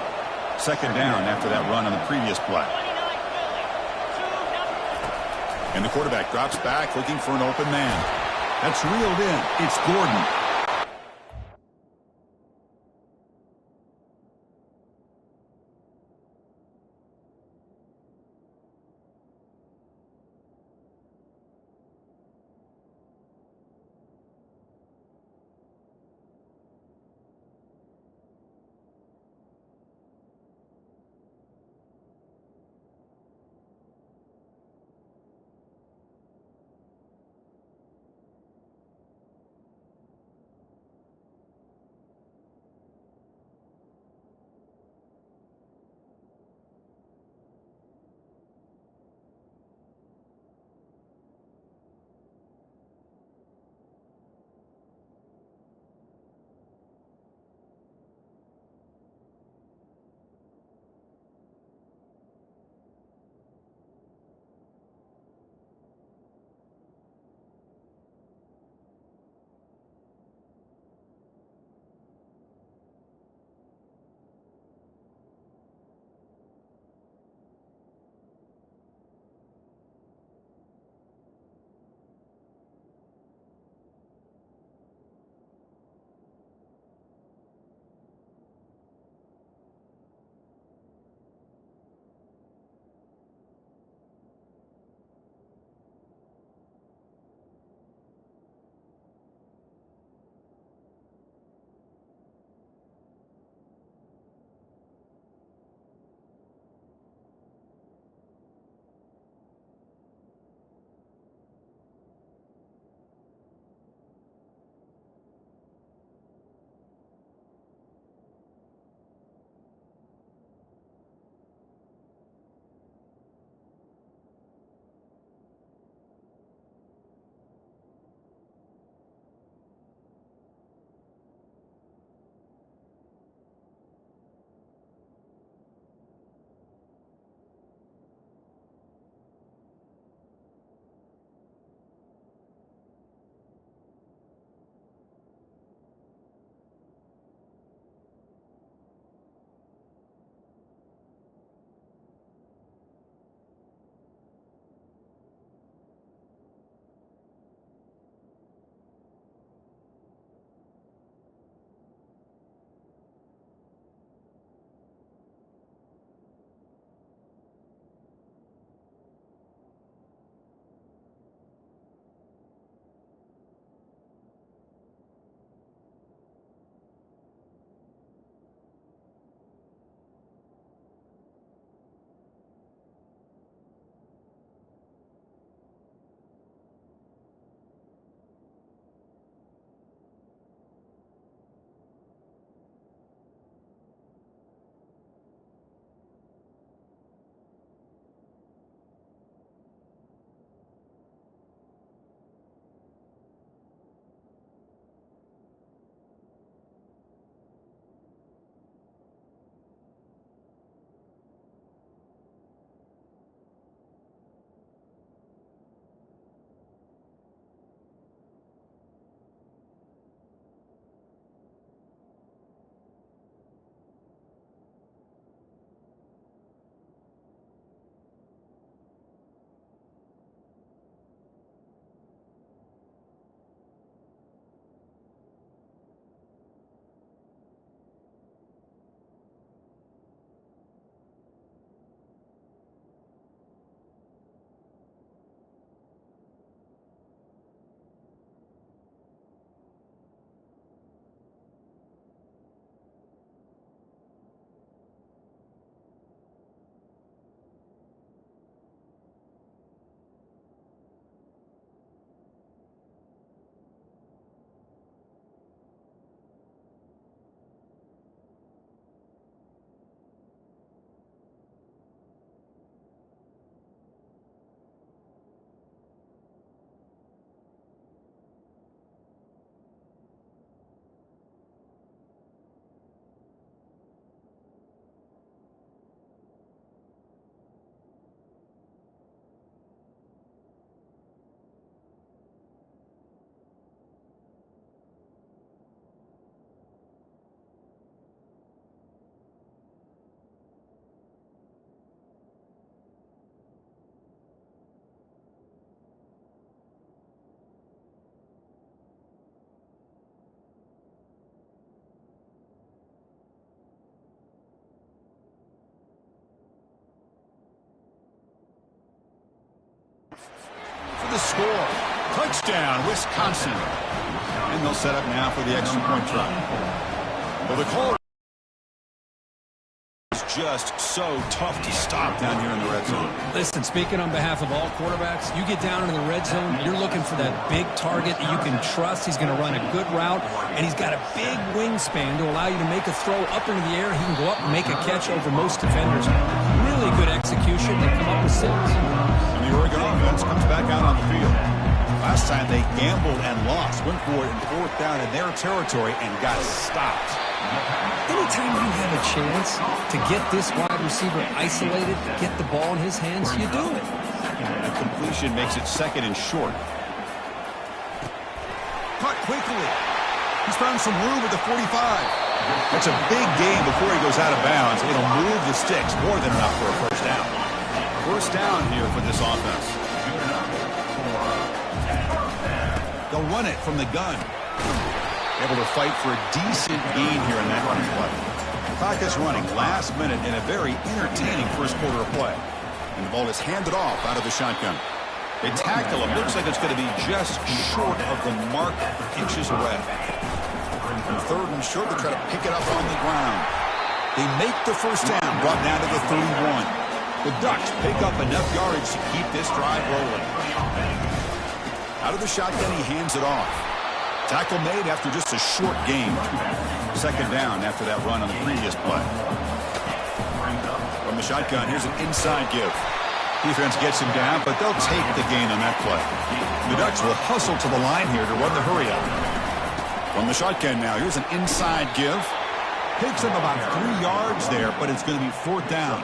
2nd down after that run on the previous play. And the quarterback drops back looking for an open man. That's reeled in. It's Gordon. score. Touchdown, Wisconsin. And they'll set up now for the extra point try. Well, the call is just so tough to stop down here in the red zone. Listen, speaking on behalf of all quarterbacks, you get down into the red zone, you're looking for that big target that you can trust. He's going to run a good route, and he's got a big wingspan to allow you to make a throw up into the air. He can go up and make a catch over most defenders. Really good execution. They come up with 6. And the Oregon offense comes back out on the field. Last time they gambled and lost, went for it in 4th down in their territory and got stopped. Anytime you have a chance to get this wide receiver isolated, get the ball in his hands, you do it. A completion makes it 2nd and short. Caught quickly. He's found some room at the 45. That's a big gain before he goes out of bounds. It'll move the sticks more than enough for a first down. First down here for this offense. They'll run it from the gun. Able to fight for a decent gain here in that running play. Clock is running last minute in a very entertaining first quarter of play. And the ball is handed off out of the shotgun. They tackle him. Looks like it's going to be just short of the mark, inches away. And 3rd and short, they try to pick it up on the ground. They make the first down, brought down to the 31. The Ducks pick up enough yardage to keep this drive rolling. Out of the shotgun, he hands it off. Tackle made after just a short gain. 2nd down after that run on the previous play. From the shotgun, here's an inside give. Defense gets him down, but they'll take the gain on that play. The Ducks will hustle to the line here to run the hurry up. From the shotgun now, here's an inside give. Picks up about 3 yards there, but it's going to be 4th down.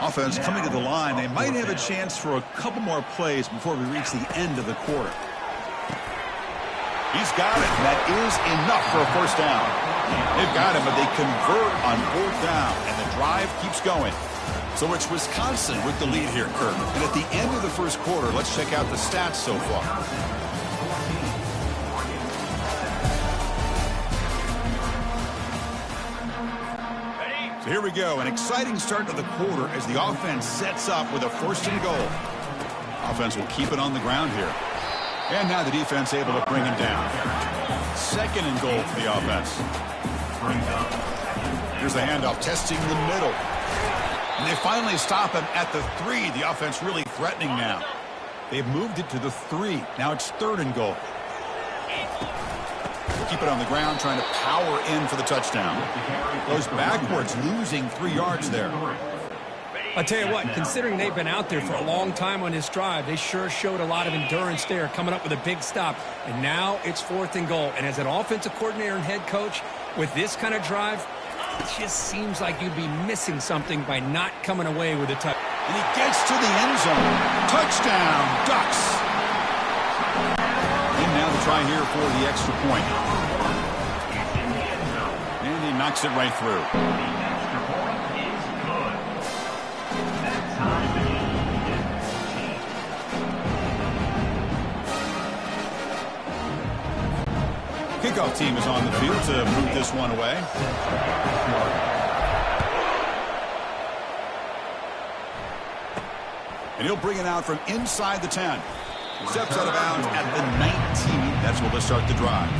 Offense coming to the line. They might have a chance for a couple more plays before we reach the end of the quarter. He's got it. That is enough for a first down. They've got him, but they convert on 4th down, and the drive keeps going. So it's Wisconsin with the lead here, Kirk. And at the end of the first quarter, let's check out the stats so far. So here we go. An exciting start to the quarter as the offense sets up with a 1st and goal. Offense will keep it on the ground here. And now the defense able to bring him down. 2nd and goal for the offense. Here's the handoff, testing the middle. And they finally stop him at the 3. The offense really threatening now. They've moved it to the 3. Now it's 3rd and goal. Keep it on the ground, trying to power in for the touchdown. Goes backwards, losing 3 yards there. I tell you what, considering they've been out there for a long time on this drive, they sure showed a lot of endurance there, coming up with a big stop. And now it's 4th and goal. And as an offensive coordinator and head coach, with this kind of drive, it just seems like you'd be missing something by not coming away with a touch. And he gets to the end zone. Touchdown, Ducks. And now the try here for the extra point. And he knocks it right through. Kickoff team is on the field to move this one away. And he'll bring it out from inside the 10. Steps out of bounds at the 19. That's where they'll start the drive.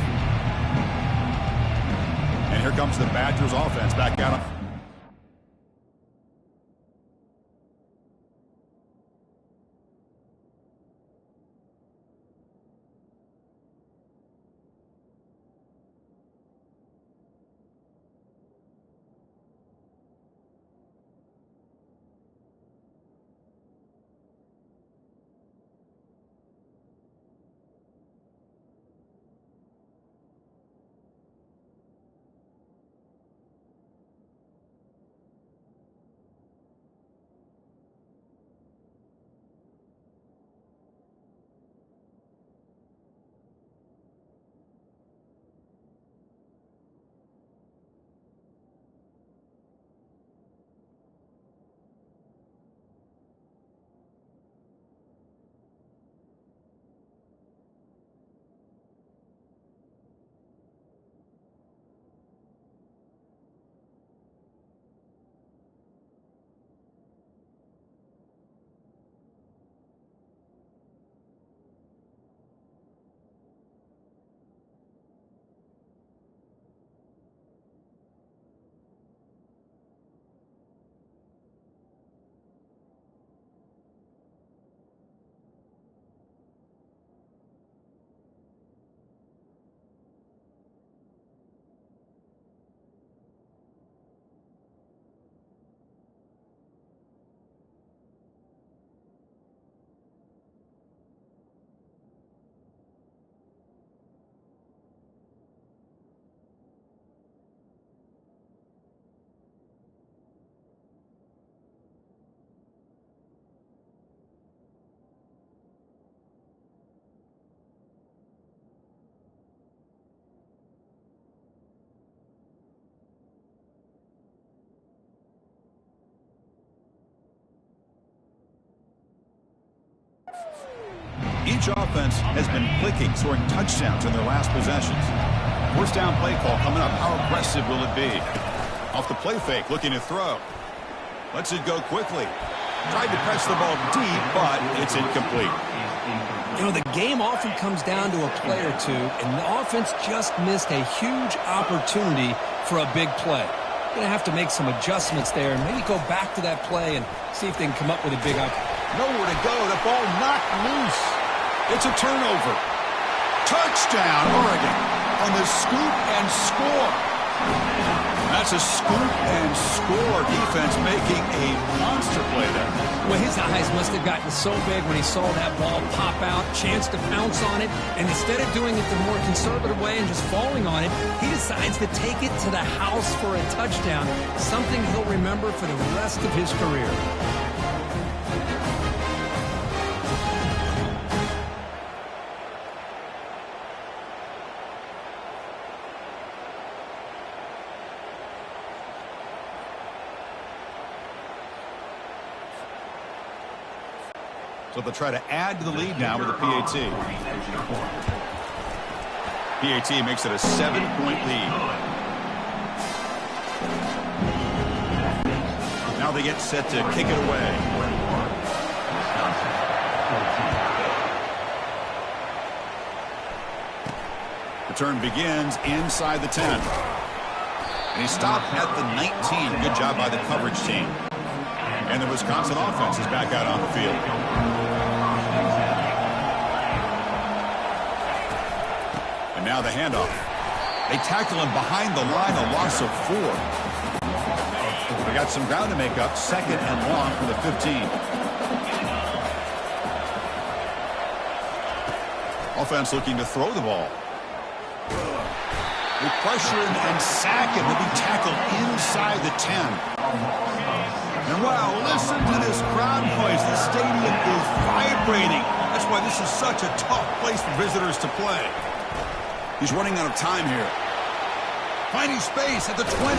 And here comes the Badgers offense back out. Each offense has been clicking, scoring touchdowns in their last possessions. First down play call coming up. How aggressive will it be? Off the play fake, looking to throw. Lets it go quickly. Tried to press the ball deep, but it's incomplete. You know, the game often comes down to a play or two, and the offense just missed a huge opportunity for a big play. Going to have to make some adjustments there and maybe go back to that play and see if they can come up with a big opportunity. Nowhere to go. The ball knocked loose. It's a turnover. Touchdown, Oregon, on the scoop and score. That's a scoop and score. Defense making a monster play there. Well, his eyes must have gotten so big when he saw that ball pop out, chance to pounce on it, and instead of doing it the more conservative way and just falling on it, he decides to take it to the house for a touchdown, something he'll remember for the rest of his career. So they'll try to add to the lead now with a PAT. PAT makes it a 7-point lead. Now they get set to kick it away. Return begins inside the 10. And he stopped at the 19. Good job by the coverage team. And the Wisconsin offense is back out on the field. And now the handoff. They tackle him behind the line, a loss of 4. They got some ground to make up, 2nd and long from the 15. Offense looking to throw the ball. They pressure him and sack him. He'll be tackled inside the 10. And wow, listen to this crowd noise. The stadium is vibrating. That's why this is such a tough place for visitors to play. He's running out of time here. Finding space at the 20.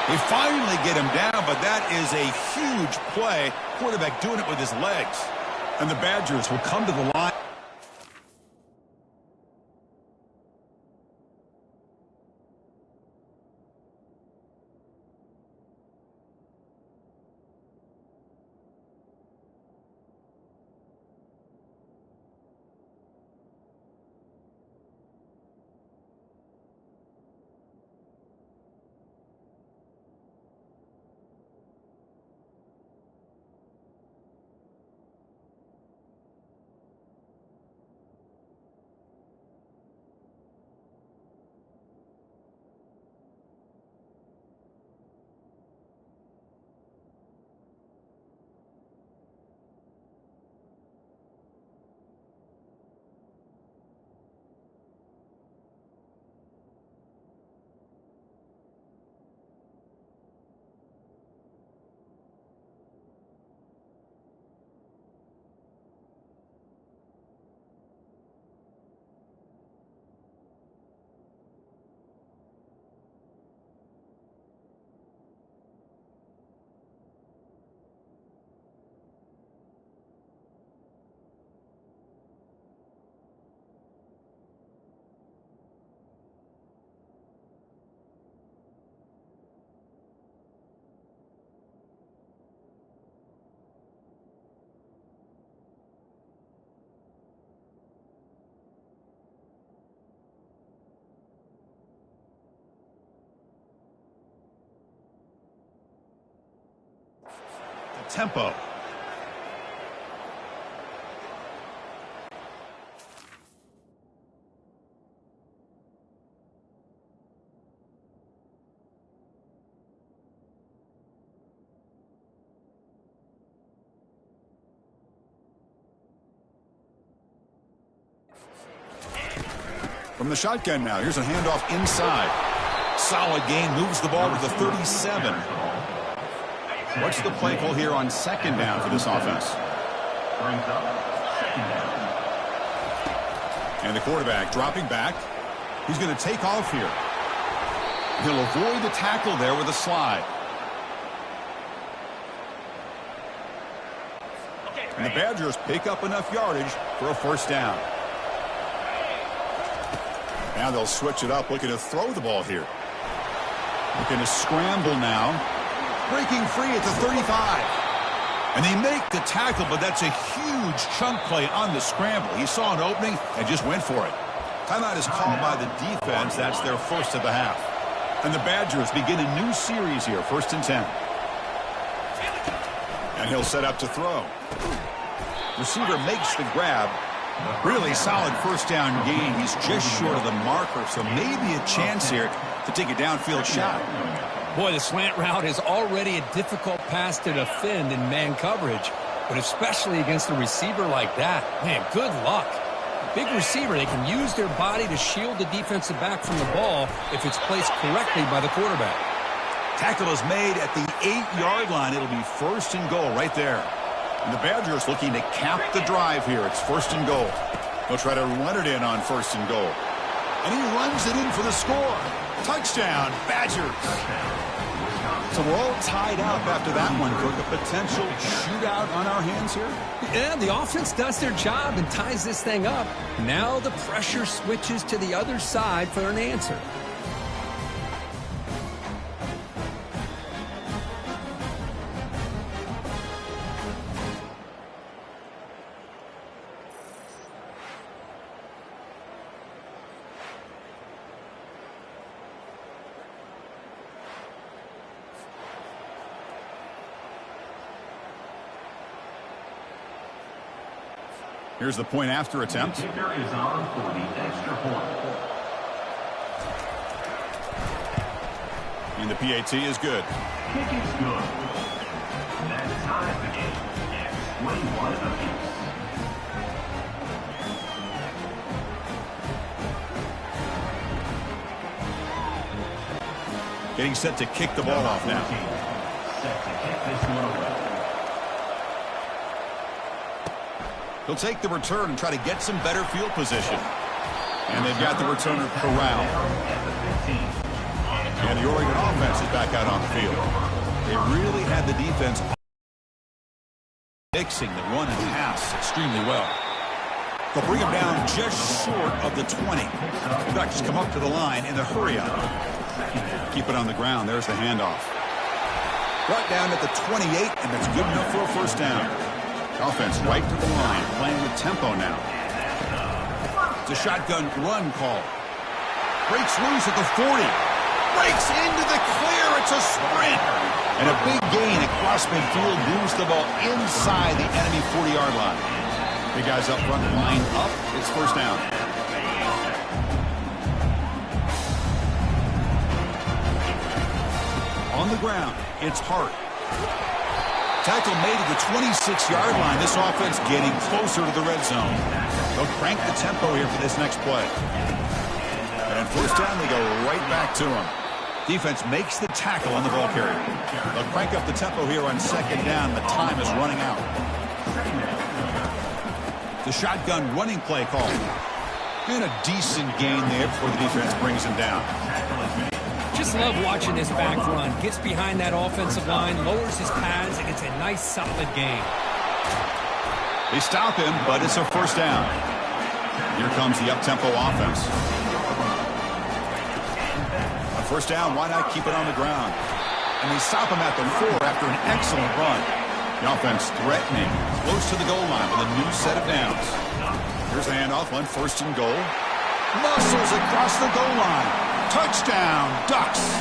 They finally get him down, but that is a huge play. Quarterback doing it with his legs. And the Badgers will come to the line. Tempo. From the shotgun now, here's a handoff inside. Solid gain, moves the ball to the 37. What's the play call here on 2nd down for this offense? And the quarterback dropping back. He's going to take off here. He'll avoid the tackle there with a slide. And the Badgers pick up enough yardage for a first down. Now they'll switch it up, looking to throw the ball here. Looking to scramble now. Breaking free at the 35. And they make the tackle, but that's a huge chunk play on the scramble. He saw an opening and just went for it. Timeout is called by the defense. That's their first of the half. And the Badgers begin a new series here, 1st and 10. And he'll set up to throw. Receiver makes the grab. Really solid first down gain. He's just short of the marker, so maybe a chance here to take a downfield shot. Boy, the slant route is already a difficult pass to defend in man coverage, but especially against a receiver like that. Man, good luck. Big receiver, they can use their body to shield the defensive back from the ball if it's placed correctly by the quarterback. Tackle is made at the 8-yard line. It'll be 1st and goal right there. And the Badgers looking to cap the drive here. It's 1st and goal. They'll try to run it in on 1st and goal. And he runs it in for the score. Touchdown, Badgers. So we're all tied up after that one, Cook. A potential shootout on our hands here? Yeah, the offense does their job and ties this thing up. Now the pressure switches to the other side for an answer. Here's the point after attempt. The kicker is on for the extra point. And the PAT is good. Kick is good. That ties the game at 21 apiece. Getting set to kick the ball off now. Set to kick this one away. He'll take the return and try to get some better field position. And they've got the returner corralled. And the Oregon offense is back out on the field. They really had the defense mixing the run and pass extremely well. They'll bring him down just short of the 20. In fact, just come up to the line in the hurry-up. Keep it on the ground. There's the handoff. Brought down at the 28, and that's good enough for a first down. Offense right to the line, playing with tempo now. It's a shotgun run call. Breaks loose at the 40. Breaks into the clear. It's a sprint. And a big gain across midfield moves the ball inside the enemy 40-yard line. The guys up front line up. It's first down. On the ground, it's Hart. Tackle made at the 26-yard line. This offense getting closer to the red zone. They'll crank the tempo here for this next play. And first down, they go right back to him. Defense makes the tackle on the ball carrier. They'll crank up the tempo here on 2nd down. The time is running out. The shotgun running play call. And a decent gain there before the defense brings him down. Just love watching this back run. Gets behind that offensive line, lowers his pads, and it's a nice, solid gain. They stop him, but it's a first down. Here comes the up-tempo offense. On first down, why not keep it on the ground? And they stop him at the 4 after an excellent run. The offense threatening, close to the goal line with a new set of downs. Here's the handoff on 1st and goal. Muscles across the goal line. Touchdown, Ducks.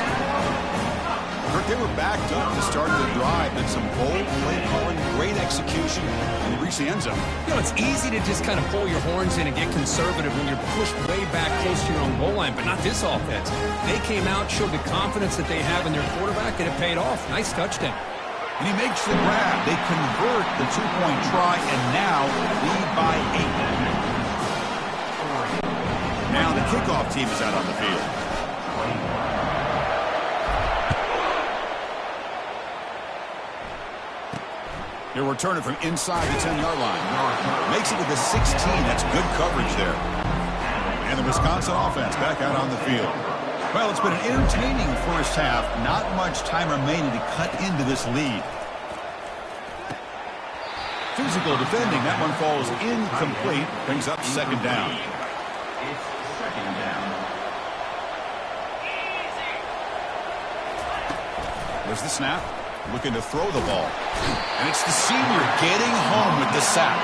They were backed up to start the drive, and some bold play calling, great execution, and they reached the end zone. You know, it's easy to just kind of pull your horns in and get conservative when you're pushed way back close to your own goal line, but not this offense. They came out, showed the confidence that they have in their quarterback, and it paid off. Nice touchdown. And he makes the grab. They convert the 2-point try, and now lead by 8. Now the kickoff team is out on the field. He'll return it from inside the 10-yard line. Makes it to the 16. That's good coverage there. And the Wisconsin offense back out on the field. Well, it's been an entertaining first half. Not much time remaining to cut into this lead. Physical defending. That one falls incomplete. Brings up second down. It's second down. There's the snap. Looking to throw the ball. And it's the senior getting home with the sack.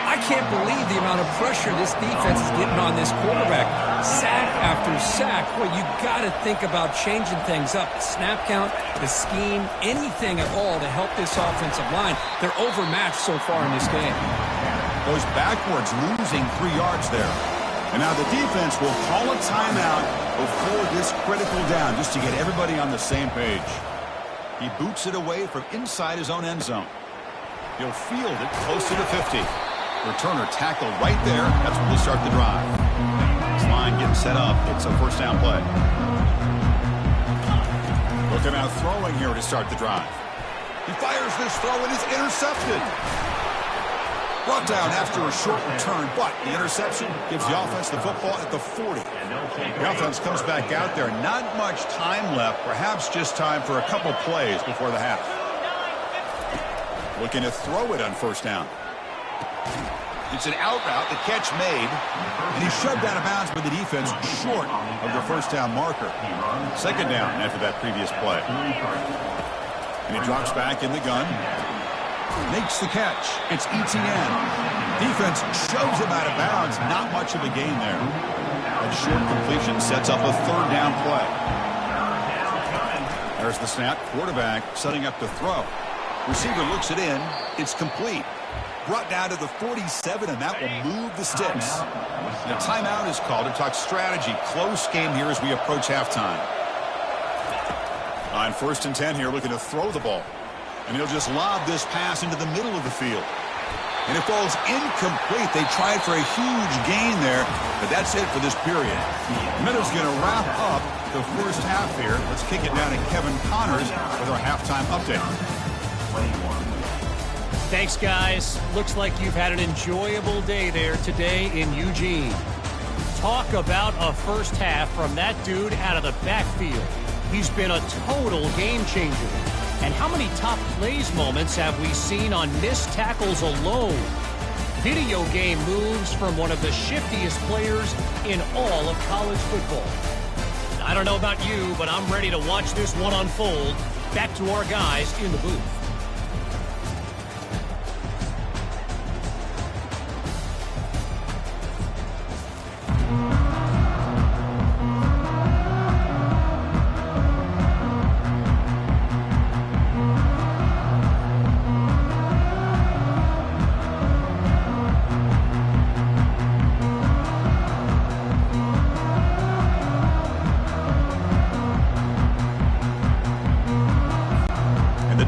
I can't believe the amount of pressure this defense is getting on this quarterback. Sack after sack. Well, you got to think about changing things up. The snap count, the scheme, anything at all to help this offensive line. They're overmatched so far in this game. Goes backwards, losing 3 yards there. And now the defense will call a timeout before this critical down, just to get everybody on the same page. He boots it away from inside his own end zone. He'll field it close to the 50. Returner tackle right there. That's when we'll start the drive. This line getting set up. It's a first down play. Looking out throwing here to start the drive. He fires this throw and is intercepted. Brought down after a short return, but the interception gives the offense the football at the 40. The offense comes back out there. Not much time left. Perhaps just time for a couple plays before the half. Looking to throw it on first down. It's an out route, the catch made, and he's shoved out of bounds by the defense short of the first down marker. Second down after that previous play. And he drops back in the gun. Makes the catch. It's ETN. Defense shoves him out of bounds. Not much of a gain there. That short completion sets up a third down play. There's the snap. Quarterback setting up to throw. Receiver looks it in. It's complete. Brought down to the 47, and that will move the sticks. And a timeout is called to talk strategy. Close game here as we approach halftime. On first and 10 here, looking to throw the ball. And he'll just lob this pass into the middle of the field. And it falls incomplete. They tried for a huge gain there, but that's it for this period. Meadows going to wrap up the first half here. Let's kick it down to Kevin Connors with our halftime update. Thanks, guys. Looks like you've had an enjoyable day there today in Eugene. Talk about a first half from that dude out of the backfield. He's been a total game changer. And how many top plays moments have we seen on missed tackles alone? Video game moves from one of the shiftiest players in all of college football. I don't know about you, but I'm ready to watch this one unfold. Back to our guys in the booth.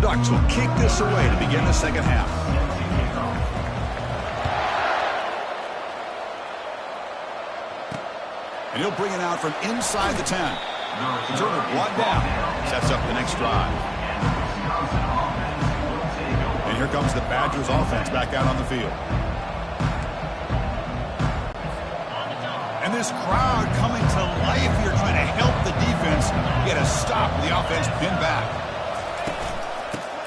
Ducks will kick this away to begin the second half. And he'll bring it out from inside the 10. Turner brought down. Sets up the next drive. And here comes the Badgers offense back out on the field. And this crowd coming to life here trying to help the defense get a stop. The offense pinned back.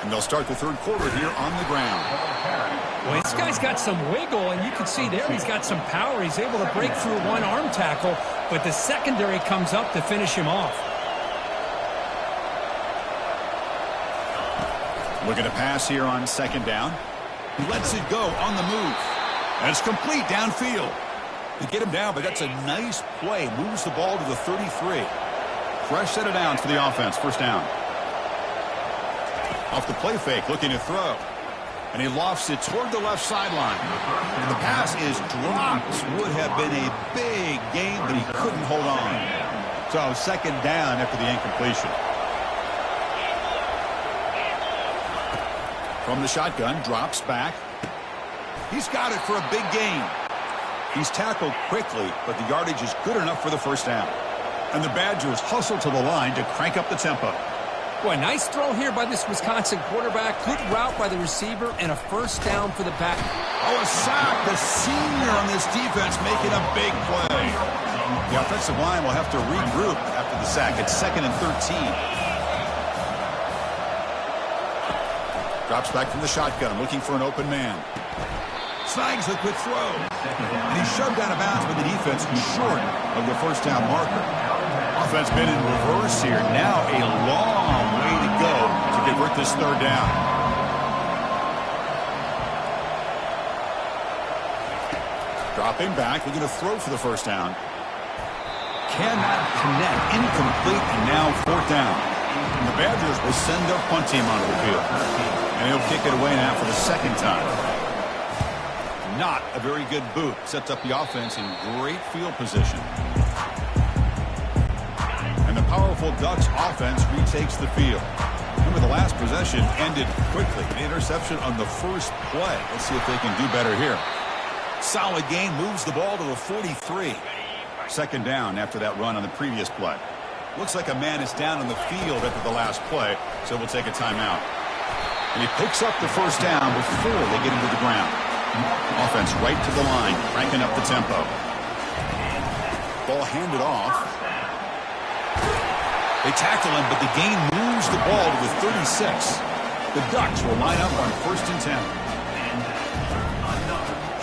And they'll start the third quarter here on the ground. Well, this guy's got some wiggle, and you can see there he's got some power. He's able to break through one arm tackle, but the secondary comes up to finish him off. Looking to pass here on second down. He lets it go on the move. And it's complete downfield. They get him down, but that's a nice play. Moves the ball to the 33. Fresh set of downs for the offense. First down. Off the play fake, looking to throw. And he lofts it toward the left sideline. And the pass is dropped. Would have been a big gain, but he couldn't hold on. So second down after the incompletion. From the shotgun, drops back. He's got it for a big gain. He's tackled quickly, but the yardage is good enough for the first down. And the Badgers hustle to the line to crank up the tempo. Boy, nice throw here by this Wisconsin quarterback. Good route by the receiver, and a first down for the back. Oh, a sack. The senior on this defense making a big play. The offensive line will have to regroup after the sack. It's 2nd and 13. Drops back from the shotgun, looking for an open man. Snags the quick throw. And he's shoved out of bounds by the defense short of the first down marker. Offense been in reverse here. Now a long way to go to convert this third down. Dropping back, looking to throw for the first down. Cannot connect, incomplete, and now fourth down. And the Badgers will send their punt team onto the field. And he'll kick it away now for the second time. Not a very good boot. Sets up the offense in great field position. And the powerful Ducks offense retakes the field. Remember, the last possession ended quickly. An interception on the first play. Let's see if they can do better here. Solid gain, moves the ball to the 43. Second down after that run on the previous play. Looks like a man is down on the field after the last play, so we'll take a timeout. And he picks up the first down before they get him to the ground. Offense right to the line, cranking up the tempo. Ball handed off. They tackle him, but the gain moves the ball to the 36. The Ducks will line up on 1st and 10.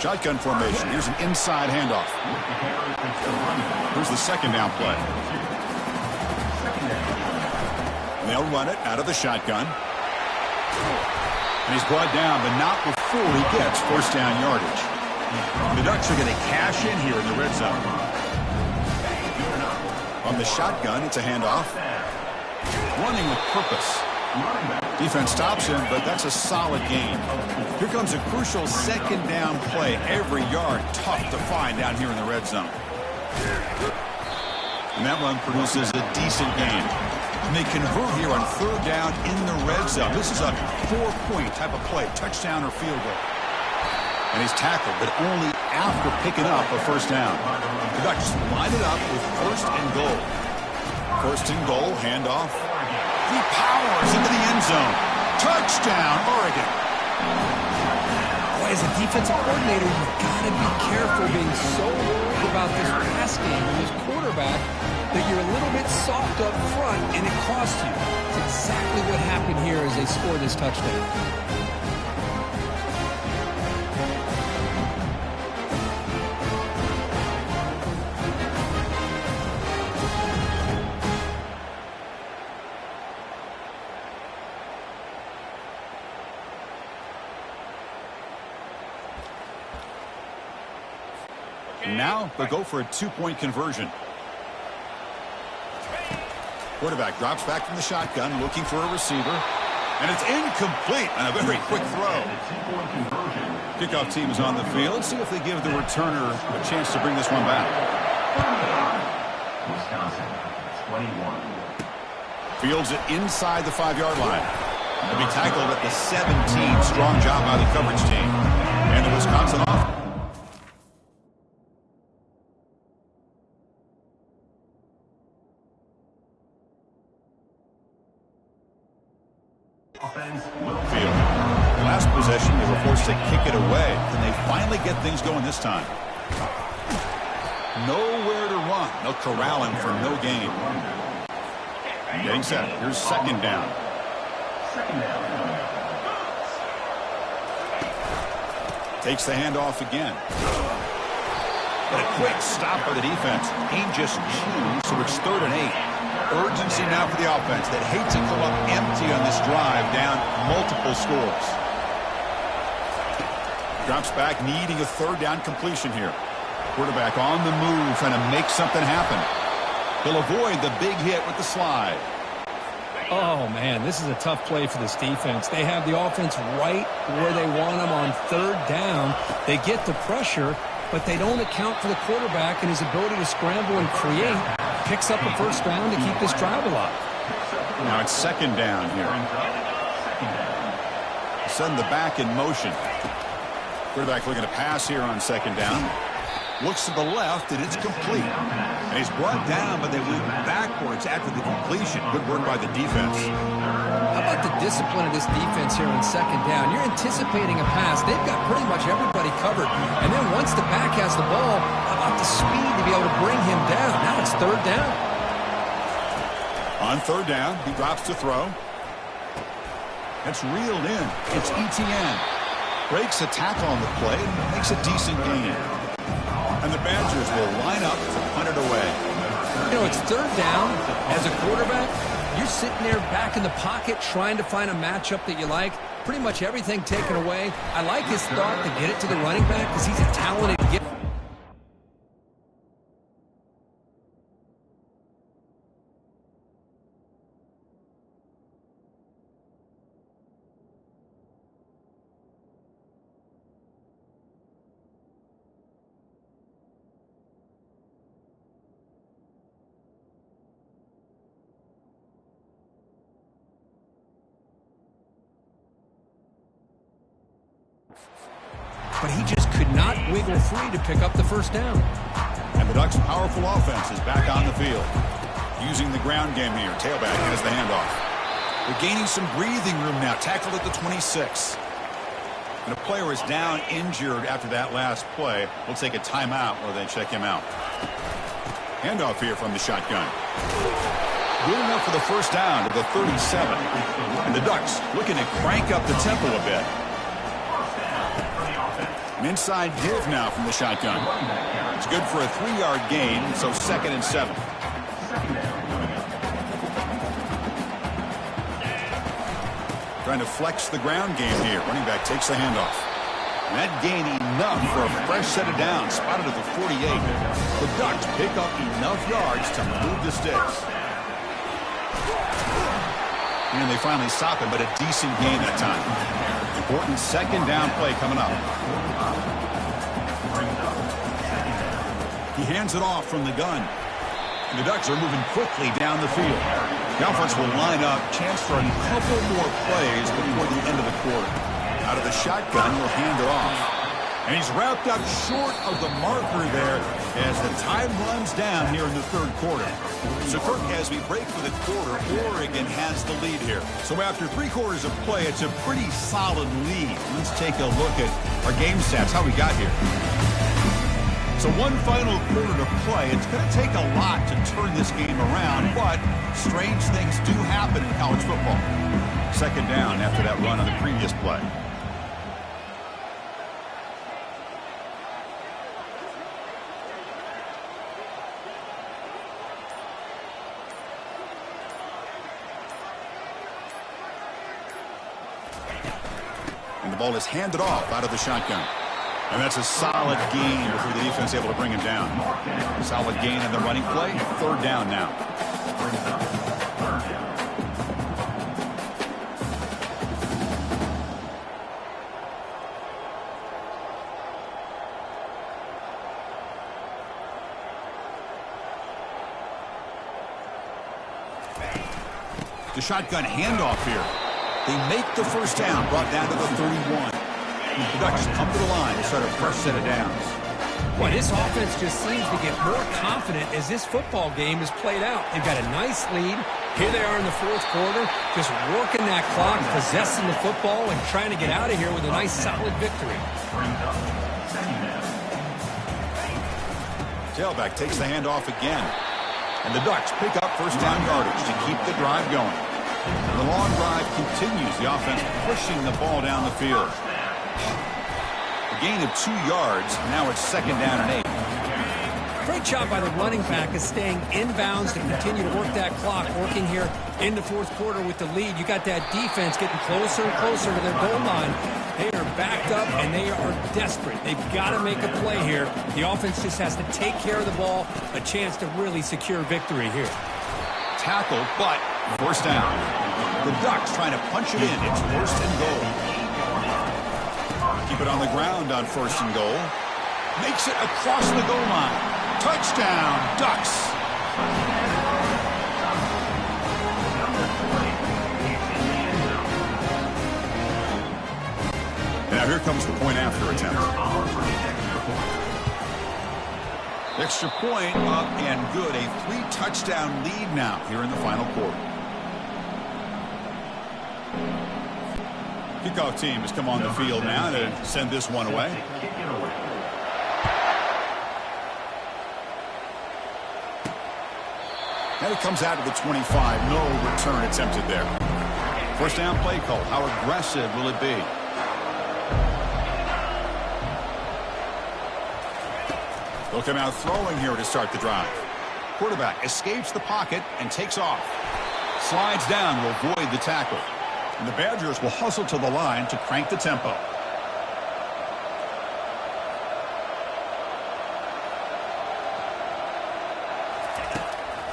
Shotgun formation. Here's an inside handoff. Here's the second down play. And they'll run it out of the shotgun. And he's brought down, but not before he gets first down yardage. The Ducks are going to cash in here in the red zone. On the shotgun, it's a handoff. Running with purpose. Defense stops him, but that's a solid gain. Here comes a crucial second down play. Every yard tough to find down here in the red zone. And that run produces a decent gain. And they convert here on third down in the red zone. This is a 4-point type of play, touchdown or field goal. And he's tackled, but only after picking up a first down. The Ducks line it up with 1st and goal. 1st and goal, handoff. He powers into the end zone. Touchdown, Oregon. Boy, as a defensive coordinator, you've got to be careful being so worried about this pass game and this quarterback that you're a little bit soft up front and it costs you. It's exactly what happened here as they scored this touchdown. Now they'll go for a 2-point conversion. Quarterback drops back from the shotgun, looking for a receiver. And it's incomplete on a very quick throw. Kickoff team is on the field. See if they give the returner a chance to bring this one back. Wisconsin, 21. Fields it inside the 5-yard line. He'll be tackled at the 17. Strong job by the coverage team. And the Wisconsin offense. Field. Last possession, they were forced to kick it away. Can they finally get things going this time? Nowhere to run. They'll corral him for no gain. Getting set. Here's second down. Takes the handoff again. But a quick stop by the defense. Game just chewed, so it's 3rd and 8. Urgency now for the offense that hate to go up empty on this drive, down multiple scores. Drops back, needing a 3rd down completion here. Quarterback on the move, trying to make something happen. He'll avoid the big hit with the slide. Oh, man, this is a tough play for this defense. They have the offense right where they want them on 3rd down. They get the pressure, but they don't account for the quarterback and his ability to scramble and create. Picks up a first down to keep this drive alive. Now it's second down here. Send the back in motion. Quarterback looking to pass here on second down. Looks to the left, and it's complete. And he's brought down, but they went backwards after the completion. Good work by the defense. How about the discipline of this defense here on second down? You're anticipating a pass. They've got pretty much everybody covered. And then once the back has the ball, how about the speed to be able to bring him down? Now it's 3rd down. On 3rd down, he drops to throw. It's reeled in. It's Etienne. Breaks a tackle on the play and makes a decent gain. And the Badgers will line up to punt it away. You know, it's third down. As a quarterback, you're sitting there back in the pocket trying to find a matchup that you like. Pretty much everything taken away. I like his thought to get it to the running back because he's a talented gift. But he just could not wiggle free to pick up the first down. And the Ducks' powerful offense is back on the field. Using the ground game here. Tailback has the handoff. They're gaining some breathing room now. Tackled at the 26. And a player is down injured after that last play. We'll take a timeout while they check him out. Handoff here from the shotgun. Good enough for the first down to the 37. And the Ducks looking to crank up the tempo a bit. An inside give now from the shotgun. It's good for a 3-yard gain, so 2nd and 7. Trying to flex the ground game here. Running back takes the handoff. And that gain enough for a fresh set of downs. Spotted at the 48. The Ducks pick up enough yards to move the sticks. And they finally stop him, but a decent gain that time. Important second down play coming up. He hands it off from the gun. And the Ducks are moving quickly down the field. The offense will line up. Chance for a couple more plays before the end of the quarter. Out of the shotgun, he'll hand it off. And he's wrapped up short of the marker there as the time runs down here in the third quarter. So, Kirk, as we break for the quarter, Oregon has the lead here. So after 3 quarters of play, it's a pretty solid lead. Let's take a look at our game stats, how we got here. So one final quarter to play. It's going to take a lot to turn this game around, but strange things do happen in college football. Second down after that run on the previous play. And the ball is handed off out of the shotgun. And that's a solid gain before the defense is able to bring him down. Solid gain in the running play. Third down now. The shotgun handoff here. They make the first down, brought down to the 31. The Ducks come to the line to start a fresh set of downs. Boy, this offense just seems to get more confident as this football game is played out. They've got a nice lead. Here they are in the fourth quarter, just working that clock, possessing the football, and trying to get out of here with a nice, solid victory. Tailback takes the handoff again. And the Ducks pick up first down yardage to keep the drive going. And the long drive continues. The offense pushing the ball down the field. A gain of 2 yards. Now it's second down and 8. Great job by the running back is staying inbounds to continue to work that clock, working here in the fourth quarter with the lead. You got that defense getting closer and closer to their goal line. They are backed up, and they are desperate. They've got to make a play here. The offense just has to take care of the ball, a chance to really secure victory here. Tackle, but first down. The Ducks trying to punch it in. It's first and goal. Keep it on the ground on first and goal. Makes it across the goal line. Touchdown, Ducks. Now here comes the point after attempt. Extra point up and good. A 3-touchdown lead now here in the final quarter. Kickoff team has come on the field now to send this one away. And it comes out of the 25. No return attempted there. First down play call. How aggressive will it be? They'll come out throwing here to start the drive. Quarterback escapes the pocket and takes off. Slides down to avoid the tackle. And the Badgers will hustle to the line to crank the tempo.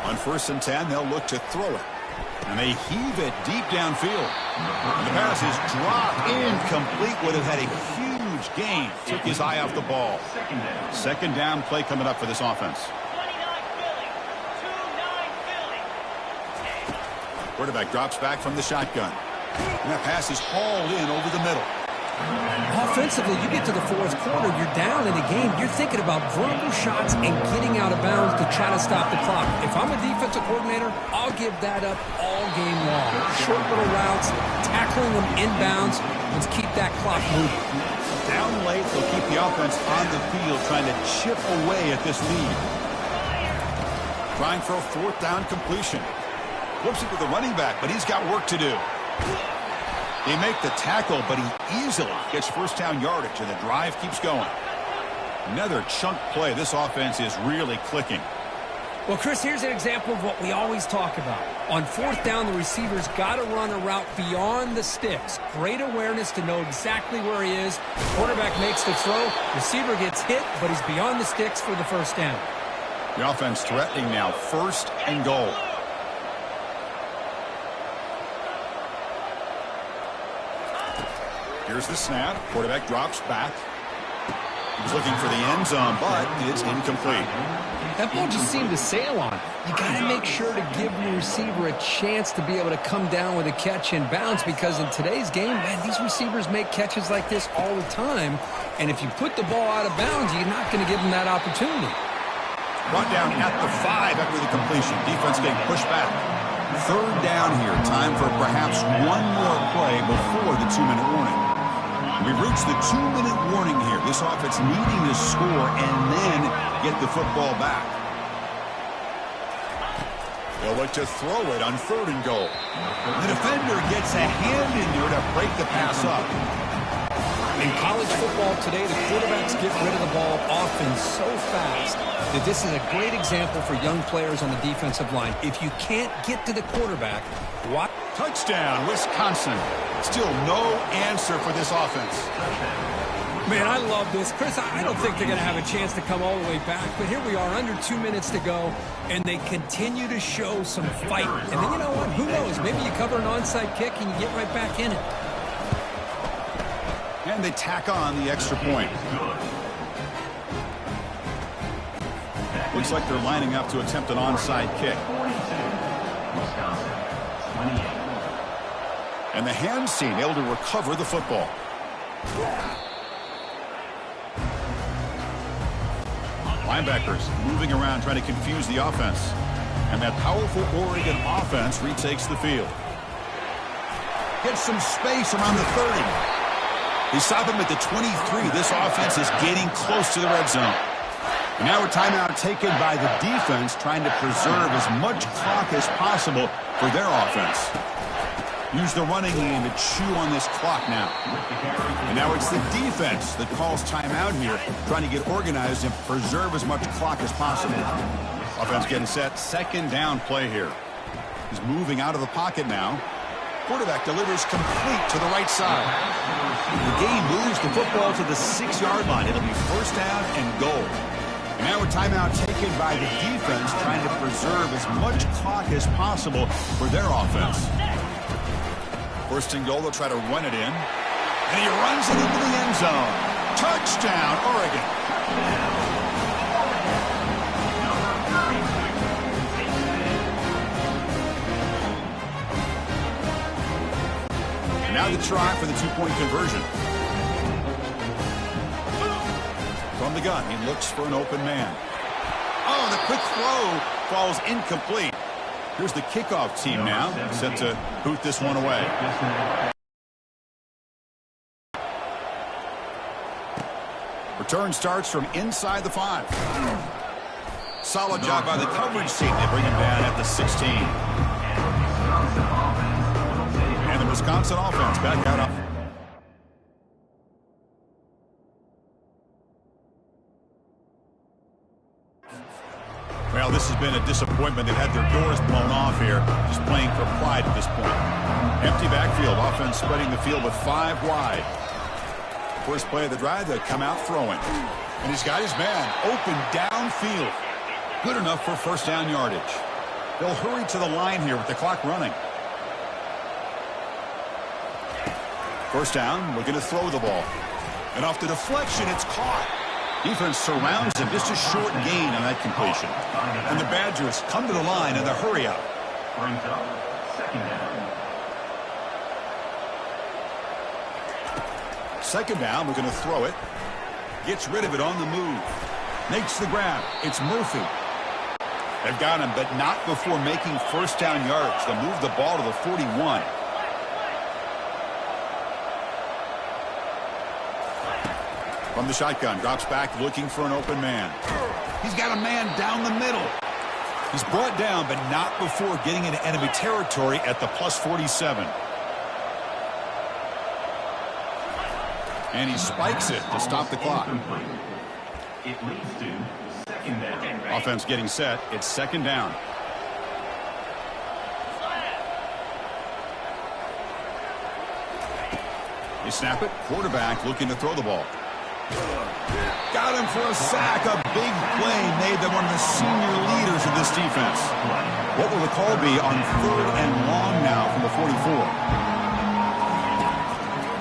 On 1st and 10, they'll look to throw it. And they heave it deep downfield. And the pass is dropped incomplete. Would have had a huge gain. Took his eye off the ball. Second down play coming up for this offense. 29 Philly. 2-9 Philly. Quarterback drops back from the shotgun. And that pass is hauled in over the middle. Offensively, you get to the fourth quarter, you're down in the game. You're thinking about vertical shots and getting out of bounds to try to stop the clock. If I'm a defensive coordinator, I'll give that up all game long. Short little routes, tackling them inbounds. Let's keep that clock moving. Down late, they'll keep the offense on the field, trying to chip away at this lead. Trying for a 4th down completion. Flips it to the running back, but he's got work to do. They make the tackle, but he easily gets first down yardage, and the drive keeps going. Another chunk play. This offense is really clicking. Well, Chris, here's an example of what we always talk about. On 4th down, the receiver's got to run a route beyond the sticks. Great awareness to know exactly where he is. Quarterback makes the throw. Receiver gets hit, but he's beyond the sticks for the first down. The offense threatening now, 1st and goal. Here's the snap. Quarterback drops back. He's looking for the end zone, but it's incomplete. That ball just seemed to sail on. You got to make sure to give the receiver a chance to be able to come down with a catch and bounce, because in today's game, man, these receivers make catches like this all the time. And if you put the ball out of bounds, you're not going to give them that opportunity. Brought down at the 5 after the completion. Defense getting pushed back. 3rd down here. Time for perhaps one more play before the 2-minute warning. We've reached the 2-minute warning here. This offense needing to score and then get the football back. They'll look to throw it on 3rd and goal. The defender gets a hand in there to break the pass up. In college football today, the quarterbacks get rid of the ball often so fast that this is a great example for young players on the defensive line. If you can't get to the quarterback, what? Touchdown, Wisconsin. Still no answer for this offense. Man, I love this. Chris, I don't think they're going to have a chance to come all the way back, but here we are, under 2 minutes to go, and they continue to show some fight. And then, you know what? Who knows? Maybe you cover an onside kick and you get right back in it. And they tack on the extra point. Looks like they're lining up to attempt an onside kick. And the hands team able to recover the football. Linebackers moving around trying to confuse the offense. And that powerful Oregon offense retakes the field. Gets some space around the 30. They stop him at the 23. This offense is getting close to the red zone. And now a timeout taken by the defense, trying to preserve as much clock as possible for their offense. Use the running game to chew on this clock now. And now it's the defense that calls timeout here, trying to get organized and preserve as much clock as possible. Offense getting set. 2nd down play here. He's moving out of the pocket now. Quarterback delivers complete to the right side. The game moves the football to the 6-yard line. It'll be 1st down and goal. And now a timeout taken by the defense, trying to preserve as much clock as possible for their offense. 1st and goal, they'll try to run it in. And he runs it into the end zone. Touchdown, Oregon. And now the try for the 2-point conversion. From the gun, he looks for an open man. Oh, the quick throw falls incomplete. Here's the kickoff team now, set to boot this one away. Return starts from inside the 5. Solid job by the coverage team. They bring him down at the 16. And the Wisconsin offense back out on. Well, this has been a disappointment. They've had their doors blown off here, just playing for pride at this point. Empty backfield, offense spreading the field with 5 wide. First play of the drive, they come out throwing. And he's got his man open downfield. Good enough for first down yardage. They'll hurry to the line here with the clock running. First down, looking to throw the ball. And off the deflection, it's caught. Defense surrounds him, just a short gain on that completion. And the Badgers come to the line in the hurry up. Brings up second down. Second down, we're going to throw it. Gets rid of it on the move. Makes the grab. It's Murphy. They've got him, but not before making first down yards. They'll move the ball to the 41. From the shotgun, drops back looking for an open man. He's got a man down the middle. He's brought down, but not before getting into enemy territory at the plus 47. And he spikes it to stop the clock. It leads to second down. Offense getting set. It's second down. They snap it. Quarterback looking to throw the ball. Got him for a sack. A big play made them one of the senior leaders of this defense. What will the call be on 3rd and long now from the 44?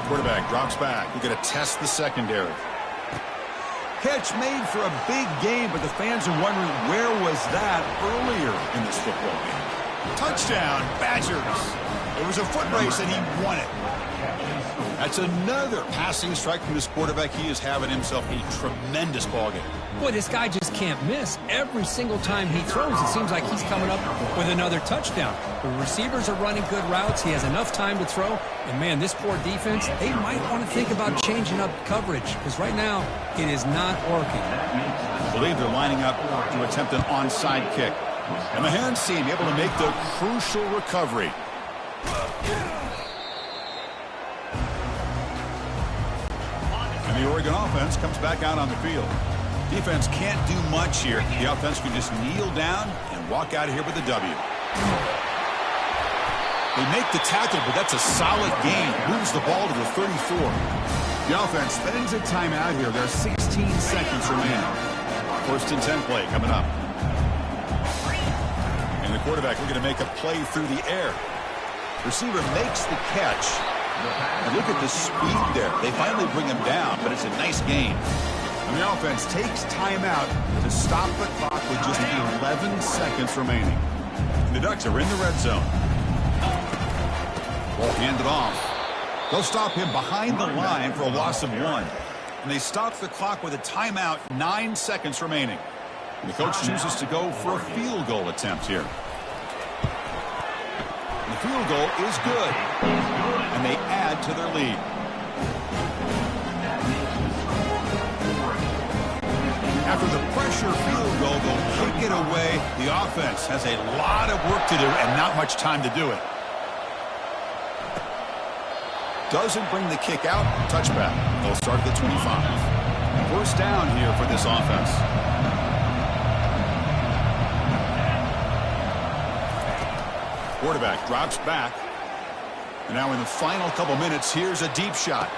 Quarterback drops back. We're going to test the secondary. Catch made for a big game, but the fans are wondering where was that earlier in this football game. Touchdown, Badgers. It was a foot race, and he won it. That's another passing strike from this quarterback. He is having himself a tremendous ballgame. Boy, this guy just can't miss. Every single time he throws, it seems like he's coming up with another touchdown. The receivers are running good routes. He has enough time to throw. And, man, this poor defense, they might want to think about changing up coverage because right now it is not working. I believe they're lining up to attempt an onside kick. And the hands team able to make the crucial recovery. And the Oregon offense comes back out on the field. Defense can't do much here. The offense can just kneel down and walk out of here with a W. They make the tackle, but that's a solid gain. Moves the ball to the 34. The offense spends a timeout here. There are 16 seconds remaining. First and 10 play coming up. And the quarterback looking to make a play through the air. Receiver makes the catch. And look at the speed there. They finally bring him down, but it's a nice gain. And the offense takes timeout to stop the clock with just 11 seconds remaining. And the Ducks are in the red zone. Ball handed off. They'll stop him behind the line for a loss of 1. And they stop the clock with a timeout, 9 seconds remaining. And the coach chooses to go for a field goal attempt here. And the field goal is good. And they add to their lead. After the pressure field goal, they'll kick it away. The offense has a lot of work to do and not much time to do it. Doesn't bring the kick out. Touchback. They'll start at the 25. First down here for this offense. Quarterback drops back. And now in the final couple minutes, here's a deep shot.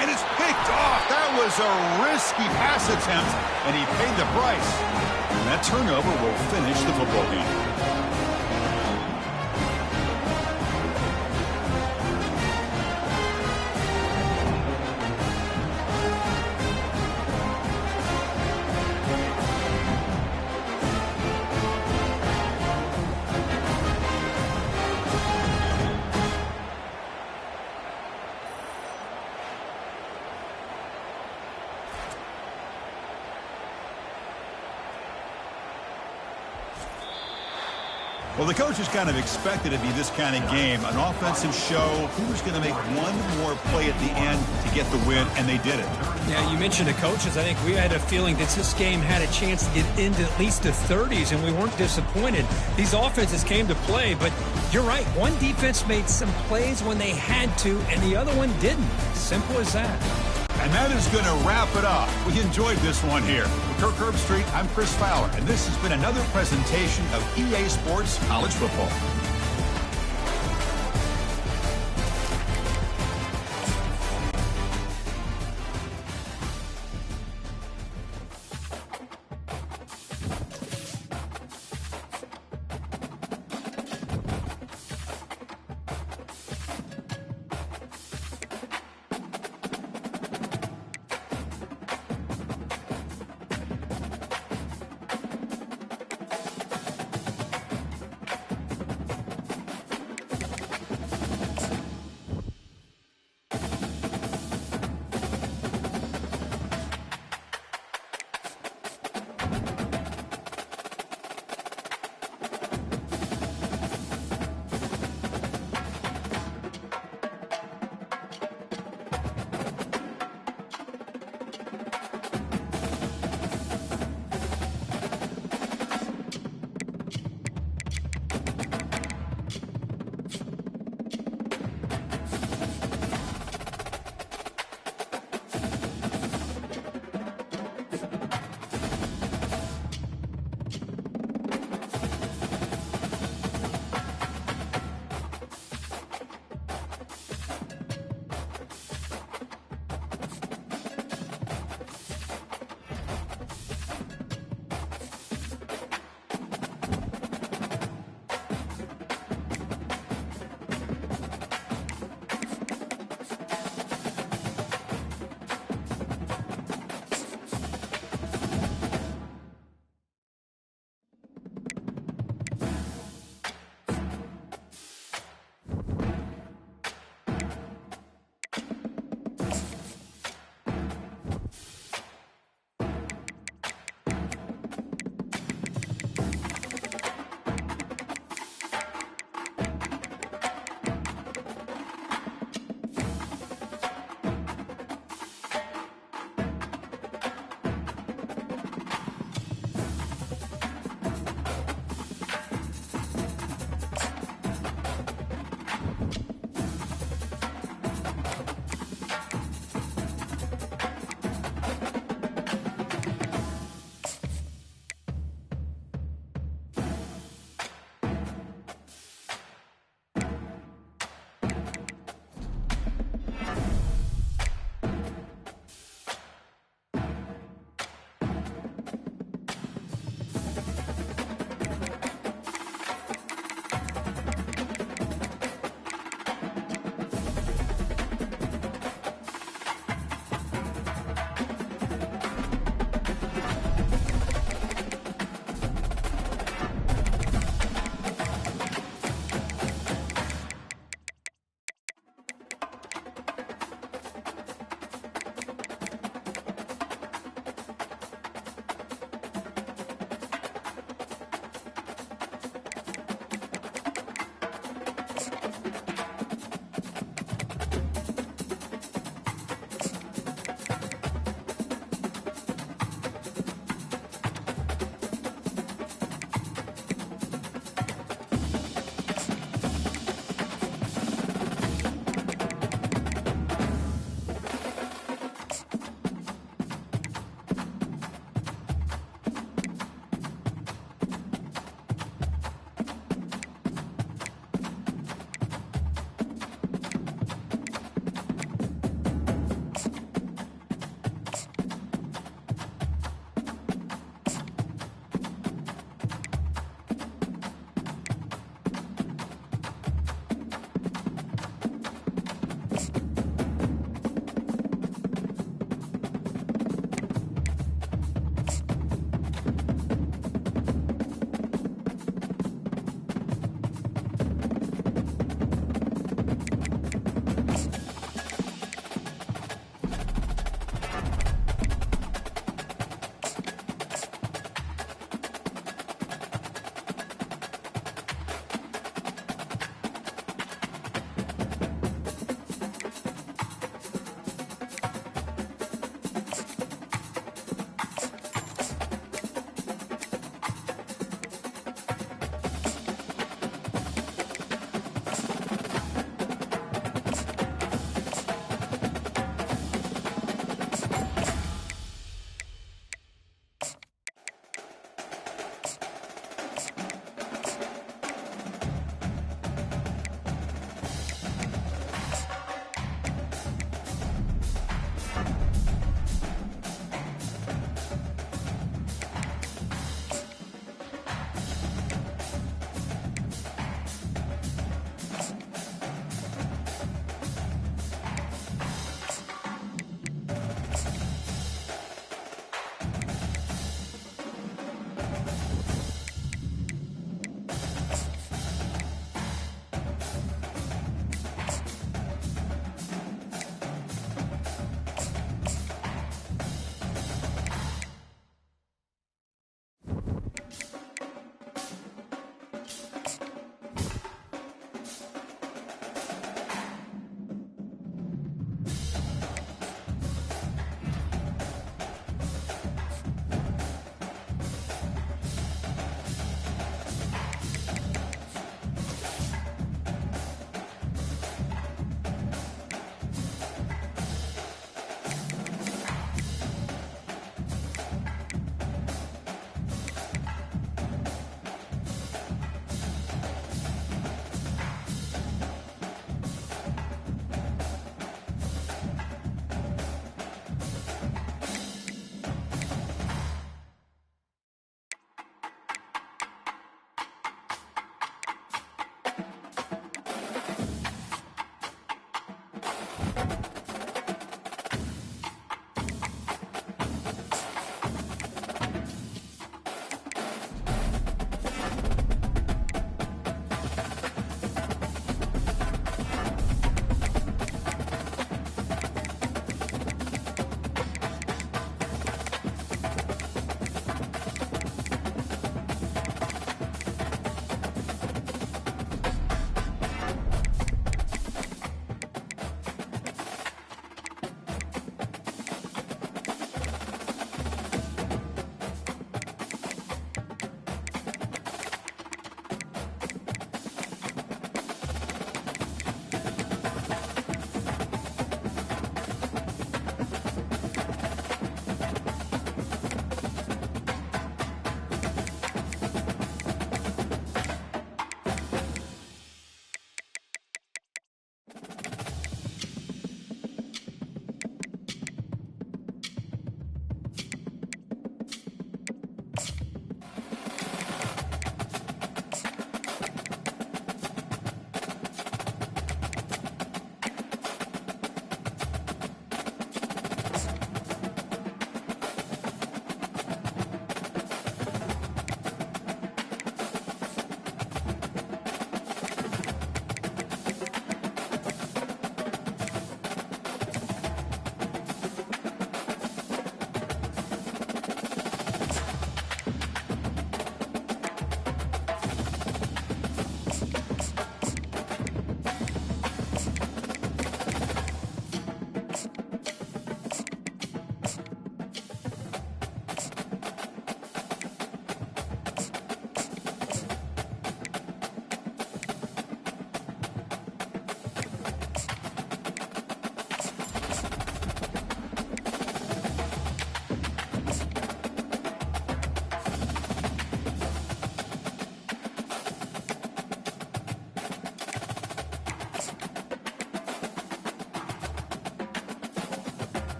And it's picked off. That was a risky pass attempt, and he paid the price. And that turnover will finish the football game. Well, the coaches kind of expected it to be this kind of game, an offensive show. Who's going to make one more play at the end to get the win, and they did it. Yeah, you mentioned the coaches. I think we had a feeling that this game had a chance to get into at least the 30s, and we weren't disappointed. These offenses came to play, but you're right. One defense made some plays when they had to, and the other one didn't. Simple as that. And that is going to wrap it up. We enjoyed this one here. For Kirk Herbstreit, I'm Chris Fowler, and this has been another presentation of EA Sports College Football.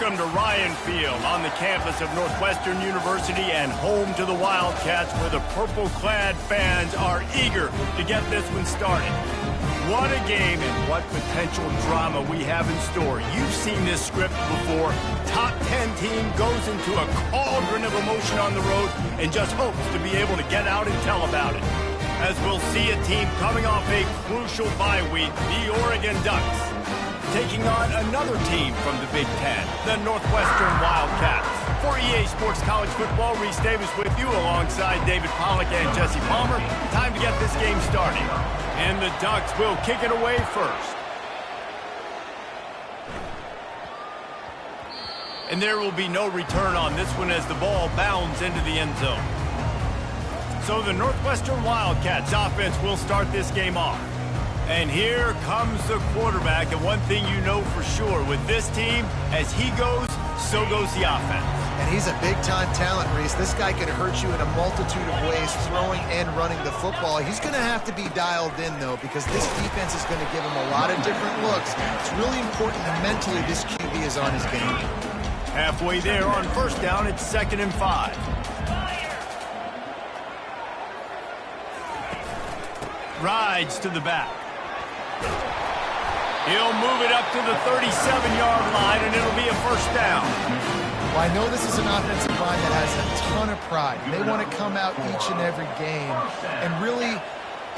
Welcome to Ryan Field on the campus of Northwestern University and home to the Wildcats, where the purple-clad fans are eager to get this one started. What a game and what potential drama we have in store. You've seen this script before. Top 10 team goes into a cauldron of emotion on the road and just hopes to be able to get out and tell about it. As we'll see a team coming off a crucial bye week, the Oregon Ducks, taking on another team from the Big Ten, the Northwestern Wildcats. For EA Sports College Football, Reese Davis with you alongside David Pollack and Jesse Palmer. Time to get this game started. And the Ducks will kick it away first. And there will be no return on this one as the ball bounds into the end zone. So the Northwestern Wildcats offense will start this game off. And here comes the quarterback, and one thing you know for sure, with this team, as he goes, so goes the offense. And he's a big-time talent, Reese. This guy can hurt you in a multitude of ways, throwing and running the football. He's going to have to be dialed in, though, because this defense is going to give him a lot of different looks. It's really important that mentally this QB is on his game. Halfway there on first down, it's 2nd and 5. Rides to the back. He'll move it up to the 37-yard line, and it'll be a first down. Well, I know this is an offensive line that has a ton of pride. They want to come out each and every game and really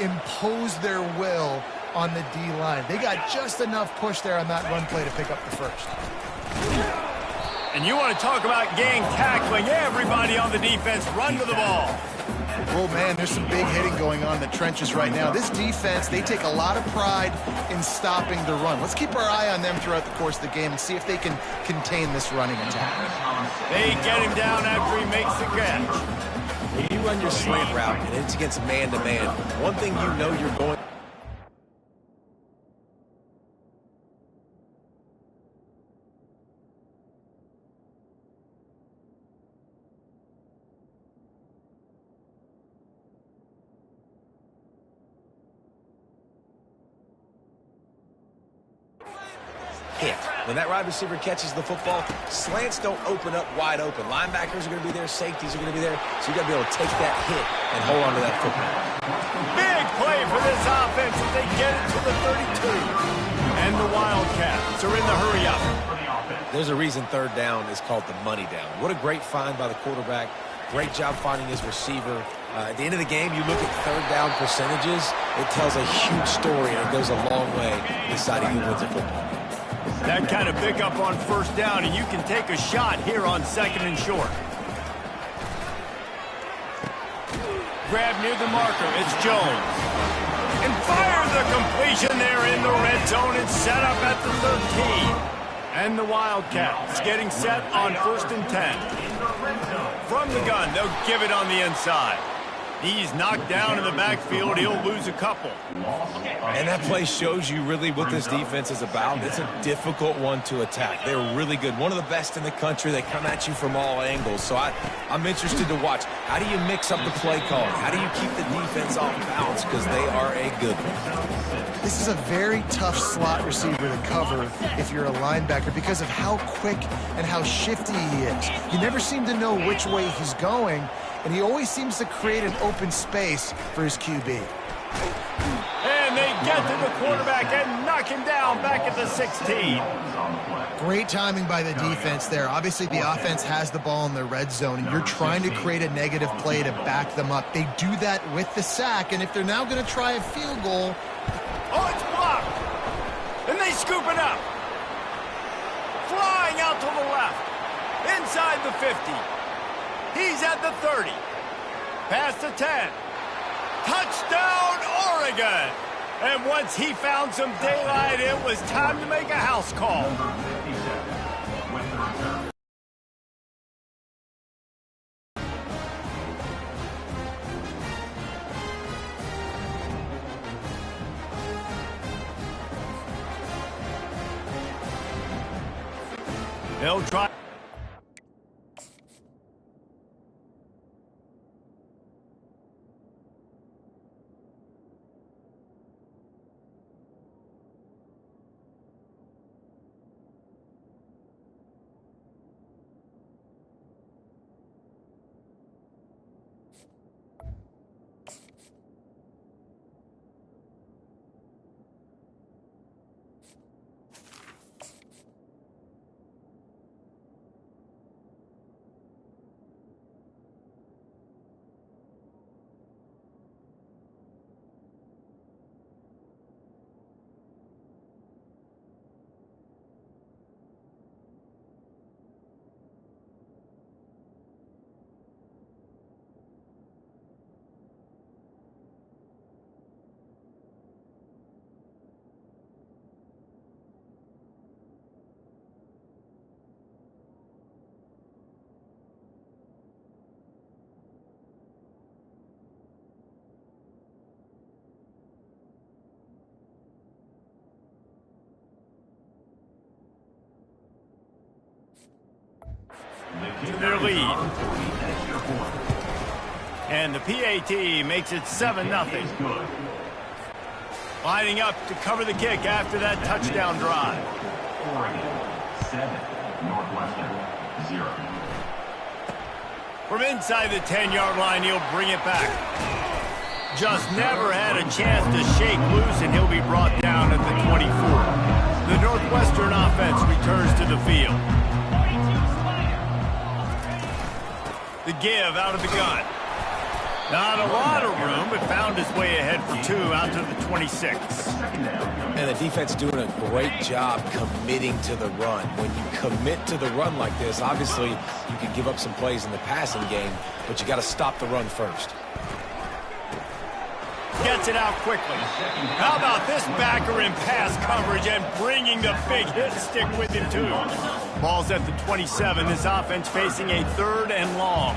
impose their will on the D-line. They got just enough push there on that run play to pick up the first. And you want to talk about gang tackling. Everybody on the defense run to the ball. Oh, man, there's some big hitting going on in the trenches right now. This defense, they take a lot of pride in stopping the run. Let's keep our eye on them throughout the course of the game and see if they can contain this running attack. They get him down after he makes the catch. When you run your slant route and it's against man-to-man, one thing you know you're going... hit. When that wide receiver catches the football, slants don't open up wide open. Linebackers are going to be there, safeties are going to be there, so you got to be able to take that hit and hold on to that football. Big play for this offense as they get it to the 32. And the Wildcats are in the hurry up. There's a reason third down is called the money down. What a great find by the quarterback. Great job finding his receiver. At the end of the game, you look at third down percentages, it tells a huge story, and it goes a long way in deciding who wins a football. That kind of pickup on first down, and you can take a shot here on 2nd and short. Grab near the marker, it's Jones. And fire the completion there in the red zone and set up at the 13. And the Wildcats getting set on 1st and 10. From the gun, they'll give it on the inside. He's knocked down in the backfield. He'll lose a couple. And that play shows you really what this defense is about. It's a difficult one to attack. They're really good. One of the best in the country. They come at you from all angles. So I'm interested to watch. How do you mix up the play calling? How do you keep the defense off balance? Because they are a good one. This is a very tough slot receiver to cover if you're a linebacker because of how quick and how shifty he is. You never seem to know which way he's going, and he always seems to create an open space for his QB. And they get to the quarterback and knock him down back at the 16. Great timing by the defense there. Obviously, the offense has the ball in the red zone, and you're trying to create a negative play to back them up. They do that with the sack, and if they're now going to try a field goal... Oh, it's blocked. And they scoop it up. Flying out to the left. Inside the 50. He's at the 30. Past the 10. Touchdown, Oregon. And once he found some daylight, it was time to make a house call. They'll try. their lead. And the PAT makes it 7-0. Lining up to cover the kick after that touchdown drive. Oregon 7, Northwestern 0. From inside the 10-yard line, he'll bring it back. Just never had a chance to shake loose, and he'll be brought down at the 24. The Northwestern offense returns to the field. The give out of the gun. Not a lot of room, but found his way ahead for 2 out to the 26. And the defense doing a great job committing to the run. When you commit to the run like this, obviously you can give up some plays in the passing game, but you got to stop the run first. Gets it out quickly. How about this backer in pass coverage and bringing the big hit stick with him too. Ball's at the 27. This offense facing a 3rd and long.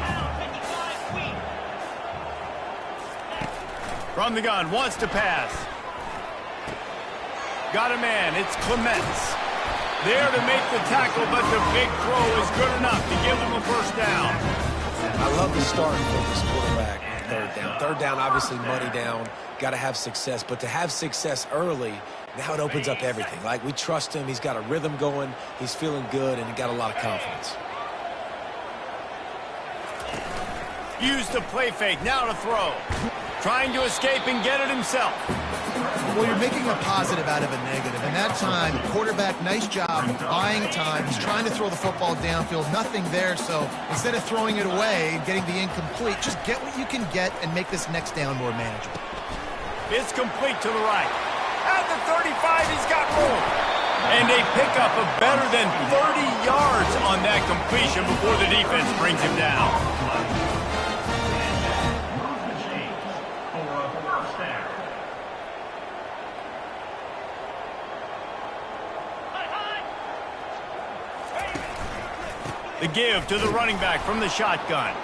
From the gun, wants to pass. Got a man, it's Clements. There to make the tackle, but the big throw is good enough to give them a first down. I love the start for this quarterback on 3rd down. 3rd down, obviously money down, got to have success. But to have success early, now it opens up everything. Like, we trust him, he's got a rhythm going, he's feeling good, and he got a lot of confidence. Use the play fake, now to throw. Trying to escape and get it himself. Well, you're making a positive out of a negative. And that time, quarterback, nice job buying time. He's trying to throw the football downfield. Nothing there. So instead of throwing it away, getting the incomplete, just get what you can get and make this next down more manageable. It's complete to the right. At the 35, he's got room. And they pick up a better than 30 yards on that completion before the defense brings him down. The give to the running back from the shotgun.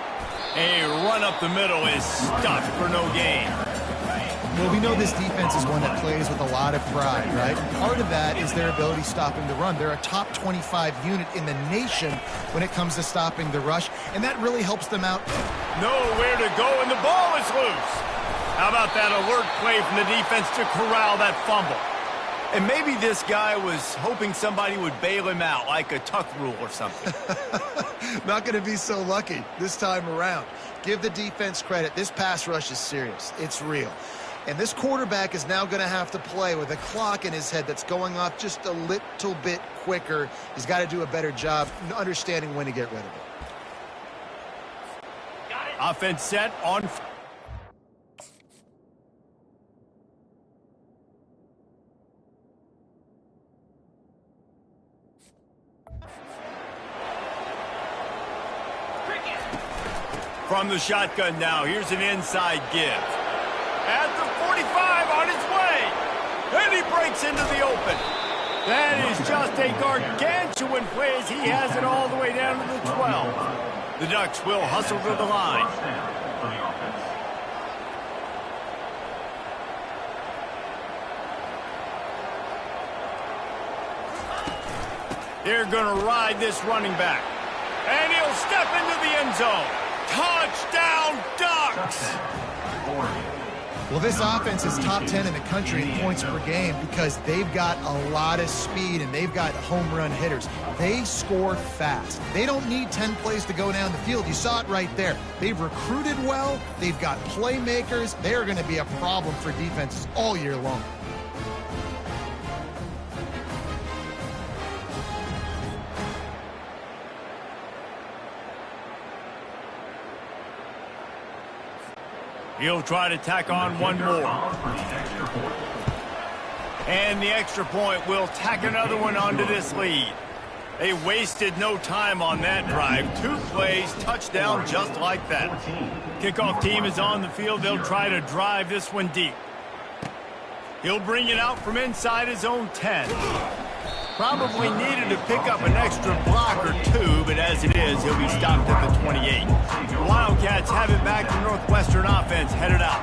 A run up the middle is stuffed for no gain. Well, we know this defense is one that plays with a lot of pride, right? Part of that is their ability stopping the run. They're a top 25 unit in the nation when it comes to stopping the rush, and that really helps them out. Nowhere to go, and the ball is loose. How about that alert play from the defense to corral that fumble? And maybe this guy was hoping somebody would bail him out, like a tuck rule or something. Not going to be so lucky this time around. Give the defense credit. This pass rush is serious. It's real. And this quarterback is now going to have to play with a clock in his head that's going off just a little bit quicker. He's got to do a better job understanding when to get rid of it. Offense set on. From the shotgun now, here's an inside give. At the 45, on his way. And he breaks into the open. That is just a gargantuan play as he has it all the way down to the 12. The Ducks will hustle to the line. They're going to ride this running back. And he'll step into the end zone. Touchdown, Ducks! Well, this offense is top 10 in the country in points per game because they've got a lot of speed and they've got home run hitters. They score fast. They don't need 10 plays to go down the field. You saw it right there. They've recruited well. They've got playmakers. They are going to be a problem for defenses all year long. He'll try to tack on one more. And the extra point will tack another one onto this lead. They wasted no time on that drive. 2 plays, touchdown just like that. Kickoff team is on the field. They'll try to drive this one deep. He'll bring it out from inside his own 10. Probably needed to pick up an extra block or 2, but as it is, he'll be stopped at the 28. The Wildcats have it back. The Northwestern offense headed out.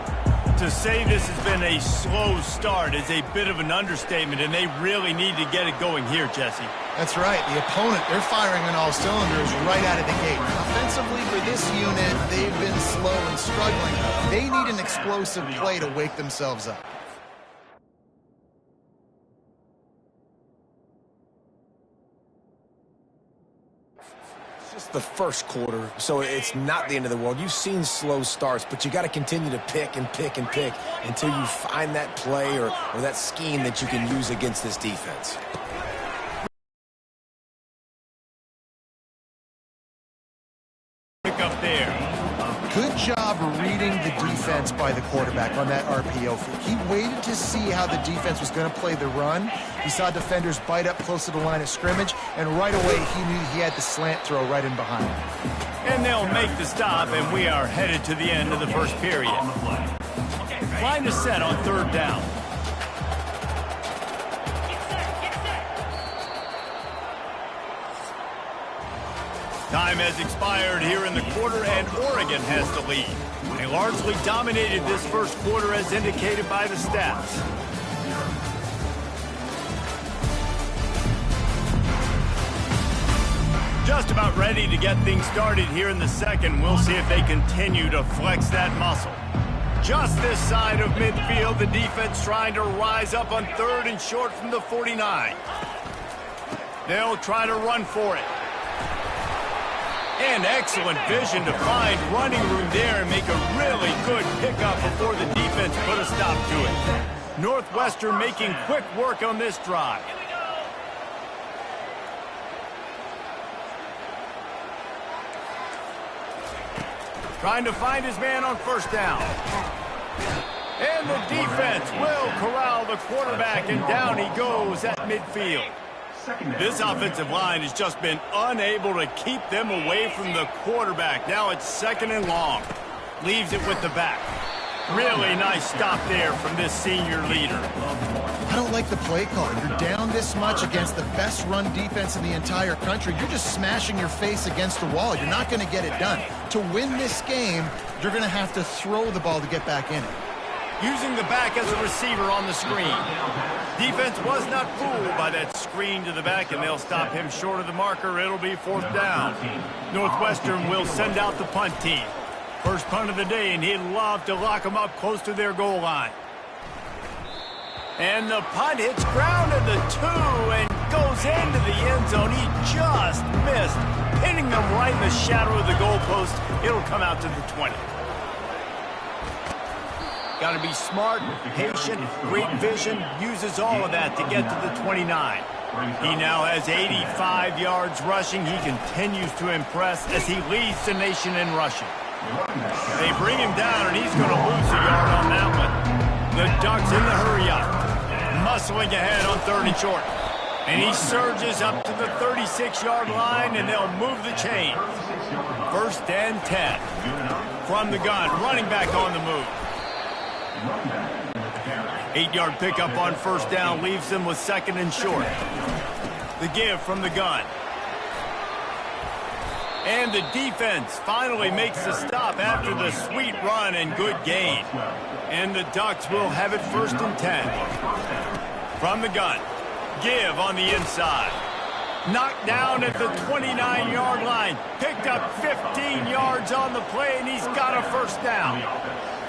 To say this has been a slow start is a bit of an understatement, and they really need to get it going here, Jesse. That's right. The opponent, they're firing on all cylinders right out of the gate. Offensively for this unit, they've been slow and struggling. They need an explosive play to wake themselves up. The first quarter, so it's not the end of the world. You've seen slow starts, but you got to continue to pick and pick and pick until you find that play or that scheme that you can use against this defense. Pick up there. Good job reading the defense by the quarterback on that RPO fake. He waited to see how the defense was going to play the run. He saw defenders bite up close to the line of scrimmage, and right away he knew he had the slant throw right in behind him. And they'll make the stop, and we are headed to the end of the first period. Line is set on third down. Time has expired here in the quarter, and Oregon has the lead. They largely dominated this first quarter as indicated by the stats. Just about ready to get things started here in the second. We'll see if they continue to flex that muscle. Just this side of midfield, the defense trying to rise up on third and short from the 49. They'll try to run for it. And excellent vision to find running room there and make a really good pickup before the defense put a stop to it. Northwestern making quick work on this drive. Trying to find his man on first down. And the defense will corral the quarterback, and down he goes at midfield. This offensive line has just been unable to keep them away from the quarterback. Now it's second and long. Leaves it with the back. Really nice stop there from this senior leader. I don't like the play call. You're down this much against the best run defense in the entire country. You're just smashing your face against the wall. You're not going to get it done. To win this game, you're going to have to throw the ball to get back in it. Using the back as a receiver on the screen. Defense was not fooled by that screen to the back, and they'll stop him short of the marker. It'll be fourth down. Northwestern will send out the punt team. First punt of the day, and he'd love to lock them up close to their goal line. And the punt hits ground at the 2 and goes into the end zone. He just missed, hitting them right in the shadow of the goalpost. It'll come out to the 20. Got to be smart, patient, great vision, uses all of that to get to the 29. He now has 85 yards rushing. He continues to impress as he leads the nation in rushing. They bring him down, and he's going to lose a yard on that one. The Ducks in the hurry-up, muscling ahead on third and short. And he surges up to the 36-yard line, and they'll move the chain. First and 10. From the gun, running back on the move. 8-yard pickup on first down leaves them with second and short. The give from the gun. And the defense finally makes the stop after the sweet run and good gain. And the Ducks will have it first and 10. From the gun. Give on the inside. Knocked down at the 29-yard line. Picked up 15 yards on the play, and he's got a first down.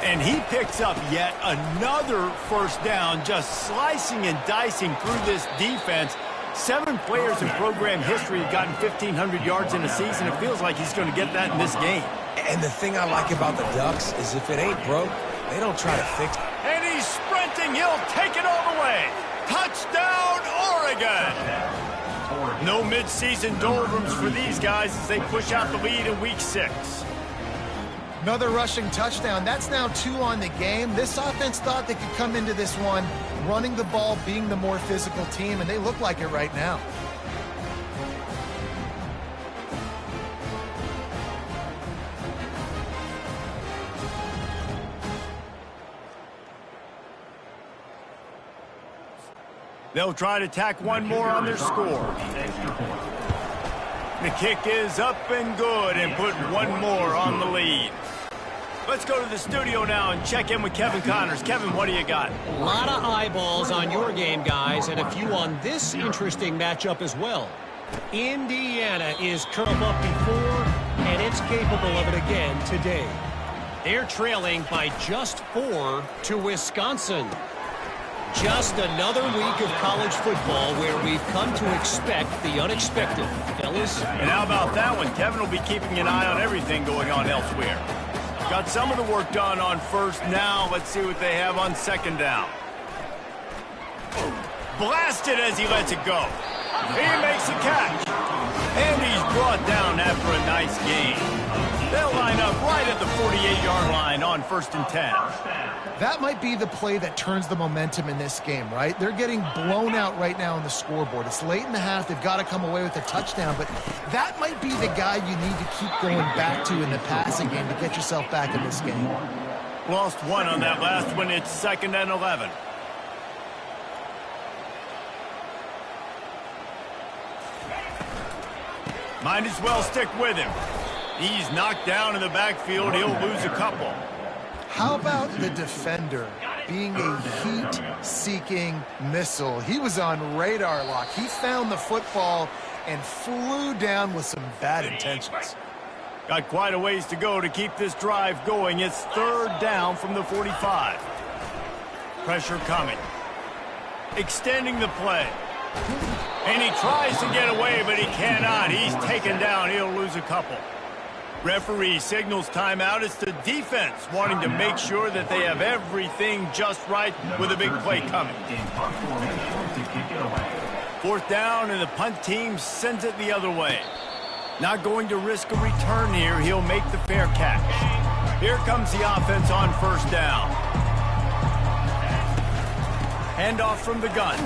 And he picks up yet another first down, just slicing and dicing through this defense. 7 players in program history have gotten 1,500 yards in a season. It feels like he's going to get that in this game. And the thing I like about the Ducks is if it ain't broke, they don't try to fix it. And he's sprinting. He'll take it all the way. Touchdown, Oregon! No midseason doldrums for these guys as they push out the lead in week 6. Another rushing touchdown. That's now 2 on the game. This offense thought they could come into this one running the ball, being the more physical team, and they look like it right now. They'll try to tack one more on their score. The kick is up and good and put one more on the lead. Let's go to the studio now and check in with Kevin Connors. Kevin, what do you got? A lot of eyeballs on your game, guys, and a few on this interesting matchup as well. Indiana is curled up before, and it's capable of it again today. They're trailing by just 4 to Wisconsin. Just another week of college football where we've come to expect the unexpected. Fellas? And how about that one? Kevin will be keeping an eye on everything going on elsewhere. Got some of the work done on first. Now let's see what they have on second down. Blasted as he lets it go. He makes a catch. And he's brought down after a nice gain. They'll line up right at the 48-yard line on 1st and 10. That might be the play that turns the momentum in this game, right? They're getting blown out right now on the scoreboard. It's late in the half. They've got to come away with a touchdown, but that might be the guy you need to keep going back to in the passing game to get yourself back in this game. Lost one on that last one. It's 2nd and 11. Might as well stick with him. He's knocked down in the backfield. He'll lose a couple. How about the defender being a heat-seeking missile? He was on radar lock. He found the football and flew down with some bad intentions. Got quite a ways to go to keep this drive going. It's 3rd down from the 45. Pressure coming. Extending the play. And he tries to get away, but he cannot. He's taken down. He'll lose a couple. Referee signals timeout. It's the defense wanting to make sure that they have everything just right with a big play coming. 4th down, and the punt team sends it the other way. Not going to risk a return here. He'll make the fair catch. Here comes the offense on 1st down. Handoff from the gun.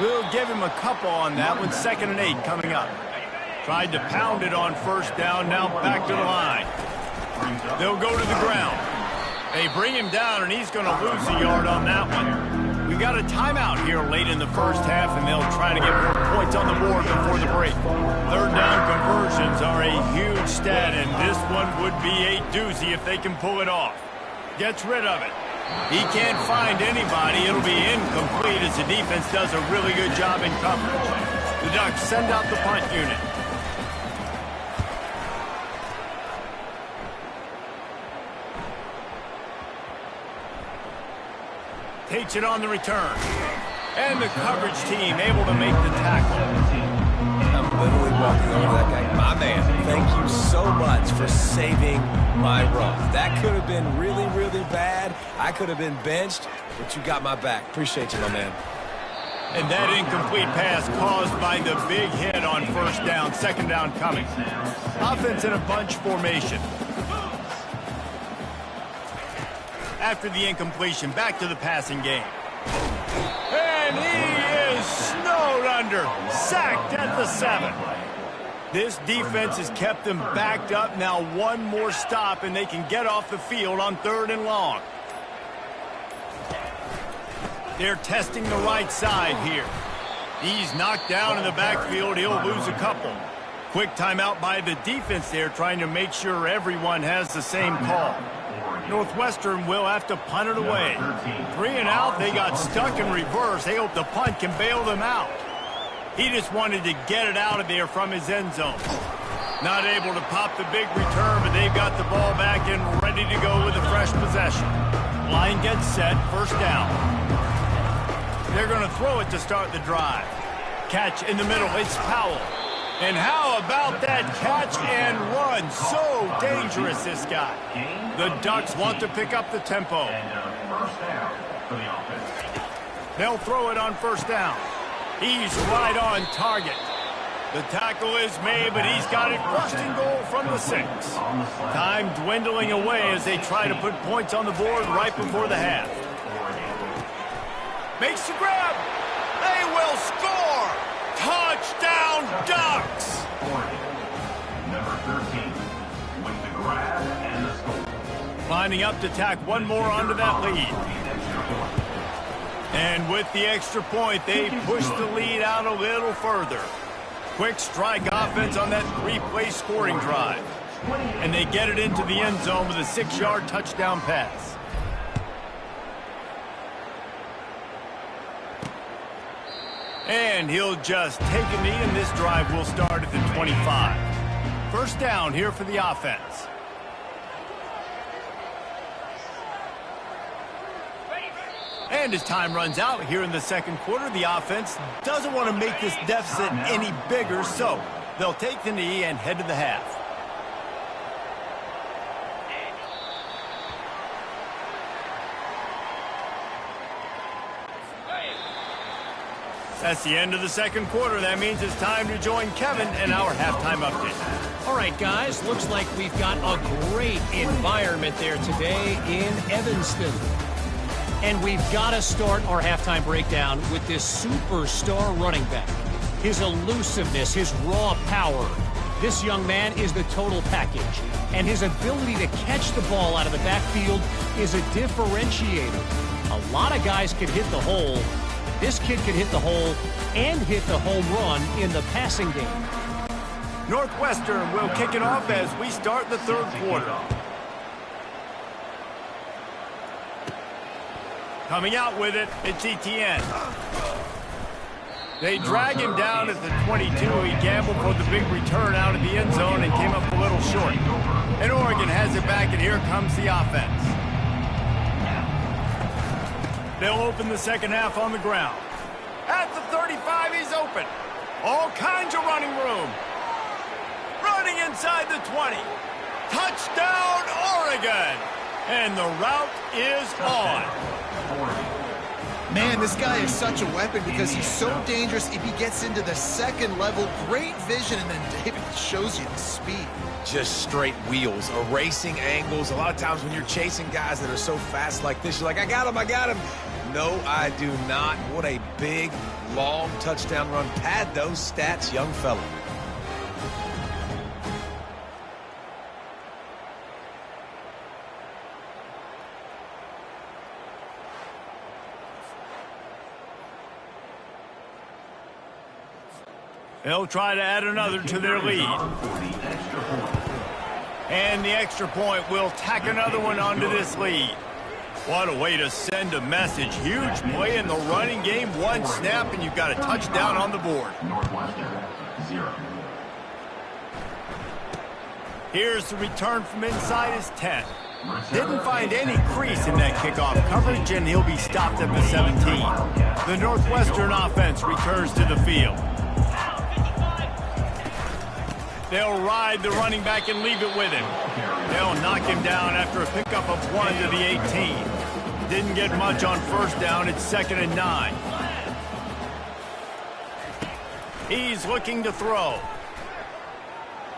We'll give him a couple on that one. 2nd and 8 coming up. Tried to pound it on 1st down, now back to the line. They'll go to the ground. They bring him down, and he's going to lose a yard on that one. We've got a timeout here late in the first half, and they'll try to get more points on the board before the break. 3rd down conversions are a huge stat, and this one would be a doozy if they can pull it off. Gets rid of it. He can't find anybody. It'll be incomplete as the defense does a really good job in coverage. The Ducks send out the punt unit. Takes it on the return. And the coverage team able to make the tackle. I'm literally walking over that guy. My man, thank you so much for saving my run. That could have been really, really bad. I could have been benched, but you got my back. Appreciate you, my man. And that incomplete pass caused by the big hit on 1st down. 2nd down coming. Offense in a bunch formation. After the incompletion, back to the passing game. And he is snowed under. Sacked at the 7. This defense has kept them backed up. Now one more stop, and they can get off the field on 3rd and long. They're testing the right side here. He's knocked down in the backfield. He'll lose a couple. Quick timeout by the defense there, trying to make sure everyone has the same call. Northwestern will have to punt it away. 3 and out. They got stuck in reverse. They hope the punt can bail them out. He just wanted to get it out of there from his end zone. Not able to pop the big return, but they've got the ball back and ready to go with a fresh possession. Line gets set. 1st down. They're going to throw it to start the drive. Catch in the middle. It's Powell. And how about that catch and run? So dangerous, this guy. The Ducks want to pick up the tempo. They'll throw it on 1st down. He's right on target. The tackle is made, but he's got it 1st and goal from the 6. Time dwindling away as they try to put points on the board right before the half. Makes the grab. They will score. Touchdown, Ducks! Number 13 with the grab and the score. Lining up to tack one more onto that lead. And with the extra point, they push the lead out a little further. Quick strike offense on that 3-play scoring drive. And they get it into the end zone with a 6-yard touchdown pass. And he'll just take a knee, and this drive will start at the 25. First down here for the offense. And as time runs out here in the second quarter, the offense doesn't want to make this deficit any bigger, so they'll take the knee and head to the half. That's the end of the second quarter. That means it's time to join Kevin in our halftime update. All right, guys, looks like we've got a great environment there today in Evanston. And we've got to start our halftime breakdown with this superstar running back. His elusiveness, his raw power. This young man is the total package. And his ability to catch the ball out of the backfield is a differentiator. A lot of guys can hit the hole. This kid can hit the hole and hit the home run in the passing game. Northwestern will kick it off as we start the third quarter. Coming out with it, it's Etienne. They drag him down at the 22. He gambled for the big return out of the end zone and came up a little short. And Oregon has it back, and here comes the offense. They'll open the second half on the ground. At the 35, he's open. All kinds of running room. Running inside the 20. Touchdown, Oregon! And the route is on. Man, this guy is such a weapon because he's so dangerous if he gets into the second level. Great vision, and then David shows you the speed. Just straight wheels, erasing angles. A lot of times when you're chasing guys that are so fast like this, you're like, I got him, I got him. No, I do not. What a big, long touchdown run. Pad those stats, young fella. They'll try to add another to their lead. And the extra point will tack another one onto this lead. What a way to send a message. Huge play in the running game. One snap, and you've got a touchdown on the board. Here's the return from inside his 10. Didn't find any crease in that kickoff coverage, and he'll be stopped at the 17. The Northwestern offense returns to the field. They'll ride the running back and leave it with him. They'll knock him down after a pickup of 1 to the 18. Didn't get much on first down. It's 2nd and 9. He's looking to throw.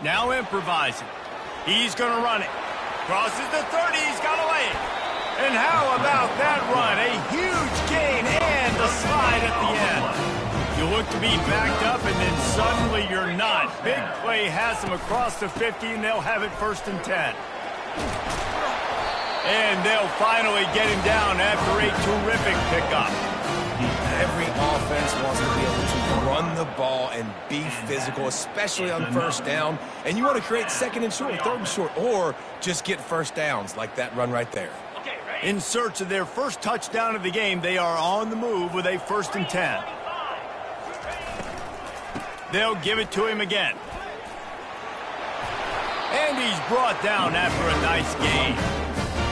Now improvising. He's going to run it. Crosses the 30. He's got to lay it. And how about that run? A huge gain and the slide at the end. You look to be backed up, and then suddenly you're not. Big play has them across the 50, and they'll have it 1st and 10. And they'll finally get him down after a terrific pickup. Every offense wants to be able to run the ball and be physical, especially on first down. And you want to create 2nd and short, 3rd and short, or just get first downs like that run right there. In search of their first touchdown of the game, they are on the move with a 1st and 10. They'll give it to him again. And he's brought down after a nice gain.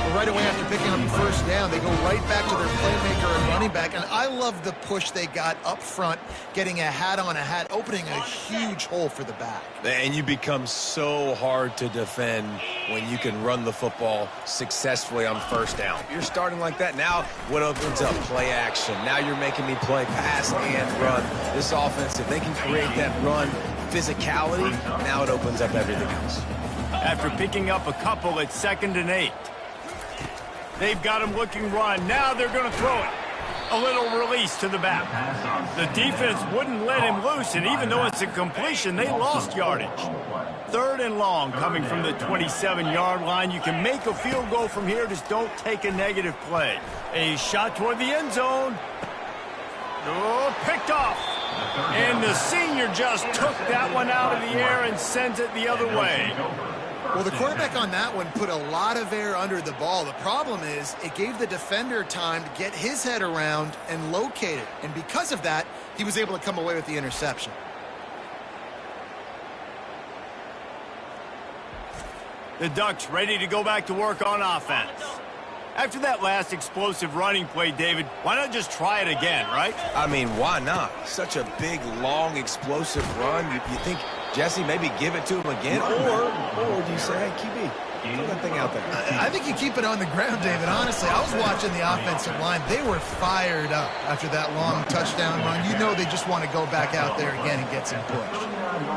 Well, right away after picking up the first down, they go right back to their playmaker and running back. And I love the push they got up front, getting a hat on a hat, opening a huge hole for the back. And you become so hard to defend when you can run the football successfully on first down. You're starting like that. Now what opens up? Play action. Now you're making me play pass and run. This offense, if they can create that run physicality, now it opens up everything else. After picking up a couple, it's 2nd and 8. They've got him looking run. Now they're going to throw it. A little release to the back. The defense wouldn't let him loose, and even though it's a completion, they lost yardage. 3rd and long coming from the 27-yard line. You can make a field goal from here. Just don't take a negative play. A shot toward the end zone. Oh, picked off. And the senior just took that one out of the air and sends it the other way. Well, the quarterback on that one put a lot of air under the ball. The problem is it gave the defender time to get his head around and locate it. And because of that, he was able to come away with the interception. The Ducks ready to go back to work on offense. After that last explosive running play, David, why not just try it again, right? I mean, why not? Such a big, long, explosive run. You think, Jesse, maybe give it to him again? Or do you say, hey, QB, throw that thing out there? I think you keep it on the ground, David. Honestly, I was watching the offensive line. They were fired up after that long touchdown run. You know they just want to go back out there again and get some push.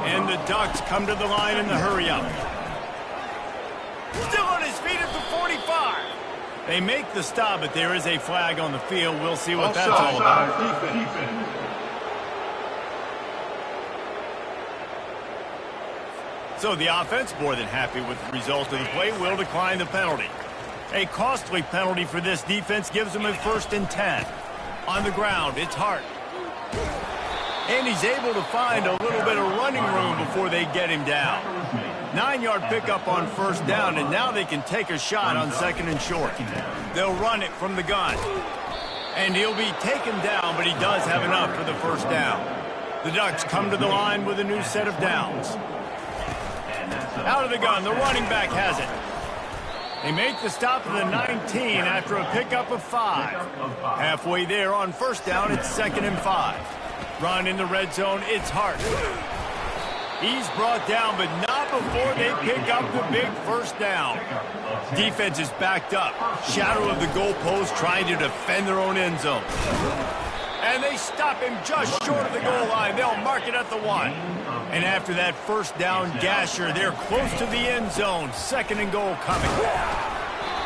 And the Ducks come to the line in the hurry-up. Still on his feet at the 45. They make the stop, but there is a flag on the field. We'll see what that's all about. So the offense, more than happy with the result of the play, will decline the penalty. A costly penalty for this defense gives them a 1st and 10. On the ground, it's Hart. And he's able to find a little bit of running room before they get him down. 9-yard pickup on 1st down, and now they can take a shot on 2nd and short. They'll run it from the gun. And he'll be taken down, but he does have enough for the 1st down. The Ducks come to the line with a new set of downs. Out of the gun, the running back has it. They make the stop at the 19 after a pickup of 5. Halfway there on 1st down, it's 2nd and 5. Run in the red zone, it's Hart. He's brought down, but not before they pick up the big 1st down. Defense is backed up. Shadow of the goalpost trying to defend their own end zone. And they stop him just short of the goal line. They'll mark it at the 1. And after that 1st down gasher, they're close to the end zone. 2nd and goal coming.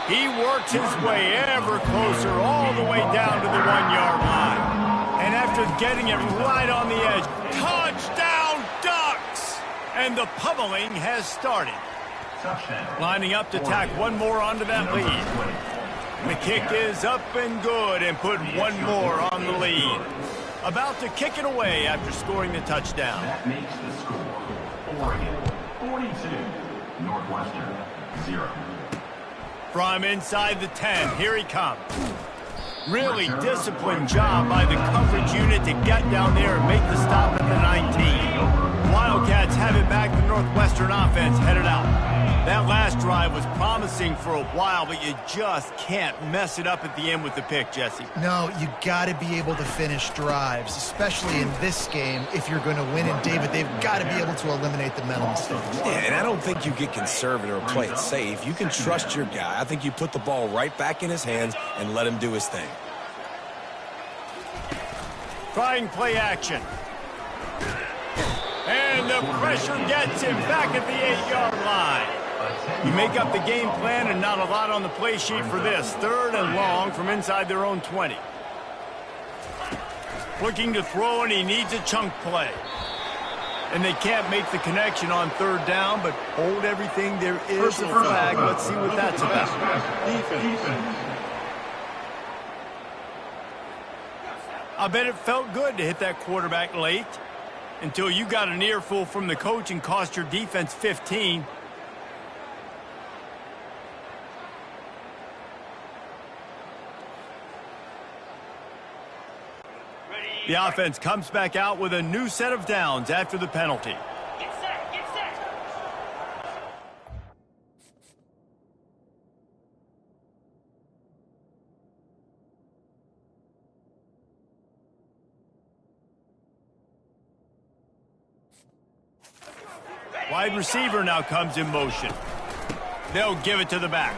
He works his way ever closer all the way down to the 1-yard line. And after getting it right on the edge, touchdown Ducks! And the pummeling has started. Lining up to tack one more onto that lead. The kick is up and good and put one more on the lead. About to kick it away after scoring the touchdown. That makes the score Oregon 42, Northwestern 0. From inside the 10, here he comes. Really disciplined job by the coverage unit to get down there and make the stop at the 19. Wildcats have it back. The Northwestern offense headed out. That last drive was promising for a while, but you just can't mess it up at the end with the pick, Jesse. No, you got to be able to finish drives, especially in this game if you're going to win. And, David, they've got to be able to eliminate the mental mistakes. Yeah, and I don't think you get conservative or play it safe. You can trust your guy. I think you put the ball right back in his hands and let him do his thing. Trying play action. And the pressure gets him back at the 8-yard line. You make up the game plan and not a lot on the play sheet for this. 3rd and long from inside their own 20. Looking to throw, and he needs a chunk play. And they can't make the connection on 3rd down, but hold everything. There is a flag. Let's see what that's about. I bet it felt good to hit that quarterback late until you got an earful from the coach and cost your defense 15. The offense comes back out with a new set of downs after the penalty. Get set, get set. Wide receiver now comes in motion. They'll give it to the back.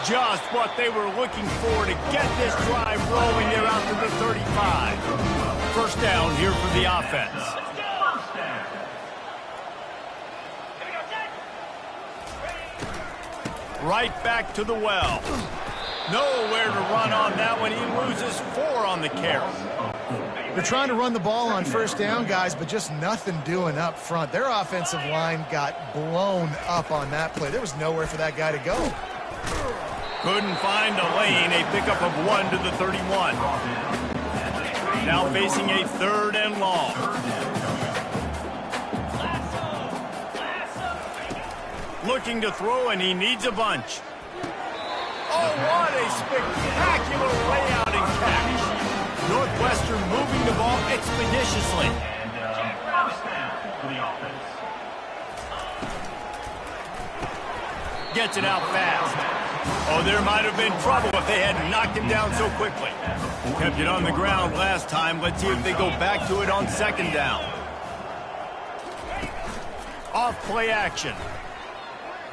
Just what they were looking for to get this drive rolling there out to the 35. 1st down here for the offense. Let's go. Here we go, set. Right back to the well. Nowhere to run on that one. He loses 4 on the carry. They're trying to run the ball on 1st down, guys, but just nothing doing up front. Their offensive line got blown up on that play. There was nowhere for that guy to go. Couldn't find a lane. A pickup of 1 to the 31. Now facing a 3rd and long. Looking to throw, and he needs a bunch. Oh, what a spectacular layout and catch. Northwestern moving the ball expeditiously. And first down for the offense. Gets it out fast. Oh, there might have been trouble if they hadn't knocked him down so quickly. Kept it on the ground last time. Let's see if they go back to it on second down. Off play action.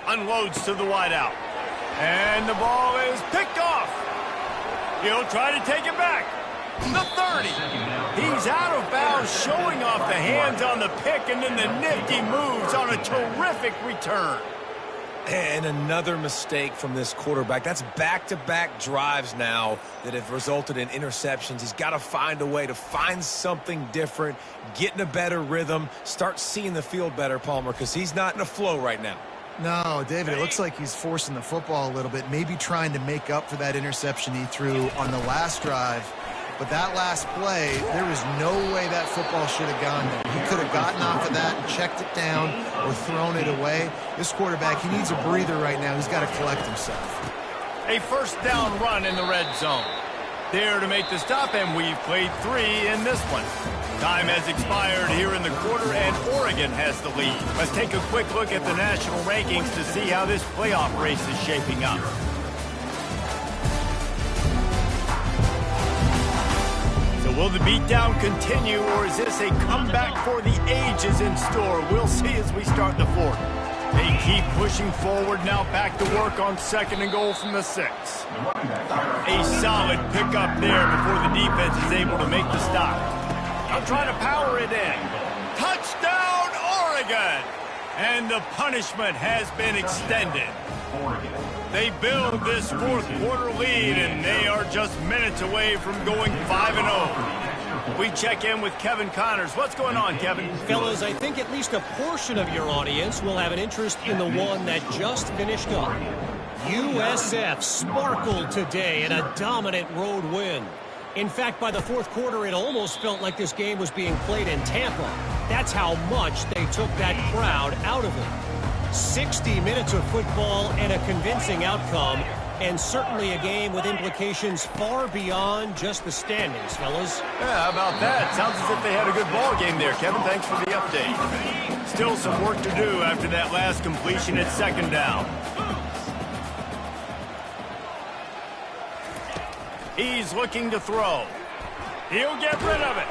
Unloads to the wideout. And the ball is picked off. He'll try to take it back. The 30. He's out of bounds, showing off the hands on the pick, and then the nifty moves on a terrific return. And another mistake from this quarterback. That's back-to-back drives now that have resulted in interceptions. He's got to find a way to find something different, get in a better rhythm, start seeing the field better, Palmer, because he's not in a flow right now. No, David, it looks like he's forcing the football a little bit, maybe trying to make up for that interception he threw on the last drive. But that last play, there was no way that football should have gone there. He could have gotten off of that and checked it down or thrown it away. This quarterback, he needs a breather right now. He's got to collect himself. A first down run in the red zone. There to make the stop, and we've played 3 in this one. Time has expired here in the quarter, and Oregon has the lead. Let's take a quick look at the national rankings to see how this playoff race is shaping up. So will the beatdown continue, or is this a comeback for the ages in store? We'll see as we start the fourth. They keep pushing forward now, back to work on second and goal from the 6. A solid pickup there before the defense is able to make the stop. Now trying to power it in. Touchdown, Oregon! And the punishment has been extended. They build this fourth quarter lead, and they are just minutes away from going 5-0. We check in with Kevin Connors. What's going on, Kevin? Fellas, I think at least a portion of your audience will have an interest in the one that just finished up. USF sparkled today in a dominant road win. In fact, by the fourth quarter, it almost felt like this game was being played in Tampa. That's how much they took that crowd out of it. 60 minutes of football and a convincing outcome, and certainly a game with implications far beyond just the standings, fellas. Yeah, how about that? Sounds as if they had a good ball game there, Kevin. Thanks for the update. Still some work to do after that last completion at second down. He's looking to throw. He'll get rid of it.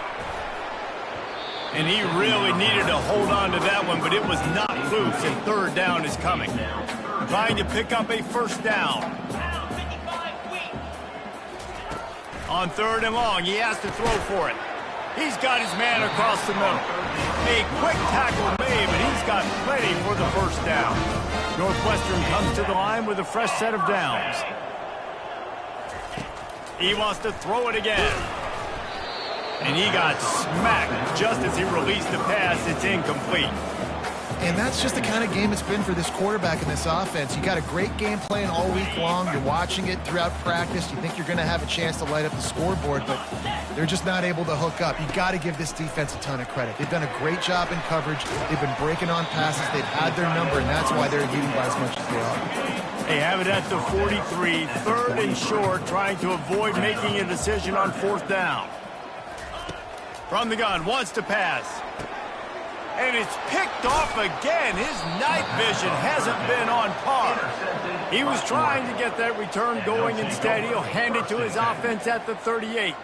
And he really needed to hold on to that one, but it was not loose, and third down is coming. Trying to pick up a first down. On third and long, he has to throw for it. He's got his man across the middle. A quick tackle made, but he's got plenty for the first down. Northwestern comes to the line with a fresh set of downs. He wants to throw it again. And he got smacked just as he released the pass. It's incomplete. And that's just the kind of game it's been for this quarterback in this offense. You got a great game plan all week long. You're watching it throughout practice. You think you're going to have a chance to light up the scoreboard, but they're just not able to hook up. You got to give this defense a ton of credit. They've done a great job in coverage. They've been breaking on passes. They've had their number, and that's why they're leading by as much as they are. They have it at the 43, third and short, trying to avoid making a decision on fourth down. From the gun, wants to pass. And it's picked off again. His night vision hasn't been on par. He was trying to get that return going. Instead, he'll hand it to his offense at the 38.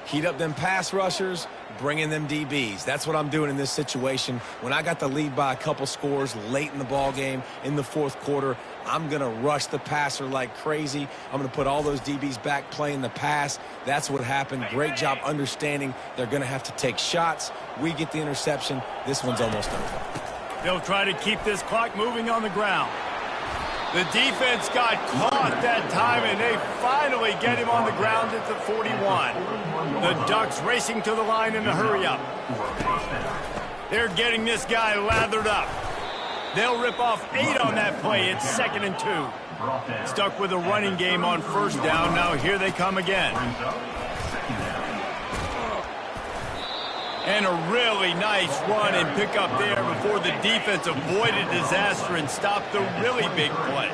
Heat up them pass rushers, bring in them DBs. That's what I'm doing in this situation. When I got the lead by a couple scores late in the ball game, in the fourth quarter, I'm going to rush the passer like crazy. I'm going to put all those DBs back playing the pass. That's what happened. Great job understanding they're going to have to take shots. We get the interception. This one's almost over. They'll try to keep this clock moving on the ground. The defense got caught that time, and they finally get him on the ground at the 41. The Ducks racing to the line in a hurry-up. They're getting this guy lathered up. They'll rip off 8 on that play. It's 2nd and 2. Stuck with a running game on first down. Now here they come again. And a really nice run and pick up there before the defense avoided disaster and stopped the really big play.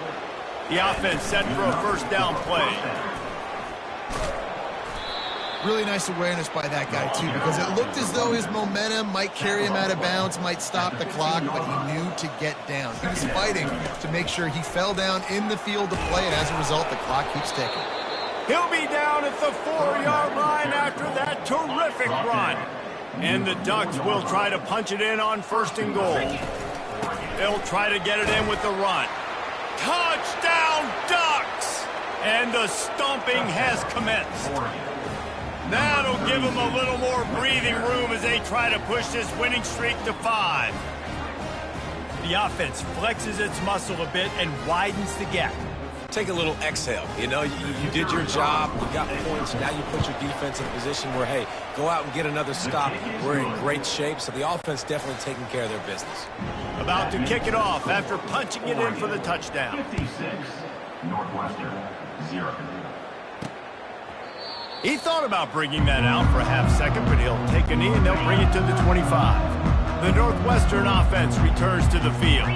The offense set for a first down play. Really nice awareness by that guy, too, because it looked as though his momentum might carry him out of bounds, might stop the clock, but he knew to get down. He was fighting to make sure he fell down in the field to play, and as a result, the clock keeps ticking. He'll be down at the 4-yard line after that terrific run. And the Ducks will try to punch it in on first and goal. They'll try to get it in with the run. Touchdown, Ducks! And the stomping has commenced. That'll give them a little more breathing room as they try to push this winning streak to 5. The offense flexes its muscle a bit and widens the gap. Take a little exhale. You know, you did your job, you got points, now you put your defense in a position where, hey, go out and get another stop. We're in great shape, so the offense definitely taking care of their business. About to kick it off after punching it in for the touchdown. 56, Northwestern, 0. He thought about bringing that out for a half second, but he'll take a knee and they'll bring it to the 25. The Northwestern offense returns to the field.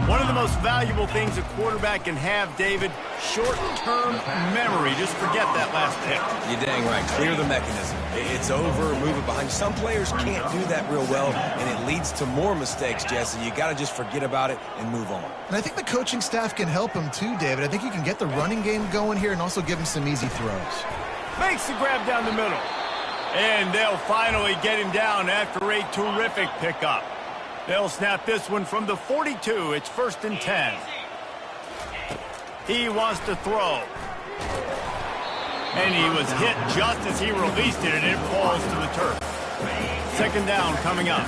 One of the most valuable things a quarterback can have, David, short-term memory. Just forget that last pick. You're dang right. Clear the mechanism. It's over, move it behind you. Some players can't do that real well, and it leads to more mistakes, Jesse. You got to just forget about it and move on. And I think the coaching staff can help him too, David. I think you can get the running game going here and also give him some easy throws. Makes the grab down the middle. And they'll finally get him down after a terrific pickup. They'll snap this one from the 42. It's first and 10. He wants to throw. And he was hit just as he released it, and it falls to the turf. Second down coming up.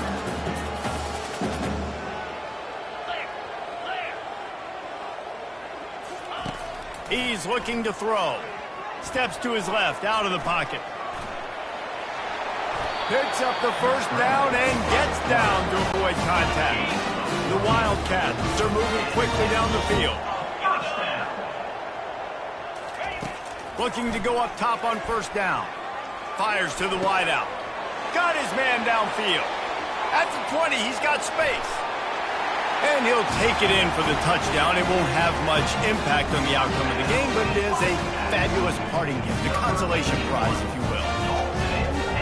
He's looking to throw. Steps to his left, out of the pocket. Picks up the first down and gets down to avoid contact. The Wildcats are moving quickly down the field. Looking to go up top on first down. Fires to the wideout. Got his man downfield. At the 20, he's got space. And he'll take it in for the touchdown. It won't have much impact on the outcome of the game, but it is a fabulous parting gift, a consolation prize, if you will.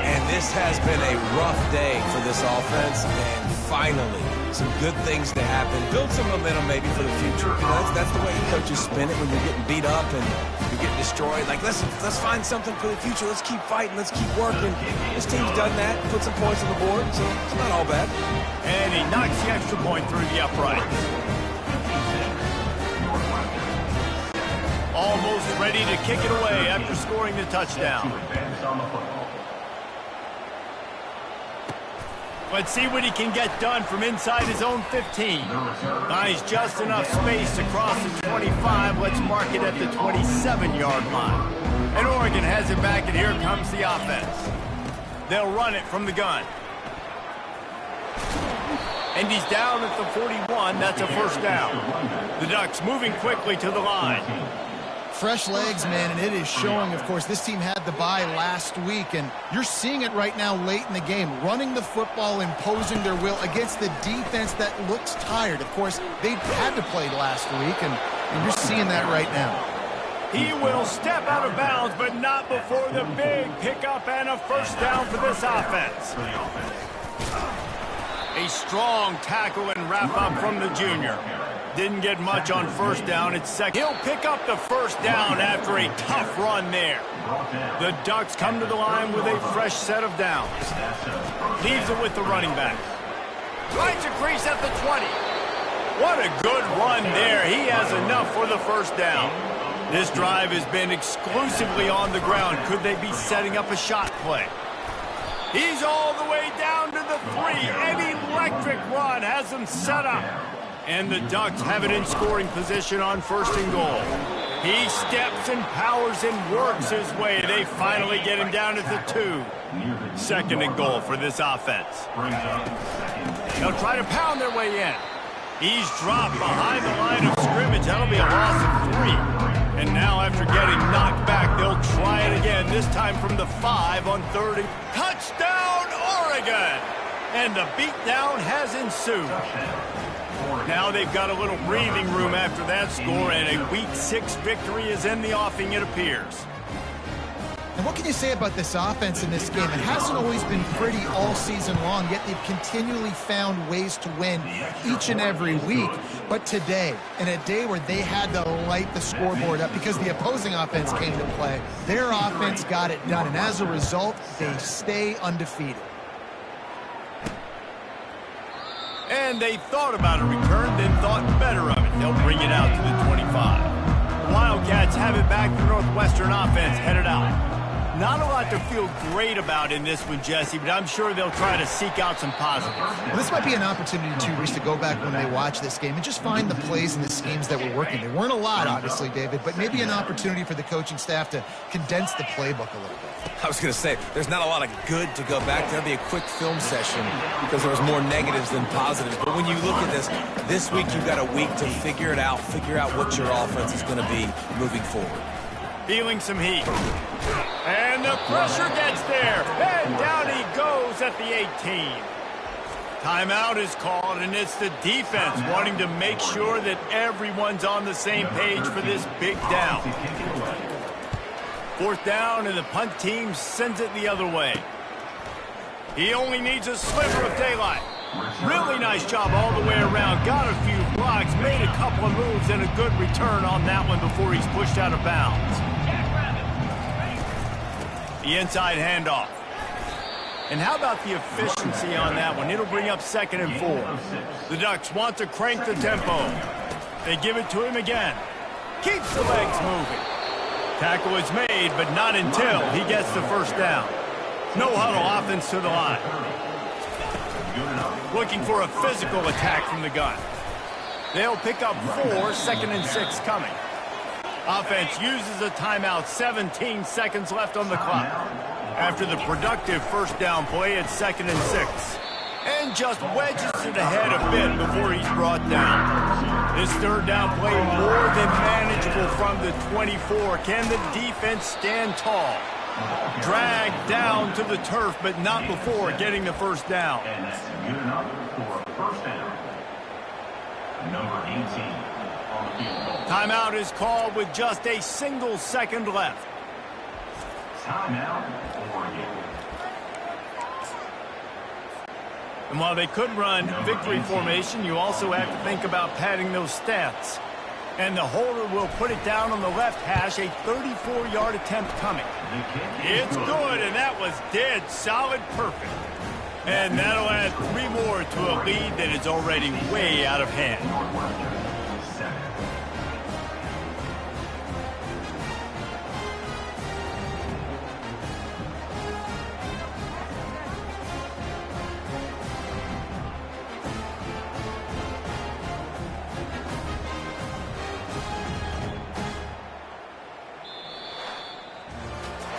And this has been a rough day for this offense, and finally, some good things to happen. Build some momentum maybe for the future. You know, that's the way you coaches spin it when you're getting beat up and you're getting destroyed. Like, let's find something for the future. Let's keep fighting. Let's keep working. This team's done that, put some points on the board, so it's not all bad. And he knocks the extra point through the uprights. Almost ready to kick it away after scoring the touchdown. Let's see what he can get done from inside his own 15. Finds just enough space across the 25. Let's mark it at the 27-yard line. And Oregon has it back, and here comes the offense. They'll run it from the gun. And he's down at the 41. That's a first down. The Ducks moving quickly to the line. Fresh legs, man, and it is showing. Of course, this team had the bye last week, and you're seeing it right now late in the game, running the football, imposing their will against the defense that looks tired. Of course, they had to play last week, and you're seeing that right now. He will step out of bounds, but not before the big pickup and a first down for this offense. A strong tackle and wrap up from the junior. Didn't get much on first down. It's second. He'll pick up the first down after a tough run there. The Ducks come to the line with a fresh set of downs. Leaves it with the running back. Finds a crease at the 20. What a good run there. He has enough for the first down. This drive has been exclusively on the ground. Could they be setting up a shot play? He's all the way down to the 3. An electric run has them set up. And the Ducks have it in scoring position on first and goal. He steps and powers and works his way. They finally get him down at the 2. Second and goal for this offense. They'll try to pound their way in. He's dropped behind the line of scrimmage. That'll be a loss of 3. And now after getting knocked back, they'll try it again, this time from the 5 on 30. Touchdown, Oregon! again. And the beatdown has ensued. Now they've got a little breathing room after that score, and a Week 6 victory is in the offing, it appears. And what can you say about this offense in this game? It hasn't always been pretty all season long, yet they've continually found ways to win each and every week. But today, in a day where they had to light the scoreboard up because the opposing offense came to play, their offense got it done. And as a result, they stay undefeated. And they thought about a return, then thought better of it. They'll bring it out to the 25. The Wildcats have it back. The Northwestern offense headed out. Not a lot to feel great about in this one, Jesse, but I'm sure they'll try to seek out some positives. Well, this might be an opportunity, too, Reese, to go back when they watch this game and just find the plays and the schemes that were working. There weren't a lot, obviously, David, but maybe an opportunity for the coaching staff to condense the playbook a little bit. I was going to say, there's not a lot of good to go back. There'll be a quick film session because there was more negatives than positives. But when you look at this week you've got a week to figure it out, figure out what your offense is going to be moving forward. Feeling some heat. And the pressure gets there. And down he goes at the 18. Timeout is called, and it's the defense wanting to make sure that everyone's on the same page for this big down. 4th down, and the punt team sends it the other way. He only needs a sliver of daylight. Really nice job all the way around. Got a few blocks, made a couple of moves, and a good return on that one before he's pushed out of bounds. The inside handoff. And how about the efficiency on that one? It'll bring up 2nd and 4. The Ducks want to crank the tempo. They give it to him again. Keeps the legs moving. Tackle is made, but not until he gets the 1st down. No huddle offense to the line. Looking for a physical attack from the gun. They'll pick up 4, 2nd and 6 coming. Offense uses a timeout, 17 seconds left on the clock. After the productive 1st down play, it's 2nd and 6. And just wedges it ahead a bit before he's brought down. This 3rd down play more than manageable from the 24. Can the defense stand tall? Dragged down to the turf, but not before getting the 1st down. And that's good enough for a 1st down. Number 18 on the field goal. Timeout is called with just a single second left. Timeout, Oregon. And while they could run victory formation, you also have to think about padding those stats. And the holder will put it down on the left hash, a 34-yard attempt coming. It's good, and that was dead solid perfect. And that'll add 3 more to a lead that is already way out of hand.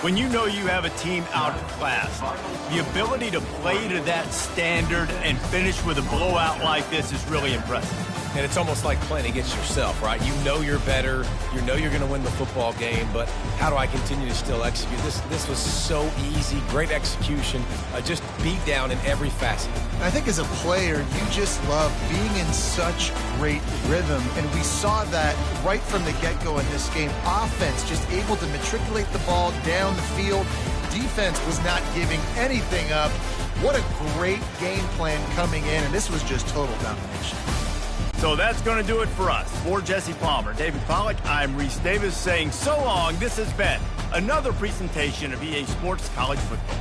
When you know you have a team outclassed, the ability to play to that standard and finish with a blowout like this is really impressive. And it's almost like playing against yourself, right? You know you're better. You know you're going to win the football game, but how do I continue to still execute? This was so easy, great execution, just beat down in every facet. I think as a player, you just love being in such great rhythm, and we saw that right from the get-go in this game. Offense just able to matriculate the ball down the field. Defense was not giving anything up. What a great game plan coming in, and this was just total domination. So that's going to do it for us. For Jesse Palmer, David Pollack, I'm Reese Davis saying so long. This has been another presentation of EA Sports College Football.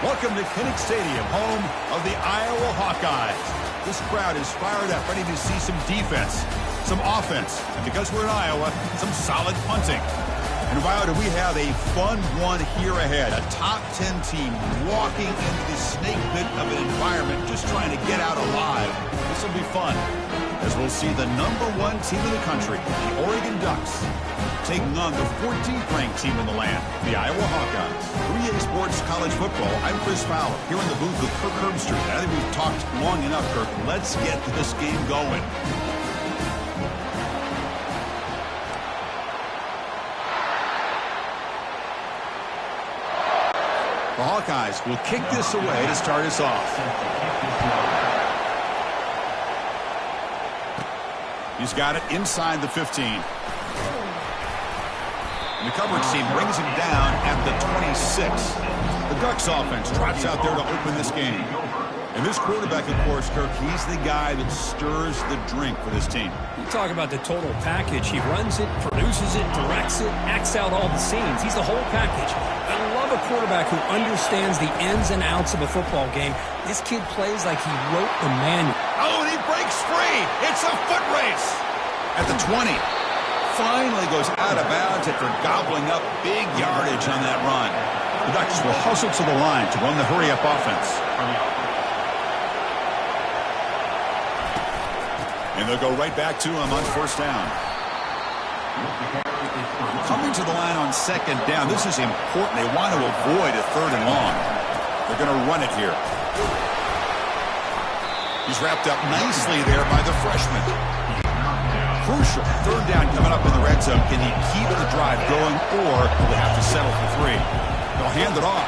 Welcome to Kinnick Stadium, home of the Iowa Hawkeyes. This crowd is fired up, ready to see some defense, some offense, and because we're in Iowa, some solid punting. And wow, do we have a fun one here ahead. A top 10 team walking into the snake pit of an environment, just trying to get out alive. This will be fun, as we'll see the #1 team in the country, the Oregon Ducks, taking on the 14th ranked team in the land, the Iowa Hawkeyes. 3A Sports College Football. I'm Chris Fowler, here in the booth with Kirk Herbstreit. I think we've talked long enough, Kirk. Let's get this game going. The Hawkeyes will kick this away to start us off. He's got it inside the 15. And the coverage team brings him down at the 26. The Ducks offense trots out there to open this game. And this quarterback, of course, Kirk, he's the guy that stirs the drink for this team. You talk about the total package. He runs it, produces it, directs it, acts out all the scenes. He's the whole package. I love a quarterback who understands the ins and outs of a football game. This kid plays like he wrote the manual. Oh, and he breaks free. It's a foot race. At the 20. Finally goes out of bounds after gobbling up big yardage on that run. The Ducks will hustle to the line to run the hurry-up offense. And they'll go right back to him on first down. Coming to the line on second down. This is important. They want to avoid a 3rd and long. They're going to run it here. He's wrapped up nicely there by the freshman. Crucial 3rd down coming up in the red zone. Can he keep the drive going, or will they have to settle for 3? They'll hand it off.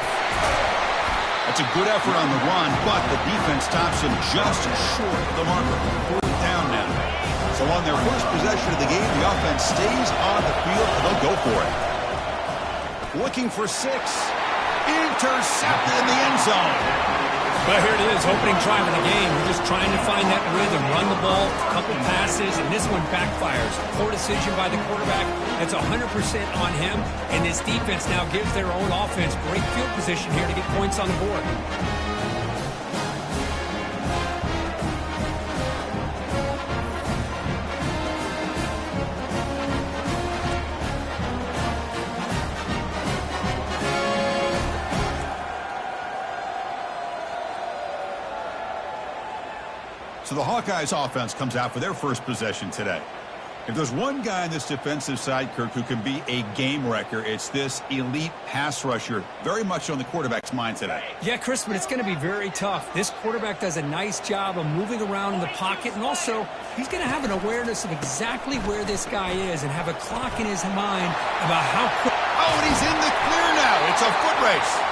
That's a good effort on the run, but the defense stops him just short of the marker. 4th down now. So on their first possession of the game, the offense stays on the field, and they'll go for it. Looking for 6. Intercepted in the end zone. Well, here it is, opening drive of the game. We're just trying to find that rhythm, run the ball, a couple passes, and this one backfires. Poor decision by the quarterback. That's 100% on him, and this defense now gives their own offense great field position here to get points on the board. So the Hawkeyes offense comes out for their first possession today. If there's one guy on this defensive side, Kirk, who can be a game wrecker, it's this elite pass rusher, very much on the quarterback's mind today. Yeah, Chris, but it's going to be very tough. This quarterback does a nice job of moving around in the pocket, and also he's going to have an awareness of exactly where this guy is and have a clock in his mind about how quick. Oh, and he's in the clear now. It's a foot race.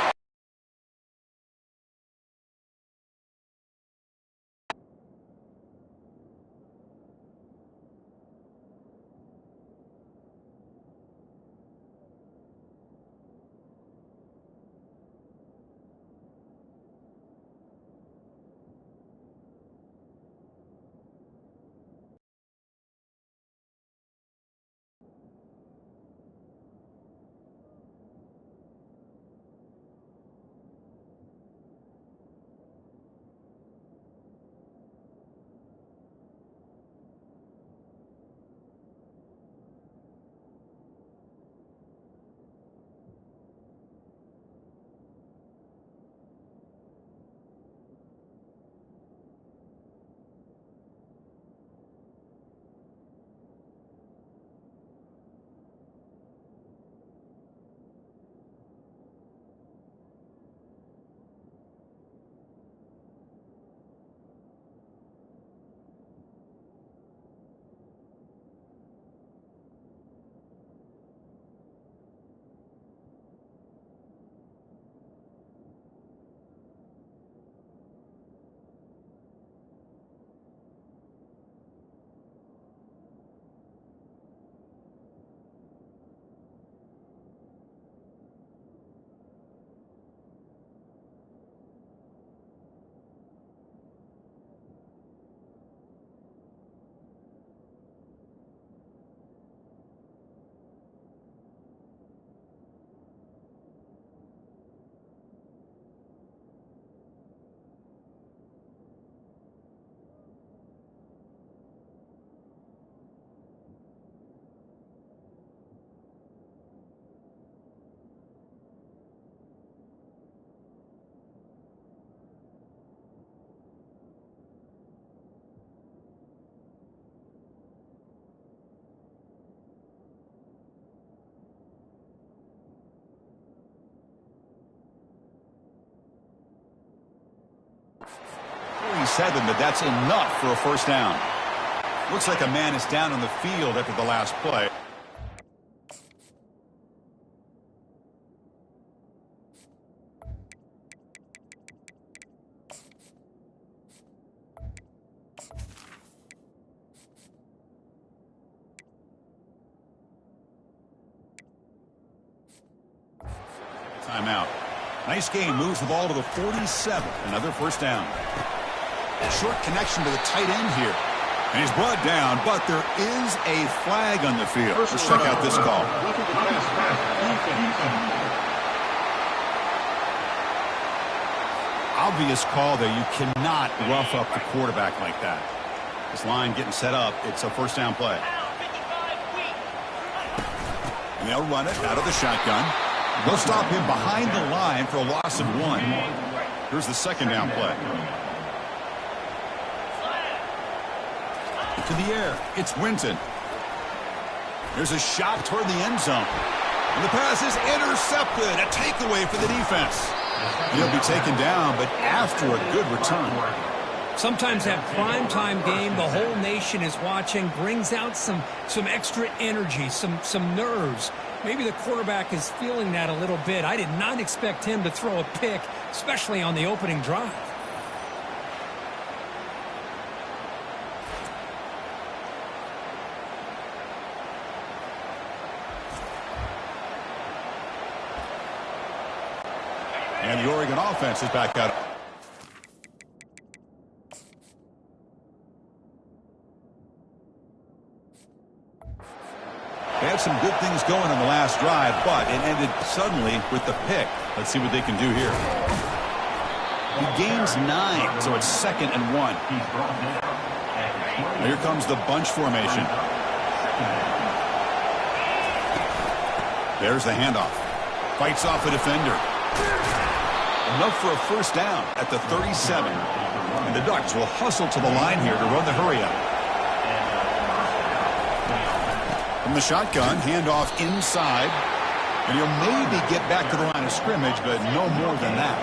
7, but that's enough for a first down. Looks like a man is down on the field after the last play. Timeout. Nice game. Moves the ball to the 47. Another first down. Short connection to the tight end here. And he's brought down, but there is a flag on the field. Let's check out this call. Obvious call there. You cannot rough up the quarterback like that. This line getting set up. It's a first down play. And they'll run it out of the shotgun. They'll stop him behind the line for a loss of 1. Here's the second down play. To the air. It's Winton. There's a shot toward the end zone. And the pass is intercepted. A takeaway for the defense. He'll be taken down, but after a good return. Sometimes that primetime game, the whole nation is watching, brings out some extra energy, some nerves. Maybe the quarterback is feeling that a little bit. I did not expect him to throw a pick, especially on the opening drive. And the Oregon offense is back out. They had some good things going on the last drive, but it ended suddenly with the pick. Let's see what they can do here. He gains 9, so it's 2nd and 1. Here comes the bunch formation. There's the handoff. Fights off a defender. Enough for a first down at the 37. And the Ducks will hustle to the line here to run the hurry-up. From the shotgun, handoff inside. And he'll maybe get back to the line of scrimmage, but no more than that.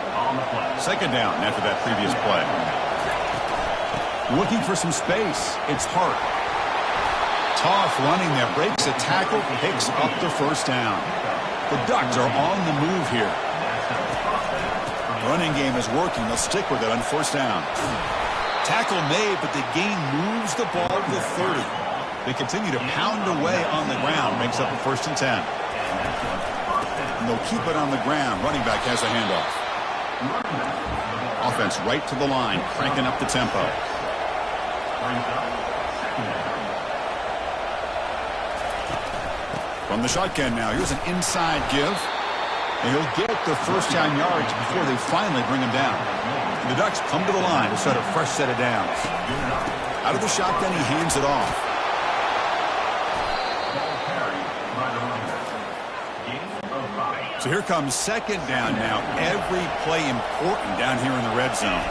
Second down after that previous play. Looking for some space. It's Hart. Tough running there. Breaks a tackle, picks up the first down. The Ducks are on the move here. Running game is working. They'll stick with it on first down. Tackle made, but the gain moves the ball to the 30. They continue to pound away on the ground. Makes up a 1st and 10. And they'll keep it on the ground. Running back has a handoff. Offense right to the line, cranking up the tempo. From the shotgun now, here's an inside give. And he'll get the first down yards before they finally bring him down. And the Ducks come to the line to start a fresh set of downs. Out of the shotgun, he hands it off. So here comes second down now. Every play important down here in the red zone.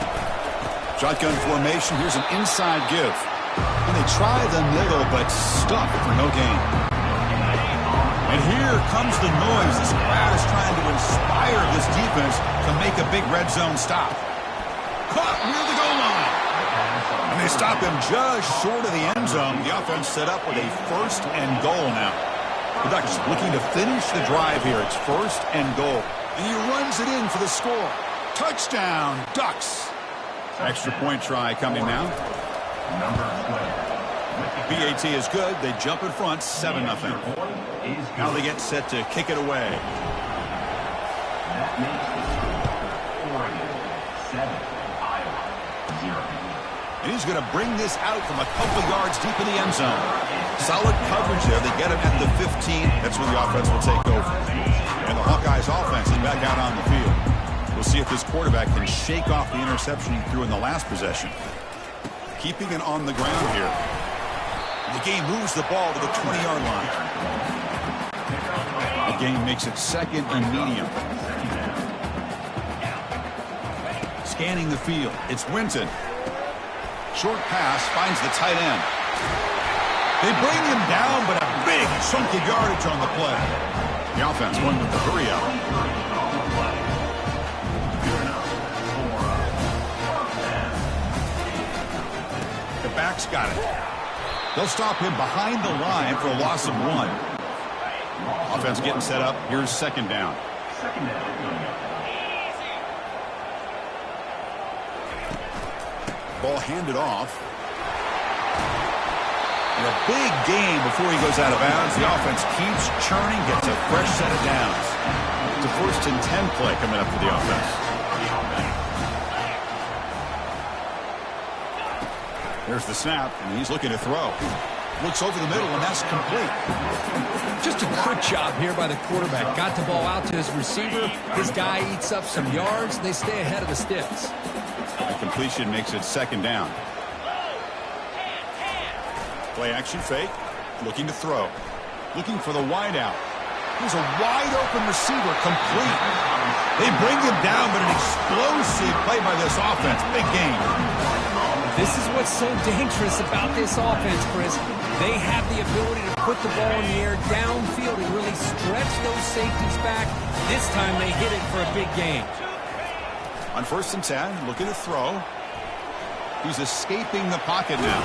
Shotgun formation. Here's an inside give. And they try the middle, but stuck for no gain. And here comes the noise. This crowd is trying to inspire this defense to make a big red zone stop. Caught near the goal line. And they stop him just short of the end zone. The offense set up with a 1st and goal now. The Ducks looking to finish the drive here. It's 1st and goal. And he runs it in for the score. Touchdown, Ducks. Extra point try coming now. BAT is good. They jump in front, 7-0. Now they get set to kick it away. That makes the score Oregon 7, Iowa 0. And he's going to bring this out from a couple yards deep in the end zone. Solid coverage there. They get him at the 15. That's where the offense will take over. And the Hawkeyes offense is back out on the field. We'll see if this quarterback can shake off the interception he threw in the last possession. Keeping it on the ground here. The game moves the ball to the 20-yard line. The game makes it 2nd and medium. Scanning the field. It's Winton. Short pass finds the tight end. They bring him down, but a big chunk of yardage on the play. The offense won with the hurry-up. Ducks got it. They'll stop him behind the line for a loss of 1. Offense getting set up. Here's second down. Ball handed off. And a big gain before he goes out of bounds. The offense keeps churning, gets a fresh set of downs. It's a 1st and 10 play coming up for the offense. There's the snap, and he's looking to throw. Looks over the middle, and that's complete. Just a quick job here by the quarterback. Got the ball out to his receiver. His guy eats up some yards. They stay ahead of the sticks. The completion makes it second down. Play action fake. Looking to throw. Looking for the wide out. Here's a wide open receiver, complete. They bring him down, but an explosive play by this offense. Big game. This is what's so dangerous about this offense, Chris. They have the ability to put the ball in the air downfield and really stretch those safeties back. This time they hit it for a big gain. On 1st and 10, looking to throw. He's escaping the pocket now.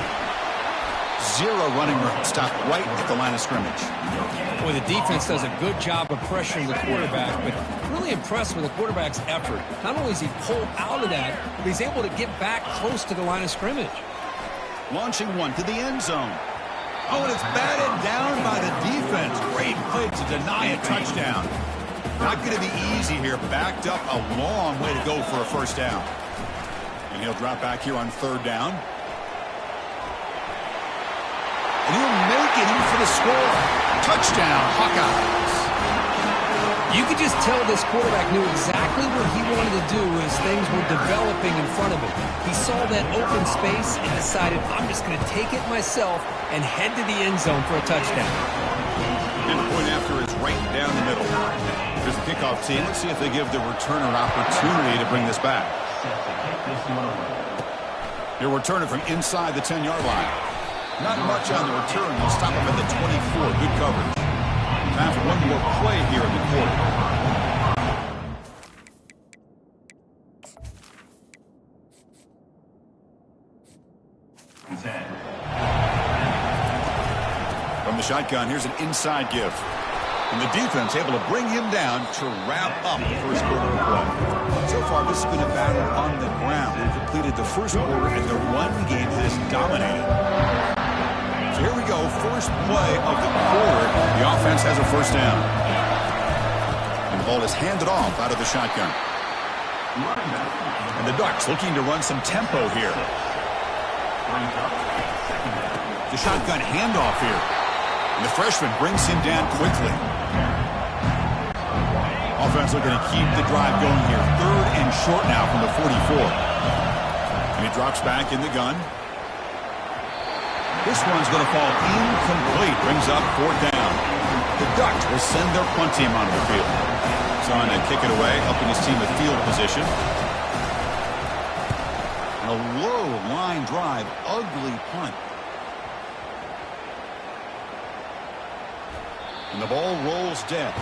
0 running room. Stopped right at the line of scrimmage. Boy, the defense does a good job of pressuring the quarterback, but really impressed with the quarterback's effort. Not only is he pulled out of that, but he's able to get back close to the line of scrimmage. Launching one to the end zone. Oh, and it's batted down by the defense. Great play to deny a touchdown. Not going to be easy here. Backed up a long way to go for a first down. And he'll drop back here on 3rd down. And he'll make it in for the score. Touchdown, Hawkeyes. You could just tell this quarterback knew exactly what he wanted to do as things were developing in front of him. He saw that open space and decided, I'm just going to take it myself and head to the end zone for a touchdown. And the point after is right down the middle. Here's the kickoff team. Let's see if they give the returner opportunity to bring this back. He'll return it from inside the 10-yard line. Not much on the return. They'll stop him at the 24. Good coverage. Time for one more play here in the quarter. From the shotgun, here's an inside give. And the defense able to bring him down to wrap up the first quarter of play. So far, this has been a battle on the ground. They completed the first quarter, and the run game has dominated. So here we go, first play of the quarter. The offense has a first down. And the ball is handed off out of the shotgun. And the Ducks looking to run some tempo here. The shotgun handoff here. And the freshman brings him down quickly. Offense looking to keep the drive going here. 3rd and short now from the 44. And he drops back in the gun. This one's going to fall incomplete. Brings up 4th down. The Ducks will send their punt team onto the field. So on to kick it away, helping his team with field position. And a low line drive, ugly punt. And the ball rolls dead.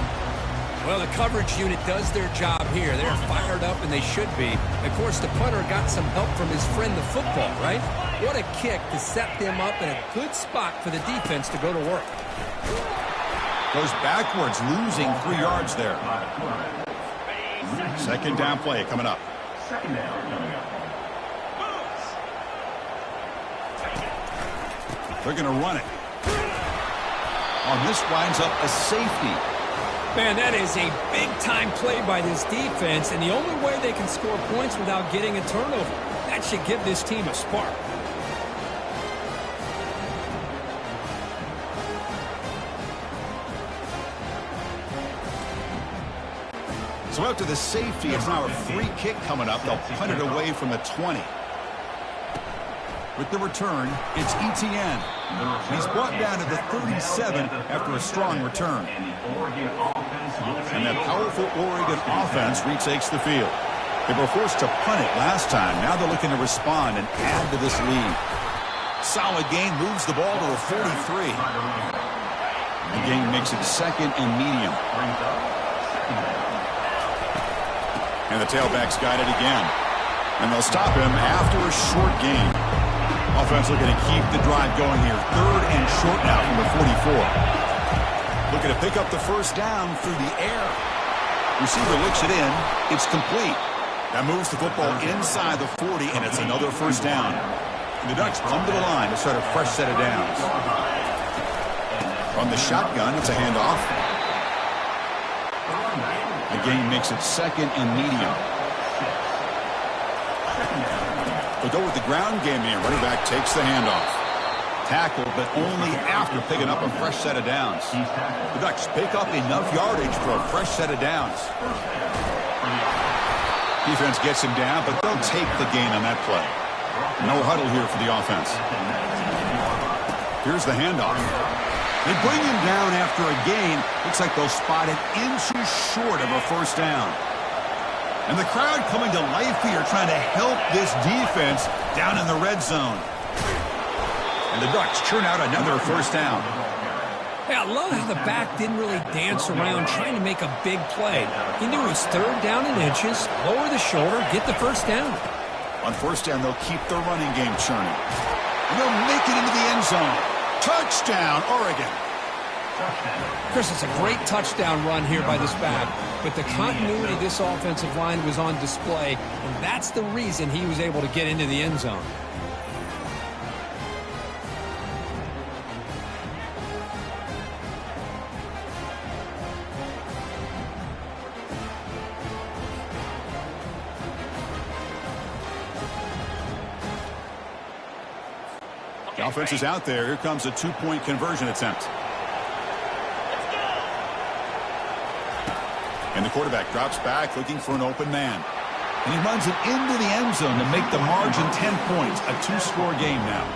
Well, the coverage unit does their job here. They're fired up, and they should be. Of course, the punter got some help from his friend, the football, right? What a kick to set them up in a good spot for the defense to go to work. Goes backwards, losing 3 yards there. Second down play coming up. They're going to run it. On this winds up a safety. Man, that is a big-time play by this defense, and the only way they can score points without getting a turnover. That should give this team a spark. So after the safety, it's now a free kick coming up. They'll punt it away from the 20. With the return, it's Etienne. He's brought down to the 37 after a strong return. And that powerful Oregon offense retakes the field. They were forced to punt it last time. Now they're looking to respond and add to this lead. Solid gain, moves the ball to the 43. The game makes it 2nd and medium. And the tailback's got it again. And they'll stop him after a short gain. Offense looking to keep the drive going here. 3rd and short now from the 44. Looking to pick up the first down through the air. Receiver looks it in. It's complete. That moves the football inside the 40, and it's another first down. And the Ducks come to the line to start a fresh set of downs. From the shotgun, it's a handoff. The game makes it 2nd and medium. We'll go with the ground game here. Running back takes the handoff. Tackle, but only after picking up a fresh set of downs. The Ducks pick up enough yardage for a fresh set of downs. Defense gets him down, but they'll take the gain on that play. No huddle here for the offense. Here's the handoff. They bring him down after a gain. Looks like they'll spot it inches short of a first down. And the crowd coming to life here, trying to help this defense down in the red zone. And the Ducks churn out another first down. Hey, I love how the back didn't really dance around trying to make a big play. He knew it was 3rd down and inches, lower the shoulder, get the first down. On first down, they'll keep their running game churning. And they'll make it into the end zone. Touchdown, Oregon. Chris, it's a great touchdown run here by this back, but the continuity of this offensive line was on display, and that's the reason he was able to get into the end zone. The offense is out there. Here comes a 2-point conversion attempt. And the quarterback drops back looking for an open man. And he runs it into the end zone to make the margin 10 points. A 2-score game now.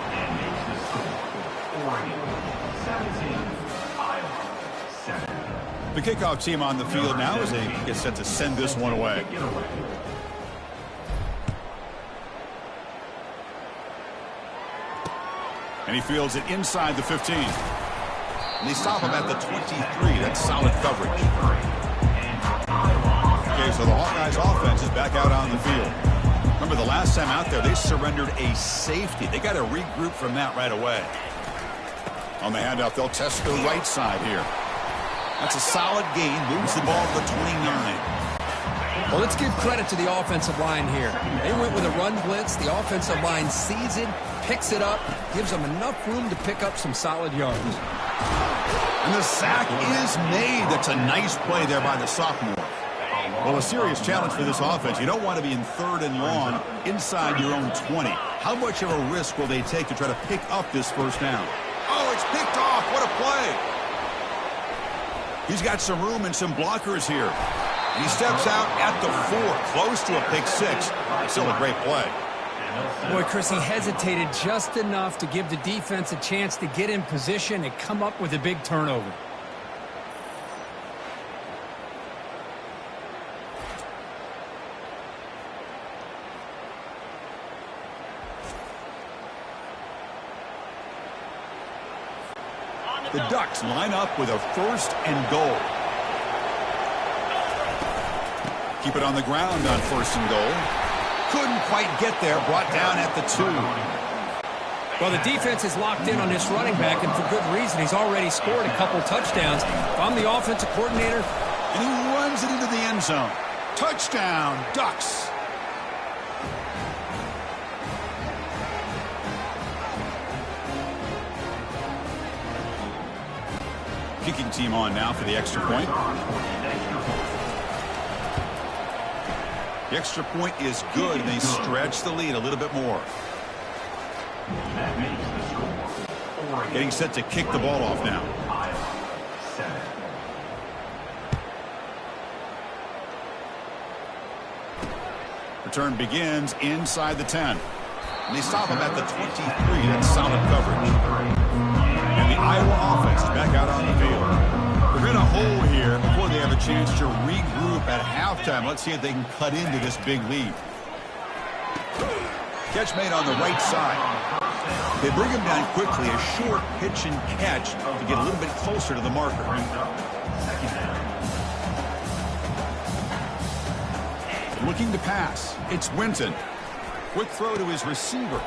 The kickoff team on the field now as they get set to send this one away. And he fields it inside the 15. And they stop him at the 23. That's solid coverage. Okay, so the Hawkeyes offense is back out on the field. Remember, the last time out there, they surrendered a safety. They got to regroup from that right away. On the handoff, they'll test the right side here. That's a solid gain. Moves the ball to the 29. Well, let's give credit to the offensive line here. They went with a run blitz. The offensive line sees it, picks it up, gives them enough room to pick up some solid yards. And the sack is made. That's a nice play there by the sophomore. Well, a serious challenge for this offense. You don't want to be in 3rd and long inside your own 20. How much of a risk will they take to try to pick up this first down? Oh, it's picked off. What a play. He's got some room and some blockers here. And he steps out at the 4, close to a pick 6. Still a great play. Boy, Chris, he hesitated just enough to give the defense a chance to get in position and come up with a big turnover. The Ducks line up with a 1st and goal. Keep it on the ground on 1st and goal. Couldn't quite get there. Brought down at the 2. Well, the defense is locked in on this running back, and for good reason. He's already scored a couple touchdowns. If I'm the offensive coordinator. And he runs it into the end zone. Touchdown, Ducks. Kicking team on now for the extra point. The extra point is good, and they stretch the lead a little bit more. Getting set to kick the ball off now. Return begins inside the 10. And they stop him at the 23. That's solid coverage. And the Iowa offense is back out on the field. They're in a hole here before they have a chance to regroup at halftime. Let's see if they can cut into this big lead. Catch made on the right side. They bring him down quickly, a short pitch and catch to get a little bit closer to the marker. Looking to pass. It's Winton. Quick throw to his receiver.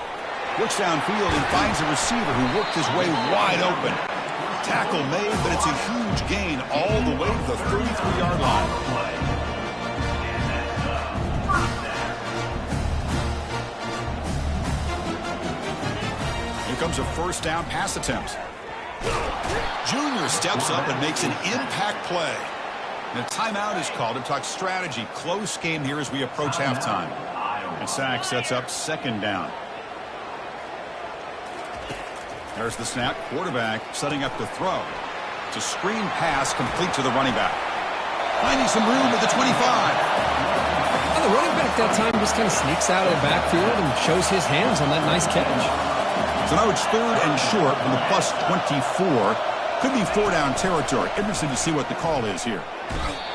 Looks downfield and finds a receiver who worked his way wide open. Tackle made, but it's a huge gain all the way to the 33-yard line. Here comes a first down pass attempt. Junior steps up and makes an impact play. And a timeout is called to talk strategy. Close game here as we approach halftime. And Sack sets up second down. There's the snap. Quarterback setting up to throw. It's a screen pass complete to the running back. Finding some room at the 25. Well, the running back that time just kind of sneaks out of the backfield and shows his hands on that nice catch. So now it's third and short from the plus 24. Could be 4-down territory. Interested to see what the call is here.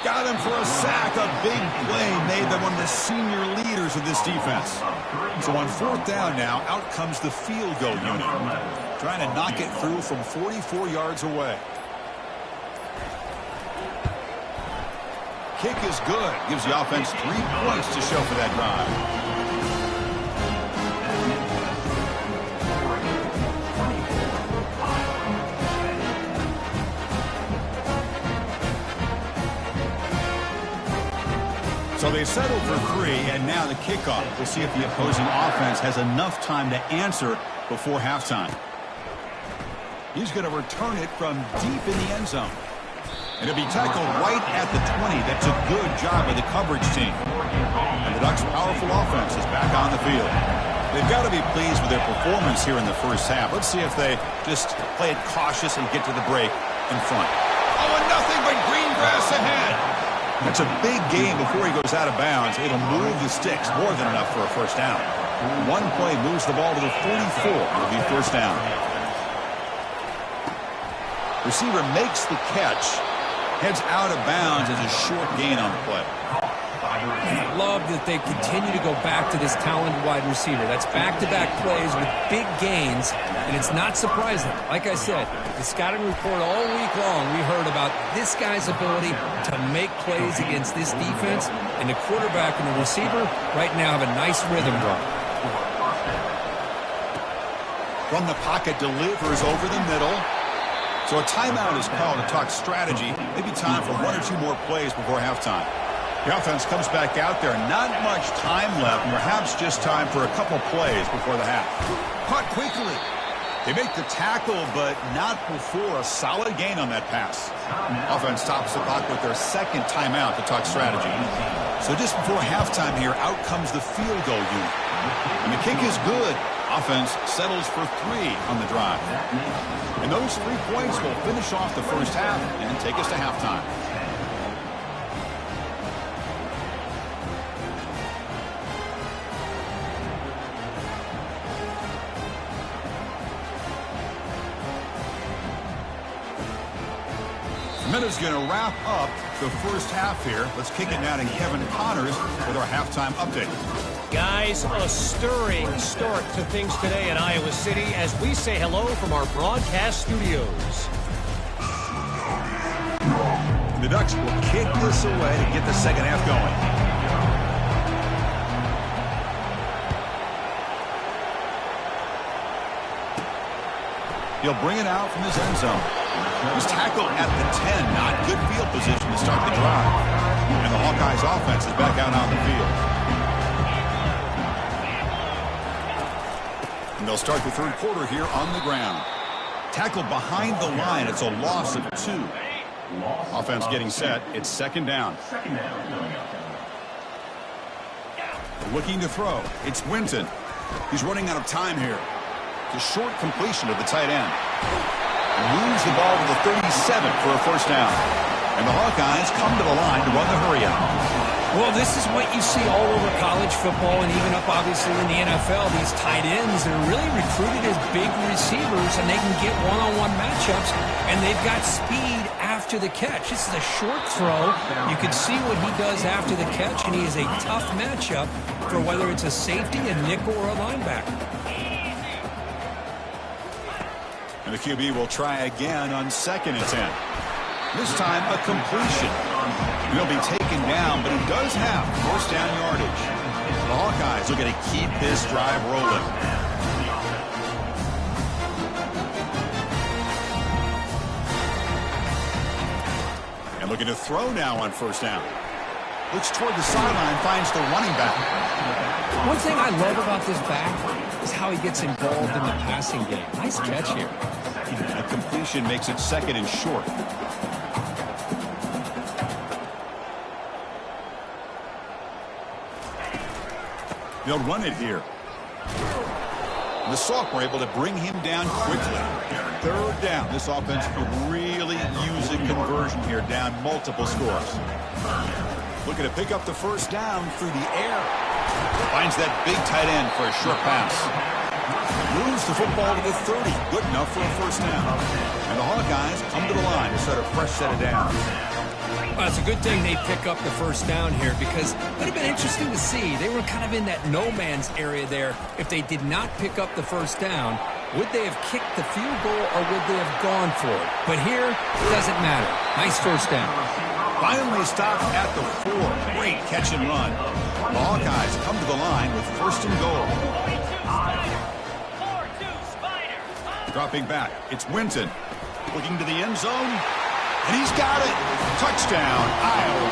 Got him for a sack. A big play made by one of the senior leaders of this defense. So on fourth down now, out comes the field goal unit. Trying to knock it through from 44 yards away. Kick is good. Gives the offense 3 points to show for that drive. So they settled for 3, and now the kickoff. We'll see if the opposing offense has enough time to answer before halftime. He's going to return it from deep in the end zone. And it'll be tackled right at the 20. That's a good job of the coverage team. And the Ducks' powerful offense is back on the field. They've got to be pleased with their performance here in the first half. Let's see if they just play it cautious and get to the break in front. Oh, and nothing but green grass ahead. That's a big game before he goes out of bounds. It'll move the sticks, more than enough for a first down. One play moves the ball to the 44. It'll be first down. Receiver makes the catch, heads out of bounds as a short gain on the play. I love that they continue to go back to this talented wide receiver. That's back-to-back plays with big gains, and it's not surprising. Like I said, the scouting report all week long, we heard about this guy's ability to make plays against this defense, and the quarterback and the receiver right now have a nice rhythm going. From the pocket, delivers over the middle. So a timeout is called to talk strategy. Maybe time for 1 or 2 more plays before halftime. The offense comes back out there. Not much time left. Perhaps just time for a couple plays before the half. Caught quickly. They make the tackle, but not before a solid gain on that pass. Offense stops the clock with their second timeout to talk strategy. So just before halftime here, out comes the field goal unit. And the kick is good. Offense settles for 3 on the drive. And those 3 points will finish off the first half and take us to halftime. Minute's going to wrap up the first half here. Let's kick it now to Kevin Connors with our halftime update. Guys, a stirring start to things today in Iowa City as we say hello from our broadcast studios. The Ducks will kick this away to get the second half going. He'll bring it out from his end zone. He's tackled at the 10. Not good field position to start the drive. And the Hawkeyes offense is back out on the field. And they'll start the third quarter here on the ground. Tackled behind the line. It's a loss of 2. Offense getting set. It's second down. Looking to throw. It's Winton. He's running out of time here. It's a short completion of the tight end. Moves the ball to the 37 for a first down. And the Hawkeyes come to the line to run the hurry out. Well, this is what you see all over college football and even up, obviously, in the NFL. These tight ends, they're really recruited as big receivers, and they can get one-on-one matchups, and they've got speed after the catch. This is a short throw. You can see what he does after the catch, and he is a tough matchup for whether it's a safety, a nickel, or a linebacker. And the QB will try again on second and 10. This time a completion. He'll be taken down, but he does have first down yardage. The Hawkeyes are going to keep this drive rolling. And looking to throw now on first down. Looks toward the sideline, finds the running back. One thing I love about this back is how he gets involved in the passing game. Nice catch here. A completion makes it second and short. They'll run it here. The Sauk were able to bring him down quickly. Third down. This offense could really use a conversion here, down multiple scores. Looking to pick up the first down through the air. Finds that big tight end for a short pass. Moves the football to the 30. Good enough for a first down. And the Hawkeyes come to the line to set a fresh set of downs. Well, it's a good thing they pick up the first down here because it would have been interesting to see. They were kind of in that no man's area there. If they did not pick up the first down, would they have kicked the field goal or would they have gone for it? But here, it doesn't matter. Nice first down. Finally stopped at the 4. Great catch and run. The Hawkeyes come to the line with first and goal. 4-2 Spider. Dropping back, it's Winton. Looking to the end zone. And he's got it. Touchdown, Iowa.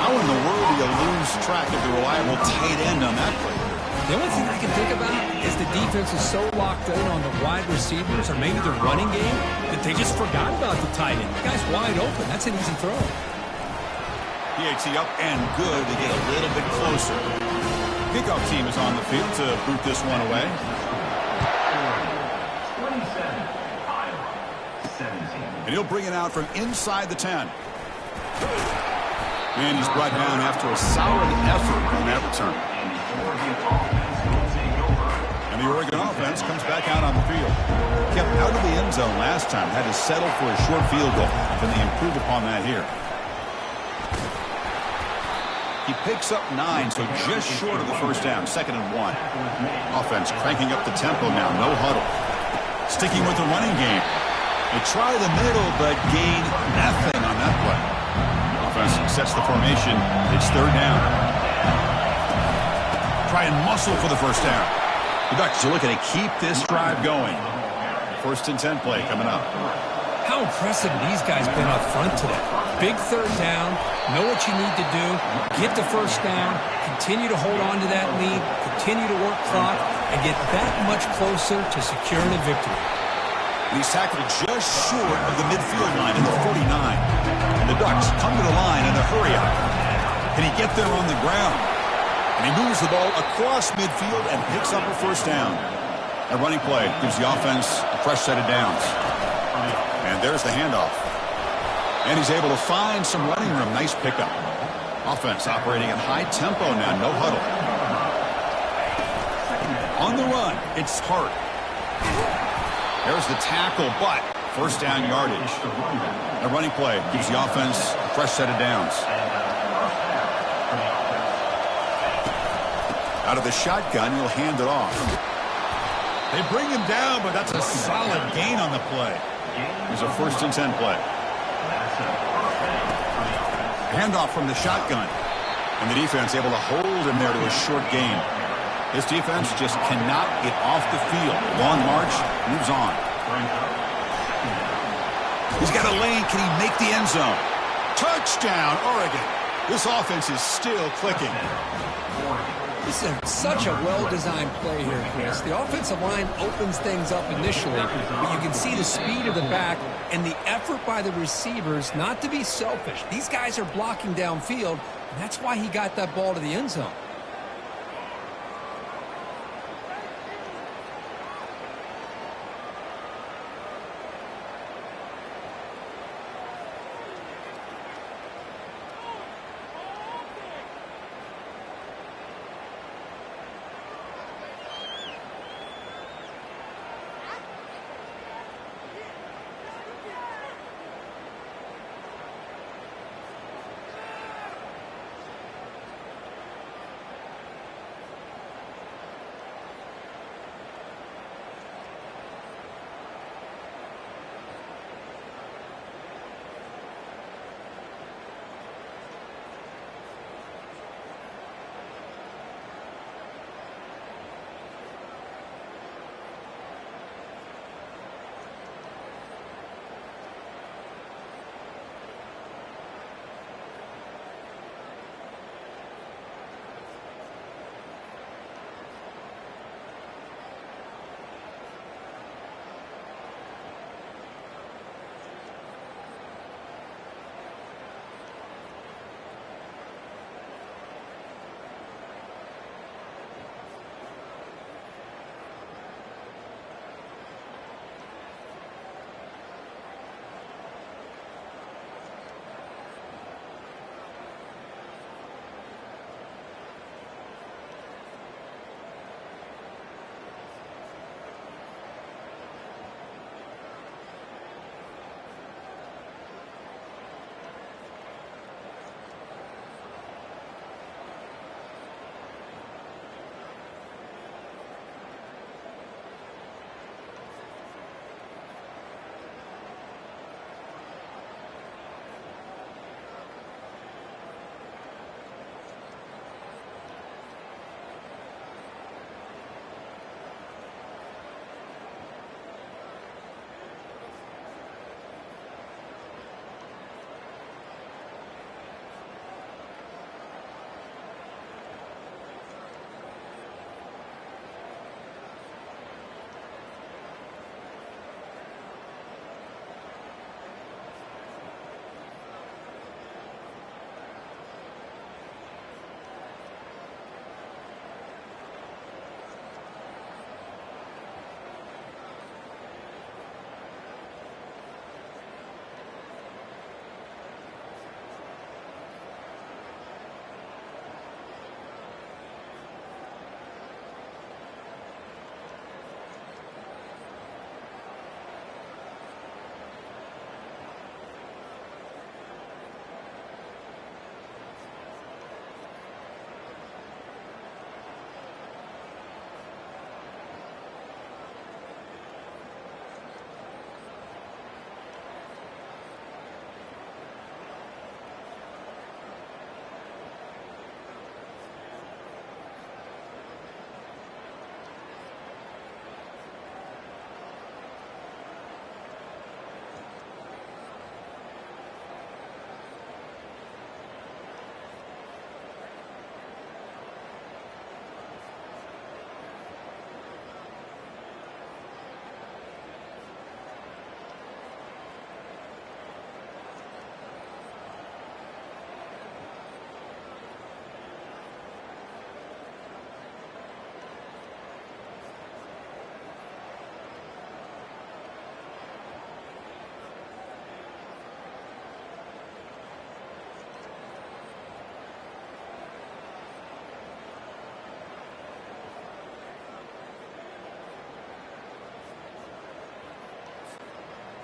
How in the world do you lose track of the reliable tight end on that play? The only thing I can think about is the defense is so locked in on the wide receivers or maybe the running game that they just forgot about the tight end. The guy's wide open. That's an easy throw. PAT up and good to get a little bit closer. Kickoff team is on the field to boot this one away. 27, Iowa, 17. And he'll bring it out from inside the 10. And he's brought down after a solid effort on that return. And the Oregon offense comes back out on the field. Kept out of the end zone last time. Had to settle for a short field goal. Can they improve upon that here? He picks up 9, so just short of the first down. 2nd and 1. Offense cranking up the tempo now. No huddle. Sticking with the running game. They try the middle, but gain nothing on that play. Offense sets the formation. It's 3rd down. Try and muscle for the first down. The Ducks are looking to keep this drive going. 1st and 10 play coming up. How impressive these guys been up front today. Big 3rd down. Know what you need to do. Get the first down. Continue to hold on to that lead. Continue to work clock and get that much closer to securing a victory. He's tackled just short of the midfield line at the 49. And the Ducks come to the line in a hurry up. Can he get there on the ground? And he moves the ball across midfield and picks up a first down. A running play gives the offense a fresh set of downs. And there's the handoff. And he's able to find some running room. Nice pickup. Offense operating at high tempo now. No huddle. On the run, it's Hart. There's the tackle, but first down yardage. A running play gives the offense a fresh set of downs. Out of the shotgun, he'll hand it off. They bring him down, but that's a solid gain on the play. There's a 1st and 10 play. Handoff from the shotgun. And the defense able to hold him there to a short gain. His defense just cannot get off the field. Long march, moves on. He's got a lane. Can he make the end zone? Touchdown, Oregon. This offense is still clicking. This is such a well-designed play here, Chris. The offensive line opens things up initially, but you can see the speed of the back and the effort by the receivers not to be selfish. These guys are blocking downfield, and that's why he got that ball to the end zone.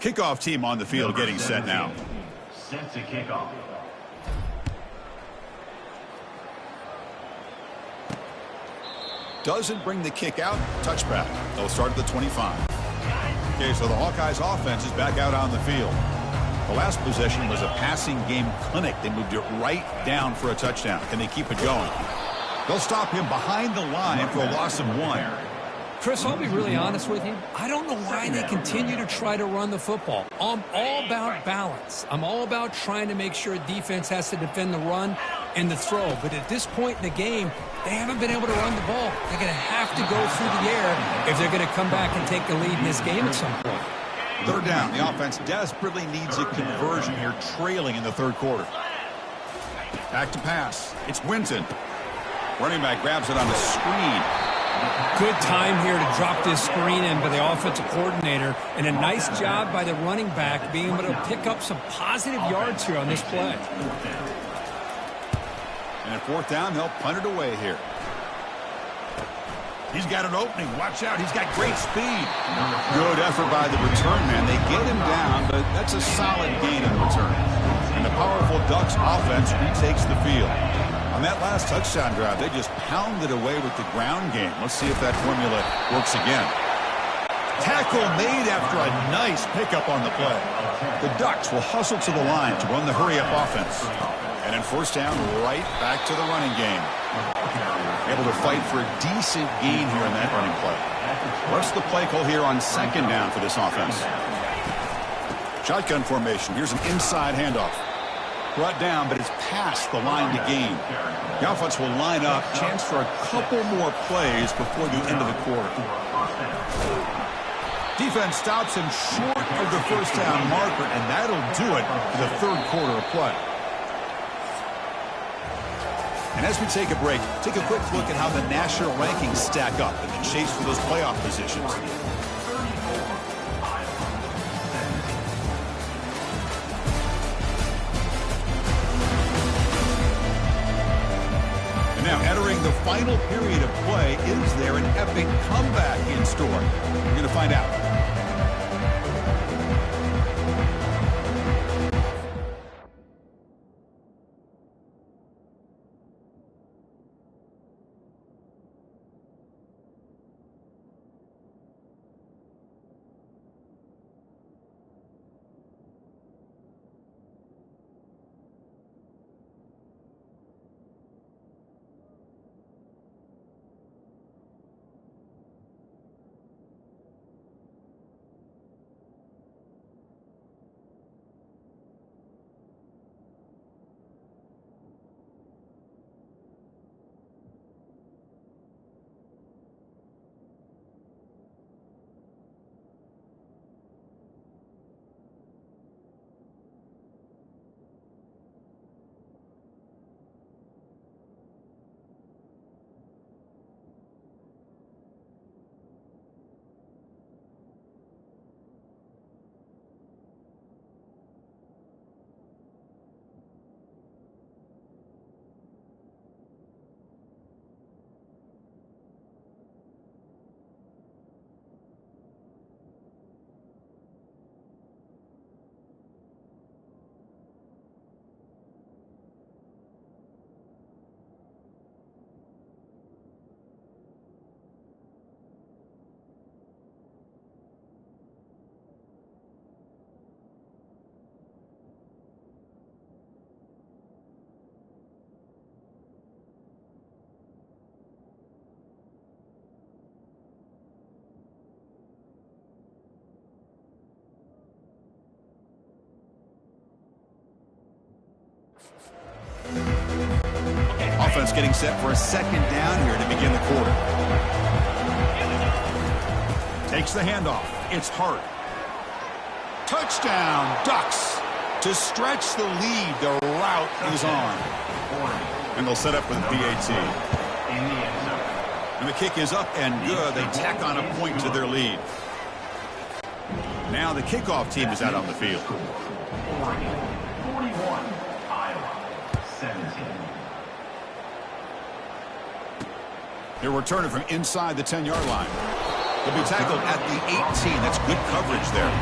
Kickoff team on the field getting set now. Set to kick off. Doesn't bring the kick out. Touchback. They'll start at the 25. Okay, so the Hawkeyes offense is back out on the field. The last possession was a passing game clinic. They moved it right down for a touchdown. Can they keep it going? They'll stop him behind the line for a loss of 1. Chris, I'll be really honest with you. I don't know why they continue to try to run the football. I'm all about balance. I'm all about trying to make sure defense has to defend the run and the throw. But at this point in the game, they haven't been able to run the ball. They're going to have to go through the air if they're going to come back and take the lead in this game at some point. Third down. The offense desperately needs a conversion here, trailing in the third quarter. Back to pass. It's Winton. Running back grabs it on the screen. Good time here to drop this screen in by the offensive coordinator, and a nice job by the running back being able to pick up some positive yards here on this play. And at fourth down, they'll punt it away here. He's got an opening. Watch out. He's got great speed. Good effort by the return man. They get him down, but that's a solid gain on return. And the powerful Ducks offense retakes the field. On that last touchdown drive, they just pounded away with the ground game. Let's see if that formula works again. Tackle made after a nice pickup on the play. The Ducks will hustle to the line to run the hurry-up offense. And in first down, right back to the running game. Able to fight for a decent gain here in that running play. What's the play call here on second down for this offense? Shotgun formation. Here's an inside handoff. Brought down, but it's past the line to gain. The offense will line up. Chance for a couple more plays before the end of the quarter. Defense stops him short of the first down marker, and that'll do it for the third quarter of play. And as we take a break, take a quick look at how the national rankings stack up in the chase for those playoff positions. Now entering the final period of play, is there an epic comeback in store? We're going to find out. Offense getting set for a second down here to begin the quarter. Takes the handoff. It's Hart. Touchdown, Ducks. To stretch the lead, the route is on. And they'll set up with PAT. And the kick is up and good. They tack on a point to their lead. Now the kickoff team is out on the field. 41, Iowa, 17. They're returning from inside the 10-yard line. They'll be tackled at the 18. That's good coverage there.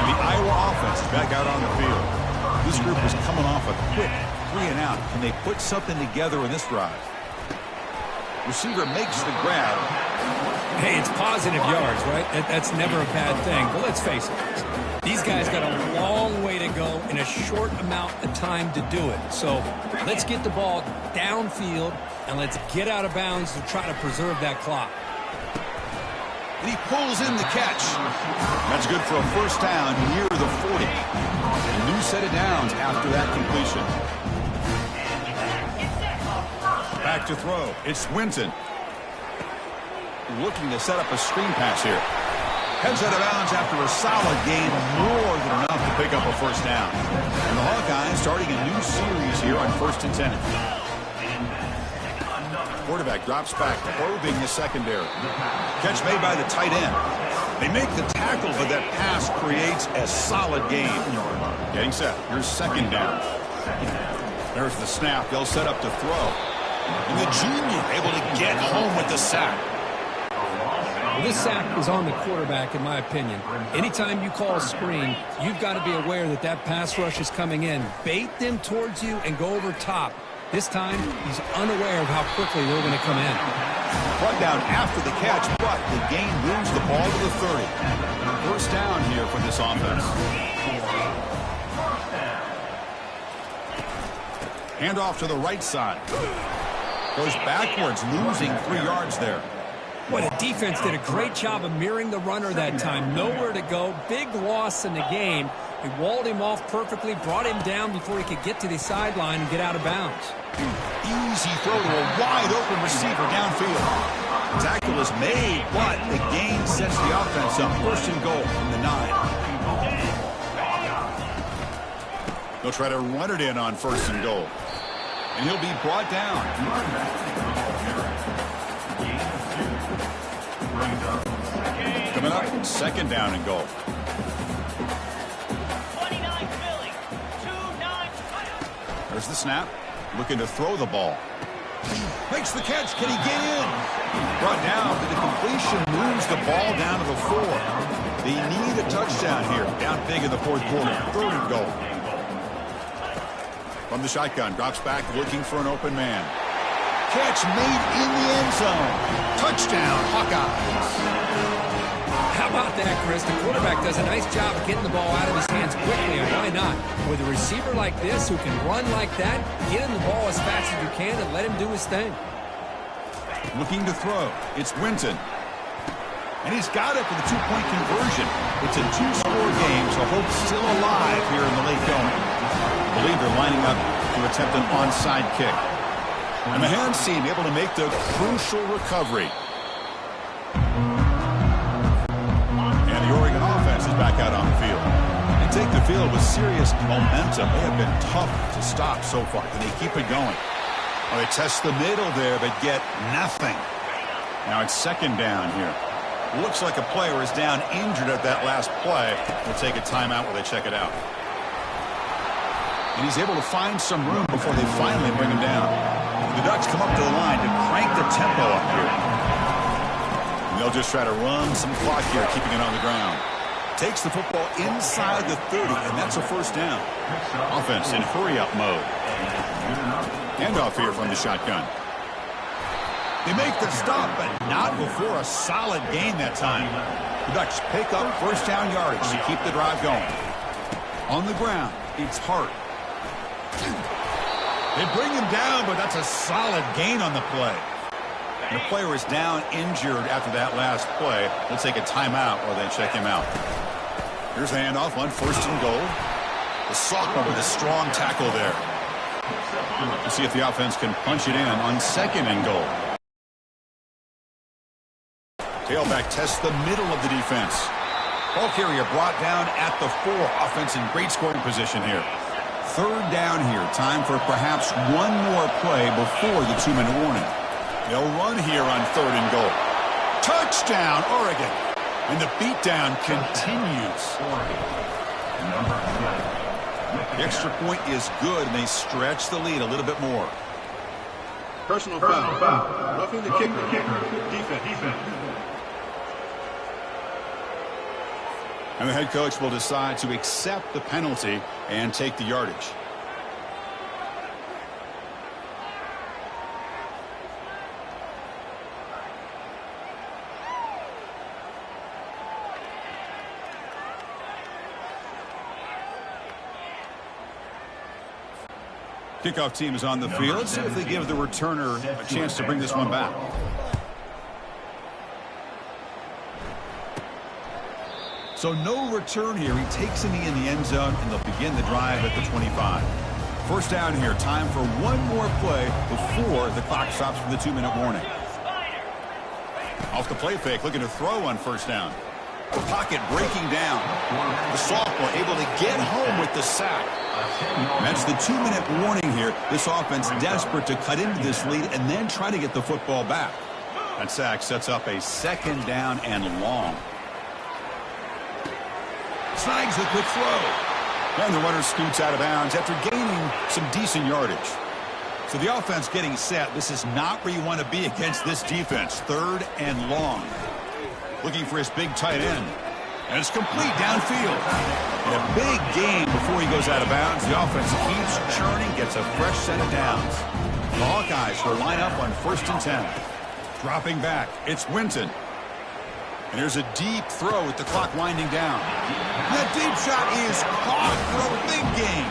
And the Iowa offense is back out on the field. This group is coming off a quick 3-and-out. Can they put something together in this drive? Receiver makes the grab. Hey, it's positive yards, right? That's never a bad thing. But let's face it, these guys got a long way to go in a short amount of time to do it. So let's get the ball downfield, and let's get out of bounds to try to preserve that clock. And he pulls in the catch. That's good for a first down near the 40. A new set of downs after that completion. Back to throw. It's Winton. Looking to set up a screen pass here. Heads out of bounds after a solid gain, more than enough to pick up a first down. And the Hawkeyes starting a new series here on 1st and 10. Quarterback drops back, probing the secondary. Catch made by the tight end. They make the tackle, but that pass creates a solid gain. Getting set. Here's second down. There's the snap. They'll set up to throw. And the junior able to get home with the sack. Well, this sack is on the quarterback, in my opinion. Anytime you call a screen, you've got to be aware that that pass rush is coming in. Bait them towards you and go over top. This time, he's unaware of how quickly they're going to come in. Brought down after the catch, but the gain moves the ball to the 30. First down here for this offense. Hand off to the right side. Goes backwards, losing 3 yards there. Boy, the defense did a great job of mirroring the runner that time. Nowhere to go. Big loss in the game. They walled him off perfectly, brought him down before he could get to the sideline and get out of bounds. Easy throw to a wide-open receiver downfield. Tackle is made, but the gain sets the offense up. 1st and goal from the 9. They'll try to run it in on 1st and goal. And he'll be brought down. Coming up, 2nd down and goal. 29 Philly, 2-9. There's the snap. Looking to throw the ball. Makes the catch. Can he get in? Brought down, but the completion moves the ball down to the 4. They need a touchdown here. Down big in the 4th quarter. 3rd and goal. From the shotgun, drops back looking for an open man. Catch made in the end zone. Touchdown, Hawkeyes. How about that, Chris? The quarterback does a nice job of getting the ball out of his hands quickly, and why not? With a receiver like this who can run like that, get him the ball as fast as you can and let him do his thing. Looking to throw. It's Winton. And he's got it for the 2-point conversion. It's a 2-score game, so hope's still alive here in the late going. I believe they're lining up to attempt an onside kick. And the hands team able to make the crucial recovery. And the Oregon offense is back out on the field. They take the field with serious momentum. They have been tough to stop so far. Can they keep it going? Well, they test the middle there, but get nothing. Now it's 2nd down here. Looks like a player is down injured at that last play. We'll take a timeout while they check it out. And he's able to find some room before they finally bring him down. The Ducks come up to the line to crank the tempo up here. And they'll just try to run some clock here, keeping it on the ground. Takes the football inside the 30, and that's a first down. Offense in hurry-up mode. Handoff here from the shotgun. They make the stop, but not before a solid gain that time. The Ducks pick up first down yardage to keep the drive going. On the ground, it's Hart. They bring him down, but that's a solid gain on the play. The player is down injured after that last play. They'll take a timeout while they check him out. Here's the handoff on 1st and goal. The sophomore with a strong tackle there. We'll see if the offense can punch it in on 2nd and goal. Tailback tests the middle of the defense. Ball carrier brought down at the 4. Offense in great scoring position here. 3rd down here. Time for perhaps one more play before the 2-minute warning. They'll run here on 3rd and goal. Touchdown, Oregon. And the beatdown continues. The extra point is good, and they stretch the lead a little bit more. Personal foul. Roughing the kicker. Defense. And the head coach will decide to accept the penalty and take the yardage. Kickoff team is on the field. Let's see if they give the returner a chance to bring this one back. So no return here. He takes a knee in the end zone, and they'll begin the drive at the 25. First down here. Time for one more play before the clock stops for the 2-minute warning. Off the play fake, looking to throw on first down. The pocket breaking down. The sophomore able to get home with the sack. That's the 2-minute warning here. This offense desperate to cut into this lead and then try to get the football back. That sack sets up a second down and long. Snags the quick throw. And the runner scoots out of bounds after gaining some decent yardage. So the offense getting set. This is not where you want to be against this defense. Third and long. Looking for his big tight end. And it's complete downfield. And a big gain before he goes out of bounds. The offense keeps churning, gets a fresh set of downs. The Hawkeyes will line up on 1st and 10. Dropping back, it's Winton. And here's a deep throw with the clock winding down. That deep shot is caught for a big gain.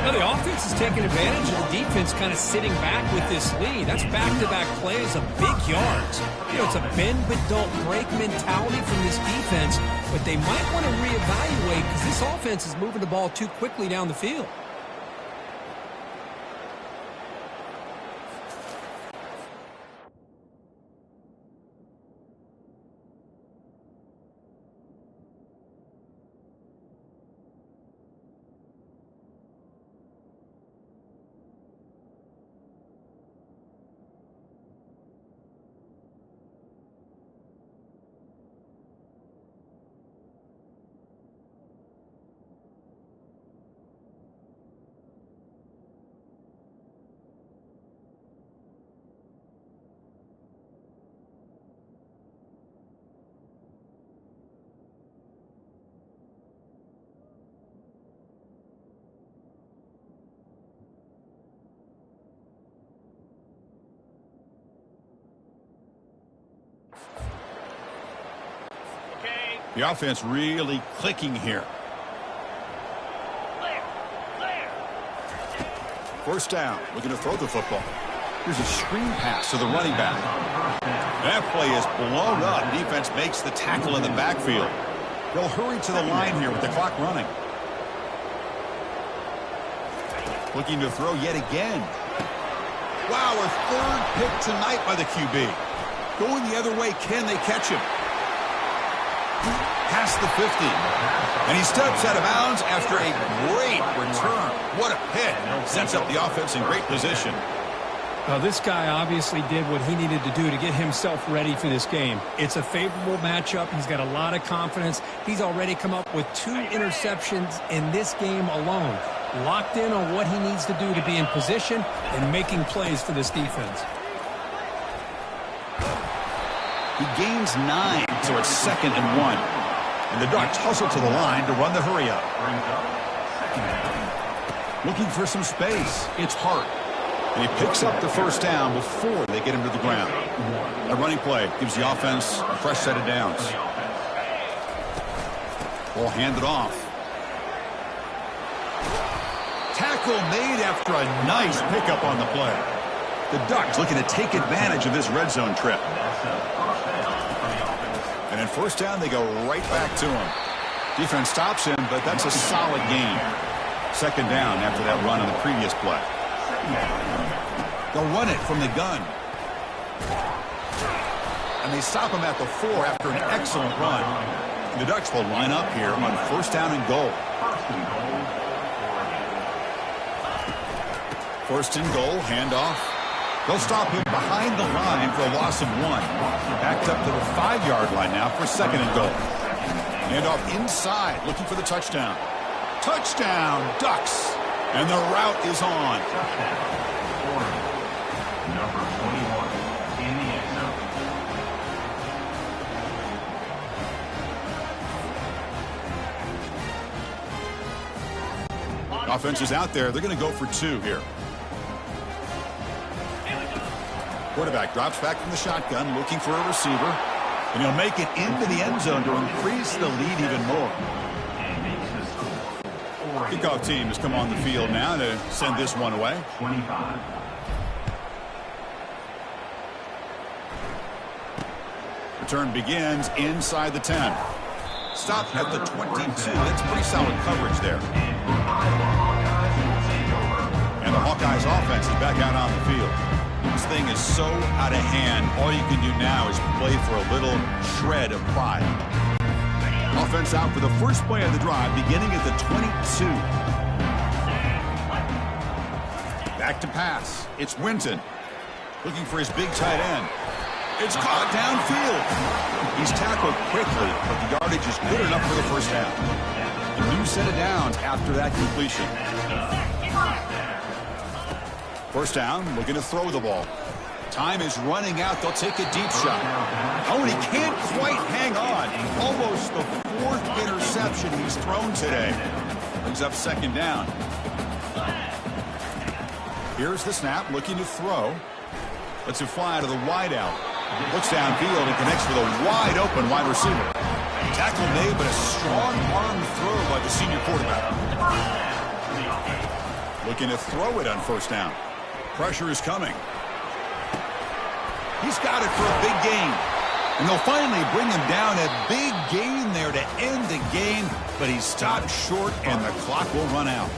Now the offense is taking advantage of the defense kind of sitting back with this lead. That's back-to-back plays of big yards. You know, it's a bend but don't break mentality from this defense, but they might want to reevaluate because this offense is moving the ball too quickly down the field. The offense really clicking here. First down, looking to throw the football. Here's a screen pass to the running back. That play is blown up. Defense makes the tackle in the backfield. They'll hurry to the line here with the clock running. Looking to throw yet again. Wow, a third pick tonight by the QB. Going the other way, can they catch him? Past the 50. And he steps out of bounds after a great return. What a pick. Sets up the offense in great position. Well, this guy obviously did what he needed to do to get himself ready for this game. It's a favorable matchup. He's got a lot of confidence. He's already come up with 2 interceptions in this game alone. Locked in on what he needs to do to be in position and making plays for this defense. He gains 9, so it's 2nd and 1. And the Ducks hustle to the line to run the hurry up. Looking for some space. It's Hart. And he picks up the first down before they get him to the ground. A running play gives the offense a fresh set of downs. Ball handed off. Tackle made after a nice pickup on the play. The Ducks looking to take advantage of this red zone trip. And in first down, they go right back to him. Defense stops him, but that's a solid gain. 2nd down after that run on the previous play. They'll run it from the gun. And they stop him at the 4 after an excellent run. And the Ducks will line up here on 1st down and goal. 1st and goal, handoff. They'll stop him behind the line for a loss of 1. Backed up to the 5-yard line now for 2nd and goal. Handoff inside, looking for the touchdown. Touchdown, Ducks. And the route is on. Number 21 in the end zone. Offense is out there. They're going to go for 2 here. Quarterback drops back from the shotgun, looking for a receiver. And he'll make it into the end zone to increase the lead even more. Kickoff team has come on the field now to send this one away. 25. Return begins inside the 10. Stop at the 22. That's pretty solid coverage there. And the Hawkeyes offense is back out on the field. This thing is so out of hand. All you can do now is play for a little shred of pride. Offense out for the first play of the drive, beginning at the 22. Back to pass. It's Winton looking for his big tight end. It's caught downfield. He's tackled quickly, but the yardage is good enough for the first half. A new set of downs after that completion. First down, looking to throw the ball. Time is running out. They'll take a deep shot. Oh, and he can't quite hang on. Almost the 4th interception he's thrown today. Brings up second down. Here's the snap, looking to throw. Lets it fly to the wideout. Looks downfield and connects with a wide-open wide receiver. Tackle made, but a strong arm throw by the senior quarterback. Looking to throw it on first down. Pressure is coming. He's got it for a big gain. And they'll finally bring him down. A big gain there to end the game, but he's stopped short, and the clock will run out.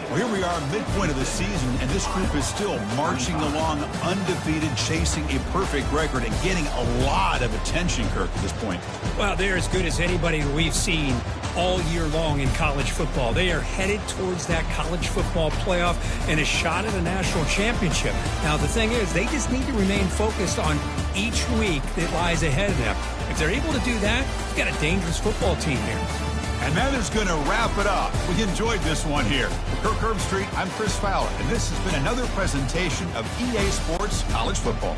Well, here we are, midpoint of the season, and this group is still marching along undefeated, chasing a perfect record and getting a lot of attention, Kirk, at this point. Well, they're as good as anybody that we've seen all year long in college football. They are headed towards that college football playoff and a shot at a national championship. Now, the thing is, they just need to remain focused on each week that lies ahead of them. If they're able to do that, you've got a dangerous football team here. And that is going to wrap it up. We enjoyed this one here. For Kirk Herbstreit, I'm Chris Fowler, and this has been another presentation of EA Sports College Football.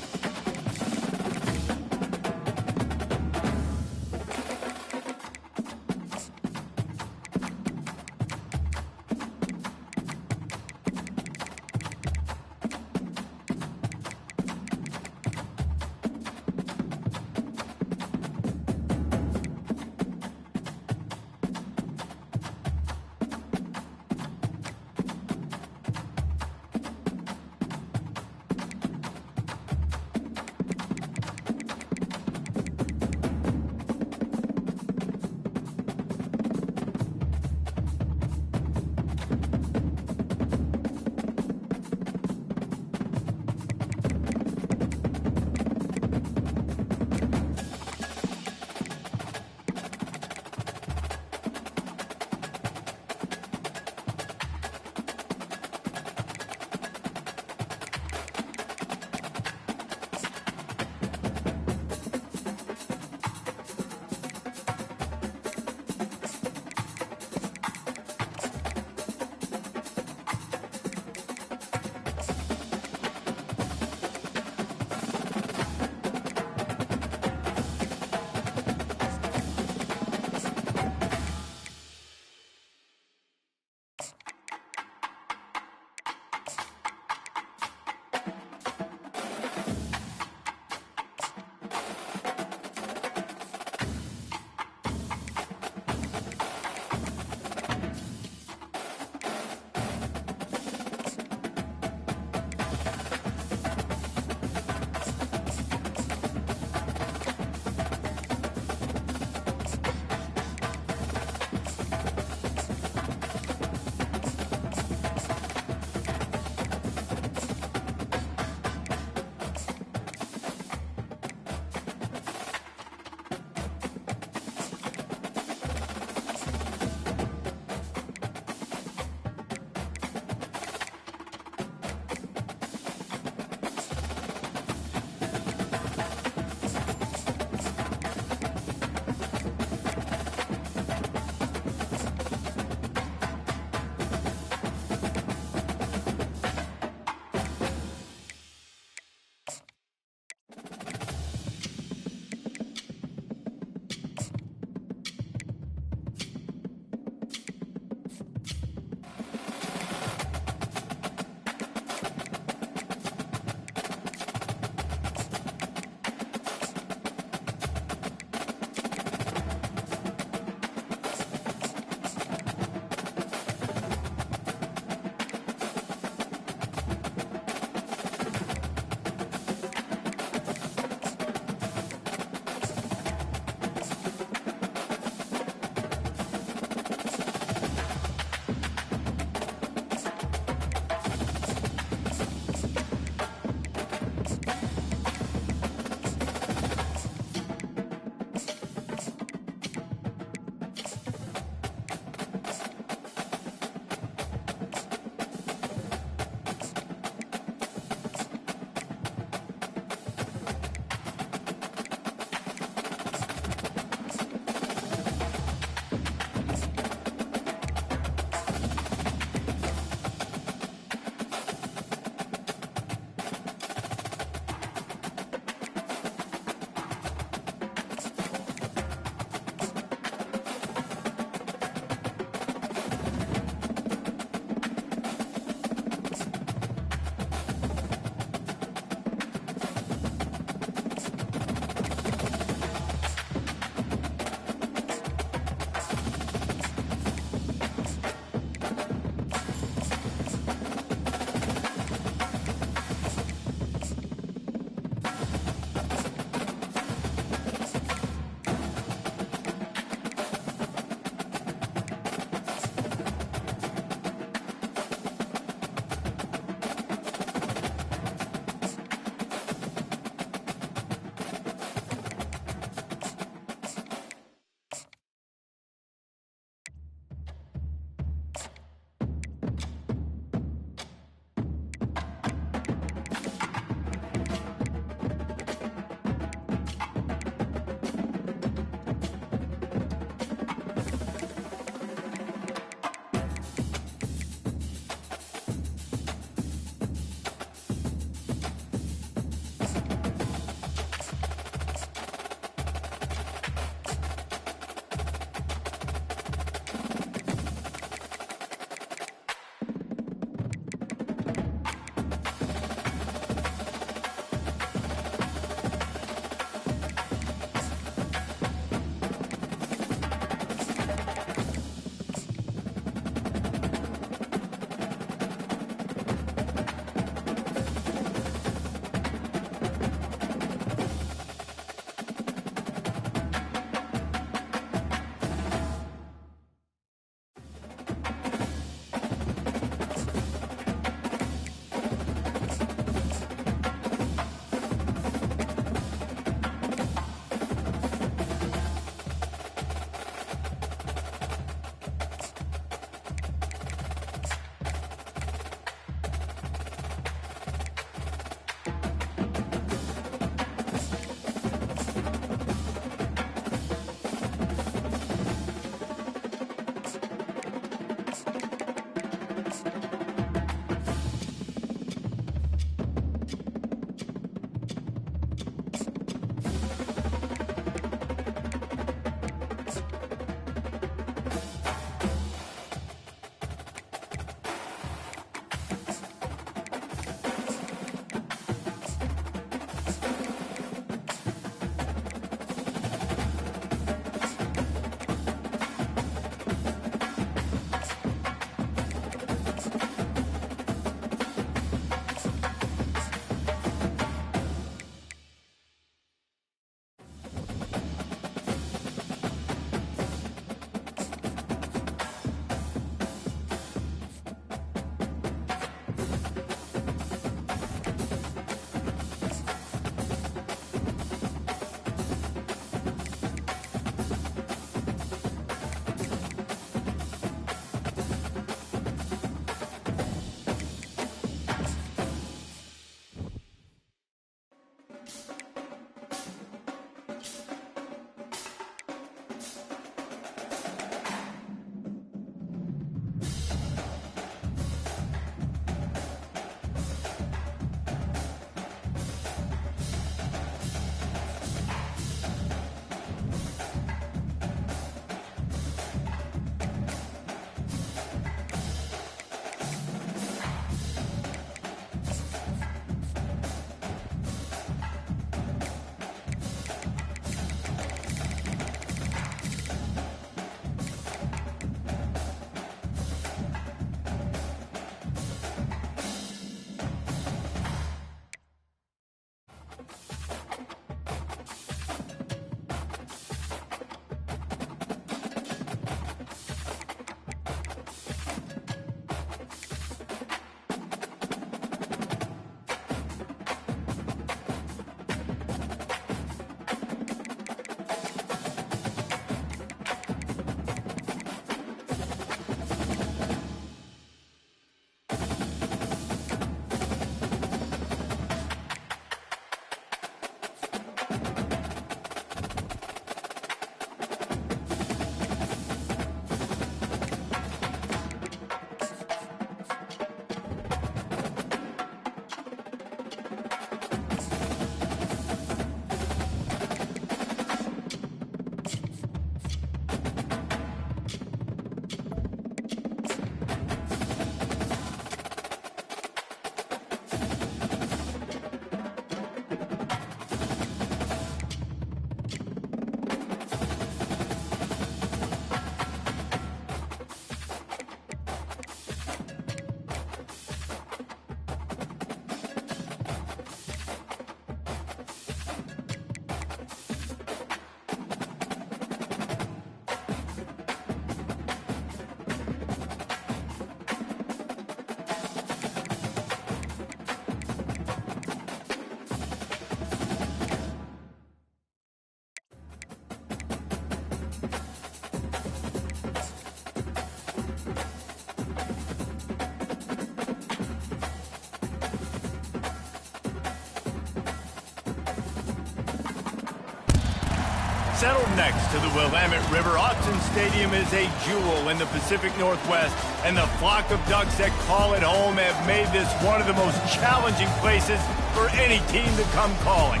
Settled next to the Willamette River, Autzen Stadium is a jewel in the Pacific Northwest, and the flock of Ducks that call it home have made this one of the most challenging places for any team to come calling.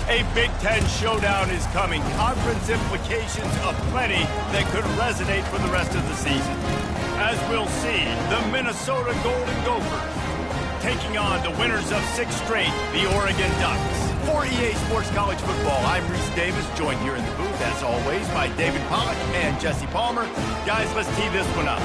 A Big Ten showdown is coming, conference implications aplenty that could resonate for the rest of the season. As we'll see, the Minnesota Golden Gophers taking on the winners of 6 straight, the Oregon Ducks. For EA Sports College Football, I'm Reese Davis, joined here in the booth, as always, by David Pollack and Jesse Palmer. Guys, let's tee this one up.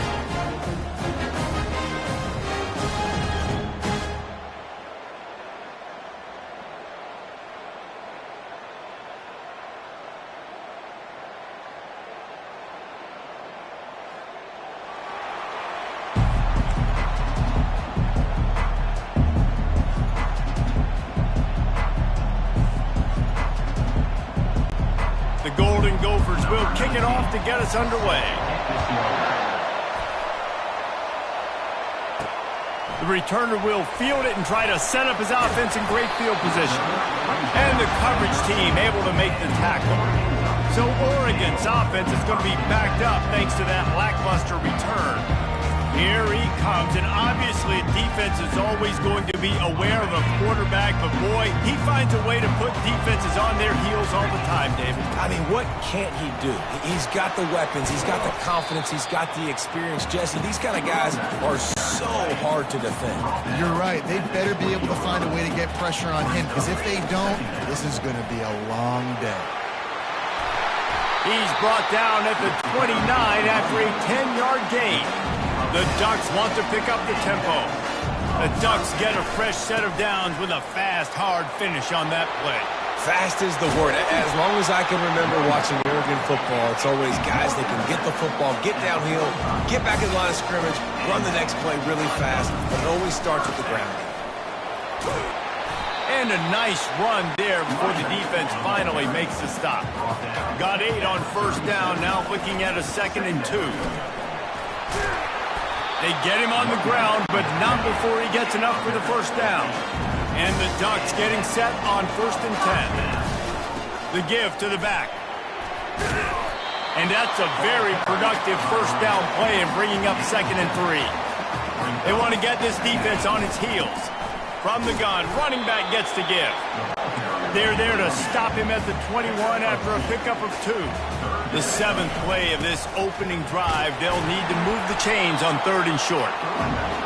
Will kick it off to get us underway. The returner will field it and try to set up his offense in great field position. And the coverage team able to make the tackle. So Oregon's offense is going to be backed up thanks to that lackluster return. Here he comes, and obviously defense is always going to be aware of a quarterback, but boy, he finds a way to put defenses on their heels all the time, David. I mean, what can't he do? He's got the weapons, he's got the confidence, he's got the experience. Jesse, these kind of guys are so hard to defend. You're right. They better be able to find a way to get pressure on him, because if they don't, this is going to be a long day. He's brought down at the 29 after a 10-yard gain. The Ducks want to pick up the tempo. The Ducks get a fresh set of downs with a fast, hard finish on that play. Fast is the word. As long as I can remember watching Oregon football, it's always guys that can get the football, get downhill, get back in the line of scrimmage, run the next play really fast, but it always starts with the ground. And a nice run there before the defense finally makes the stop. Got 8 on first down, now looking at a 2nd and 2. They get him on the ground, but not before he gets enough for the first down. And the Ducks getting set on 1st and 10. The give to the back. And that's a very productive first down play in bringing up 2nd and 3. They want to get this defense on its heels. From the gun, running back gets the give. They're there to stop him at the 21 after a pickup of 2. The 7th play of this opening drive, they'll need to move the chains on 3rd and short.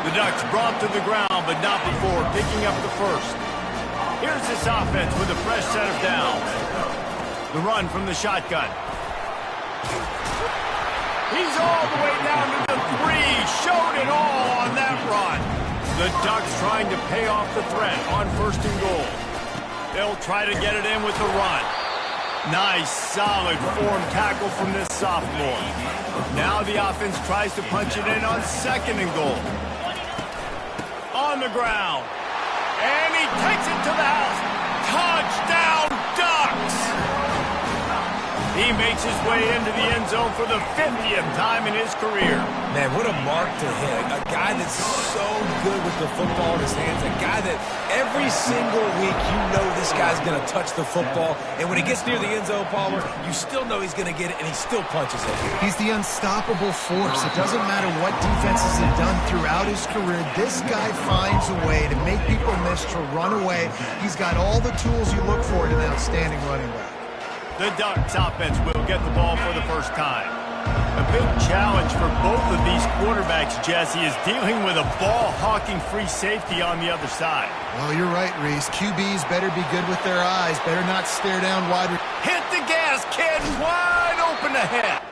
The Ducks brought to the ground, but not before picking up the first. Here's this offense with a fresh set of downs. The run from the shotgun. He's all the way down to the 3. Showed it all on that run. The Ducks trying to pay off the threat on 1st and goal. They'll try to get it in with the run. Nice, solid form tackle from this sophomore. Now the offense tries to punch it in on 2nd and goal. On the ground. And he takes it to the house. Touchdown, Ducks! He makes his way into the end zone for the 50th time in his career. Man, what a mark to hit. A guy that's so good with the football in his hands. A guy that every single week you know this guy's going to touch the football. And when he gets near the end zone, Palmer, you still know he's going to get it, and he still punches it. He's the unstoppable force. It doesn't matter what defenses have done throughout his career. This guy finds a way to make people miss, to run away. He's got all the tools you look for in an outstanding running back. The Ducks offense will get the ball for the first time. A big challenge for both of these quarterbacks, Jesse, is dealing with a ball-hawking free safety on the other side. Well, you're right, Reese. QBs better be good with their eyes. Better not stare down wide. Hit the gas, kid! Wide open ahead.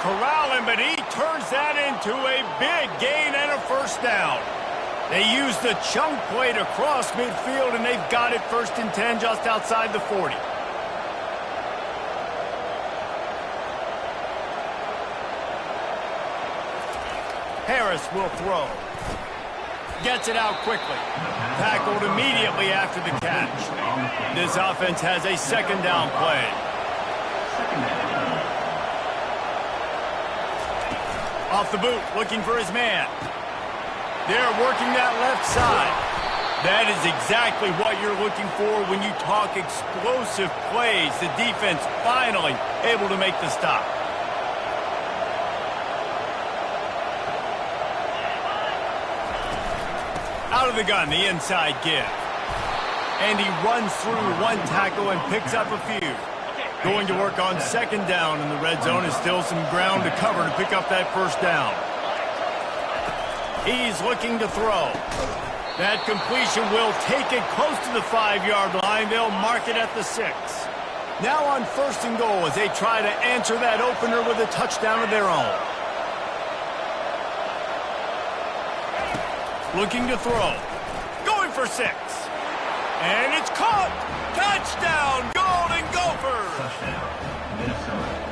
corral him, but he turns that into a big gain and a first down. They use the chunk play to cross midfield, and they've got it 1st and 10 just outside the 40. Harris will throw. Gets it out quickly. Tackled immediately after the catch. This offense has a 2nd down play. Off the boot, looking for his man. They're working that left side. That is exactly what you're looking for when you talk explosive plays. The defense finally able to make the stop. Out of the gun, the inside give. And he runs through one tackle and picks up a few. Going to work on 2nd down, and the red zone is still some ground to cover to pick up that 1st down. He's looking to throw. That completion will take it close to the 5-yard line. They'll mark it at the 6. Now on 1st and goal as they try to answer that opener with a touchdown of their own. Looking to throw. Going for 6. And it's caught. Touchdown, Golden Gophers. Touchdown, Minnesota.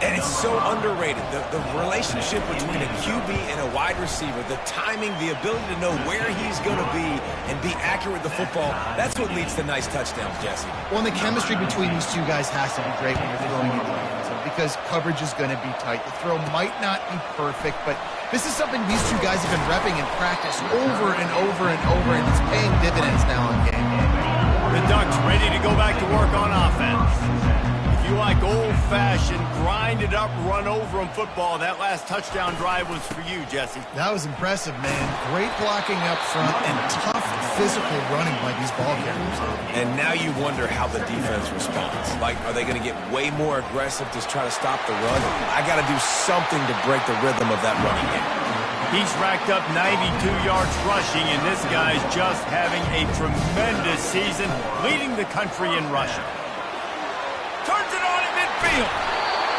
And it's so underrated. The relationship between a QB and a wide receiver, the timing, the ability to know where he's going to be and be accurate with the football, that's what leads to nice touchdowns, Jesse. Well, and the chemistry between these two guys has to be great when you're throwing into the end zone because coverage is going to be tight. The throw might not be perfect, but this is something these two guys have been repping in practice over and over and over, and it's paying dividends now in game. The Ducks ready to go back to work on offense. If you like old-fashioned, grind-it-up, run-over-'em football, that last touchdown drive was for you, Jesse. That was impressive, man. Great blocking up front and tough physical running by these ball carriers. And now you wonder how the defense responds. Like, are they going to get way more aggressive to try to stop the run? I got to do something to break the rhythm of that running game. He's racked up 92 yards rushing, and this guy's just having a tremendous season, leading the country in rushing. Turns it on at midfield.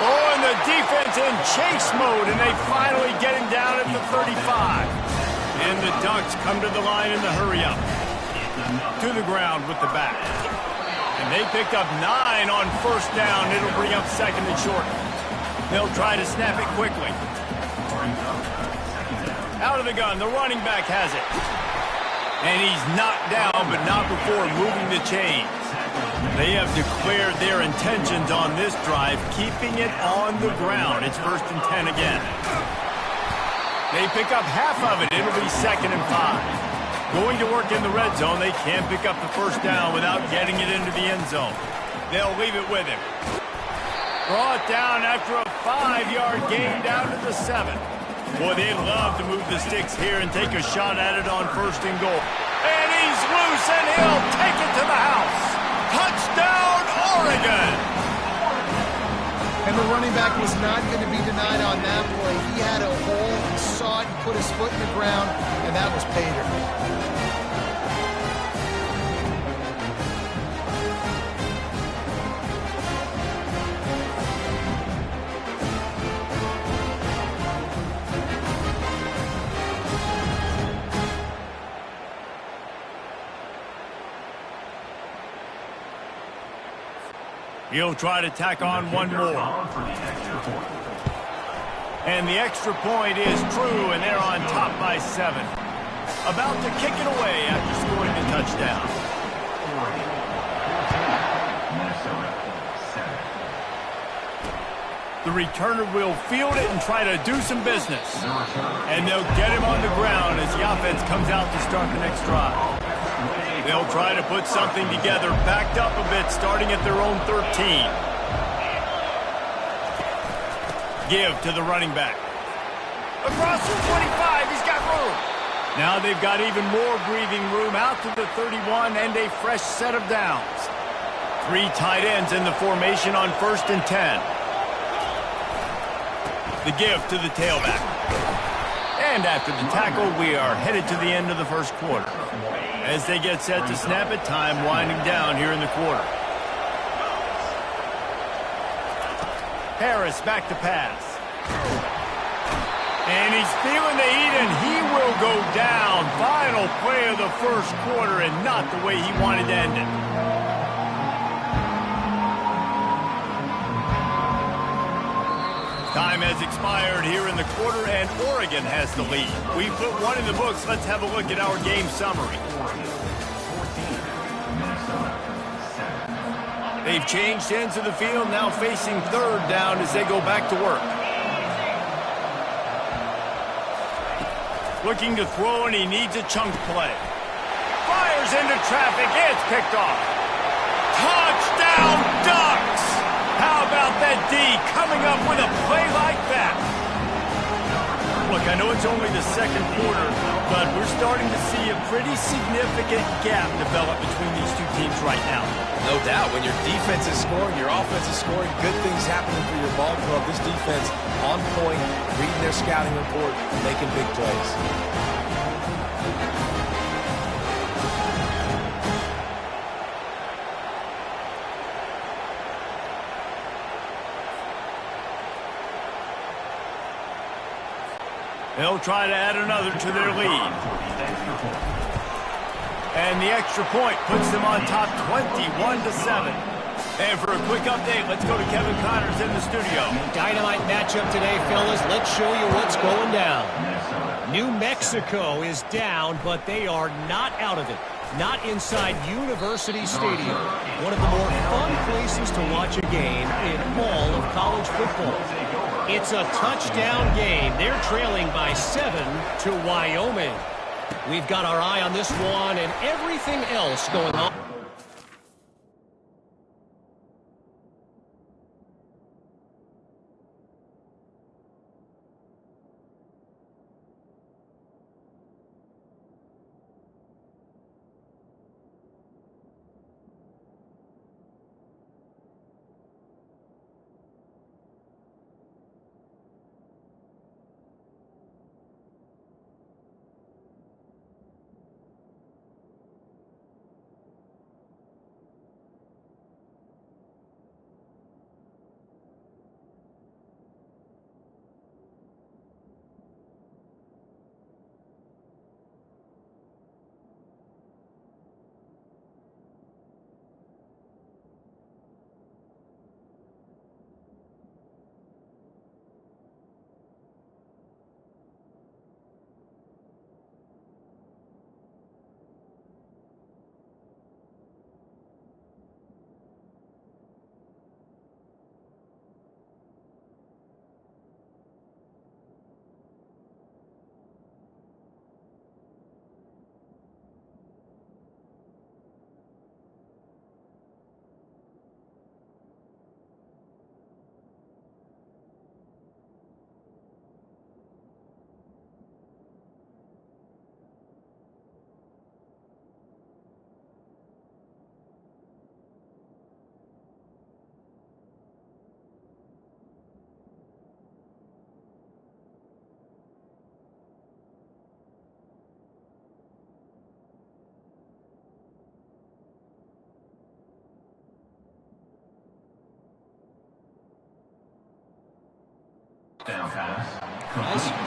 Oh, and the defense in chase mode, and they finally get him down at the 35. And the Ducks come to the line in the hurry-up. To the ground with the back. And they picked up 9 on 1st down. It'll bring up 2nd and short. They'll try to snap it quickly. Out of the gun, the running back has it. And he's knocked down, but not before moving the chains. They have declared their intentions on this drive, keeping it on the ground. It's 1st and 10 again. They pick up half of it. It'll be 2nd and 5. Going to work in the red zone. They can't pick up the 1st down without getting it into the end zone. They'll leave it with him. Brought down after a 5-yard gain down to the 7. Boy, they'd love to move the sticks here and take a shot at it on 1st and goal. And he's loose, and he'll take it to the house. Touchdown, Oregon! And the running back was not going to be denied on that play. He had a hole, he saw it, and put his foot in the ground, and that was pay dirt. He'll try to tack on one more. And the extra point is true, and they're on top by 7. About to kick it away after scoring the touchdown. The returner will field it and try to do some business. And they'll get him on the ground as the offense comes out to start the next drive. They'll try to put something together, backed up a bit, starting at their own 13. Give to the running back. Across the 25, he's got room. Now they've got even more breathing room out to the 31 and a fresh set of downs. 3 tight ends in the formation on 1st and 10. The give to the tailback. And after the tackle, we are headed to the end of the 1st quarter. As they get set to snap it, time winding down here in the quarter. Harris back to pass. And he's feeling the heat, and he will go down. Final play of the first quarter, and not the way he wanted to end it. Time has expired here in the quarter, and Oregon has the lead. We put one in the books. Let's have a look at our game summary. They've changed ends of the field, now facing third down as they go back to work. Looking to throw, and he needs a chunk play. Fires into traffic. It's picked off. Touchdown, Ducks! How about that D coming up with a play like that? Look, I know it's only the second quarter, but we're starting to see a pretty significant gap develop between these two teams right now. No doubt. When your defense is scoring, your offense is scoring, good things happening for your ball club. This defense on point, reading their scouting report, making big plays. They'll try to add another to their lead. And the extra point puts them on top 21-7. And for a quick update, let's go to Kevin Connors in the studio. Dynamite matchup today, fellas. Let's show you what's going down. New Mexico is down, but they are not out of it. Not inside University Stadium, one of the more fun places to watch a game in all of college football. It's a touchdown game. They're trailing by 7 to Wyoming. We've got our eye on this one and everything else going on.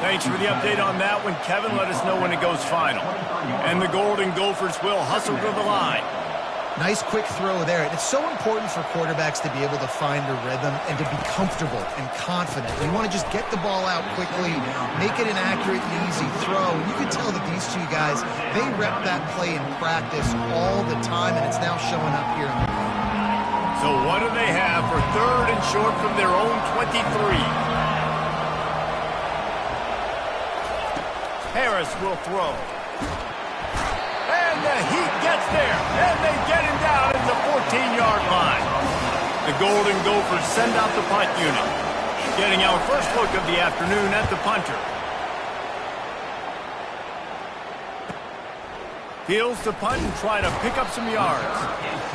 Thanks for the update on that one, Kevin. Let us know when it goes final. And the Golden Gophers will hustle to the line. Nice quick throw there. And it's so important for quarterbacks to be able to find a rhythm and to be comfortable and confident. You want to just get the ball out quickly, make it an accurate and easy throw. And you can tell that these two guys, they rep that play in practice all the time, and it's now showing up here in the game. So what do they have for third and short from their own 23? Harris will throw. And the Heat gets there. And they get him down at the 14-yard line. The Golden Gophers send out the punt unit. Getting our first look of the afternoon at the punter. Fields to punt and try to pick up some yards.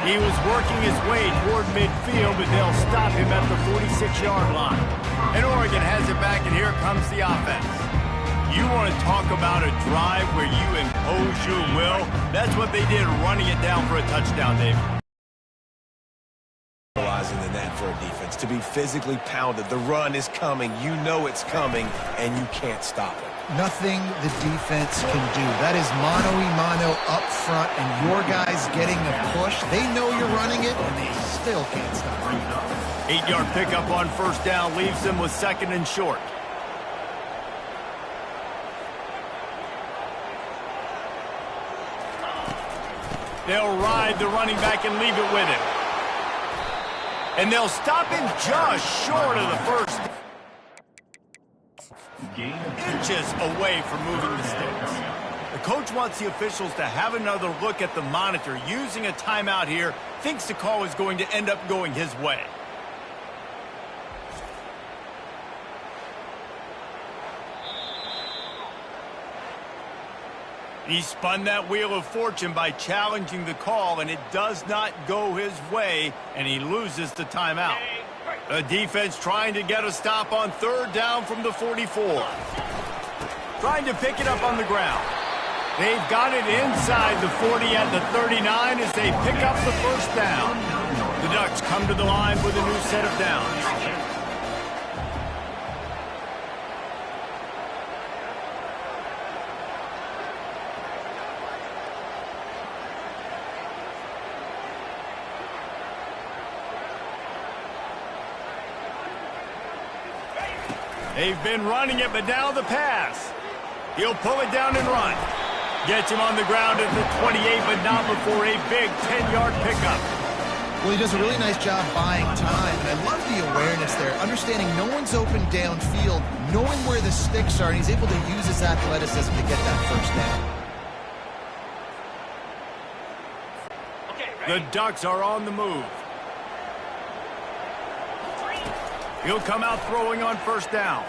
He was working his way toward midfield, but they'll stop him at the 46-yard line. And Oregon has it back, and here comes the offense. You want to talk about a drive where you impose your will? That's what they did, running it down for a touchdown, Dave. exposing than that for a defense. To be physically pounded, the run is coming, you know it's coming, and you can't stop it. Nothing the defense can do. That is mano-a-mano up front, and your guys getting a push. They know you're running it, and they still can't stop it. 8-yard pickup on first down leaves them with 2nd and short. They'll ride the running back and leave it with him. And they'll stop him just short of the first. Inches away from moving the sticks. The coach wants the officials to have another look at the monitor. Using a timeout here, thinks the call is going to end up going his way. He spun that wheel of fortune by challenging the call, and it does not go his way, and he loses the timeout. The defense trying to get a stop on 3rd down from the 44. Trying to pick it up on the ground. They've got it inside the 40 at the 39 as they pick up the first down. The Ducks come to the line with a new set of downs. They've been running it, but now the pass. He'll pull it down and run. Gets him on the ground at the 28, but not before a big 10-yard pickup. Well, he does a really nice job buying time, and I love the awareness there, understanding no one's open downfield, knowing where the sticks are, and he's able to use his athleticism to get that first down. The Ducks are on the move. He'll come out throwing on first down.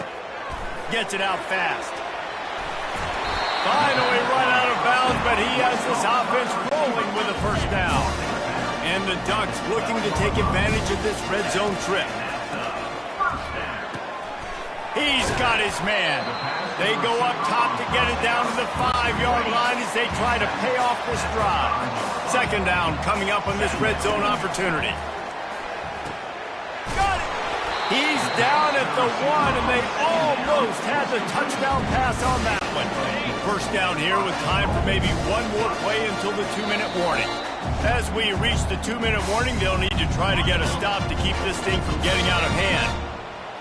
Gets it out fast. Finally run out of bounds, but he has this offense rolling with a first down. And the Ducks looking to take advantage of this red zone trip. He's got his man. They go up top to get it down to the 5-yard line as they try to pay off this drive. 2nd down coming up on this red zone opportunity. Got it! He's down at the 1, and they almost had the touchdown pass on that one. First down here with time for maybe one more play until the 2-minute warning. As we reach the 2-minute warning, they'll need to try to get a stop to keep this thing from getting out of hand.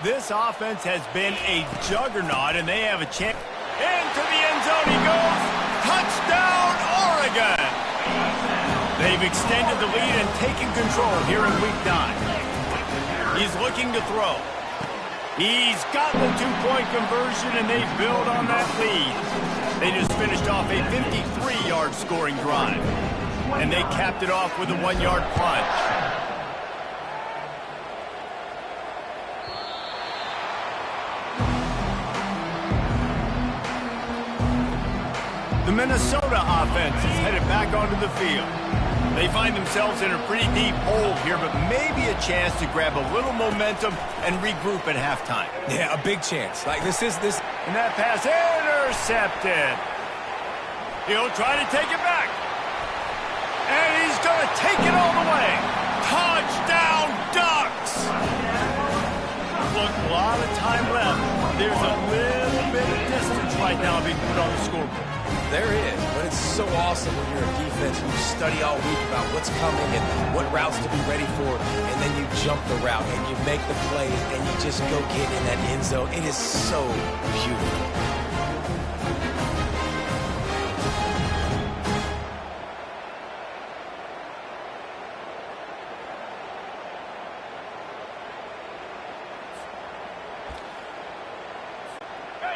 This offense has been a juggernaut, and they have a chance. Into the end zone he goes. Touchdown, Oregon! They've extended the lead and taken control here in Week 9. He's looking to throw. He's got the 2-point conversion, and they build on that lead. They just finished off a 53-yard scoring drive. And they capped it off with a 1-yard plunge. The Minnesota offense is headed back onto the field. They find themselves in a pretty deep hole here, but maybe a chance to grab a little momentum and regroup at halftime. Yeah, a big chance. Like this. And that pass intercepted. He'll try to take it back. And he's going to take it all the way. Touchdown, Ducks! Look, a lot of time left. There's a little bit of distance right now being put on the scoreboard. There is, but it's so awesome when you're a defense and you study all week about what's coming and what routes to be ready for, and then you jump the route and you make the play and you just go get in that end zone. It is so beautiful.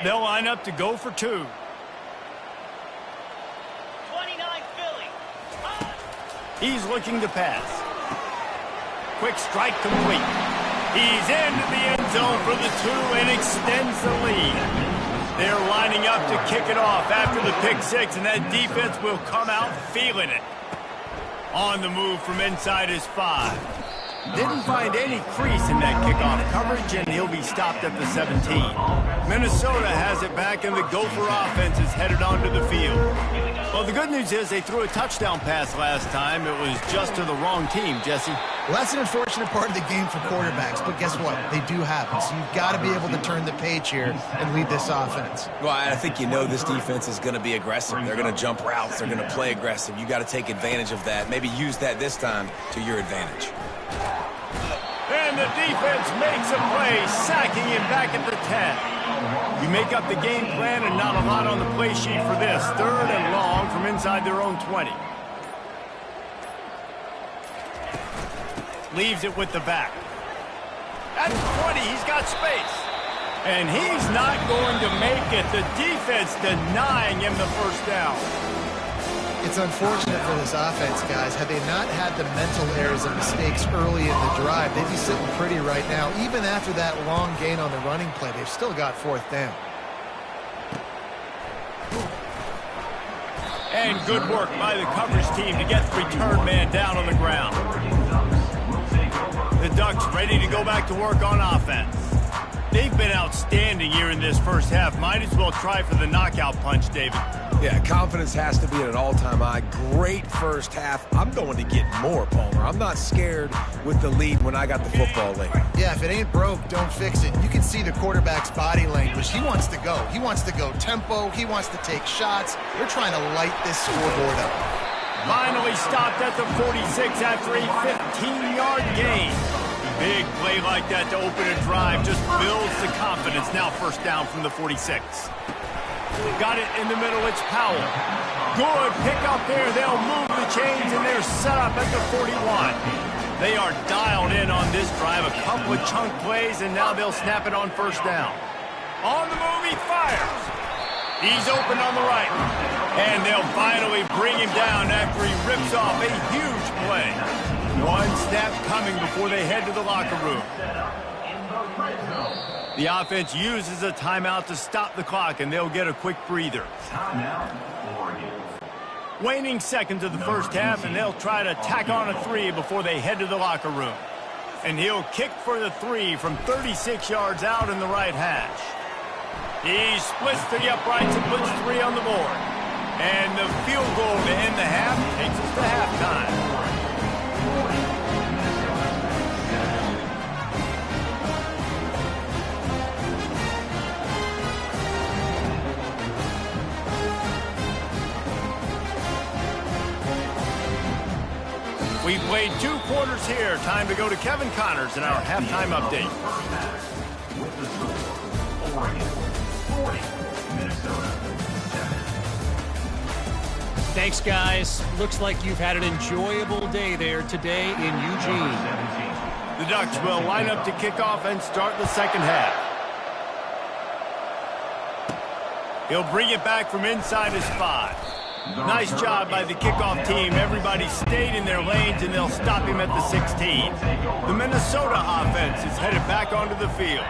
They'll line up to go for 2. He's looking to pass. Quick strike complete. He's into the end zone for the 2 and extends the lead. They're lining up to kick it off after the pick 6, and that defense will come out feeling it. On the move from inside his 5. Didn't find any crease in that kickoff coverage, and he'll be stopped at the 17. Minnesota has it back, and the Gopher offense is headed onto the field. Well, the good news is they threw a touchdown pass last time. It was just to the wrong team, Jesse. Well, that's an unfortunate part of the game for quarterbacks, but guess what? They do happen. So you've got to be able to turn the page here and lead this offense. Well, I think you know this defense is going to be aggressive. They're going to jump routes. They're going to play aggressive. You got to take advantage of that. Maybe use that this time to your advantage. And the defense makes a play, sacking him back at the 10. You make up the game plan and not a lot on the play sheet for this. 3rd and long from inside their own 20. Leaves it with the back. At 20, he's got space. And he's not going to make it. The defense denying him the first down. It's unfortunate for this offense, guys. Had they not had the mental errors and mistakes early in the drive, they'd be sitting pretty right now. Even after that long gain on the running play, they've still got 4th down. And good work by the coverage team to get the return man down on the ground. The Ducks ready to go back to work on offense. They've been outstanding here in this first half. Might as well try for the knockout punch, David. Yeah, confidence has to be at an all-time high. Great first half. I'm going to get more, Palmer. I'm not scared with the lead when I got the football late. Yeah, if it ain't broke, don't fix it. You can see the quarterback's body language. He wants to go. He wants to go tempo. He wants to take shots. They're trying to light this scoreboard up. Finally stopped at the 46 after a 15-yard gain. Big play like that to open a drive just builds the confidence. Now 1st down from the 46. Got it in the middle. It's Powell. Good pick up there. They'll move the chains, and they're set up at the 41. They are dialed in on this drive. A couple of chunk plays, and now they'll snap it on 1st down. On the move, he fires. He's open on the right. And they'll finally bring him down after he rips off a huge play. One snap coming before they head to the locker room. The offense uses a timeout to stop the clock, and they'll get a quick breather. Waning seconds of the first half, and they'll try to tack on a 3 before they head to the locker room. And he'll kick for the 3 from 36 yards out in the right hash. He splits to the uprights and puts 3 on the board. And the field goal to end the half takes us to halftime. We played 2 quarters here. Time to go to Kevin Connors in our halftime update. With the score, Oregon 40, Minnesota 7. Thanks, guys. Looks like you've had an enjoyable day there today in Eugene. The Ducks will line up to kick off and start the second half. He'll bring it back from inside his 5. Nice job by the kickoff team. Everybody stayed in their lanes, and they'll stop him at the 16. The Minnesota offense is headed back onto the field.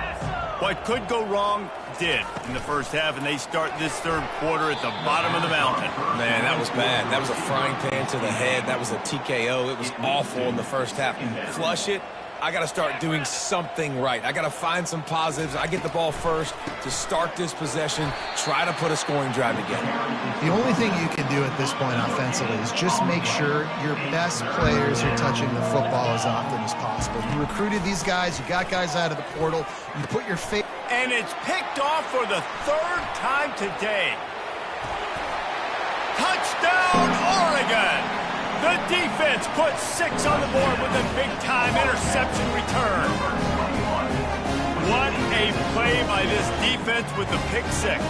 What could go wrong did in the first half, and they start this 3rd quarter at the bottom of the mountain. Man, that was bad. That was a frying pan to the head. That was a TKO. It was awful in the first half. Flush it. I got to start doing something right. I got to find some positives. I get the ball first to start this possession, try to put a scoring drive together. The only thing you can do at this point offensively is just make sure your best players are touching the football as often as possible. You recruited these guys. You got guys out of the portal. You put your faith. And it's picked off for the 3rd time today. Touchdown, Oregon! The defense puts 6 on the board with a big-time interception return. What a play by this defense with the pick 6.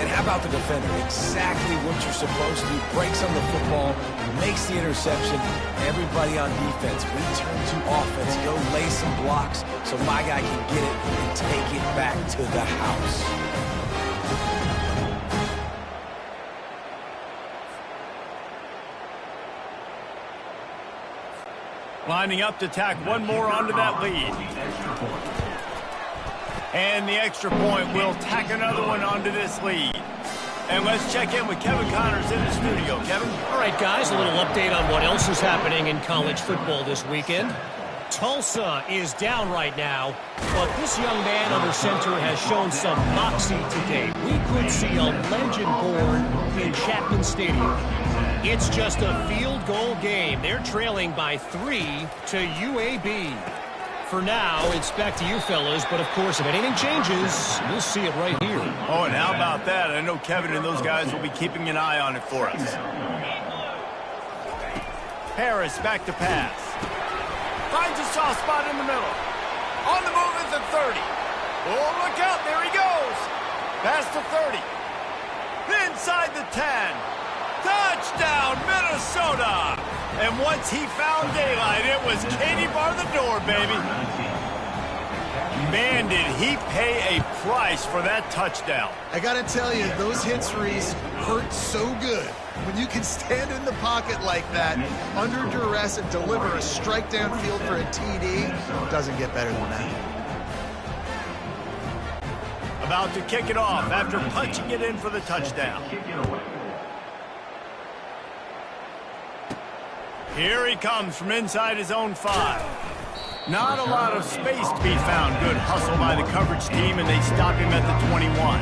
And how about the defender? Exactly what you're supposed to do. Breaks on the football, makes the interception. Everybody on defense, we turn to offense. Go lay some blocks so my guy can get it and take it back to the house. Lining up to tack one more onto that lead. And the extra point will tack another one onto this lead. And let's check in with Kevin Connors in the studio. Kevin? All right, guys, a little update on what else is happening in college football this weekend. Tulsa is down right now, but this young man under center has shown some moxie today. We could see a legend born in Chapman Stadium. It's just a field goal game. They're trailing by 3 to UAB. For now, it's back to you fellas, but of course, if anything changes, we'll see it right here. Oh, and how about that? I know Kevin and those guys will be keeping an eye on it for us. Harris back to pass. Finds a soft spot in the middle. On the move at the 30. Oh, look out. There he goes. Past the 30. Inside the 10. Touchdown, Minnesota! And once he found daylight, it was Katie bar the door, baby. Man, did he pay a price for that touchdown. I got to tell you, those hits, Reese, hurt so good. When you can stand in the pocket like that, under duress, and deliver a strike downfield for a TD, it doesn't get better than that. About to kick it off after punching it in for the touchdown. Here he comes from inside his own 5. Not a lot of space to be found. Good hustle by the coverage team, and they stop him at the 21.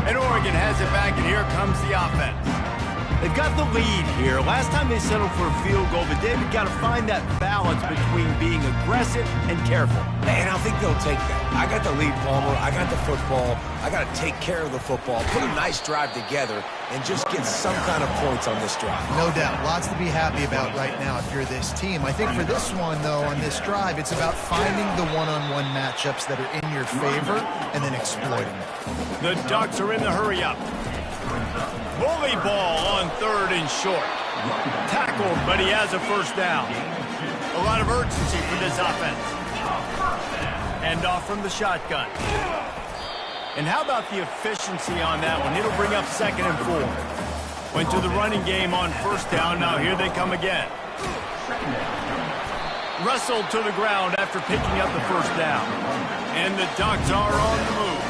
And Oregon has it back, and here comes the offense. They've got the lead here. Last time they settled for a field goal, but David got to find that balance between being aggressive and careful. And I think they'll take that. I got the lead, Palmer. I got the football. I got to take care of the football, put a nice drive together, and just get some kind of points on this drive. No doubt. Lots to be happy about right now if you're this team. I think for this one, though, on this drive, it's about finding the one-on-one matchups that are in your favor and then exploiting them. The Ducks are in the hurry-up. Bully ball on 3rd and short. Tackled, but he has a first down. A lot of urgency for this offense. Hand off from the shotgun. And how about the efficiency on that one? It'll bring up 2nd and 4. Went to the running game on 1st down. Now here they come again. Wrestled to the ground after picking up the 1st down. And the Ducks are on the move.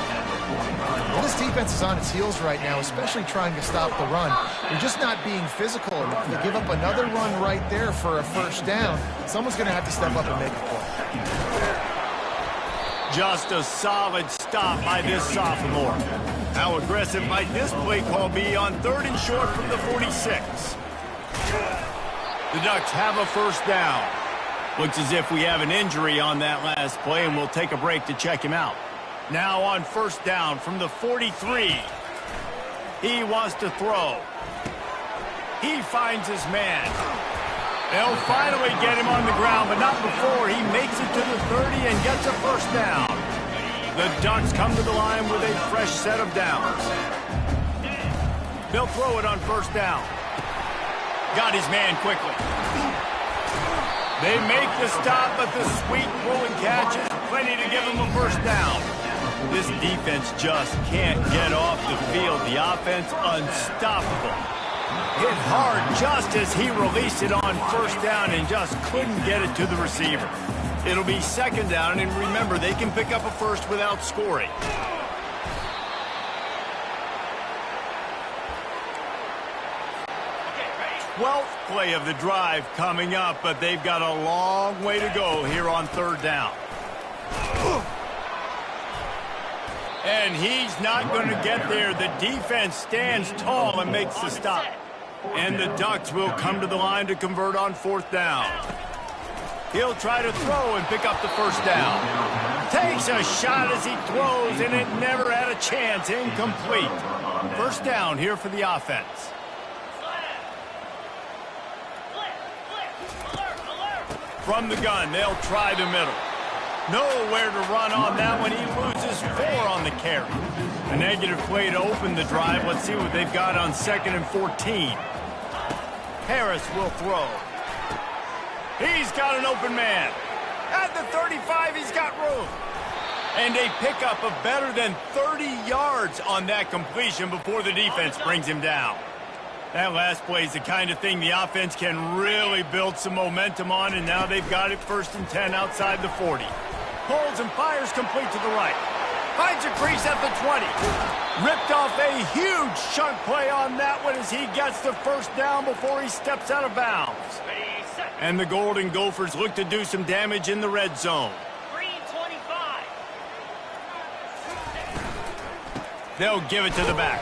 Well, this defense is on its heels right now, especially trying to stop the run. They're just not being physical enough. They give up another run right there for a 1st down. Someone's going to have to step up and make a play. Just a solid stop by this sophomore. How aggressive might this play call be on 3rd and short from the 46? The Ducks have a 1st down. Looks as if we have an injury on that last play, and we'll take a break to check him out. Now on 1st down from the 43. He wants to throw. He finds his man. They'll finally get him on the ground, but not before he makes it to the 30 and gets a 1st down. The Ducks come to the line with a fresh set of downs. They'll throw it on 1st down. Got his man quickly. They make the stop, but the sweet rolling catch is plenty to give him a 1st down. This defense just can't get off the field. The offense unstoppable. Hit hard just as he released it on 1st down and just couldn't get it to the receiver. It'll be 2nd down, and remember, they can pick up a 1st without scoring. Okay, ready? 12th play of the drive coming up, but they've got a long way to go here on 3rd down. And he's not going to get there. The defense stands tall and makes the stop. And the Ducks will come to the line to convert on 4th down. He'll try to throw and pick up the 1st down. Takes a shot as he throws, and it never had a chance. Incomplete. 1st down here for the offense. From the gun, they'll try the middle. Nowhere to run on that one. He loses 4 on the carry. A negative play to open the drive. Let's see what they've got on 2nd and 14. Harris will throw. He's got an open man. At the 35, he's got room. And a pickup of better than 30 yards on that completion before the defense brings him down. That last play is the kind of thing the offense can really build some momentum on, and now they've got it 1st and 10 outside the 40. Pulls and fires complete to the right. Finds a crease at the 20. Ripped off a huge chunk play on that one as he gets the 1st down before he steps out of bounds. And the Golden Gophers look to do some damage in the red zone. 3:25. They'll give it to the back.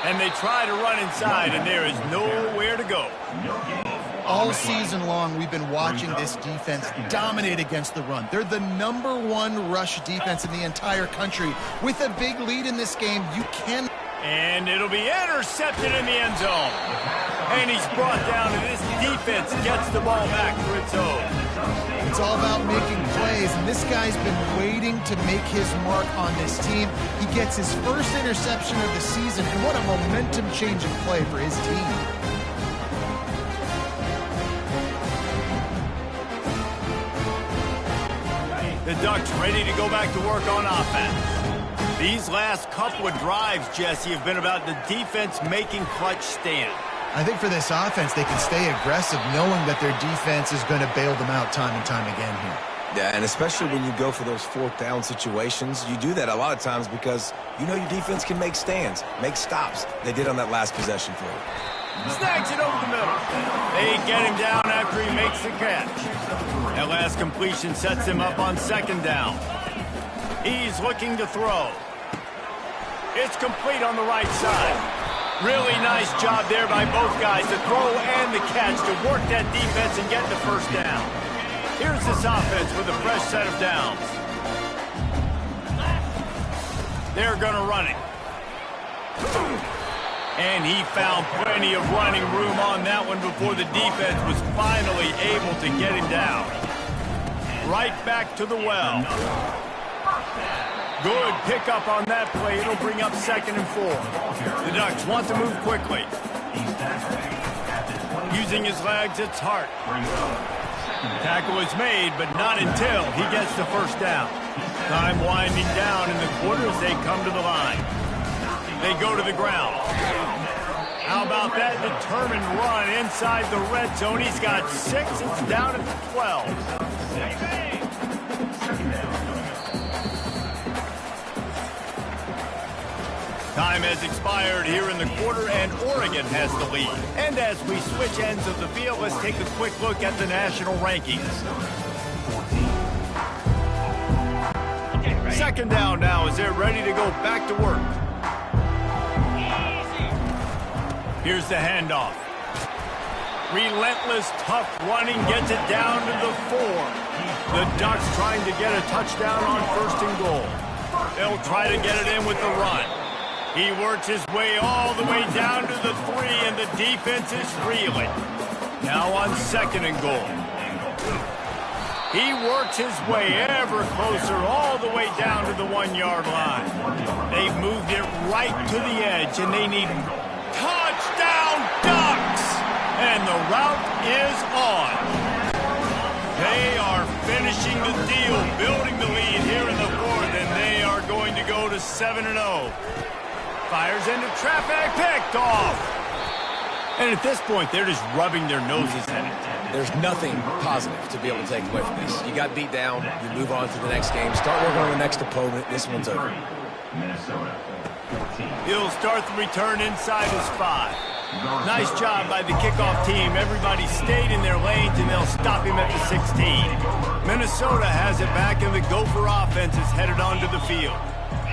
And they try to run inside, and there is nowhere to go. All season long, we've been watching this defense dominate against the run. They're the #1 rush defense in the entire country. With a big lead in this game, you can... And it'll be intercepted in the end zone. And he's brought down, and this defense gets the ball back for its own. It's all about making plays, and this guy's been waiting to make his mark on this team. He gets his first interception of the season, and what a momentum-changing play for his team. The Ducks ready to go back to work on offense. These last couple of drives, Jesse, have been about the defense making clutch stand. I think for this offense, they can stay aggressive knowing that their defense is going to bail them out time and time again here. Yeah, and especially when you go for those 4th down situations, you do that a lot of times because you know your defense can make stands, make stops. They did on that last possession for you. Snags it over the middle. They get him down after he makes the catch. That last completion sets him up on 2nd down. He's looking to throw. It's complete on the right side. Really nice job there by both guys, the throw and the catch, to work that defense and get the first down. Here's this offense with a fresh set of downs. They're going to run it. And he found plenty of running room on that one before the defense was finally able to get him down. Right back to the well. Good pickup on that play. It'll bring up 2nd and 4. The Ducks want to move quickly. Using his legs, it's Hart. Tackle is made, but not until he gets the first down. Time winding down in the quarter as they come to the line. They go to the ground. How about that determined run inside the red zone? He's got 6. It's down at 12. Time has expired here in the quarter, and Oregon has the lead. And as we switch ends of the field, let's take a quick look at the national rankings. 2nd down now as they're ready to go back to work. Here's the handoff. Relentless, tough running gets it down to the 4. The Ducks trying to get a touchdown on 1st and goal. They'll try to get it in with the run. He works his way all the way down to the 3, and the defense is reeling. Now on 2nd and goal. He works his way ever closer all the way down to the 1-yard line. They've moved it right to the edge, and they need touchdown Ducks! And the route is on. They are finishing the deal, building the lead here in the 4th, and they are going to go to 7-0. Fires into traffic, picked off. And at this point, they're just rubbing their noses in it. There's nothing positive to be able to take away from this. You got beat down, you move on to the next game, start working on the next opponent. This one's over. He'll start the return inside his 5. Nice job by the kickoff team. Everybody stayed in their lanes, and they'll stop him at the 16. Minnesota has it back, and the Gopher offense is headed onto the field.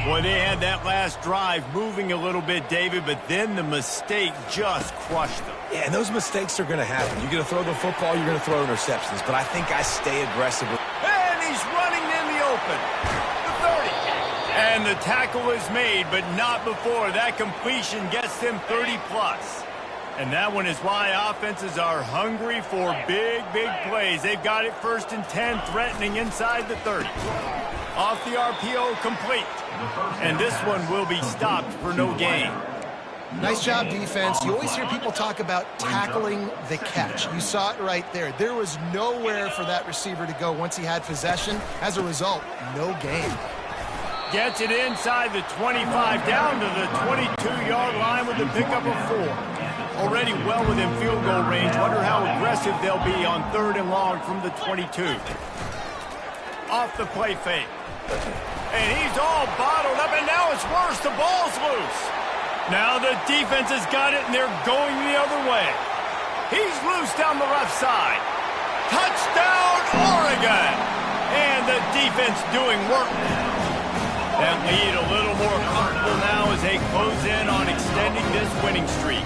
Boy, they had that last drive moving a little bit, David, but then the mistake just crushed them. Yeah, and those mistakes are going to happen. You're going to throw the football, you're going to throw interceptions, but I think I stay aggressive. And he's running in the open. The 30. And the tackle is made, but not before. That completion gets them 30-plus. And that one is why offenses are hungry for big, big plays. They've got it 1st and 10, threatening inside the 30. Off the RPO, complete. And this one will be stopped for no gain. Nice job, defense. You always hear people talk about tackling the catch. You saw it right there. There was nowhere for that receiver to go once he had possession. As a result, no gain. Gets it inside the 25, down to the 22-yard line with the pickup of 4. Already well within field goal range. Wonder how aggressive they'll be on 3rd and long from the 22. Off the play fake. And he's all bottled up, and now it's worse. The ball's loose. Now the defense has got it, and they're going the other way. He's loose down the left side. Touchdown, Oregon! And the defense doing work. That lead a little more comfortable now as they close in on extending this winning streak.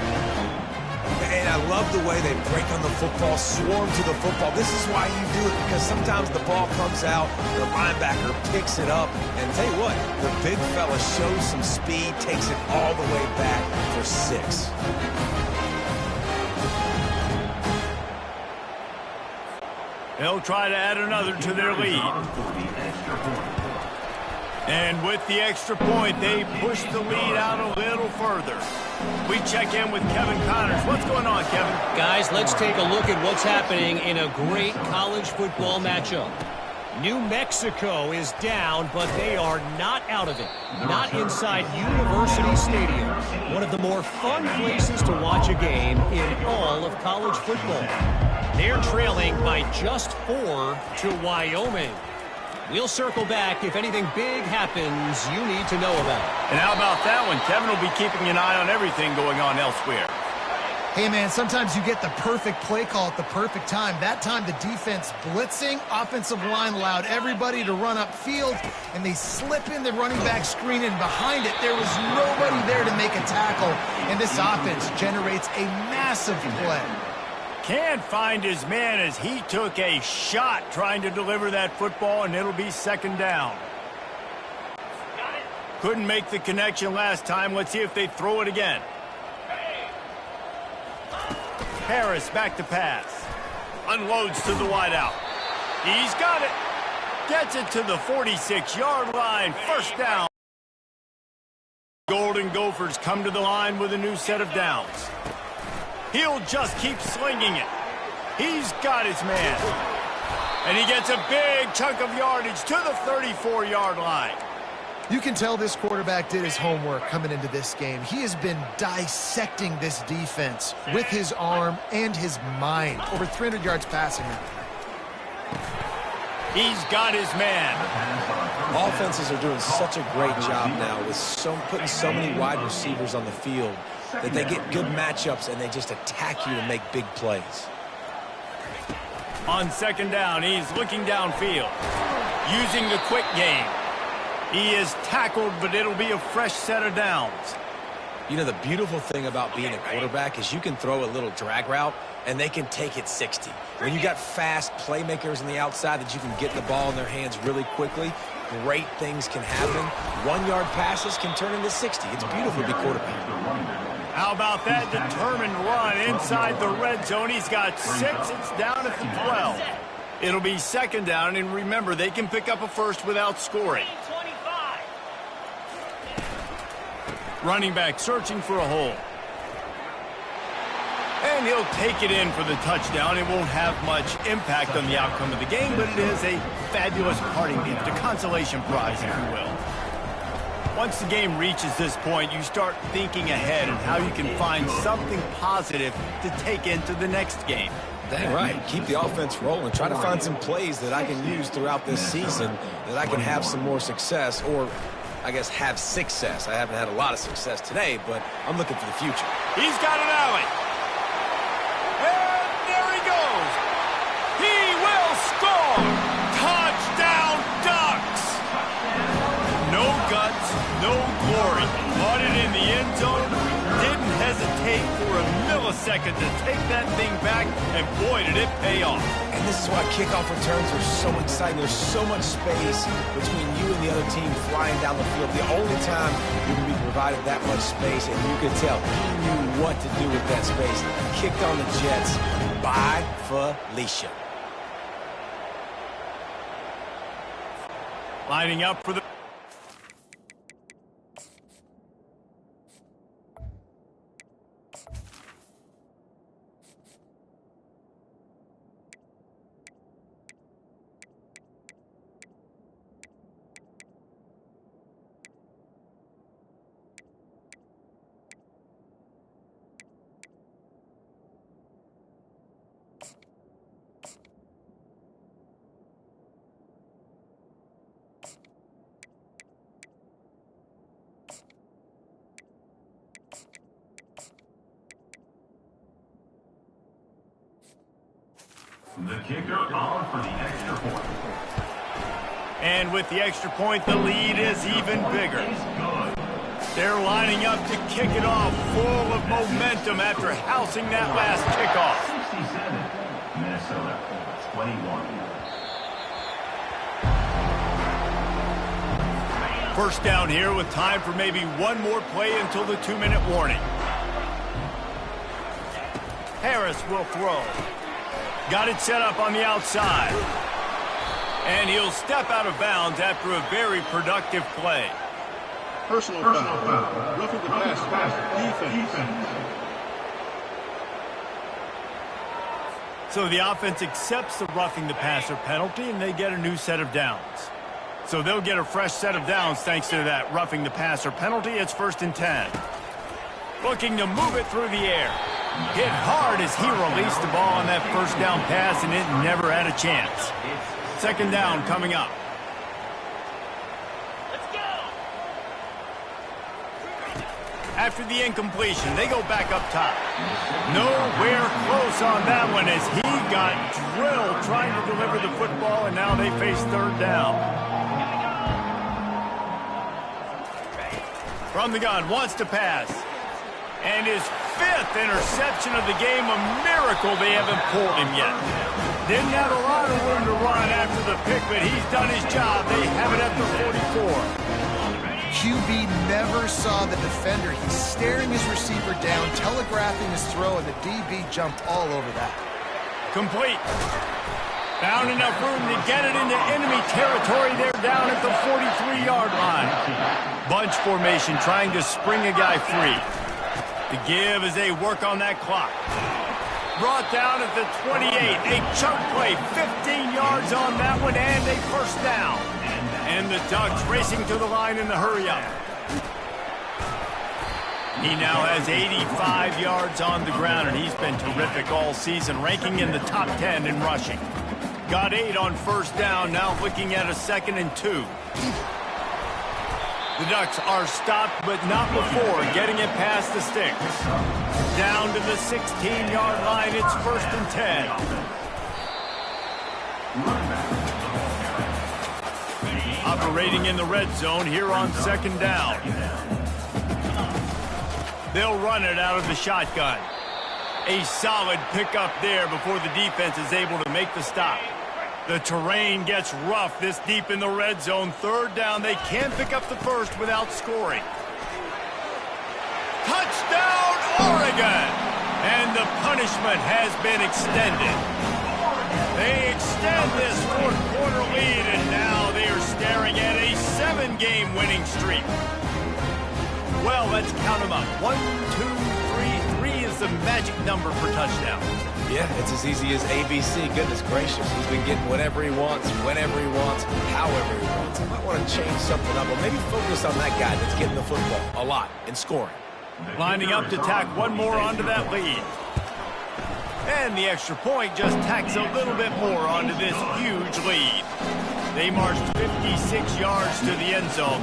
And I love the way they break on the football, swarm to the football. This is why you do it, because sometimes the ball comes out, the linebacker picks it up, and tell you what, the big fella shows some speed, takes it all the way back for 6. They'll try to add another to their lead. And with the extra point, they push the lead out a little further. We check in with Kevin Connors. What's going on, Kevin? Guys, let's take a look at what's happening in a great college football matchup. New Mexico is down, but they are not out of it. Not inside University Stadium, one of the more fun places to watch a game in all of college football. They're trailing by just 4 to Wyoming. We'll circle back if anything big happens you need to know about. And how about that one? Kevin will be keeping an eye on everything going on elsewhere. Hey, man, sometimes you get the perfect play call at the perfect time. That time, the defense blitzing, offensive line allowed everybody to run upfield, and they slip in the running back screen, and behind it, there was nobody there to make a tackle, and this offense generates a massive play. Can't find his man as he took a shot trying to deliver that football, and it'll be second down. Couldn't make the connection last time. Let's see if they throw it again. Harris back to pass. Unloads to the wideout. He's got it. Gets it to the 46-yard line. First down. Golden Gophers come to the line with a new set of downs. He'll just keep slinging it. He's got his man. And he gets a big chunk of yardage to the 34-yard line. You can tell this quarterback did his homework coming into this game. He has been dissecting this defense with his arm and his mind. Over 300 yards passing now. He's got his man. Offenses are doing such a great job now with putting so many wide receivers on the field that they get good matchups and they just attack you to make big plays. On second down, he's looking downfield, using the quick game. He is tackled, but it'll be a fresh set of downs. You know, the beautiful thing about being a quarterback is you can throw a little drag route, and they can take it 60. When you got fast playmakers on the outside that you can get the ball in their hands really quickly, great things can happen. 1-yard passes can turn into 60. It's beautiful to be quarterback. How about that determined run inside the red zone? He's got 6. It's down at the 12. It'll be second down, and remember, they can pick up a first without scoring. Running back searching for a hole. And he'll take it in for the touchdown. It won't have much impact on the outcome of the game, but it is a fabulous parting gift, a consolation prize, if you will. Once the game reaches this point, you start thinking ahead and how you can find something positive to take into the next game. Dang right. Keep the offense rolling. Try to find some plays that I can use throughout this season that I can have some more success, or I guess have success. I haven't had a lot of success today, but I'm looking for the future. He's got an alley. And there he goes. He will score. Touchdown Ducks. No guts, no glory. Caught it in the end zone. Didn't hesitate for a millisecond to take that thing back, and boy, did it pay off. And this is why kickoff returns are so exciting. There's so much space between you and the other team flying down the field. The only time you can be provided that much space, and you could tell he knew what to do with that space. Kicked on the Jets by Felicia. Lining up for the... The kicker on for the extra point. And with the extra point, the lead is even bigger. They're lining up to kick it off, full of momentum after housing that last kickoff. 67, Minnesota, 21. First down here with time for maybe one more play until the 2-minute warning. Harris will throw. Got it set up on the outside. And he'll step out of bounds after a very productive play. Personal foul. Roughing the passer. Defense. So the offense accepts the roughing the passer penalty, and they get a new set of downs. So they'll get a fresh set of downs thanks to that roughing the passer penalty. It's 1st and 10. Looking to move it through the air. Hit hard as he released the ball on that first down pass, and it never had a chance. 2nd down coming up. Let's go. After the incompletion, they go back up top. Nowhere close on that one as he got drilled trying to deliver the football, and now they face 3rd down. From the gun, wants to pass. And his 5th interception of the game, a miracle they haven't pulled him yet. Didn't have a lot of room to run after the pick, but he's done his job. They have it at the 44. QB never saw the defender. He's staring his receiver down, telegraphing his throw, and the DB jumped all over that. Complete. Found enough room to get it into enemy territory. They're down at the 43-yard line. Bunch formation trying to spring a guy free. The give as they work on that clock. Brought down at the 28. A chunk play, 15 yards on that one, and a 1st down. And the Ducks racing to the line in the hurry-up. He now has 85 yards on the ground, and he's been terrific all season, ranking in the top 10 in rushing. Got 8 on 1st down, now looking at a 2nd and 2. The Ducks are stopped, but not before getting it past the sticks. Down to the 16-yard line, it's 1st and 10. Operating in the red zone here on 2nd down. They'll run it out of the shotgun. A solid pickup there before the defense is able to make the stop. The terrain gets rough this deep in the red zone. 3rd down, they can't pick up the 1st without scoring. Touchdown, Oregon! And the punishment has been extended. They extend this 4th quarter lead, and now they are staring at a 7-game winning streak. Well, let's count them up. 1, 2, 3. 3 is the magic number for touchdown. Yeah, it's as easy as ABC. Goodness gracious. He's been getting whatever he wants, whenever he wants, however he wants. I might want to change something up, or maybe focus on that guy that's getting the football a lot and scoring. Lining up to tack one more onto that lead. And the extra point just tacks a little bit more onto this huge lead. They marched 56 yards to the end zone.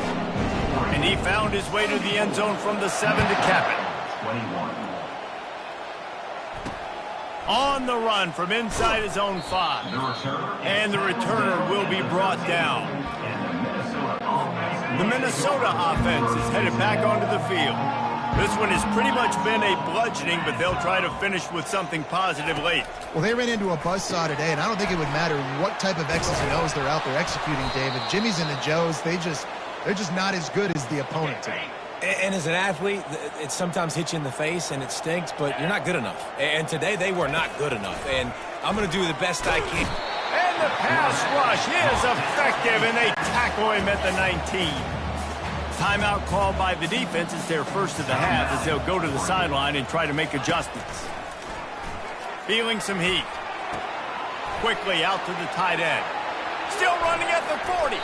And he found his way to the end zone from the 7 to cap it. 21. On the run from inside his own 5. And the returner will be brought down. The Minnesota offense is headed back onto the field. This one has pretty much been a bludgeoning, but they'll try to finish with something positive late. Well, they ran into a buzzsaw today, and I don't think it would matter what type of X's and O's they're out there executing, David. Jimmy's and the Joes, they're just not as good as the opponent today. And as an athlete, it sometimes hits you in the face and it stinks, but you're not good enough. And today they were not good enough. And I'm going to do the best I can. And the pass rush is effective, and they tackle him at the 19. Timeout called by the defense. It's their first of the half as they'll go to the sideline and try to make adjustments. Feeling some heat. Quickly out to the tight end. Still running at the 40.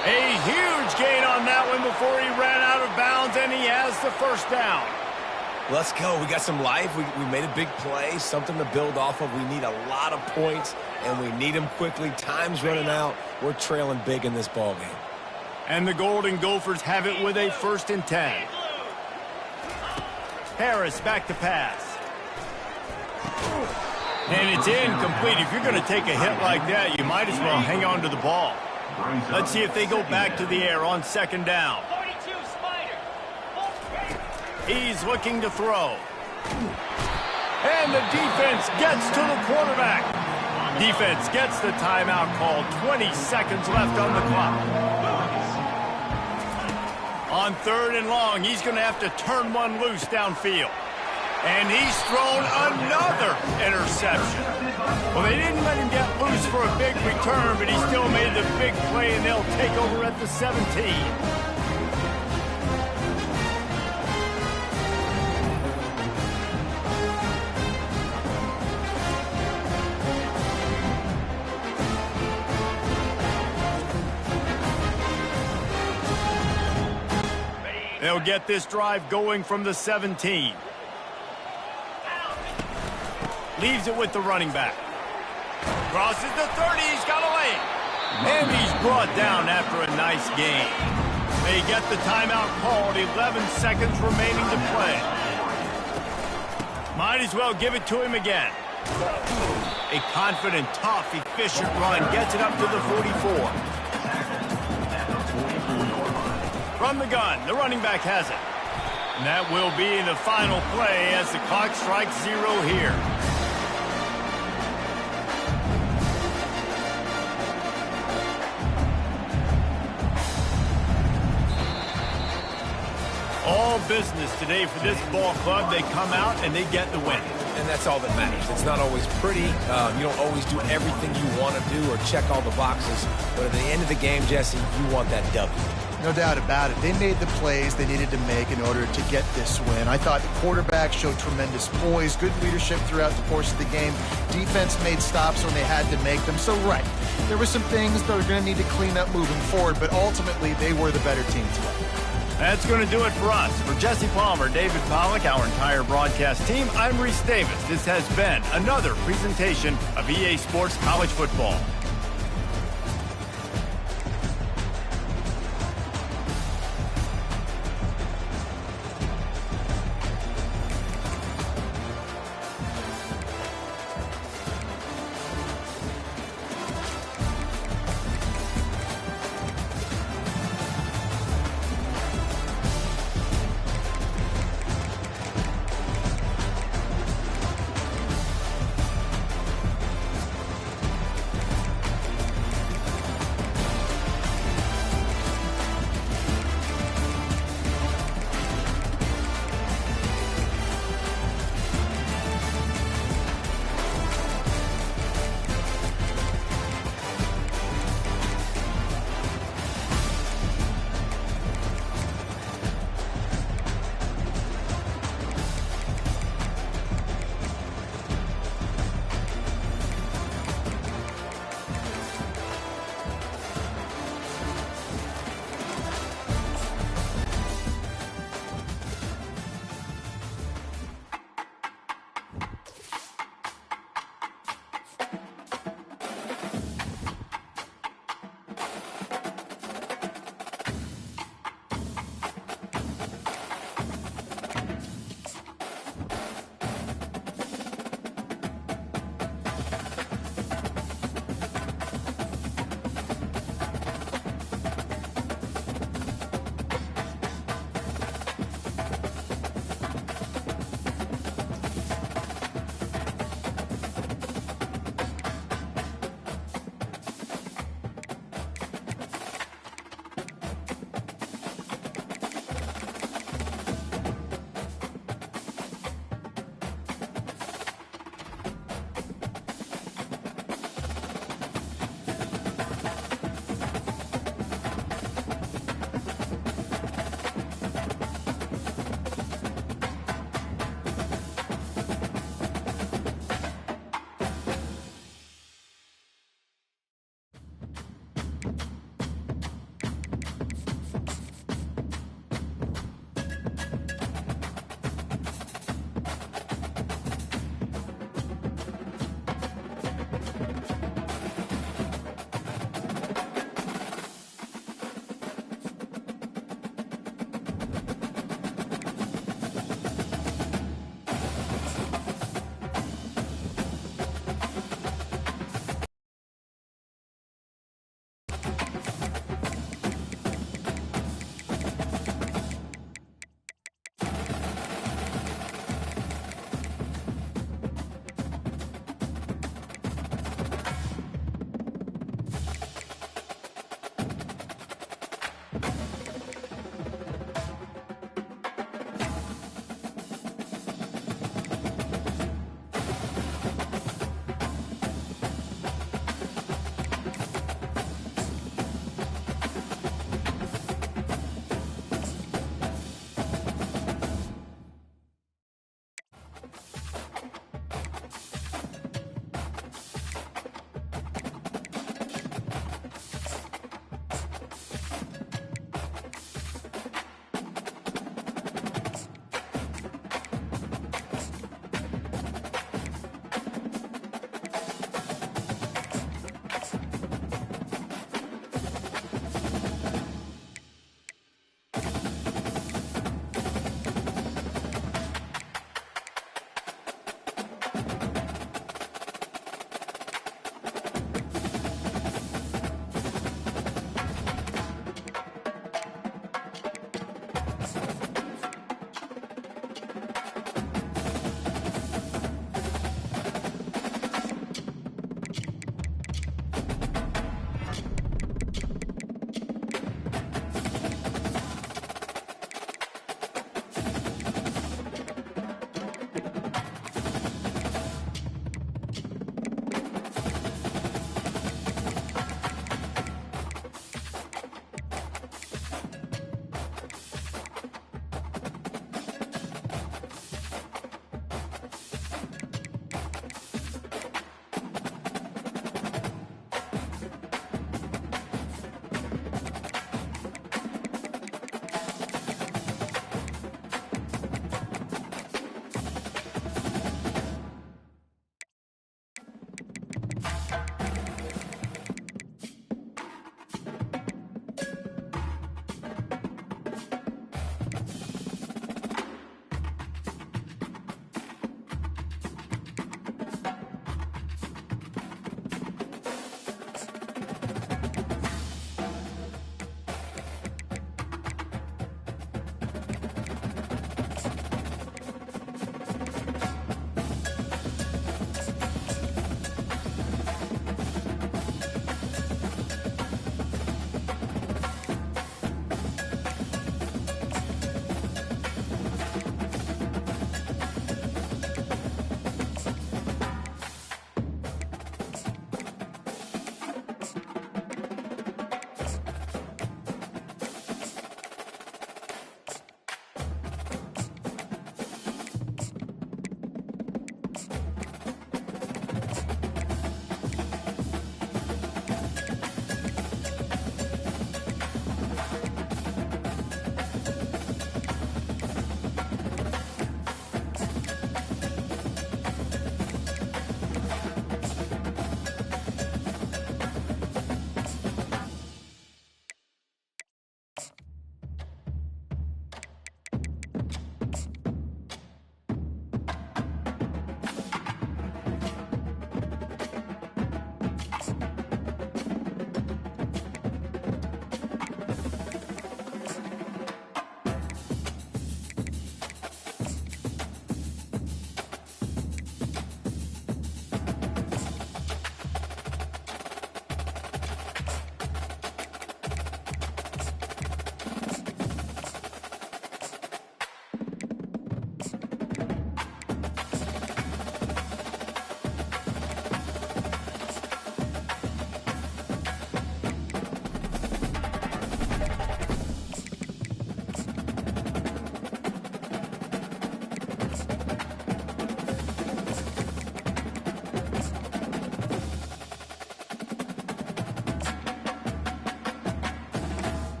A huge gain on that one before he ran out of bounds, and he has the 1st down. Let's go. We got some life. We made a big play, something to build off of. We need a lot of points, and we need them quickly. Time's running out. We're trailing big in this ballgame. And the Golden Gophers have it with a 1st and 10. Harris back to pass. And it's incomplete. If you're going to take a hit like that, you might as well hang on to the ball. Let's see if they go back to the air on 2nd down. 42, Spider. He's looking to throw. And the defense gets to the quarterback. Defense gets the timeout called. 20 seconds left on the clock. On 3rd and long, he's going to have to turn one loose downfield. And he's thrown another interception. Well, they didn't let him get loose for a big return, but he still made the big play, and they'll take over at the 17. They'll get this drive going from the 17. Leaves it with the running back. Crosses the 30. He's got a lane. And he's brought down after a nice gain. They get the timeout called. 11 seconds remaining to play. Might as well give it to him again. A confident, tough, efficient run gets it up to the 44. From the gun, the running back has it. And that will be the final play as the clock strikes 0 here. All business today for this ball club. They come out and they get the win. And that's all that matters. It's not always pretty. You don't always do everything you want to do or check all the boxes. But at the end of the game, Jesse, you want that W. No doubt about it. They made the plays they needed to make in order to get this win. I thought the quarterback showed tremendous poise, good leadership throughout the course of the game. Defense made stops when they had to make them. So, right, there were some things that are going to need to clean up moving forward, but ultimately they were the better team today. That's going to do it for us. For Jesse Palmer, David Pollack, our entire broadcast team, I'm Reese Davis. This has been another presentation of EA Sports College Football.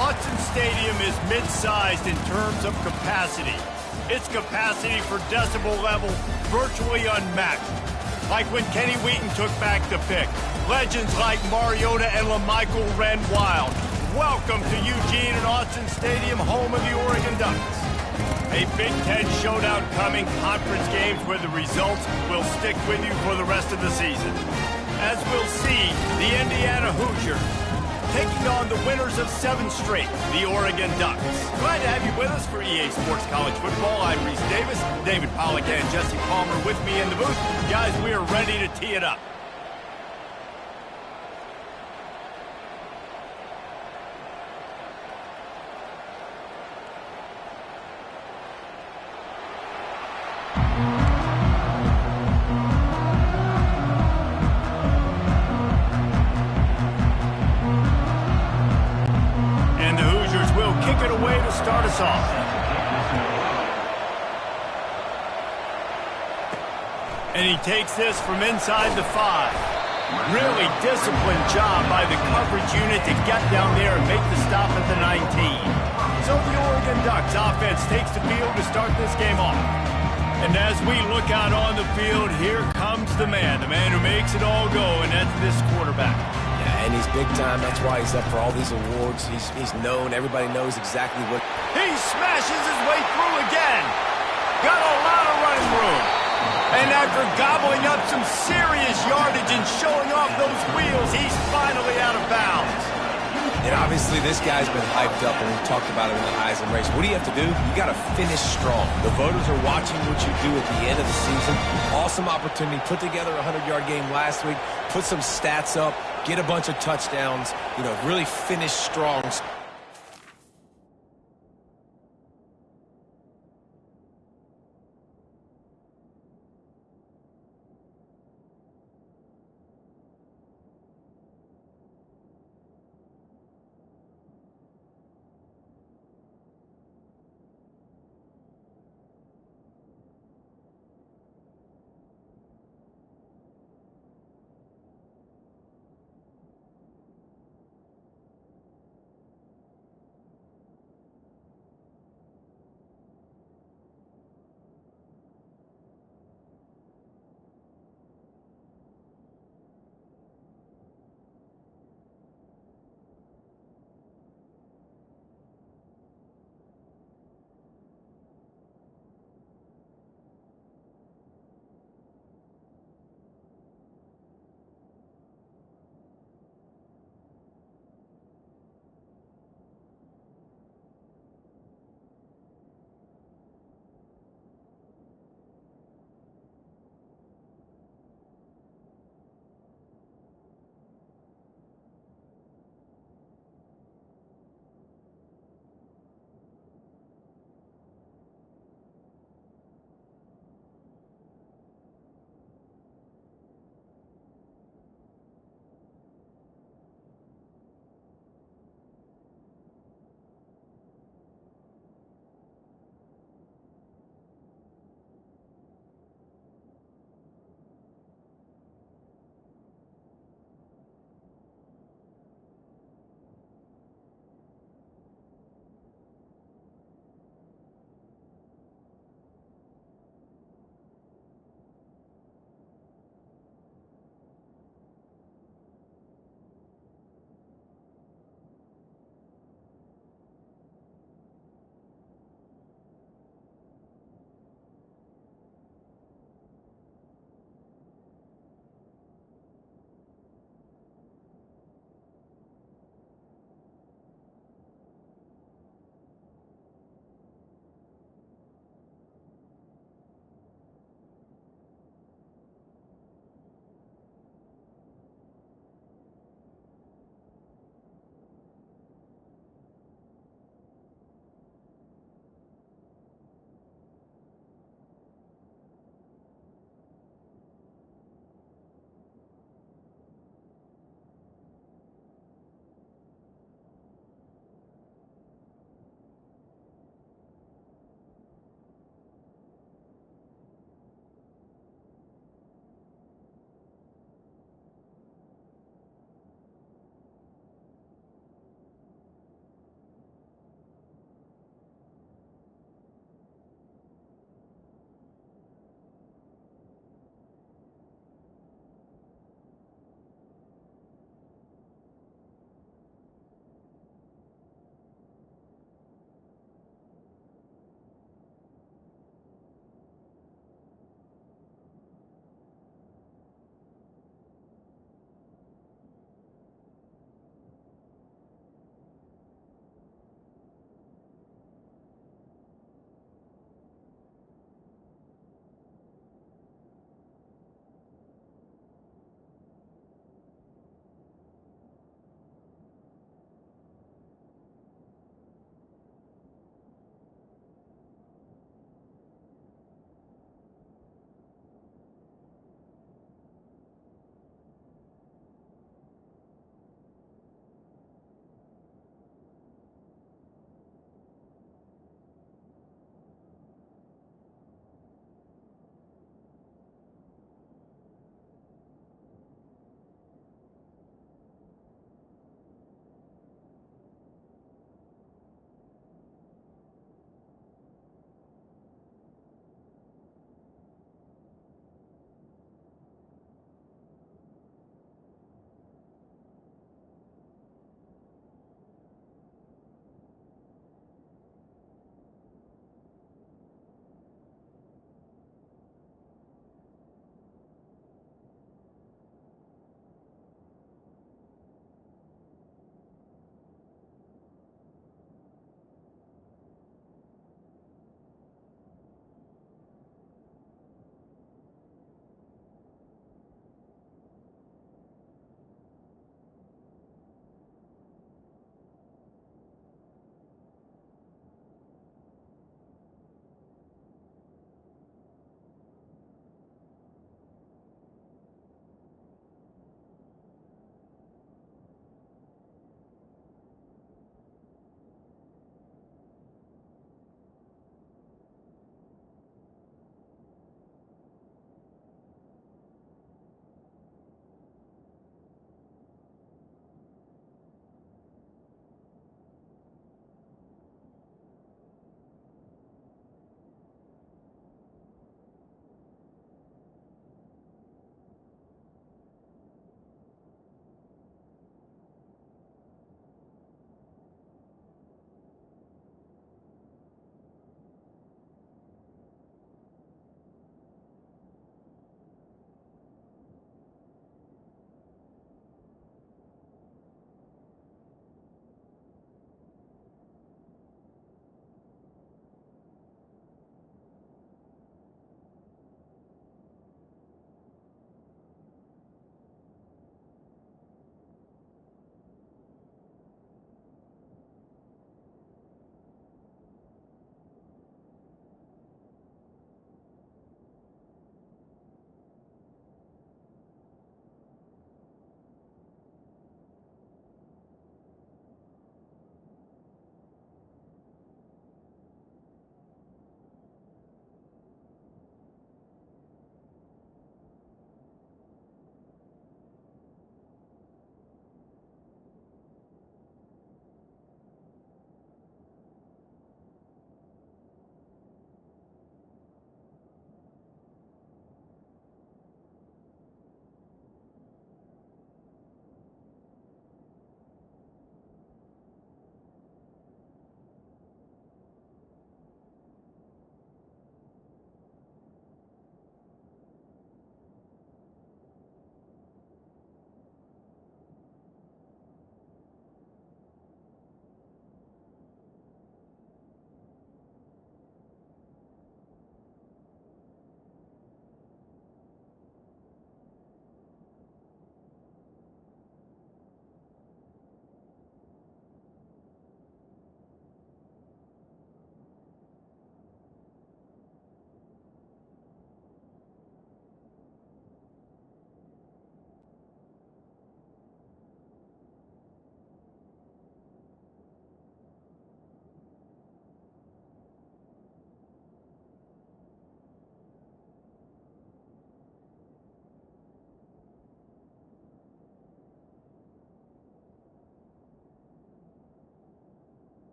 Autzen Stadium is mid-sized in terms of capacity. Its capacity for decibel level virtually unmatched. Like when Kenny Wheaton took back the pick. Legends like Mariota and LaMichael ran wild. Welcome to Eugene and Autzen Stadium, home of the Oregon Ducks. A Big Ten showdown coming, conference games where the results will stick with you for the rest of the season. As we'll see, the Indiana Hoosiers taking on the winners of 7 straight, the Oregon Ducks. Glad to have you with us for EA Sports College Football. I'm Reese Davis, David Pollack and Jesse Palmer with me in the booth. Guys, we are ready to tee it up. Start us off. And he takes this from inside the 5. Really disciplined job by the coverage unit to get down there and make the stop at the 19. So the Oregon Ducks offense takes the field to start this game off. And as we look out on the field, here comes the man who makes it all go, and that's this quarterback. And he's big time. That's why he's up for all these awards. He's known. Everybody knows exactly what. He smashes his way through again. Got a lot of running room. And after gobbling up some serious yardage and showing off those wheels, he's finally out of bounds. And obviously this guy's been hyped up, and we've talked about it in the Heisman race. What do you have to do? You got to finish strong. The voters are watching what you do at the end of the season. Awesome opportunity. Put together a 100-yard game last week. Put some stats up. Get a bunch of touchdowns. Really finish strong.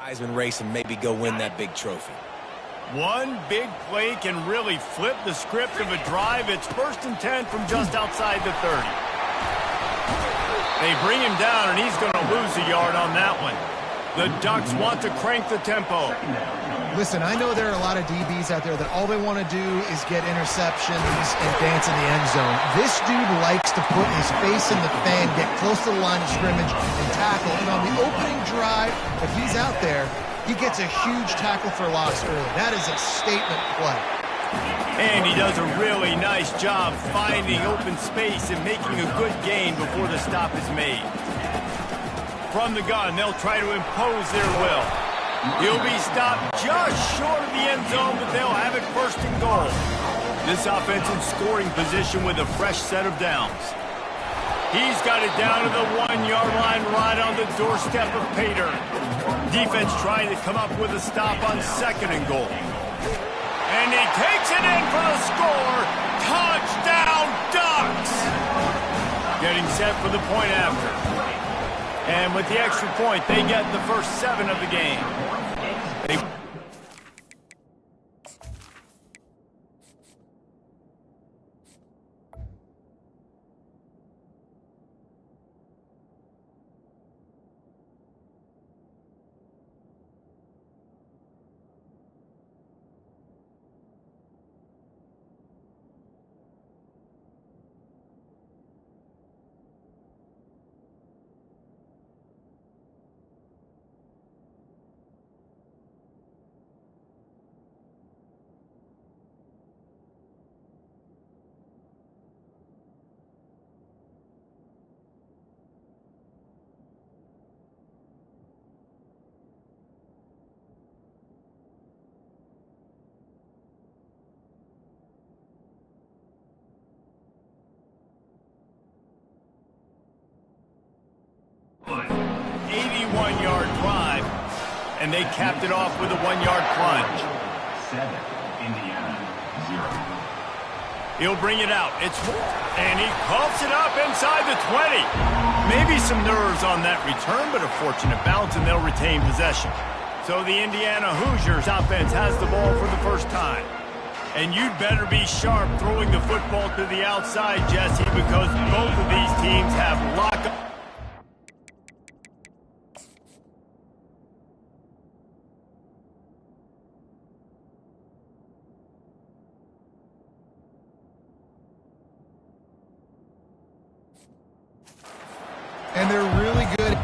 Heisman race and maybe go win that big trophy. One big play can really flip the script of a drive. It's 1st and 10 from just outside the 30. They bring him down, and he's going to lose a yard on that one. The Ducks want to crank the tempo. Listen, I know there are a lot of DBs out there that all they want to do is get interceptions and dance in the end zone. This dude likes to put his face in the fan, get close to the line of scrimmage, and tackle. And on the opening drive, if he's out there, he gets a huge tackle for loss early. That is a statement play. And he does a really nice job finding open space and making a good gain before the stop is made. From the gun, they'll try to impose their will. He'll be stopped just short of the end zone, but they'll have it 1st and goal. This offense in scoring position with a fresh set of downs. He's got it down to the 1-yard line right on the doorstep of Pater. Defense trying to come up with a stop on 2nd and goal. And he takes it in for the score. Touchdown, Ducks! Getting set for the point after. And with the extra point, they get the first 7 of the game. And they capped it off with a 1-yard plunge. 7, Indiana, 0. He'll bring it out. And he coughs it up inside the 20. Maybe some nerves on that return, but a fortunate bounce, and they'll retain possession. So the Indiana Hoosiers offense has the ball for the first time. And you'd better be sharp throwing the football to the outside, Jesse, because both of these teams have lock-up. And they're really good.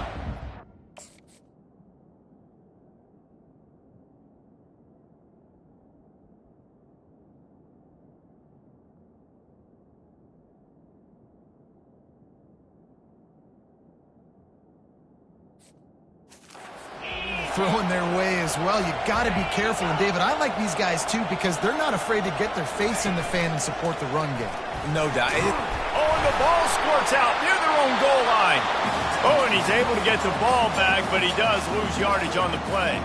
Throwing their way as well. You got to be careful. And David, I like these guys too because they're not afraid to get their face in the fan and support the run game. No doubt. Oh, and the ball squirts out near their own goal line. Oh, and he's able to get the ball back, but he does lose yardage on the play.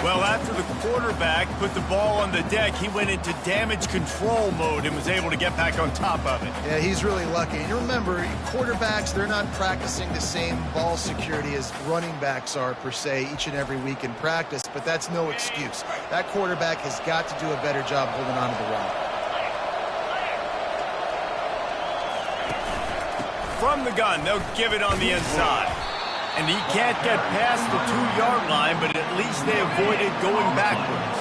Well, after the quarterback put the ball on the deck, he went into damage control mode and was able to get back on top of it. Yeah, he's really lucky. And you remember, quarterbacks, they're not practicing the same ball security as running backs are, per se, each and every week in practice, but that's no excuse. That quarterback has got to do a better job holding on to the rock. From the gun, they'll give it on the inside. And he can't get past the 2-yard line, but at least they avoided going backwards.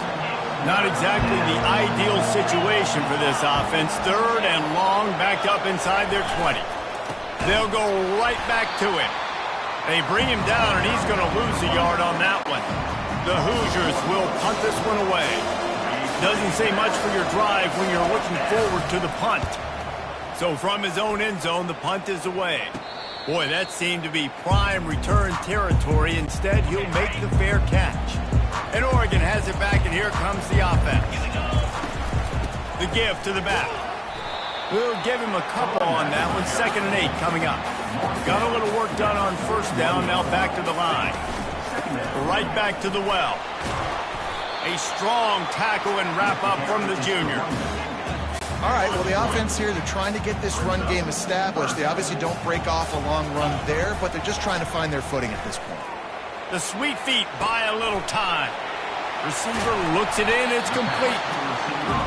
Not exactly the ideal situation for this offense. 3rd and long, backed up inside their 20. They'll go right back to him. They bring him down, and he's going to lose a yard on that one. The Hoosiers will punt this one away. Doesn't say much for your drive when you're looking forward to the punt. So from his own end zone, the punt is away. Boy, that seemed to be prime return territory. Instead, he'll make the fair catch. And Oregon has it back, and here comes the offense. The give to the back. We'll give him a couple on that one. 2nd and 8 coming up. Got a little work done on 1st down, now back to the line. Right back to the well. A strong tackle and wrap up from the junior. All right, well, the offense here, they're trying to get this run game established. They obviously don't break off a long run there, but they're just trying to find their footing at this point. The sweet feet buy a little time. Receiver looks it in. It's complete.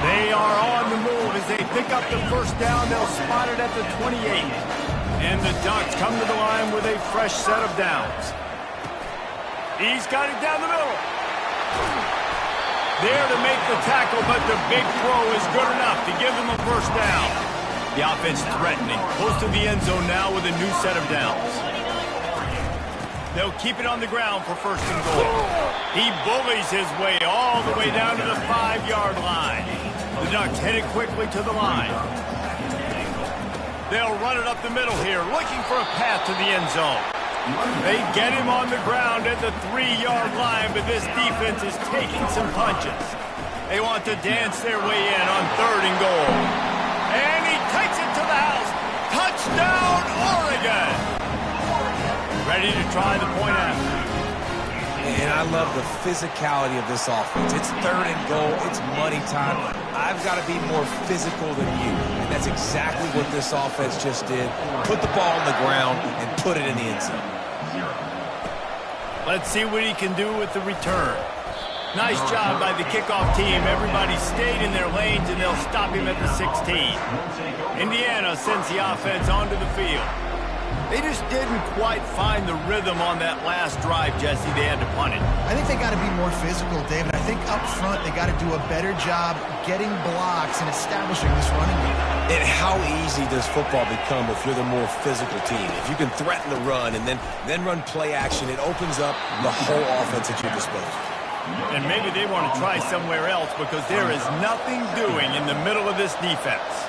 They are on the move as they pick up the first down. They'll spot it at the 28. And the Ducks come to the line with a fresh set of downs. He's got it down the middle. There to make the tackle, but the big throw is good enough to give them a first down. The offense threatening. Close to the end zone now with a new set of downs. They'll keep it on the ground for first and goal. He bullies his way all the way down to the 5-yard line. The Ducks headed quickly to the line. They'll run it up the middle here, looking for a path to the end zone. They get him on the ground at the 3-yard line, but this defense is taking some punches. They want to dance their way in on 3rd and goal. And he takes it to the house. Touchdown, Oregon! Ready to try the point after. And I love the physicality of this offense. It's 3rd and goal. It's money time. I've got to be more physical than you. And that's exactly what this offense just did. Put the ball on the ground and put it in the end zone. Let's see what he can do with the return. Nice job by the kickoff team. Everybody stayed in their lanes, and they'll stop him at the 16. Indiana sends the offense onto the field. They just didn't quite find the rhythm on that last drive, Jesse. They had to punt it. I think they got to be more physical, David. I think up front they got to do a better job getting blocks and establishing this running game. And how easy does football become if you're the more physical team? If you can threaten the run and then run play action, it opens up the whole offense at your disposal. And maybe they want to try somewhere else because there is nothing doing in the middle of this defense.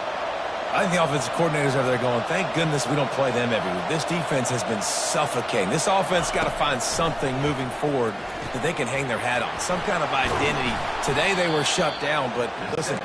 I think the offensive coordinators over there going, thank goodness we don't play them every week. This defense has been suffocating. This offense got to find something moving forward that they can hang their hat on, some kind of identity. Today they were shut down, but listen.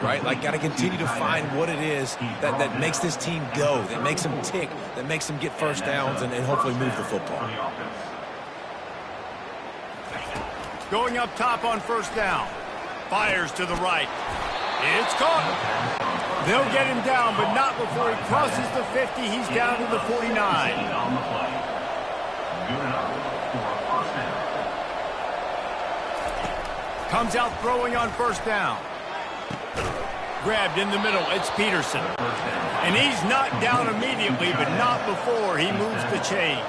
right? Like, got to continue to find what it is that makes this team go, that makes them tick, that makes them get first downs and hopefully move the football. Going up top on first down. Fires to the right. It's caught. They'll get him down, but not before he crosses the 50. He's down to the 49. Comes out throwing on first down. Grabbed in the middle. It's Peterson. And he's knocked down immediately, but not before he moves the chains.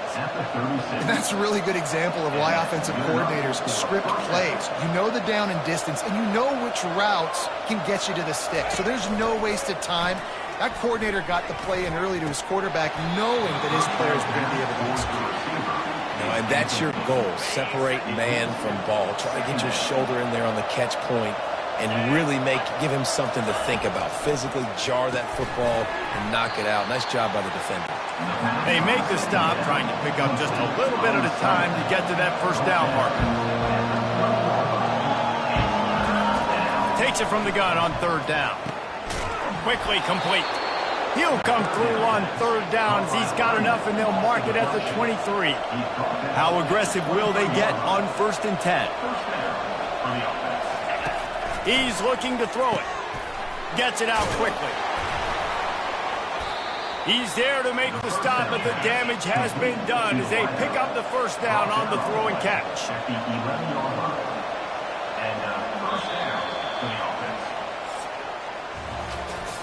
And that's a really good example of why offensive coordinators script plays. You know the down and distance, and you know which routes can get you to the stick. So there's no wasted time. That coordinator got the play in early to his quarterback, knowing that his players were going to be able to execute. And that's your goal. Separate man from ball. Try to get your shoulder in there on the catch point and really give him something to think about. Physically jar that football and knock it out. Nice job by the defender. They make the stop, trying to pick up just a little bit at a time to get to that first down marker. Takes it from the gun on third down. Quickly complete. He'll come through on third down as he's got enough, and they'll mark it at the 23. How aggressive will they get on 1st and 10? He's looking to throw it. Gets it out quickly. He's there to make the stop, but the damage has been done as they pick up the first down on the throw and catch.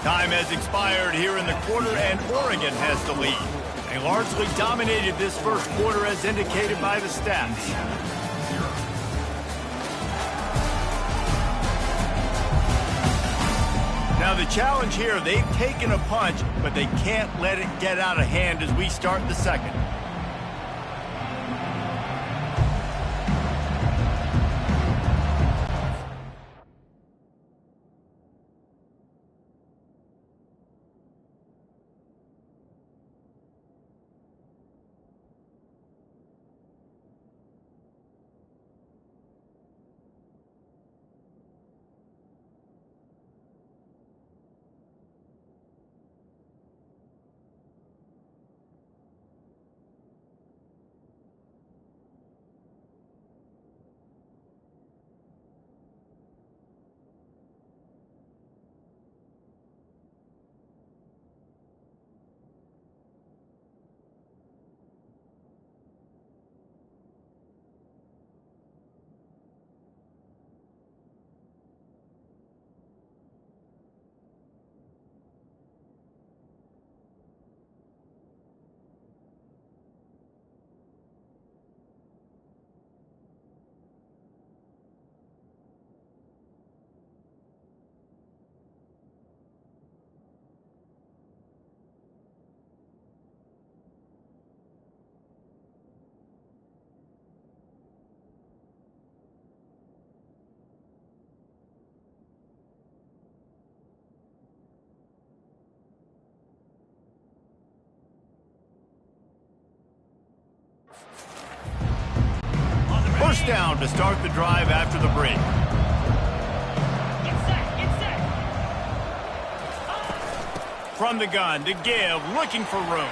Time has expired here in the quarter, and Oregon has the lead. They largely dominated this first quarter as indicated by the stats. Now the challenge here, they've taken a punch, but they can't let it get out of hand as we start the second. First down to start the drive after the break. Get set. From the gun to give, looking for room.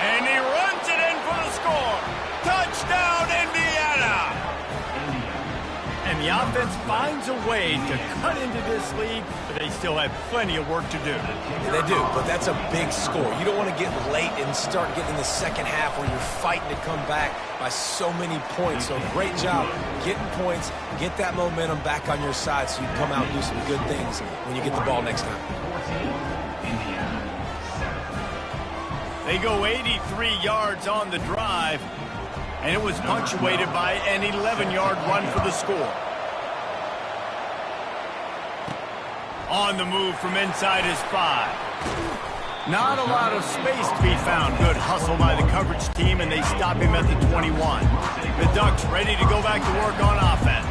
And he runs it in for the score. Touchdown, Indiana! And the offense finds a way to cut into this lead, but they still have plenty of work to do. Yeah, they do, but that's a big score. You don't want to get late and start getting in the second half where you're fighting to come back by so many points. So great job getting points, get that momentum back on your side so you can come out and do some good things when you get the ball next time. They go 83 yards on the drive, and it was punctuated by an 11-yard run for the score. On the move from inside his 5. Not a lot of space to be found. Good hustle by the coverage team, and they stop him at the 21. The Ducks ready to go back to work on offense.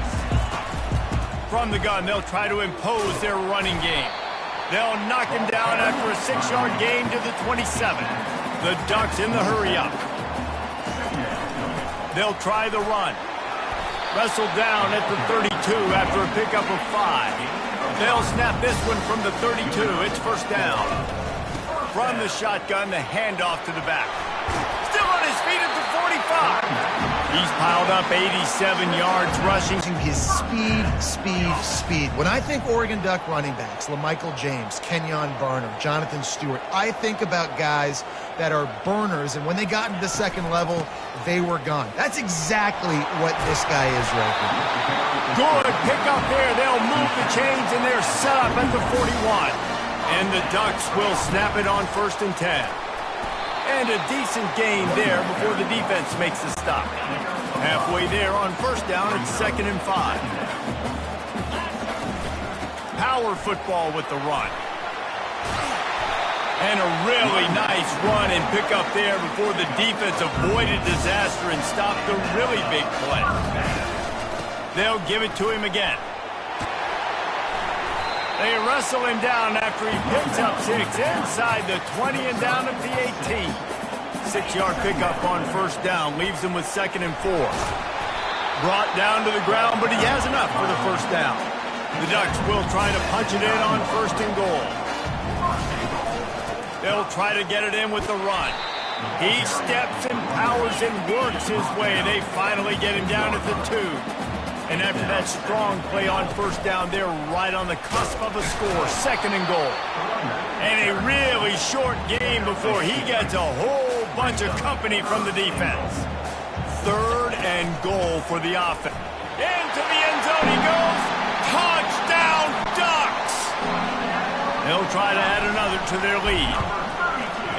From the gun, they'll try to impose their running game. They'll knock him down after a 6-yard gain to the 27. The Ducks in the hurry-up. They'll try the run. Wrestled down at the 32 after a pickup of 5. They'll snap this one from the 32. It's first down. From the shotgun, the handoff to the back. Still on his feet at the 45. He's piled up 87 yards rushing. His speed. When I think Oregon Duck running backs, LaMichael James, Kenyon Barner, Jonathan Stewart, I think about guys that are burners, and when they got into the second level, they were gone. That's exactly what this guy is right here. Good pick up there. They'll move the chains, and they're set up at the 41. And the Ducks will snap it on 1st and 10. And a decent gain there before the defense makes the stop. Halfway there on 1st down, it's 2nd and 5. Power football with the run. And a really nice run and pick up there before the defense avoided disaster and stopped the really big play. They'll give it to him again. They wrestle him down after he picks up 6 inside the 20 and down at the 18. 6-yard pickup on 1st down leaves him with 2nd and 4. Brought down to the ground, but he has enough for the 1st down. The Ducks will try to punch it in on 1st and goal. They'll try to get it in with the run. He steps and powers and works his way. They finally get him down at the 2. And after that strong play on 1st down, they're right on the cusp of a score. 2nd and goal. And a really short game before he gets a whole bunch of company from the defense. 3rd and goal for the offense. Into the end zone he goes. Touchdown, Ducks! They'll try to add another to their lead.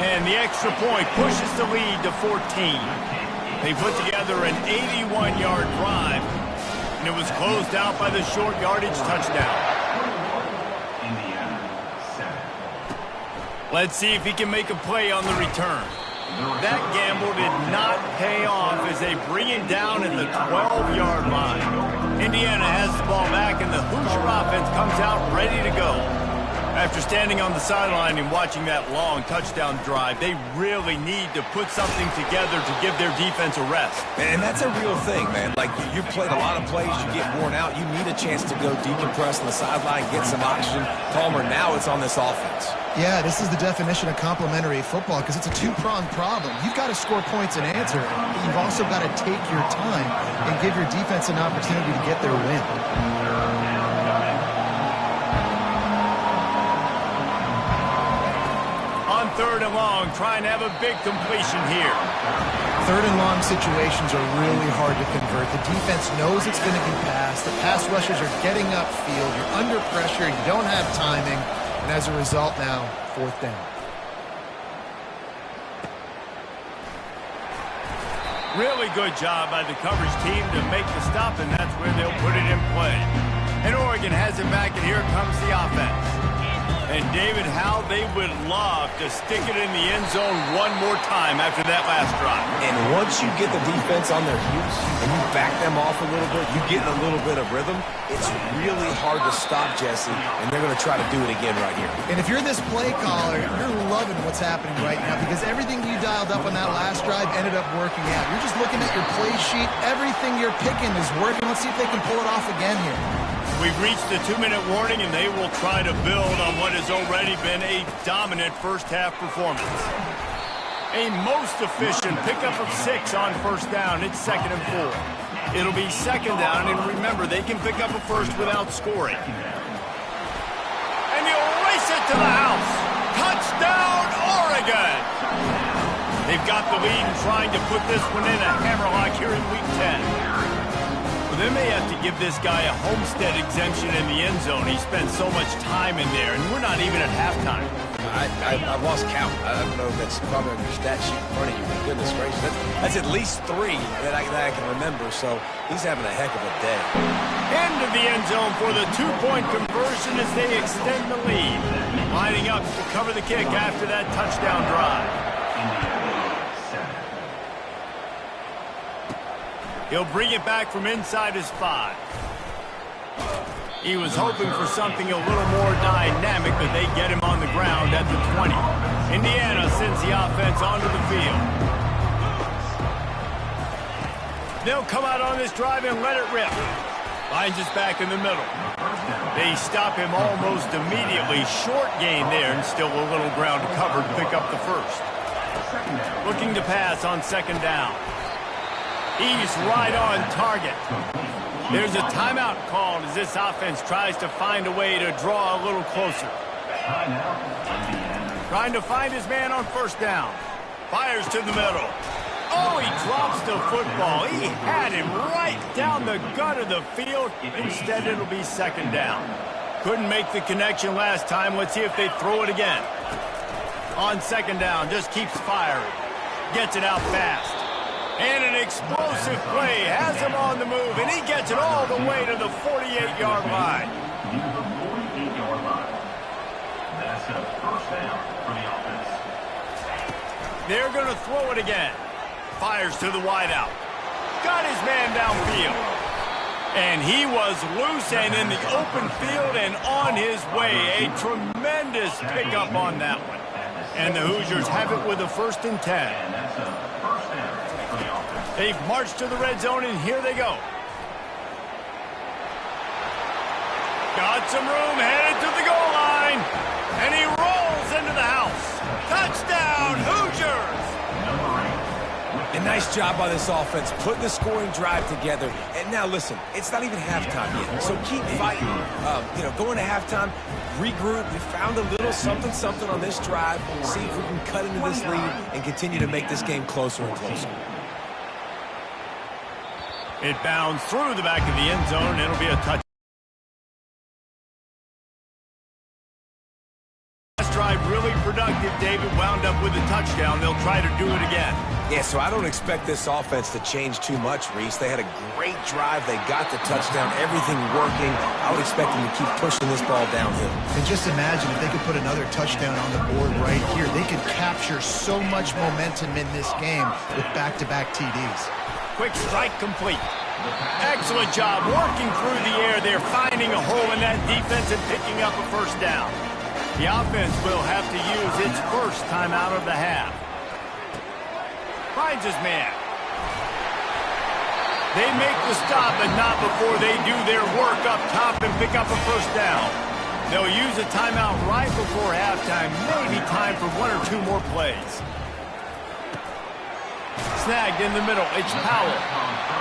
And the extra point pushes the lead to 14. They put together an 81-yard drive. And it was closed out by the short yardage touchdown. Let's see if he can make a play on the return. That gamble did not pay off as they bring it down at the 12-yard line. Indiana has the ball back, and the Hoosier offense comes out ready to go. After standing on the sideline and watching that long touchdown drive, they really need to put something together to give their defense a rest. And that's a real thing, man. Like, you played a lot of plays, you get worn out, you need a chance to go decompress on the sideline, get some oxygen. Palmer, now it's on this offense. Yeah, this is the definition of complementary football because it's a two-pronged problem. You've got to score points and answer, but you've also got to take your time and give your defense an opportunity to get their win. On 3rd and long, trying to have a big completion here. 3rd and long situations are really hard to convert. The defense knows it's going to be passed. The pass rushers are getting upfield. You're under pressure. You don't have timing. And as a result now, 4th down. Really good job by the coverage team to make the stop, and that's where they'll put it in play. And Oregon has it back, and here comes the offense. And David, how they would love to stick it in the end zone one more time after that last drive. And once you get the defense on their heels and you back them off a little bit, you get in a little bit of rhythm, it's really hard to stop, Jesse, and they're going to try to do it again right here. And if you're this play caller, you're loving what's happening right now because everything you dialed up on that last drive ended up working out. You're just looking at your play sheet. Everything you're picking is working. Let's see if they can pull it off again here. We've reached the 2-minute warning, and they will try to build on what has already been a dominant first-half performance. A most efficient pickup of 6 on 1st down. It's 2nd and 4. It'll be 2nd down, and remember, they can pick up a first without scoring. And he'll race it to the house. Touchdown, Oregon! They've got the lead and trying to put this one in a hammerlock here in Week 10. They may have to give this guy a Homestead exemption in the end zone. He spent so much time in there, and we're not even at halftime. I've lost count. I don't know if that's probably on your stat sheet in front of you, but goodness gracious. That's at least 3 that I can remember, so he's having a heck of a day. Into the end zone for the 2-point conversion as they extend the lead. Lining up to cover the kick after that touchdown drive. He'll bring it back from inside his 5. He was hoping for something a little more dynamic, but they get him on the ground at the 20. Indiana sends the offense onto the field. They'll come out on this drive and let it rip. Finds us back in the middle. They stop him almost immediately. Short gain there, and still a little ground to cover to pick up the first. Looking to pass on second down. He's right on target. There's a timeout called as this offense tries to find a way to draw a little closer. Trying to find his man on first down. Fires to the middle. Oh, he drops the football. He had him right down the gut of the field. Instead, it'll be second down. Couldn't make the connection last time. Let's see if they throw it again. On second down, just keeps firing. Gets it out fast. And an explosive play has him on the move, and he gets it all the way to the 48-yard line. That's a first down for the offense. They're going to throw it again. Fires to the wideout. Got his man downfield. And he was loose and in the open field and on his way. A tremendous pickup on that one. And the Hoosiers have it with a 1st and 10. And that's a first down for the offense. They've marched to the red zone, and here they go. Got some room, headed to the goal line. And he rolls into the house. Touchdown, Hoosiers! A nice job by this offense, putting the scoring drive together. And now listen, it's not even halftime yet, so keep fighting. Going to halftime, regroup. We found a little something on this drive. See if we can cut into this lead and continue to make this game closer and closer. It bounds through the back of the end zone. It'll be a touchdown. Last drive really productive. David wound up with a touchdown. They'll try to do it again. Yeah, so I don't expect this offense to change too much, Reese. They had a great drive. They got the touchdown, everything working. I would expect them to keep pushing this ball downhill. And just imagine if they could put another touchdown on the board right here. They could capture so much momentum in this game with back-to-back TDs. Quick strike complete. Excellent job working through the air. They're finding a hole in that defense and picking up a first down. The offense will have to use its first timeout of the half. Finds his man. They make the stop, but not before they do their work up top and pick up a first down. They'll use a timeout right before halftime. Maybe time for 1 or 2 more plays. Snagged in the middle. It's Powell.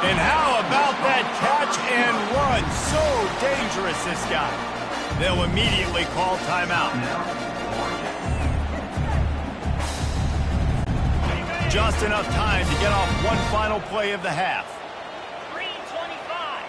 And how about that catch and run? So dangerous, this guy. They'll immediately call timeout. Just enough time to get off one final play of the half. 3:25.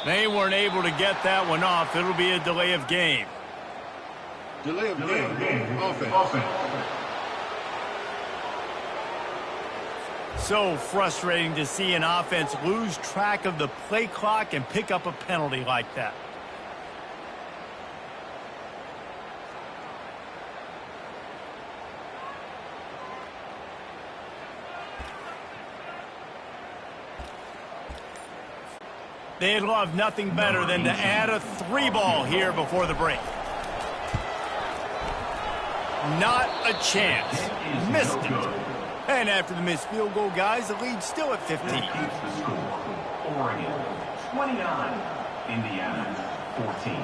They weren't able to get that one off. It'll be a delay of game. Delay of game. Offense. So frustrating to see an offense lose track of the play clock and pick up a penalty like that. They'd love nothing better than to add a 3-ball here before the break. Not a chance. Missed it. And after the missed field goal, guys, the lead's still at 15. That keeps the score. Oregon 29, Indiana 14.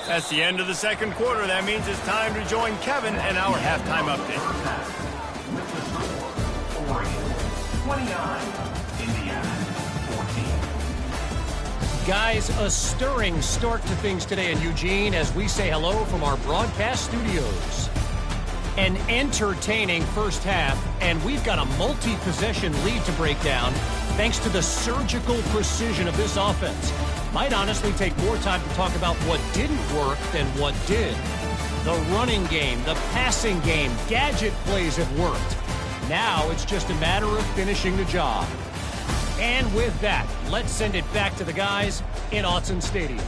That's the end of the second quarter. That means it's time to join Kevin and our halftime update. With the score, Oregon 29, Indiana 14. Guys, a stirring start to things today in Eugene as we say hello from our broadcast studios. An entertaining first half, and we've got a multi-possession lead to break down thanks to the surgical precision of this offense. Might honestly take more time to talk about what didn't work than what did. The running game, the passing game, gadget plays have worked. Now it's just a matter of finishing the job. And with that, let's send it back to the guys in Autzen Stadium.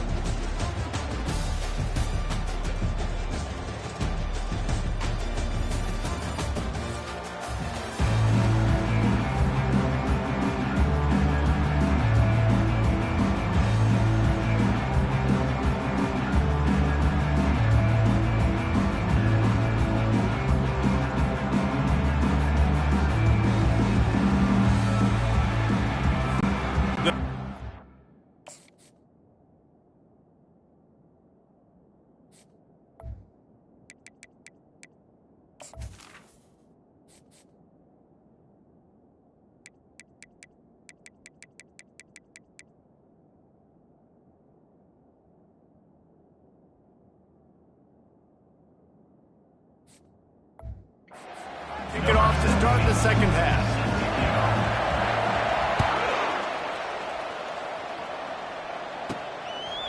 it off to start the second half.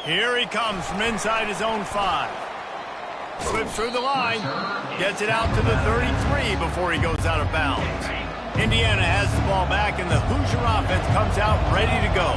Here he comes from inside his own 5. Slips through the line, gets it out to the 33 before he goes out of bounds. Indiana has the ball back, and the Hoosier offense comes out ready to go.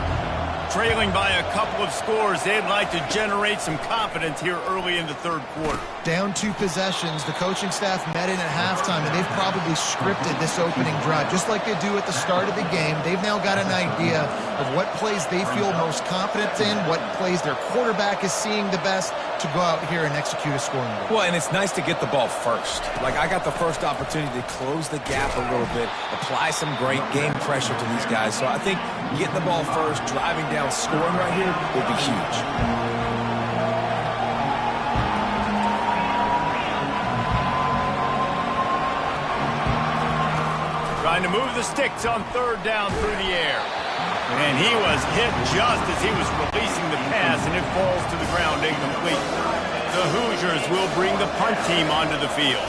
Trailing by a couple of scores, they'd like to generate some confidence here early in the third quarter. Down 2 possessions, the coaching staff met in at halftime, and they've probably scripted this opening drive, just like they do at the start of the game. They've now got an idea of what plays they feel most confident in, what plays their quarterback is seeing the best to go out here and execute a scoring goal. Well, and it's nice to get the ball first. Like, I got the first opportunity to close the gap a little bit, apply some great game pressure to these guys. So I think getting the ball first, driving down, scoring right here would be huge. Trying to move the sticks on third down through the air. And he was hit just as he was releasing the pass, and it falls to the ground incomplete. The Hoosiers will bring the punt team onto the field.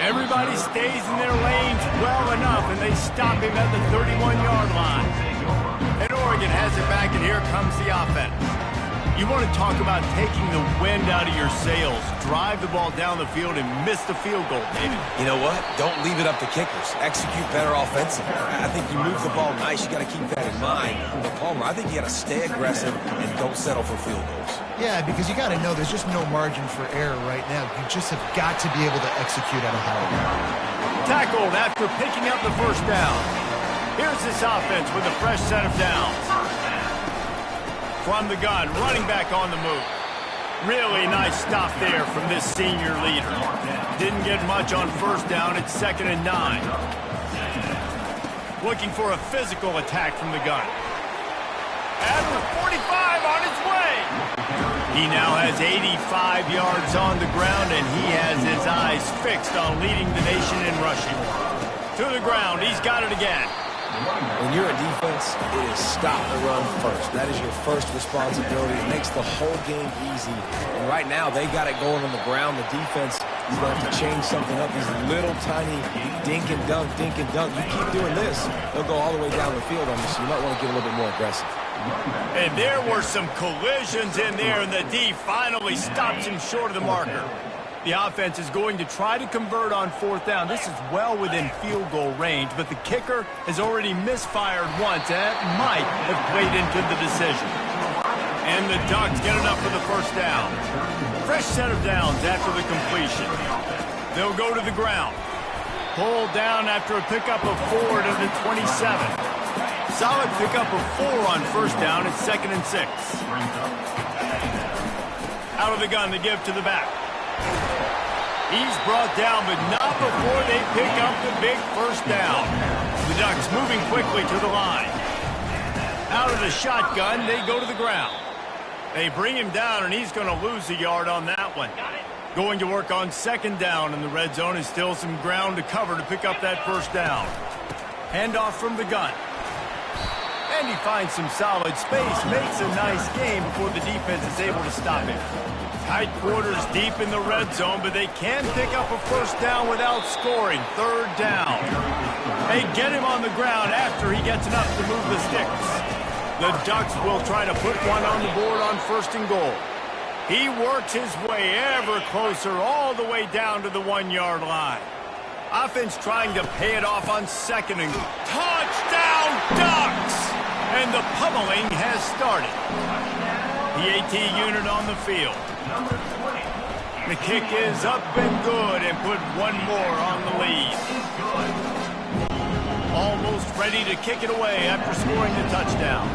Everybody stays in their lanes well enough, and they stop him at the 31-yard line. And Oregon has it back, and here comes the offense. You want to talk about taking the wind out of your sails. Drive the ball down the field and miss the field goal, David. You know what? Don't leave it up to kickers. Execute better offensively. I think you move the ball nice. You got to keep that in mind. But Palmer, I think you got to stay aggressive and don't settle for field goals. Yeah, because you got to know there's just no margin for error right now. You just have got to be able to execute at a high level. Tackled after picking up the first down. Here's this offense with a fresh set of downs. From the gun, running back on the move. Really nice stop there from this senior leader. Didn't get much on first down. It's 2nd and 9. Looking for a physical attack from the gun. At the 45 on his way. He now has 85 yards on the ground, and he has his eyes fixed on leading the nation in rushing. To the ground, he's got it again. When you're a defense, it is stop the run first. That is your first responsibility. It makes the whole game easy. And right now, they got it going on the ground. The defense is going to have to change something up. These little tiny dink and dunk, dink and dunk. You keep doing this, they'll go all the way down the field on you, so you might want to get a little bit more aggressive. And there were some collisions in there, and the D finally stops him short of the marker. The offense is going to try to convert on fourth down. This is well within field goal range, but the kicker has already misfired once, and that might have played into the decision. And the Ducks get enough for the first down. Fresh set of downs after the completion. They'll go to the ground. Pulled down after a pickup of 4 to the 27. Solid pickup of 4 on first down. It's 2nd and 6. Out of the gun to give to the back. He's brought down, but not before they pick up the big first down. The Ducks moving quickly to the line. Out of the shotgun, they go to the ground. They bring him down, and he's going to lose a yard on that one. Going to work on 2nd down in the red zone, and still some ground to cover to pick up that first down. Handoff from the gun. And he finds some solid space, makes a nice game before the defense is able to stop him. Tight quarters deep in the red zone, but they can pick up a first down without scoring. 3rd down. They get him on the ground after he gets enough to move the sticks. The Ducks will try to put one on the board on 1st and goal. He works his way ever closer all the way down to the 1-yard line. Offense trying to pay it off on 2nd and goal. Touchdown Ducks! And the pummeling has started. The AT unit on the field. The kick is up and good, and put one more on the lead. Almost ready to kick it away after scoring the touchdown.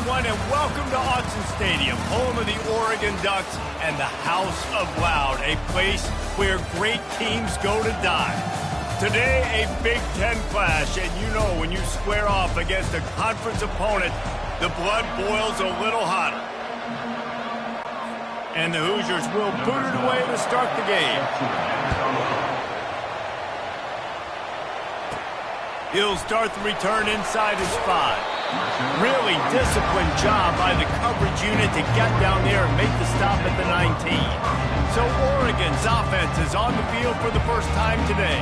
everyone, and welcome to Autzen Stadium, home of the Oregon Ducks and the House of Loud, a place where great teams go to die. Today, a Big Ten clash, and you know when you square off against a conference opponent, the blood boils a little hotter. And the Hoosiers will boot it away to start the game. He'll start the return inside his 5. Really disciplined job by the coverage unit to get down there and make the stop at the 19. So Oregon's offense is on the field for the first time today.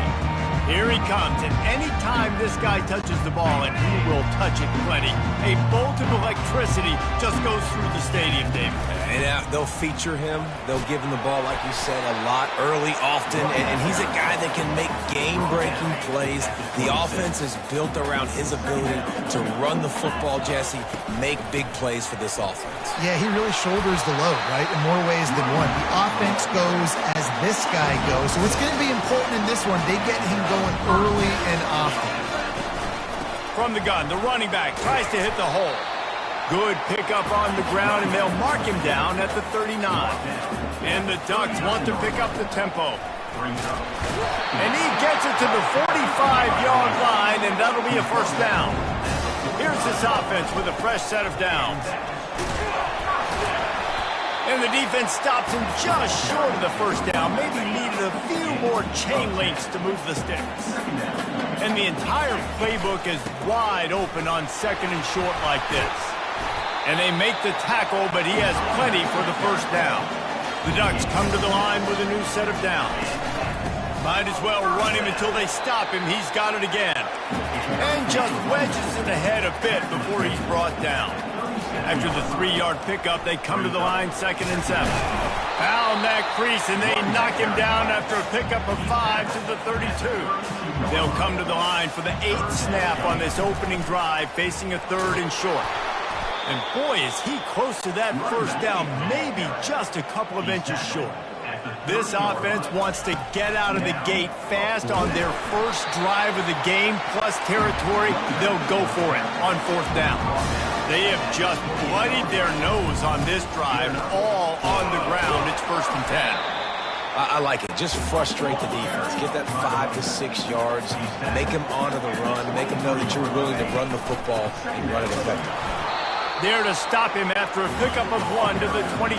Here he comes, and any time this guy touches the ball, and he will touch it plenty, a bolt of electricity just goes through the stadium, David. And they'll feature him. They'll give him the ball, like you said, a lot, early, often. And he's a guy that can make game-breaking plays. The offense is built around his ability to run the football, Jesse, make big plays for this offense. Yeah, he really shoulders the load, right, in more ways than one. The offense goes as this guy goes. So it's going to be important in this one. They get him going early and often. From the gun, the running back tries to hit the hole. Good pickup on the ground, and they'll mark him down at the 39. And the Ducks want to pick up the tempo. And he gets it to the 45-yard line, and that'll be a first down. Here's this offense with a fresh set of downs. And the defense stops him just short of the first down. Maybe needed a few more chain links to move the sticks. And the entire playbook is wide open on second and short like this. And they make the tackle, but he has plenty for the first down. The Ducks come to the line with a new set of downs. Might as well run him until they stop him. He's got it again. And just wedges it ahead a bit before he's brought down. After the 3-yard pickup, they come to the line 2nd and 7. Found that crease, and they knock him down after a pickup of 5 to the 32. They'll come to the line for the 8th snap on this opening drive, facing a 3rd and short. And boy, is he close to that first down, maybe just a couple of inches short. This offense wants to get out of the gate fast on their first drive of the game, plus territory. They'll go for it on 4th down. They have just bloodied their nose on this drive, all on the ground. It's 1st and 10. I like it. Just frustrate the defense. Get that 5 to 6 yards. Make them honor the run. Make them know that you're willing to run the football and run it effectively. There to stop him after a pickup of 1 to the 22.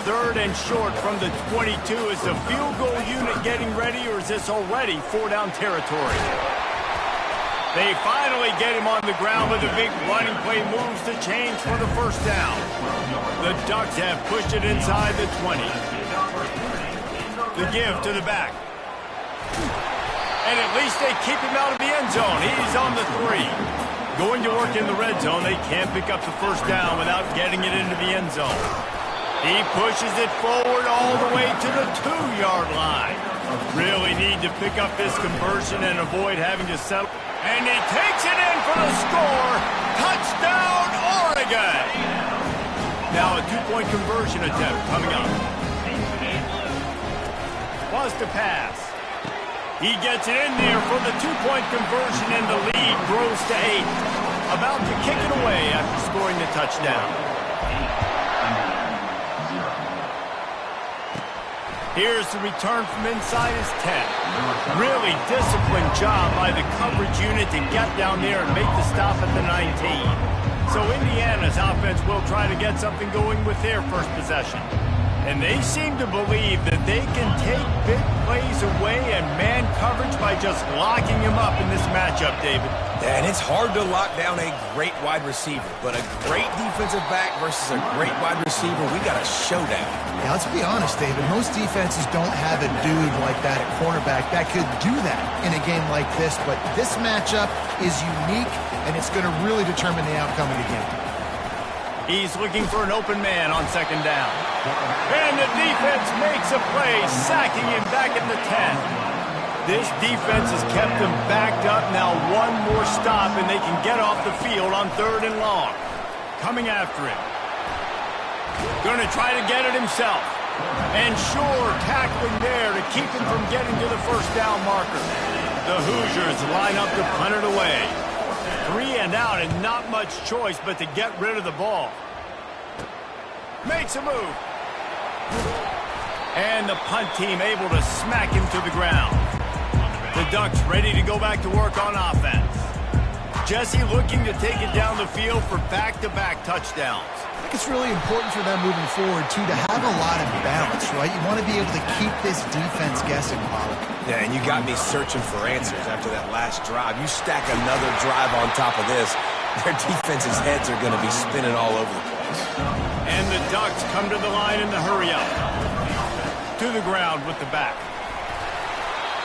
3rd and short from the 22. Is the field goal unit getting ready, or is this already 4-down territory? They finally get him on the ground with a big running play moves to change for the first down. The Ducks have pushed it inside the 20. The give to the back. And at least they keep him out of the end zone. He's on the 3. Going to work in the red zone, they can't pick up the first down without getting it into the end zone. He pushes it forward all the way to the 2-yard line. Really need to pick up this conversion and avoid having to settle. And he takes it in for the score. Touchdown, Oregon! Now a 2-point conversion attempt coming up. Was to pass. He gets it in there for the 2-point conversion, and the lead grows to 8. About to kick it away after scoring the touchdown. Here's the return from inside his 10. Really disciplined job by the coverage unit to get down there and make the stop at the 19. So Indiana's offense will try to get something going with their first possession. And they seem to believe that they can take big plays away and man coverage by just locking him up in this matchup, David. And it's hard to lock down a great wide receiver, but a great defensive back versus a great wide receiver, we got a showdown. Yeah, let's be honest, David. Most defenses don't have a dude like that at cornerback that could do that in a game like this, but this matchup is unique, and it's going to really determine the outcome of the game. He's looking for an open man on 2nd down. And the defense makes a play, sacking him back at the 10. This defense has kept them backed up. Now one more stop, and they can get off the field on 3rd and long. Coming after him. Going to try to get it himself. And sure, tackling there to keep him from getting to the first down marker. The Hoosiers line up to punt it away. 3 and out and not much choice but to get rid of the ball. Makes a move. And the punt team able to smack him to the ground. The Ducks ready to go back to work on offense. Jesse looking to take it down the field for back-to-back touchdowns. I think it's really important for them moving forward, too, to have a lot of balance, right? You want to be able to keep this defense guessing, Pollock. Yeah, and you got me searching for answers after that last drive. You stack another drive on top of this, their defense's heads are going to be spinning all over the place. And the Ducks come to the line in the hurry-up. To the ground with the back.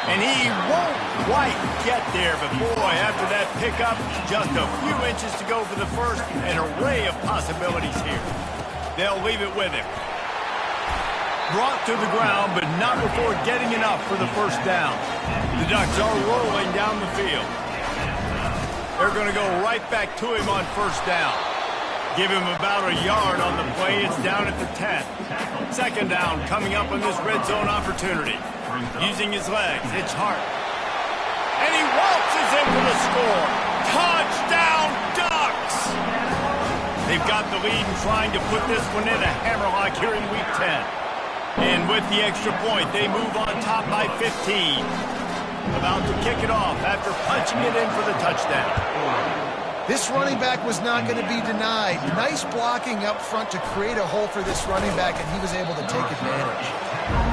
And he won't quite get there, but boy, after that pickup, just a few inches to go for the first. An array of possibilities here. They'll leave it with him. Brought to the ground, but not before getting enough for the first down. The Ducks are rolling down the field. They're going to go right back to him on first down. Give him about a yard on the play. It's down at the 10. Second down coming up on this red zone opportunity. Using his legs, it's Hart. And he waltzes in for the score. Touchdown, Ducks! They've got the lead and trying to put this one in a hammerlock here in Week 10. And with the extra point, they move on top by 15. About to kick it off after punching it in for the touchdown. This running back was not going to be denied. Nice blocking up front to create a hole for this running back, and he was able to take advantage.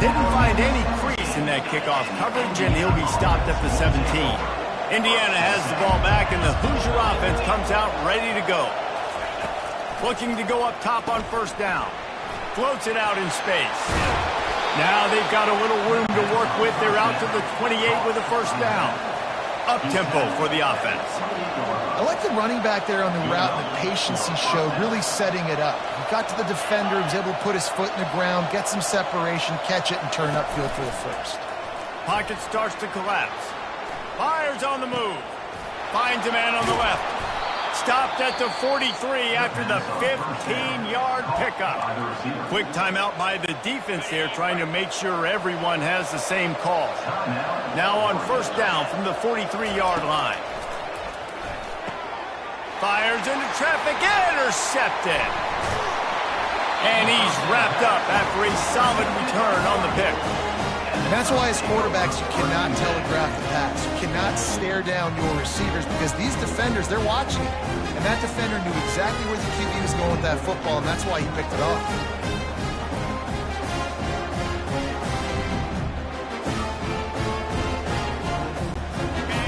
Didn't find any crease in that kickoff coverage, and he'll be stopped at the 17. Indiana has the ball back, and the Hoosier offense comes out ready to go. Looking to go up top on first down. Floats it out in space. Now they've got a little room to work with. They're out to the 28 with a first down. Up-tempo for the offense. I like the running back there on the route and the patience he showed, really setting it up. He got to the defender, he was able to put his foot in the ground, get some separation, catch it, and turn upfield for the first. Pocket starts to collapse. Fires on the move. Finds a man on the left. Stopped at the 43 after the 15-yard pickup. Quick timeout by the defense there, trying to make sure everyone has the same call. Now on first down from the 43-yard line. Fires into traffic, intercepted. And he's wrapped up after a solid return on the pick. And that's why as quarterbacks, you cannot telegraph the pass. You cannot stare down your receivers because these defenders, they're watching it. And that defender knew exactly where the QB was going with that football, and that's why he picked it off.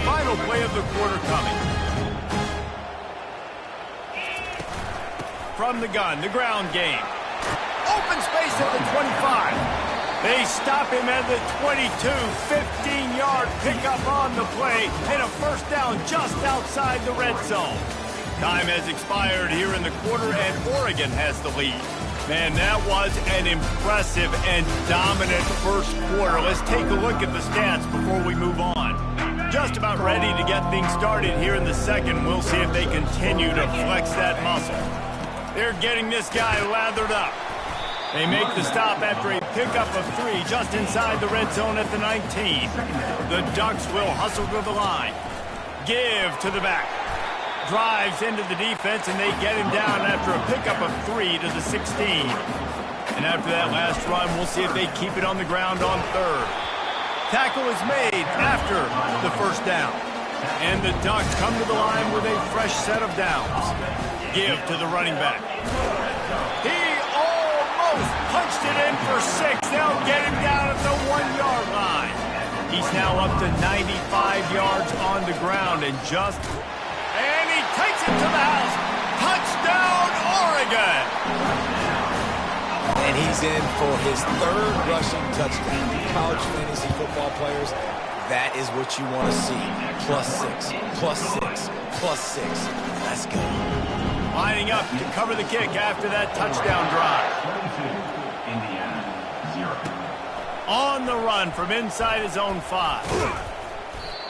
Final play of the quarter coming. From the gun, the ground game. Open space at the 25. They stop him at the 22. 15-yard pickup on the play and a first down just outside the red zone. Time has expired here in the quarter, and Oregon has the lead. Man, that was an impressive and dominant first quarter. Let's take a look at the stats before we move on. Just about ready to get things started here in the second. We'll see if they continue to flex that muscle. They're getting this guy lathered up. They make the stop after a pickup of 3 just inside the red zone at the 19. The Ducks will hustle to the line. Give to the back. Drives into the defense, and they get him down after a pickup of 3 to the 16. And after that last run, we'll see if they keep it on the ground on third. Tackle is made after the first down. And the Ducks come to the line with a fresh set of downs. Give to the running back. He almost punched it in for 6. They'll get him down at the 1-yard line. He's now up to 95 yards on the ground and and he takes it to the house. Touchdown, Oregon. And he's in for his 3rd rushing touchdown. College fantasy football players, that is what you want to see. +6, +6, +6. Let's go. Lining up to cover the kick after that touchdown drive. Indiana, 0. On the run from inside his own 5.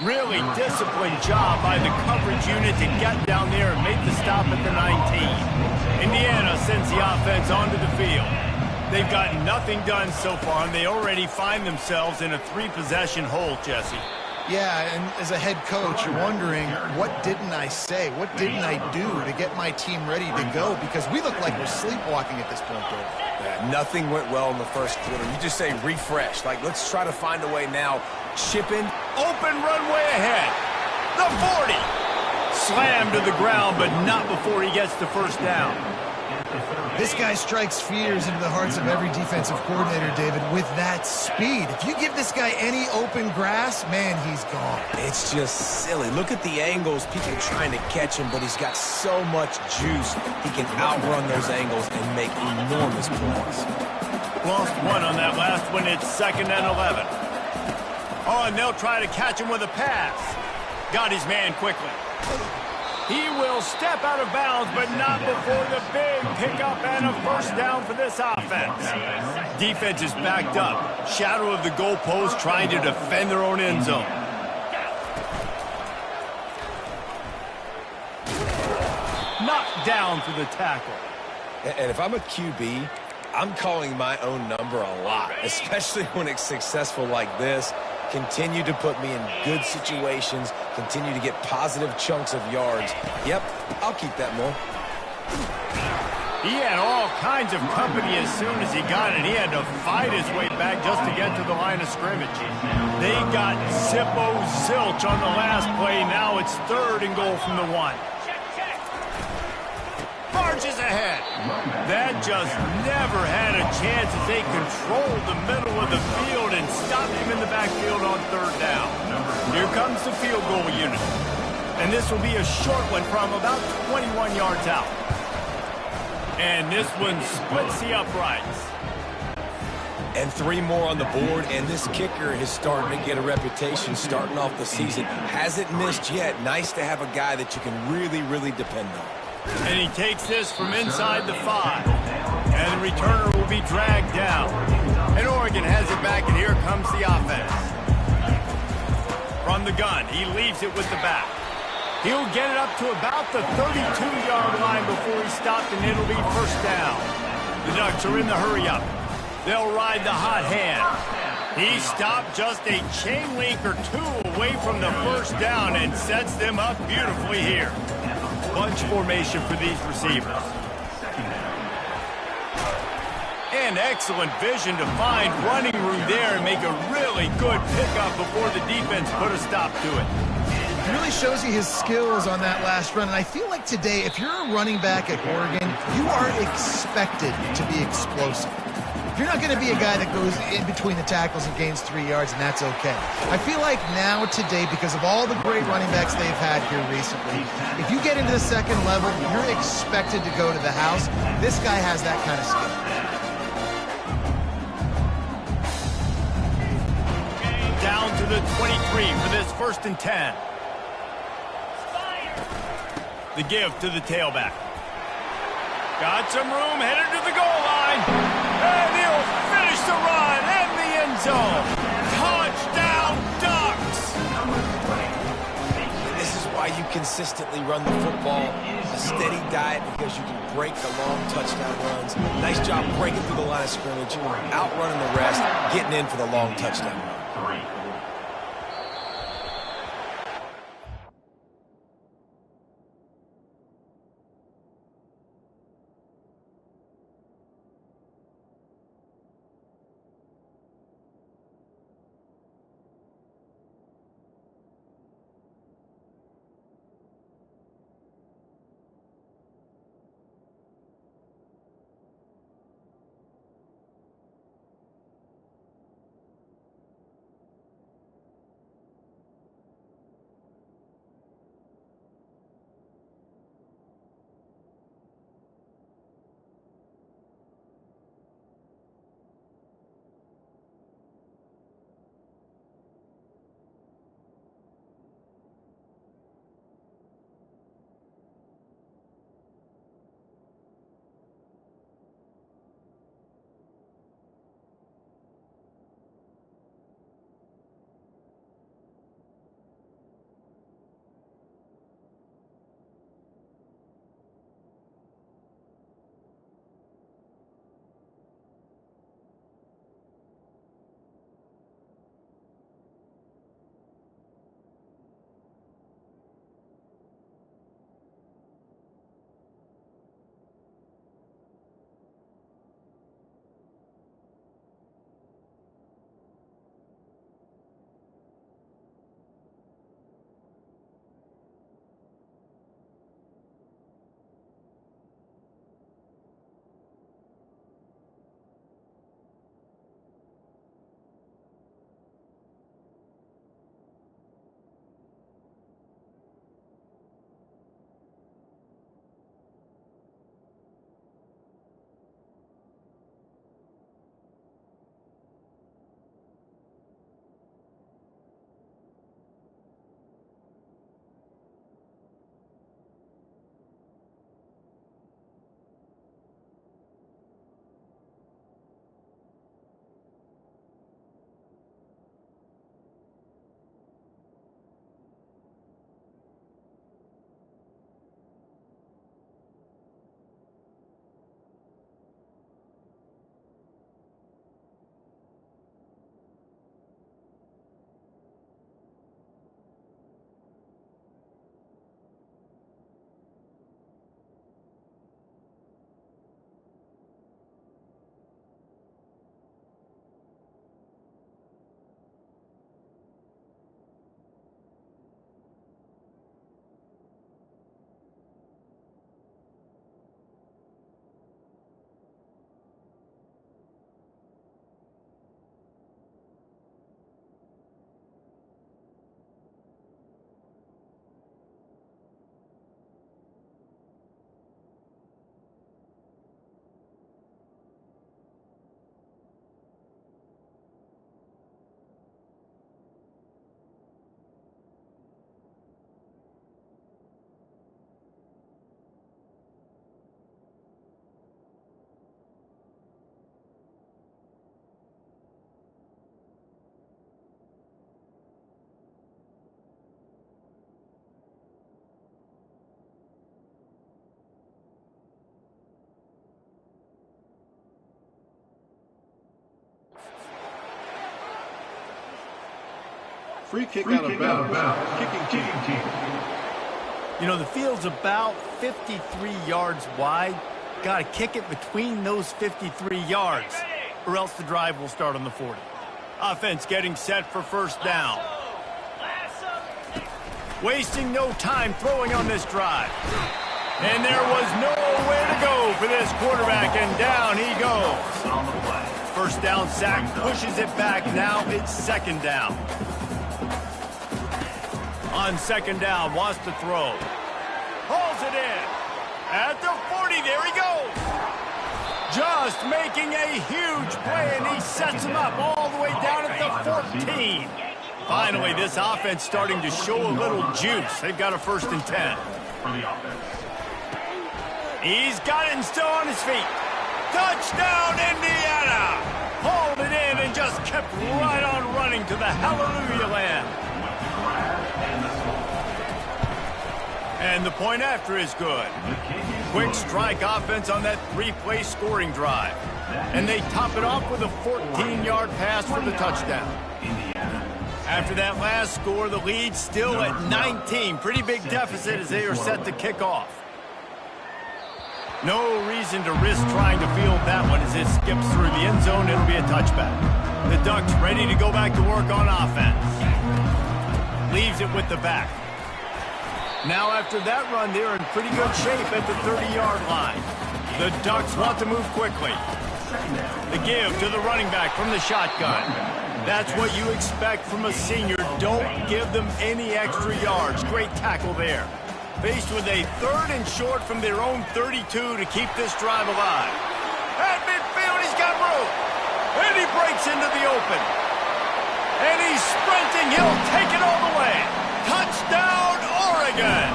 Really disciplined job by the coverage unit to get down there and make the stop at the 19. Indiana sends the offense onto the field. They've got nothing done so far, and they already find themselves in a 3-possession hole, Jesse. Yeah, and as a head coach, you're wondering, what didn't I say? What didn't I do to get my team ready to go? Because we look like we're sleepwalking at this point, Dave. Yeah, nothing went well in the first quarter. You just say refresh. Like, let's try to find a way now. Chipping. Open runway ahead. The 40. Slammed to the ground, but not before he gets the first down. This guy strikes fears into the hearts of every defensive coordinator, David, with that speed. If you give this guy any open grass, man, he's gone. It's just silly. Look at the angles, people trying to catch him, but he's got so much juice. He can outrun those angles and make enormous plays. Lost one on that last one. It's 2nd and 11. Oh, and they'll try to catch him with a pass. Got his man quickly. He will step out of bounds, but not before the big pickup and a first down for this offense. Defense is backed up. Shadow of the goalpost trying to defend their own end zone. Knocked down for the tackle. And if I'm a QB, I'm calling my own number a lot, especially when it's successful like this. Continue to put me in good situations, continue to get positive chunks of yards. Yep, I'll keep that more. He had all kinds of company as soon as he got it. He had to fight his way back just to get to the line of scrimmage. They got zilch on the last play. Now it's 3rd and goal from the 1. Marches ahead. That just never had a chance as they controlled the middle of the field and stopped him in the backfield on 3rd down. Here comes the field goal unit. And this will be a short one from about 21 yards out. And this one splits the uprights. And 3 more on the board, and this kicker is starting to get a reputation starting off the season. Hasn't missed yet. Nice to have a guy that you can really, really depend on. And he takes this from inside the 5. And the returner will be dragged down. And Oregon has it back, and here comes the offense. From the gun, he leaves it with the back. He'll get it up to about the 32-yard line before he stopped, and it'll be first down. The Ducks are in the hurry-up. They'll ride the hot hand. He stopped just a chain link or 2 away from the first down and sets them up beautifully here. Bunch formation for these receivers. And excellent vision to find running room there and make a really good pickup before the defense put a stop to it. It really shows you his skills on that last run. And I feel like today, if you're a running back at Oregon, you are expected to be explosive. You're not going to be a guy that goes in between the tackles and gains 3 yards, and that's okay. I feel like now, today, because of all the great running backs they've had here recently, if you get into the 2nd level, you're expected to go to the house. This guy has that kind of skill. Down to the 23 for this 1st and 10. The give to the tailback. Got some room, headed to the goal line. And he'll finish the run and the end zone. Touchdown, Ducks! This is why you consistently run the football. A steady diet because you can break the long touchdown runs. Nice job breaking through the line of scrimmage, outrunning the rest, getting in for the long touchdown run. Free kick out of bounds. Kicking team. You know, the field's about 53 yards wide. Got to kick it between those 53 yards, or else the drive will start on the 40. Offense getting set for first down. Wasting no time throwing on this drive. And there was nowhere to go for this quarterback, and down he goes. First down sack, pushes it back. Now it's second down. On second down, wants to throw. Hauls it in. At the 40, there he goes. Just making a huge play, and he sets him up all the way down at the 14. Finally, this offense starting to show a little juice. They've got a 1st and 10. He's got it and still on his feet. Touchdown, Indiana! Hauled it in and just kept right on running to the hallelujah land. And the point after is good. Quick strike offense on that 3-play scoring drive. And they top it off with a 14-yard pass for the touchdown. After that last score, the lead still at 19. Pretty big deficit as they are set to kick off. No reason to risk trying to field that one as it skips through the end zone. It'll be a touchback. The Ducks ready to go back to work on offense. Leaves it with the back. Now after that run, they're in pretty good shape at the 30-yard line. The Ducks want to move quickly. The give to the running back from the shotgun. That's what you expect from a senior. Don't give them any extra yards. Great tackle there. Faced with a 3rd and short from their own 32 to keep this drive alive. At midfield, he's got room. And he breaks into the open. And he's sprinting. He'll take it all the way. Touchdown, Oregon.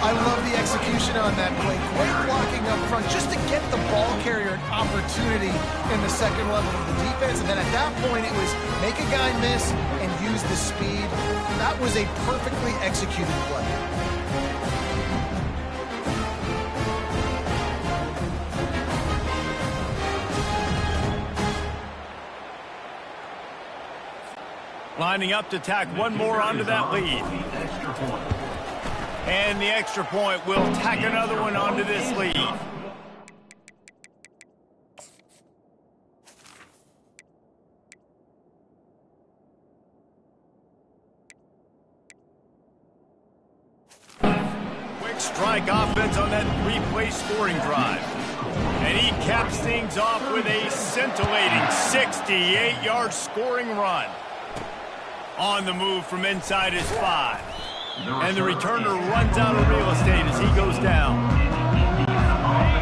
I love the execution on that play. Great blocking up front just to get the ball carrier an opportunity in the second level of the defense. And then at that point, it was make a guy miss and use the speed. That was a perfectly executed play. Lining up to tack one more onto that lead. And the extra point will tack another one onto this lead. Quick strike offense on that 3-play scoring drive. And he caps things off with a scintillating 68-yard scoring run. On the move from inside his 5. And the returner runs out of real estate as he goes down.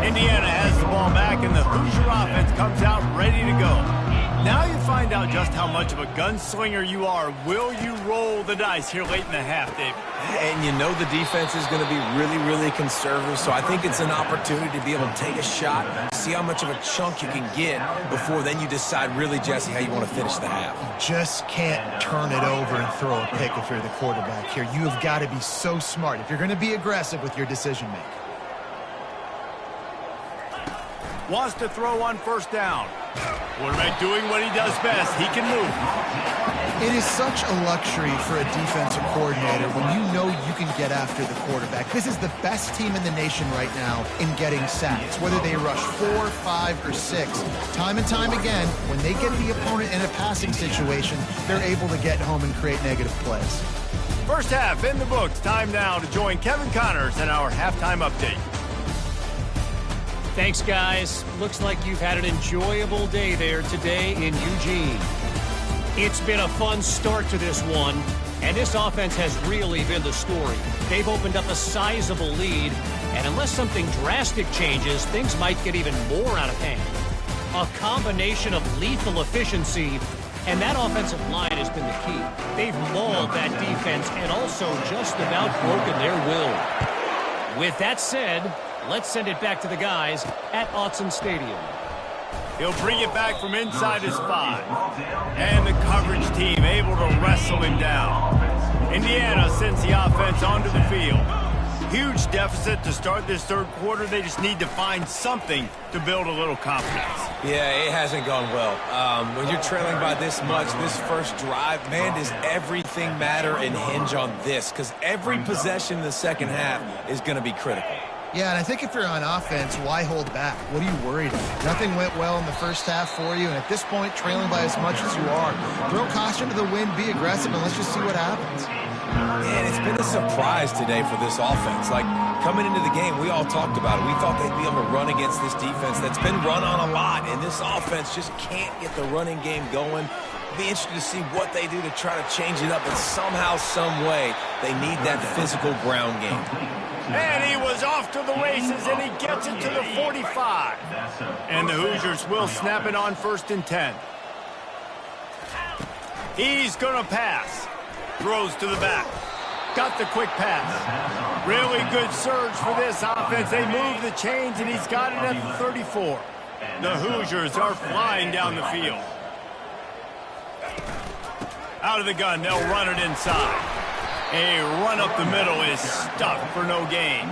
Indiana has the ball back, and the Hoosier offense comes out ready to go. Now you find out just how much of a gunslinger you are. Will you roll the dice here late in the half, Dave? And you know the defense is going to be really, really conservative, so I think it's an opportunity to be able to take a shot, see how much of a chunk you can get before then you decide really, Jesse, how you want to finish the half. You just can't turn it over and throw a pick if you're the quarterback here. You have got to be so smart if you're going to be aggressive with your decision-making. Wants to throw on first down. Quarterback doing what he does best. He can move. It is such a luxury for a defensive coordinator when you know you can get after the quarterback. This is the best team in the nation right now in getting sacks, whether they rush 4, 5, or 6. Time and time again, when they get the opponent in a passing situation, they're able to get home and create negative plays. First half in the books. Time now to join Kevin Connors in our halftime update. Thanks, guys. Looks like you've had an enjoyable day there today in Eugene. It's been a fun start to this one, and this offense has really been the story. They've opened up a sizable lead, and unless something drastic changes, things might get even more out of hand. A combination of lethal efficiency, and that offensive line has been the key. They've mauled that defense and also just about broken their will. With that said, let's send it back to the guys at Autzen Stadium. He'll bring it back from inside his 5. And the coverage team able to wrestle him down. Indiana sends the offense onto the field. Huge deficit to start this third quarter. They just need to find something to build a little confidence. Yeah, it hasn't gone well. When you're trailing by this much, this first drive, man, does everything matter and hinge on this? Because every possession in the second half is going to be critical. Yeah, and I think if you're on offense, why hold back? What are you worried about? Nothing went well in the first half for you, and at this point, trailing by as much as you are, throw caution to the wind, be aggressive, and let's just see what happens. Man, it's been a surprise today for this offense. Like, coming into the game, we all talked about it. We thought they'd be able to run against this defense that's been run on a lot, and this offense just can't get the running game going. Be interested to see what they do to try to change it up, but somehow, some way, they need that physical ground game. And he was off to the races, and he gets it to the 45. And the Hoosiers will snap it on 1st and 10. He's going to pass. Throws to the back. Got the quick pass. Really good surge for this offense. They move the chains, and he's got it at the 34. The Hoosiers are flying down the field. Out of the gun, they'll run it inside. A run up the middle is stuffed for no gain.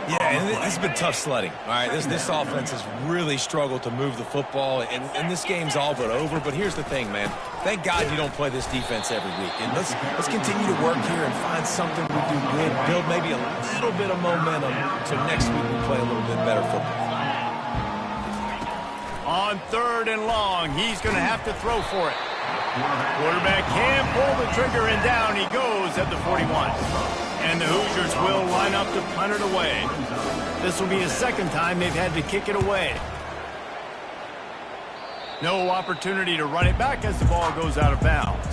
Yeah, and this has been tough sledding. All right, this offense has really struggled to move the football, and this game's all but over. But here's the thing, man. Thank God you don't play this defense every week. And let's continue to work here and find something we do good, build maybe a little bit of momentum so next week we play a little bit better football. On 3rd and long, he's going to have to throw for it. Quarterback can pull the trigger, and down he goes at the 41. And the Hoosiers will line up to punt it away. This will be the second time they've had to kick it away. No opportunity to run it back as the ball goes out of bounds.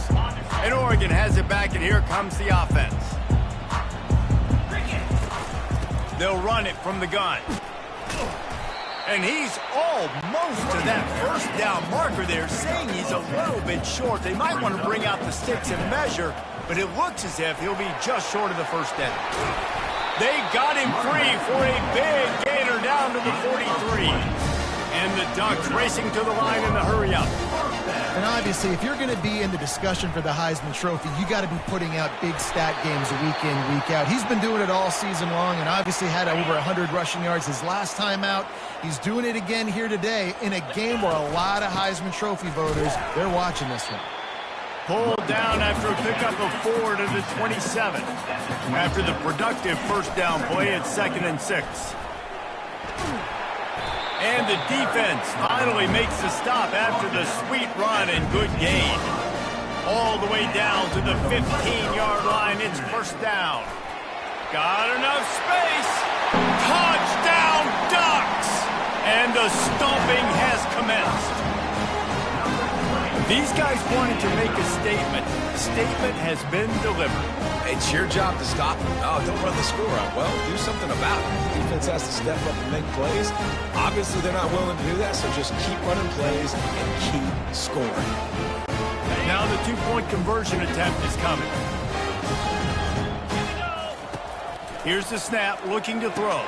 And Oregon has it back, and here comes the offense. They'll run it from the gun. And he's almost to that first down marker there, saying he's a little bit short. They might want to bring out the sticks and measure, but it looks as if he'll be just short of the first down. They got him free for a big gainer down to the 43. And the Ducks racing to the line in the hurry-up. And obviously, if you're going to be in the discussion for the Heisman Trophy, you got to be putting out big stat games week in, week out. He's been doing it all season long and obviously had over 100 rushing yards his last time out. He's doing it again here today in a game where a lot of Heisman Trophy voters, they're watching this one. Pulled down after a pickup of 4 to the 27. After the productive first down play at 2nd and 6. And the defense finally makes the stop after the sweet run and good gain. All the way down to the 15-yard line. It's first down. Got enough space. Touchdown, Ducks! And the stomping has commenced. These guys wanted to make a statement. The statement has been delivered. It's your job to stop them. Oh, don't run the score up. Well, do something about it. The defense has to step up and make plays. Obviously, they're not willing to do that, so just keep running plays and keep scoring. Now the two-point conversion attempt is coming. Here's the snap, looking to throw.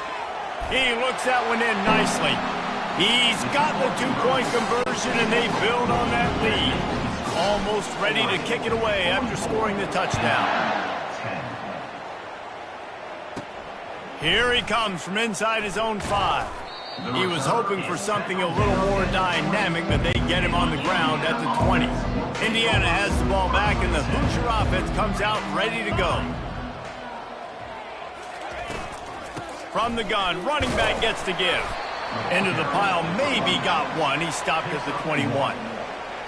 He looks that one in nicely. He's got the two-point conversion, and they build on that lead. Almost ready to kick it away after scoring the touchdown. Here he comes from inside his own 5. He was hoping for something a little more dynamic, but they get him on the ground at the 20. Indiana has the ball back, and the Hoosier offense comes out ready to go. From the gun, running back gets to give. Into the pile, maybe got one. He stopped at the 21.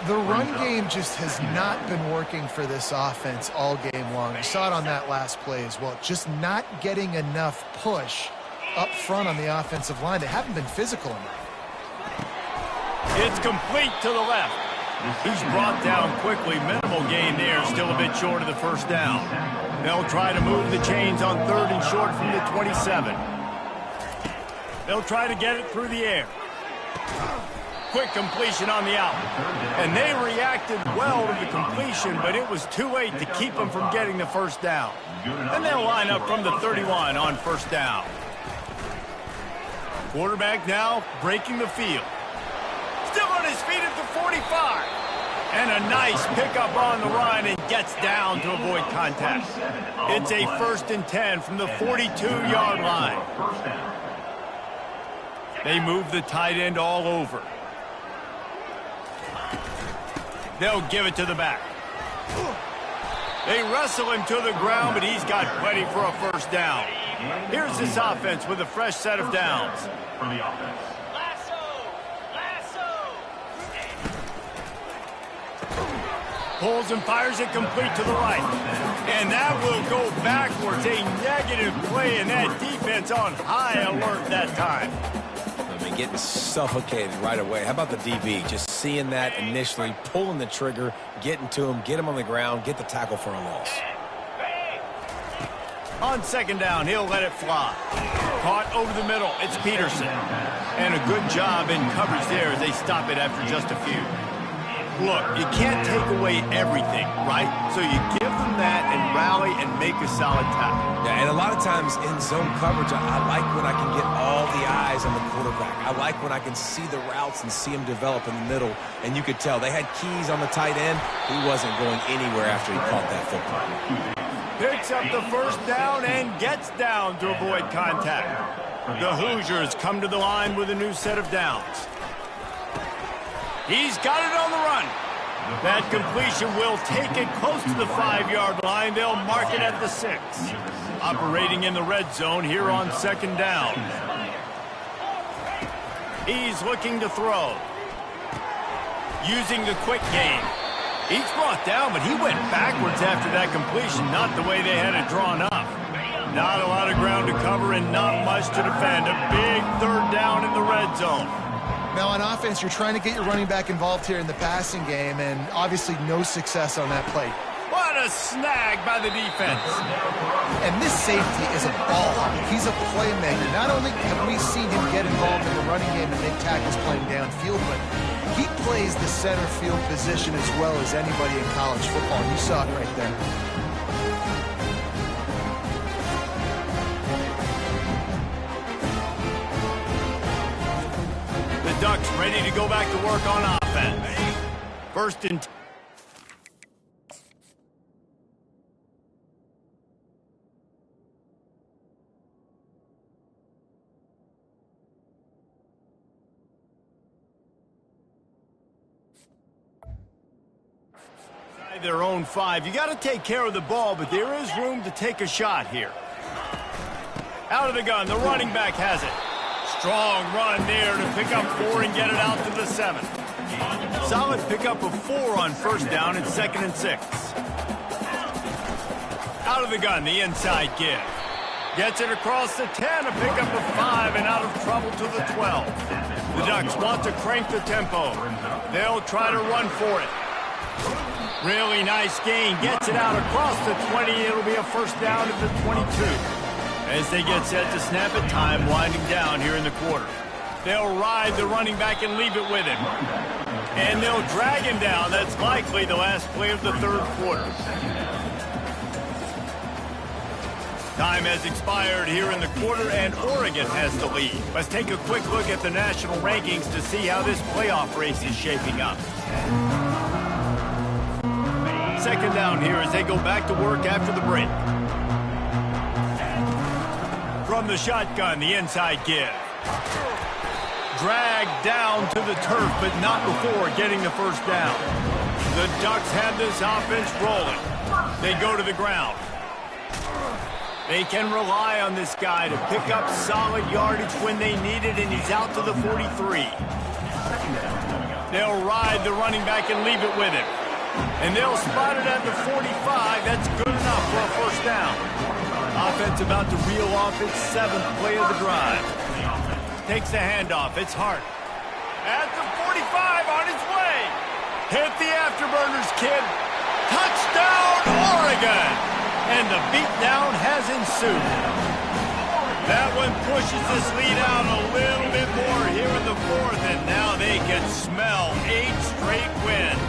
The run game just has not been working for this offense all game long. You saw it on that last play as well. Just not getting enough push up front on the offensive line. They haven't been physical enough. It's complete to the left. He's brought down quickly. Minimal gain there. Still a bit short of the first down. They'll try to move the chains on 3rd and short from the 27. They'll try to get it through the air. Quick completion on the out. And they reacted well to the completion, but it was too late to keep them from getting the first down. And they'll line up from the 31 on first down. Quarterback now breaking the field. Still on his feet at the 45. And a nice pickup on the run and gets down to avoid contact. It's a 1st and 10 from the 42-yard line. They move the tight end all over. They'll give it to the back. They wrestle him to the ground, but he's got plenty for a 1st down. Here's this offense with a fresh set of downs. For the offense. Pulls and fires it complete to the right. And that will go backwards. A negative play, and that defense on high alert that time. I mean, getting suffocated right away. How about the DB? Just seeing that initially, pulling the trigger, getting to him, get him on the ground, get the tackle for a loss. On 2nd down, he'll let it fly. Caught over the middle. It's Peterson. And a good job in coverage there as they stop it after just a few. Look, you can't take away everything, right? So you give them that and rally and make a solid tackle. Yeah, and a lot of times in zone coverage, I like when I can get all the eyes on the quarterback. I like when I can see the routes and see him develop in the middle. And you could tell they had keys on the tight end. He wasn't going anywhere after he caught that football. Picks up the 1st down and gets down to avoid contact. The Hoosiers come to the line with a new set of downs. He's got it on the run. That completion will take it close to the 5-yard line. They'll mark it at the 6. Operating in the red zone here on 2nd down. He's looking to throw. Using the quick game. He's brought down, but he went backwards after that completion, not the way they had it drawn up. Not a lot of ground to cover and not much to defend. A big 3rd down in the red zone. Now, on offense, you're trying to get your running back involved here in the passing game, and obviously no success on that play. What a snag by the defense. And this safety is a ball hawk. He's a playmaker. Not only have we seen him get involved in the running game and make tackles playing downfield, but he plays the center field position as well as anybody in college football. You saw it right there. Ducks ready to go back to work on offense. 1st and 10. Their own 5. You got to take care of the ball, but there is room to take a shot here. Out of the gun, the running back has it. Strong run there to pick up 4 and get it out to the 7. Solid pickup of 4 on 1st down and 2nd and 6. Out of the gun, the inside give. Gets it across the 10, a pickup of 5 and out of trouble to the 12. The Ducks want to crank the tempo. They'll try to run for it. Really nice gain. Gets it out across the 20. It'll be a 1st down at the 22. As they get set to snap it, time winding down here in the quarter. They'll ride the running back and leave it with him. And they'll drag him down. That's likely the last play of the 3rd quarter. Time has expired here in the quarter, and Oregon has the lead. Let's take a quick look at the national rankings to see how this playoff race is shaping up. 2nd down here as they go back to work after the break. From the shotgun, the inside give. Dragged down to the turf, but not before getting the 1st down. The Ducks have this offense rolling. They go to the ground. They can rely on this guy to pick up solid yardage when they need it, and he's out to the 43. They'll ride the running back and leave it with him. And they'll spot it at the 45. That's good enough for a 1st down. Offense about to reel off its 7th play of the drive. Takes the handoff. It's Hart. At the 45 on his way. Hit the afterburners, kid. Touchdown, Oregon. And the beatdown has ensued. That one pushes this lead out a little bit more here in the 4th, and now they can smell 8 straight wins.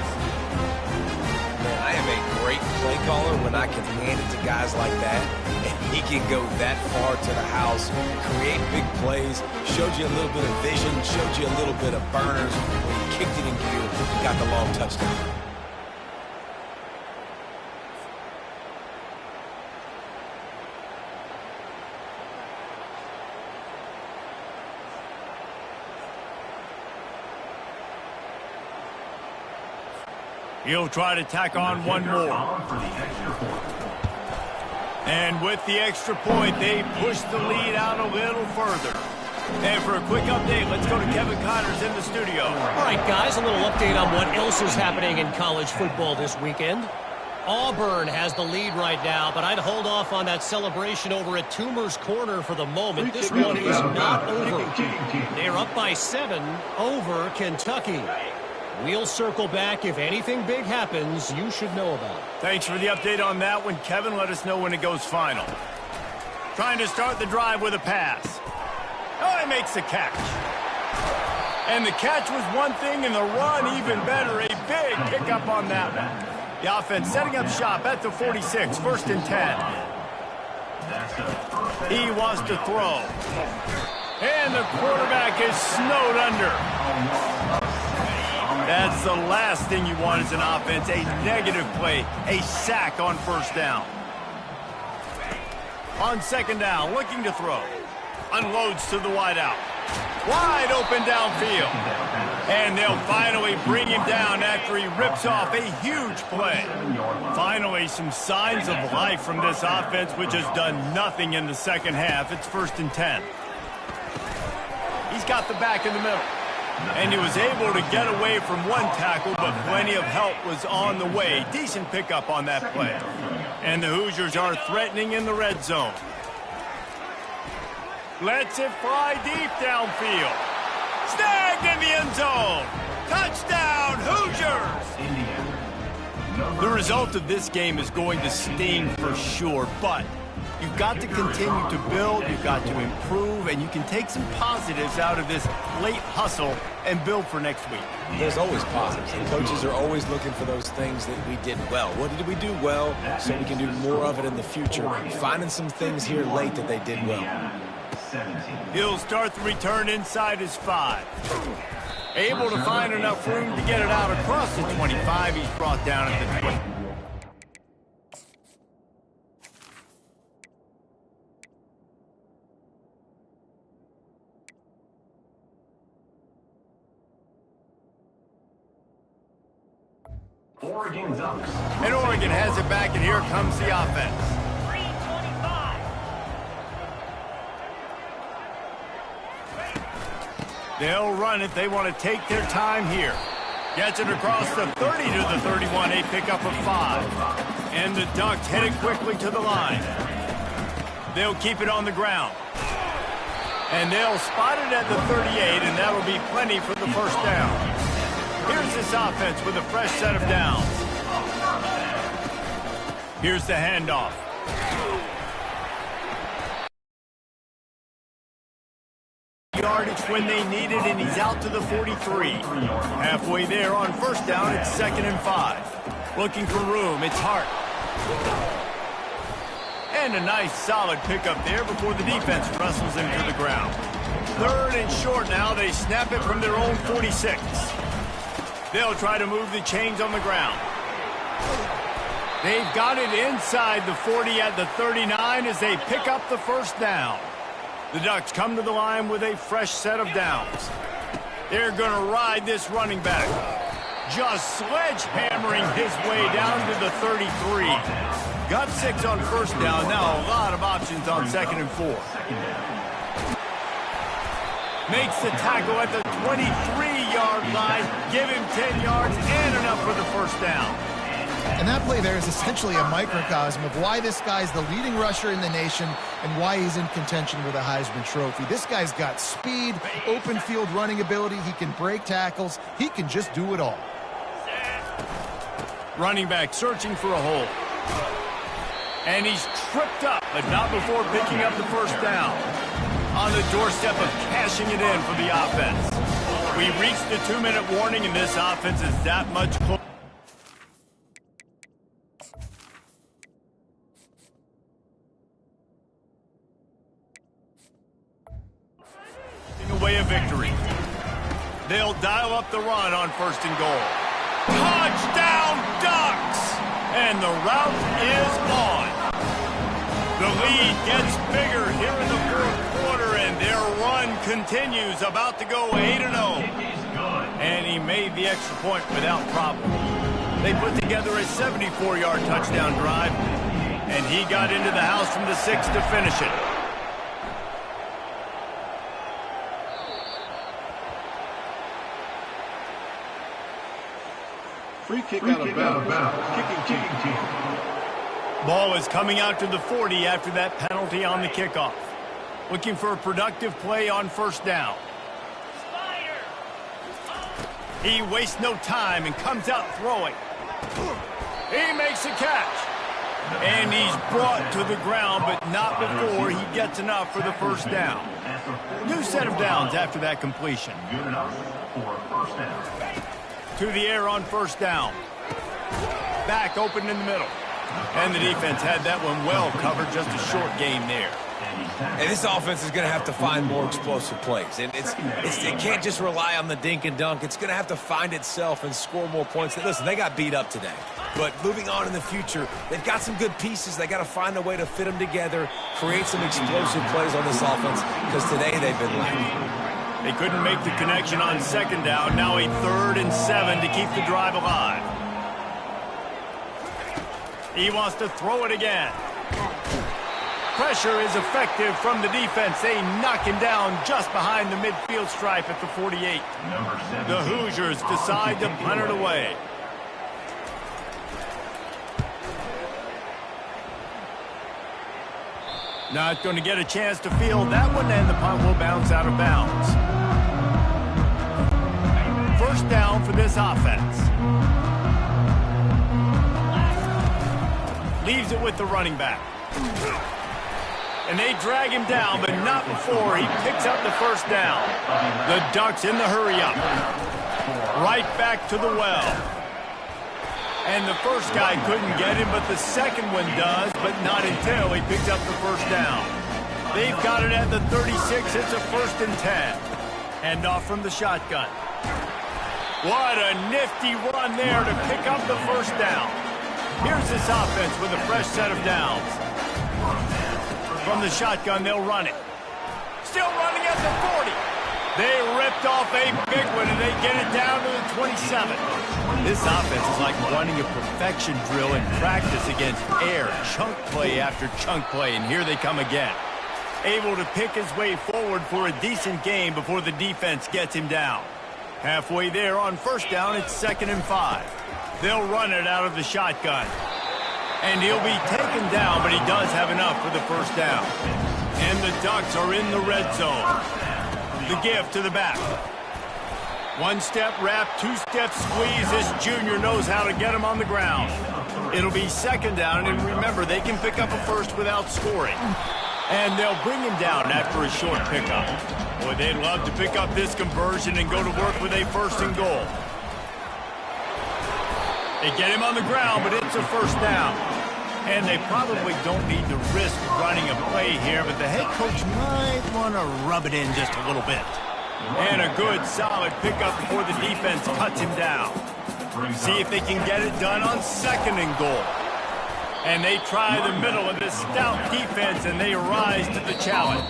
Man, I am a great play caller when I can hand it to guys like that, and he can go that far to the house, create big plays, showed you a little bit of vision, showed you a little bit of burners. When he kicked it in gear, he got the long touchdown. He'll try to tack on one more. And with the extra point, they push the lead out a little further. And for a quick update, let's go to Kevin Connors in the studio. All right, guys, a little update on what else is happening in college football this weekend. Auburn has the lead right now, but I'd hold off on that celebration over at Toomer's Corner for the moment. This one is not over. They're up by 7 over Kentucky. We'll circle back. If anything big happens, you should know about it. Thanks for the update on that one, Kevin. Let us know when it goes final. Trying to start the drive with a pass. Oh, he makes the catch. And the catch was one thing, and the run even better. A big pickup on that one. The offense setting up shop at the 46, 1st and 10. He wants to throw. And the quarterback is snowed under. That's the last thing you want as an offense, a negative play, a sack on 1st down. On 2nd down, looking to throw. Unloads to the wideout. Wide open downfield. And they'll finally bring him down after he rips off a huge play. Finally, some signs of life from this offense, which has done nothing in the second half. It's 1st and 10. He's got the back in the middle. And he was able to get away from one tackle, but plenty of help was on the way. Decent pickup on that play. And the Hoosiers are threatening in the red zone. Lets it fly deep downfield. Snagged in the end zone. Touchdown, Hoosiers! The result of this game is going to sting for sure, but you've got to continue to build, you've got to improve, and you can take some positives out of this late hustle and build for next week. There's always positives, and coaches are always looking for those things that we did well. What did we do well so we can do more of it in the future? Finding some things here late that they did well. He'll start the return inside his 5. Able to find enough room to get it out across the 25. He's brought down at the 20. Oregon Ducks. And Oregon has it back, and here comes the offense. 325. They'll run it. They want to take their time here. Gets it across the 30 to the 31. A pickup of 5. And the Ducks headed quickly to the line. They'll keep it on the ground. And they'll spot it at the 38, and that'll be plenty for the 1st down. Here's this offense with a fresh set of downs. Here's the handoff. Yardage when they need it, and he's out to the 43. Halfway there on 1st down, it's 2nd and 5. Looking for room, it's Hart. And a nice solid pickup there before the defense wrestles him to the ground. 3rd and short now, they snap it from their own 46. They'll try to move the chains on the ground. They've got it inside the 40 at the 39 as they pick up the 1st down. The Ducks come to the line with a fresh set of downs. They're going to ride this running back. Just sledgehammering his way down to the 33. Got 6 on 1st down. Now a lot of options on 2nd and 4. Makes the tackle at the 23-yard line. Give him 10 yards and enough for the 1st down. And that play there is essentially a microcosm of why this guy's the leading rusher in the nation and why he's in contention with a Heisman Trophy. This guy's got speed, open field running ability. He can break tackles. He can just do it all. Running back searching for a hole. And he's tripped up, but not before picking up the 1st down. On the doorstep of cashing it in for the offense. We reached the 2-minute warning, and this offense is that much closer. Away a victory. They'll dial up the run on 1st and goal. Touchdown, Ducks! And the route is on. The lead gets bigger here in the 4th quarter, and their run continues, about to go 8-0. And he made the extra point without problem. They put together a 74-yard touchdown drive, and he got into the house from the 6 to finish it. Free kick out of bounds. Kicking team. Ball is coming out to the 40 after that penalty on the kickoff. Looking for a productive play on first down. He wastes no time and comes out throwing. He makes a catch. And he's brought to the ground, but not before he gets enough for the first down. New set of downs after that completion. Good enough for a first down. To the air on first down. Back open in the middle. And the defense had that one well covered, just a short game there. And this offense is going to have to find more explosive plays. And it can't just rely on the dink and dunk. It's going to have to find itself and score more points. Listen, they got beat up today. But moving on in the future, they've got some good pieces. They got to find a way to fit them together, create some explosive plays on this offense, because today they've been lacking. They couldn't make the connection on second down. Now a 3rd and 7 to keep the drive alive. He wants to throw it again. Pressure is effective from the defense. They knock him down just behind the midfield stripe at the 48. The Hoosiers decide to punt it away. Not going to get a chance to field that one, and the punt will bounce out of bounds. First down for this offense. Leaves it with the running back. And they drag him down, but not before he picks up the first down. The Ducks in the hurry-up. Right back to the well. And the first guy couldn't get him, but the second one does, but not until he picked up the first down. They've got it at the 36. It's a 1st and 10. Hand off from the shotgun. What a nifty run there to pick up the first down. Here's this offense with a fresh set of downs. From the shotgun, they'll run it. Still running at the 40. They ripped off a big one, and they get it down to the 27. This offense is like running a perfection drill in practice against air, chunk play after chunk play, and here they come again. Able to pick his way forward for a decent game before the defense gets him down. Halfway there on first down, it's 2nd and 5. They'll run it out of the shotgun. And he'll be taken down, but he does have enough for the first down. And the Ducks are in the red zone. The give to the back. 1-step wrap, 2-step squeeze. This junior knows how to get him on the ground. It'll be 2nd down, and remember, they can pick up a first without scoring. And they'll bring him down after a short pickup. Boy, they'd love to pick up this conversion and go to work with a 1st and goal. They get him on the ground, but it's a first down. And they probably don't need to risk running a play here, but the head coach might want to rub it in just a little bit. And a good, solid pickup before the defense cuts him down. See if they can get it done on 2nd and goal. And they try the middle of this stout defense, and they rise to the challenge.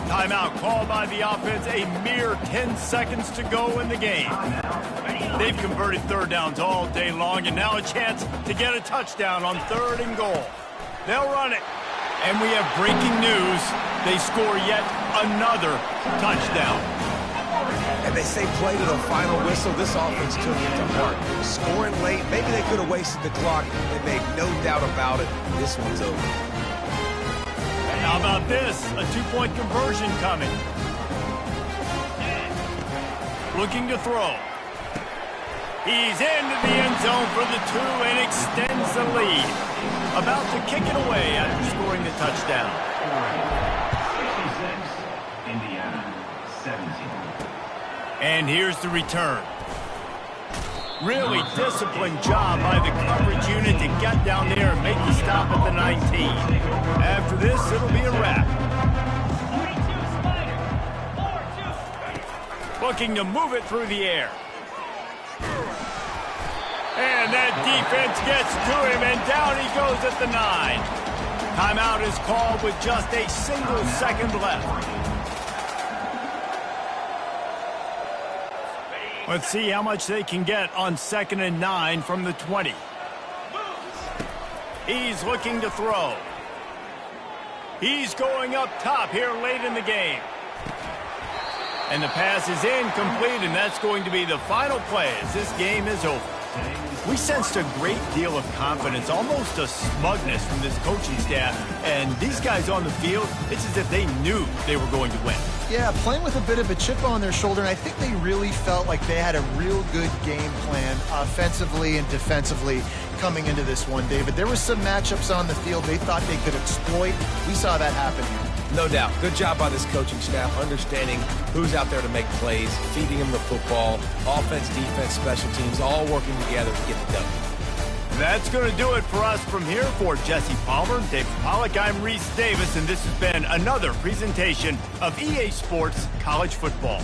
Timeout called by the offense, a mere 10 seconds to go in the game. They've converted 3rd downs all day long, and now a chance to get a touchdown on 3rd and goal. They'll run it. And we have breaking news. They score yet another touchdown. And they say play to the final whistle. This offense took it to heart. Scoring late, maybe they could have wasted the clock. They made no doubt about it. This one's over. And how about this? A 2-point conversion coming. Looking to throw. He's into the end zone for the 2 and extends the lead. About to kick it away after scoring the touchdown. 66, Indiana, 17. And here's the return. Really disciplined job by the coverage unit to get down there and make the stop at the 19. After this, it'll be a wrap. Looking to move it through the air. And that defense gets to him, and down he goes at the 9. Timeout is called with just a single second left. Let's see how much they can get on 2nd and 9 from the 20. He's looking to throw. He's going up top here late in the game. And the pass is incomplete, and that's going to be the final play as this game is over. We sensed a great deal of confidence, almost a smugness from this coaching staff. And these guys on the field, it's as if they knew they were going to win. Yeah, playing with a bit of a chip on their shoulder, and I think they really felt like they had a real good game plan offensively and defensively coming into this one, David. There were some matchups on the field they thought they could exploit. We saw that happen here. No doubt. Good job by this coaching staff, understanding who's out there to make plays, feeding them the football, offense, defense, special teams, all working together to get the W. That's going to do it for us from here. For Jesse Palmer, Dave Pollack, I'm Reese Davis, and this has been another presentation of EA Sports College Football.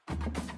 it.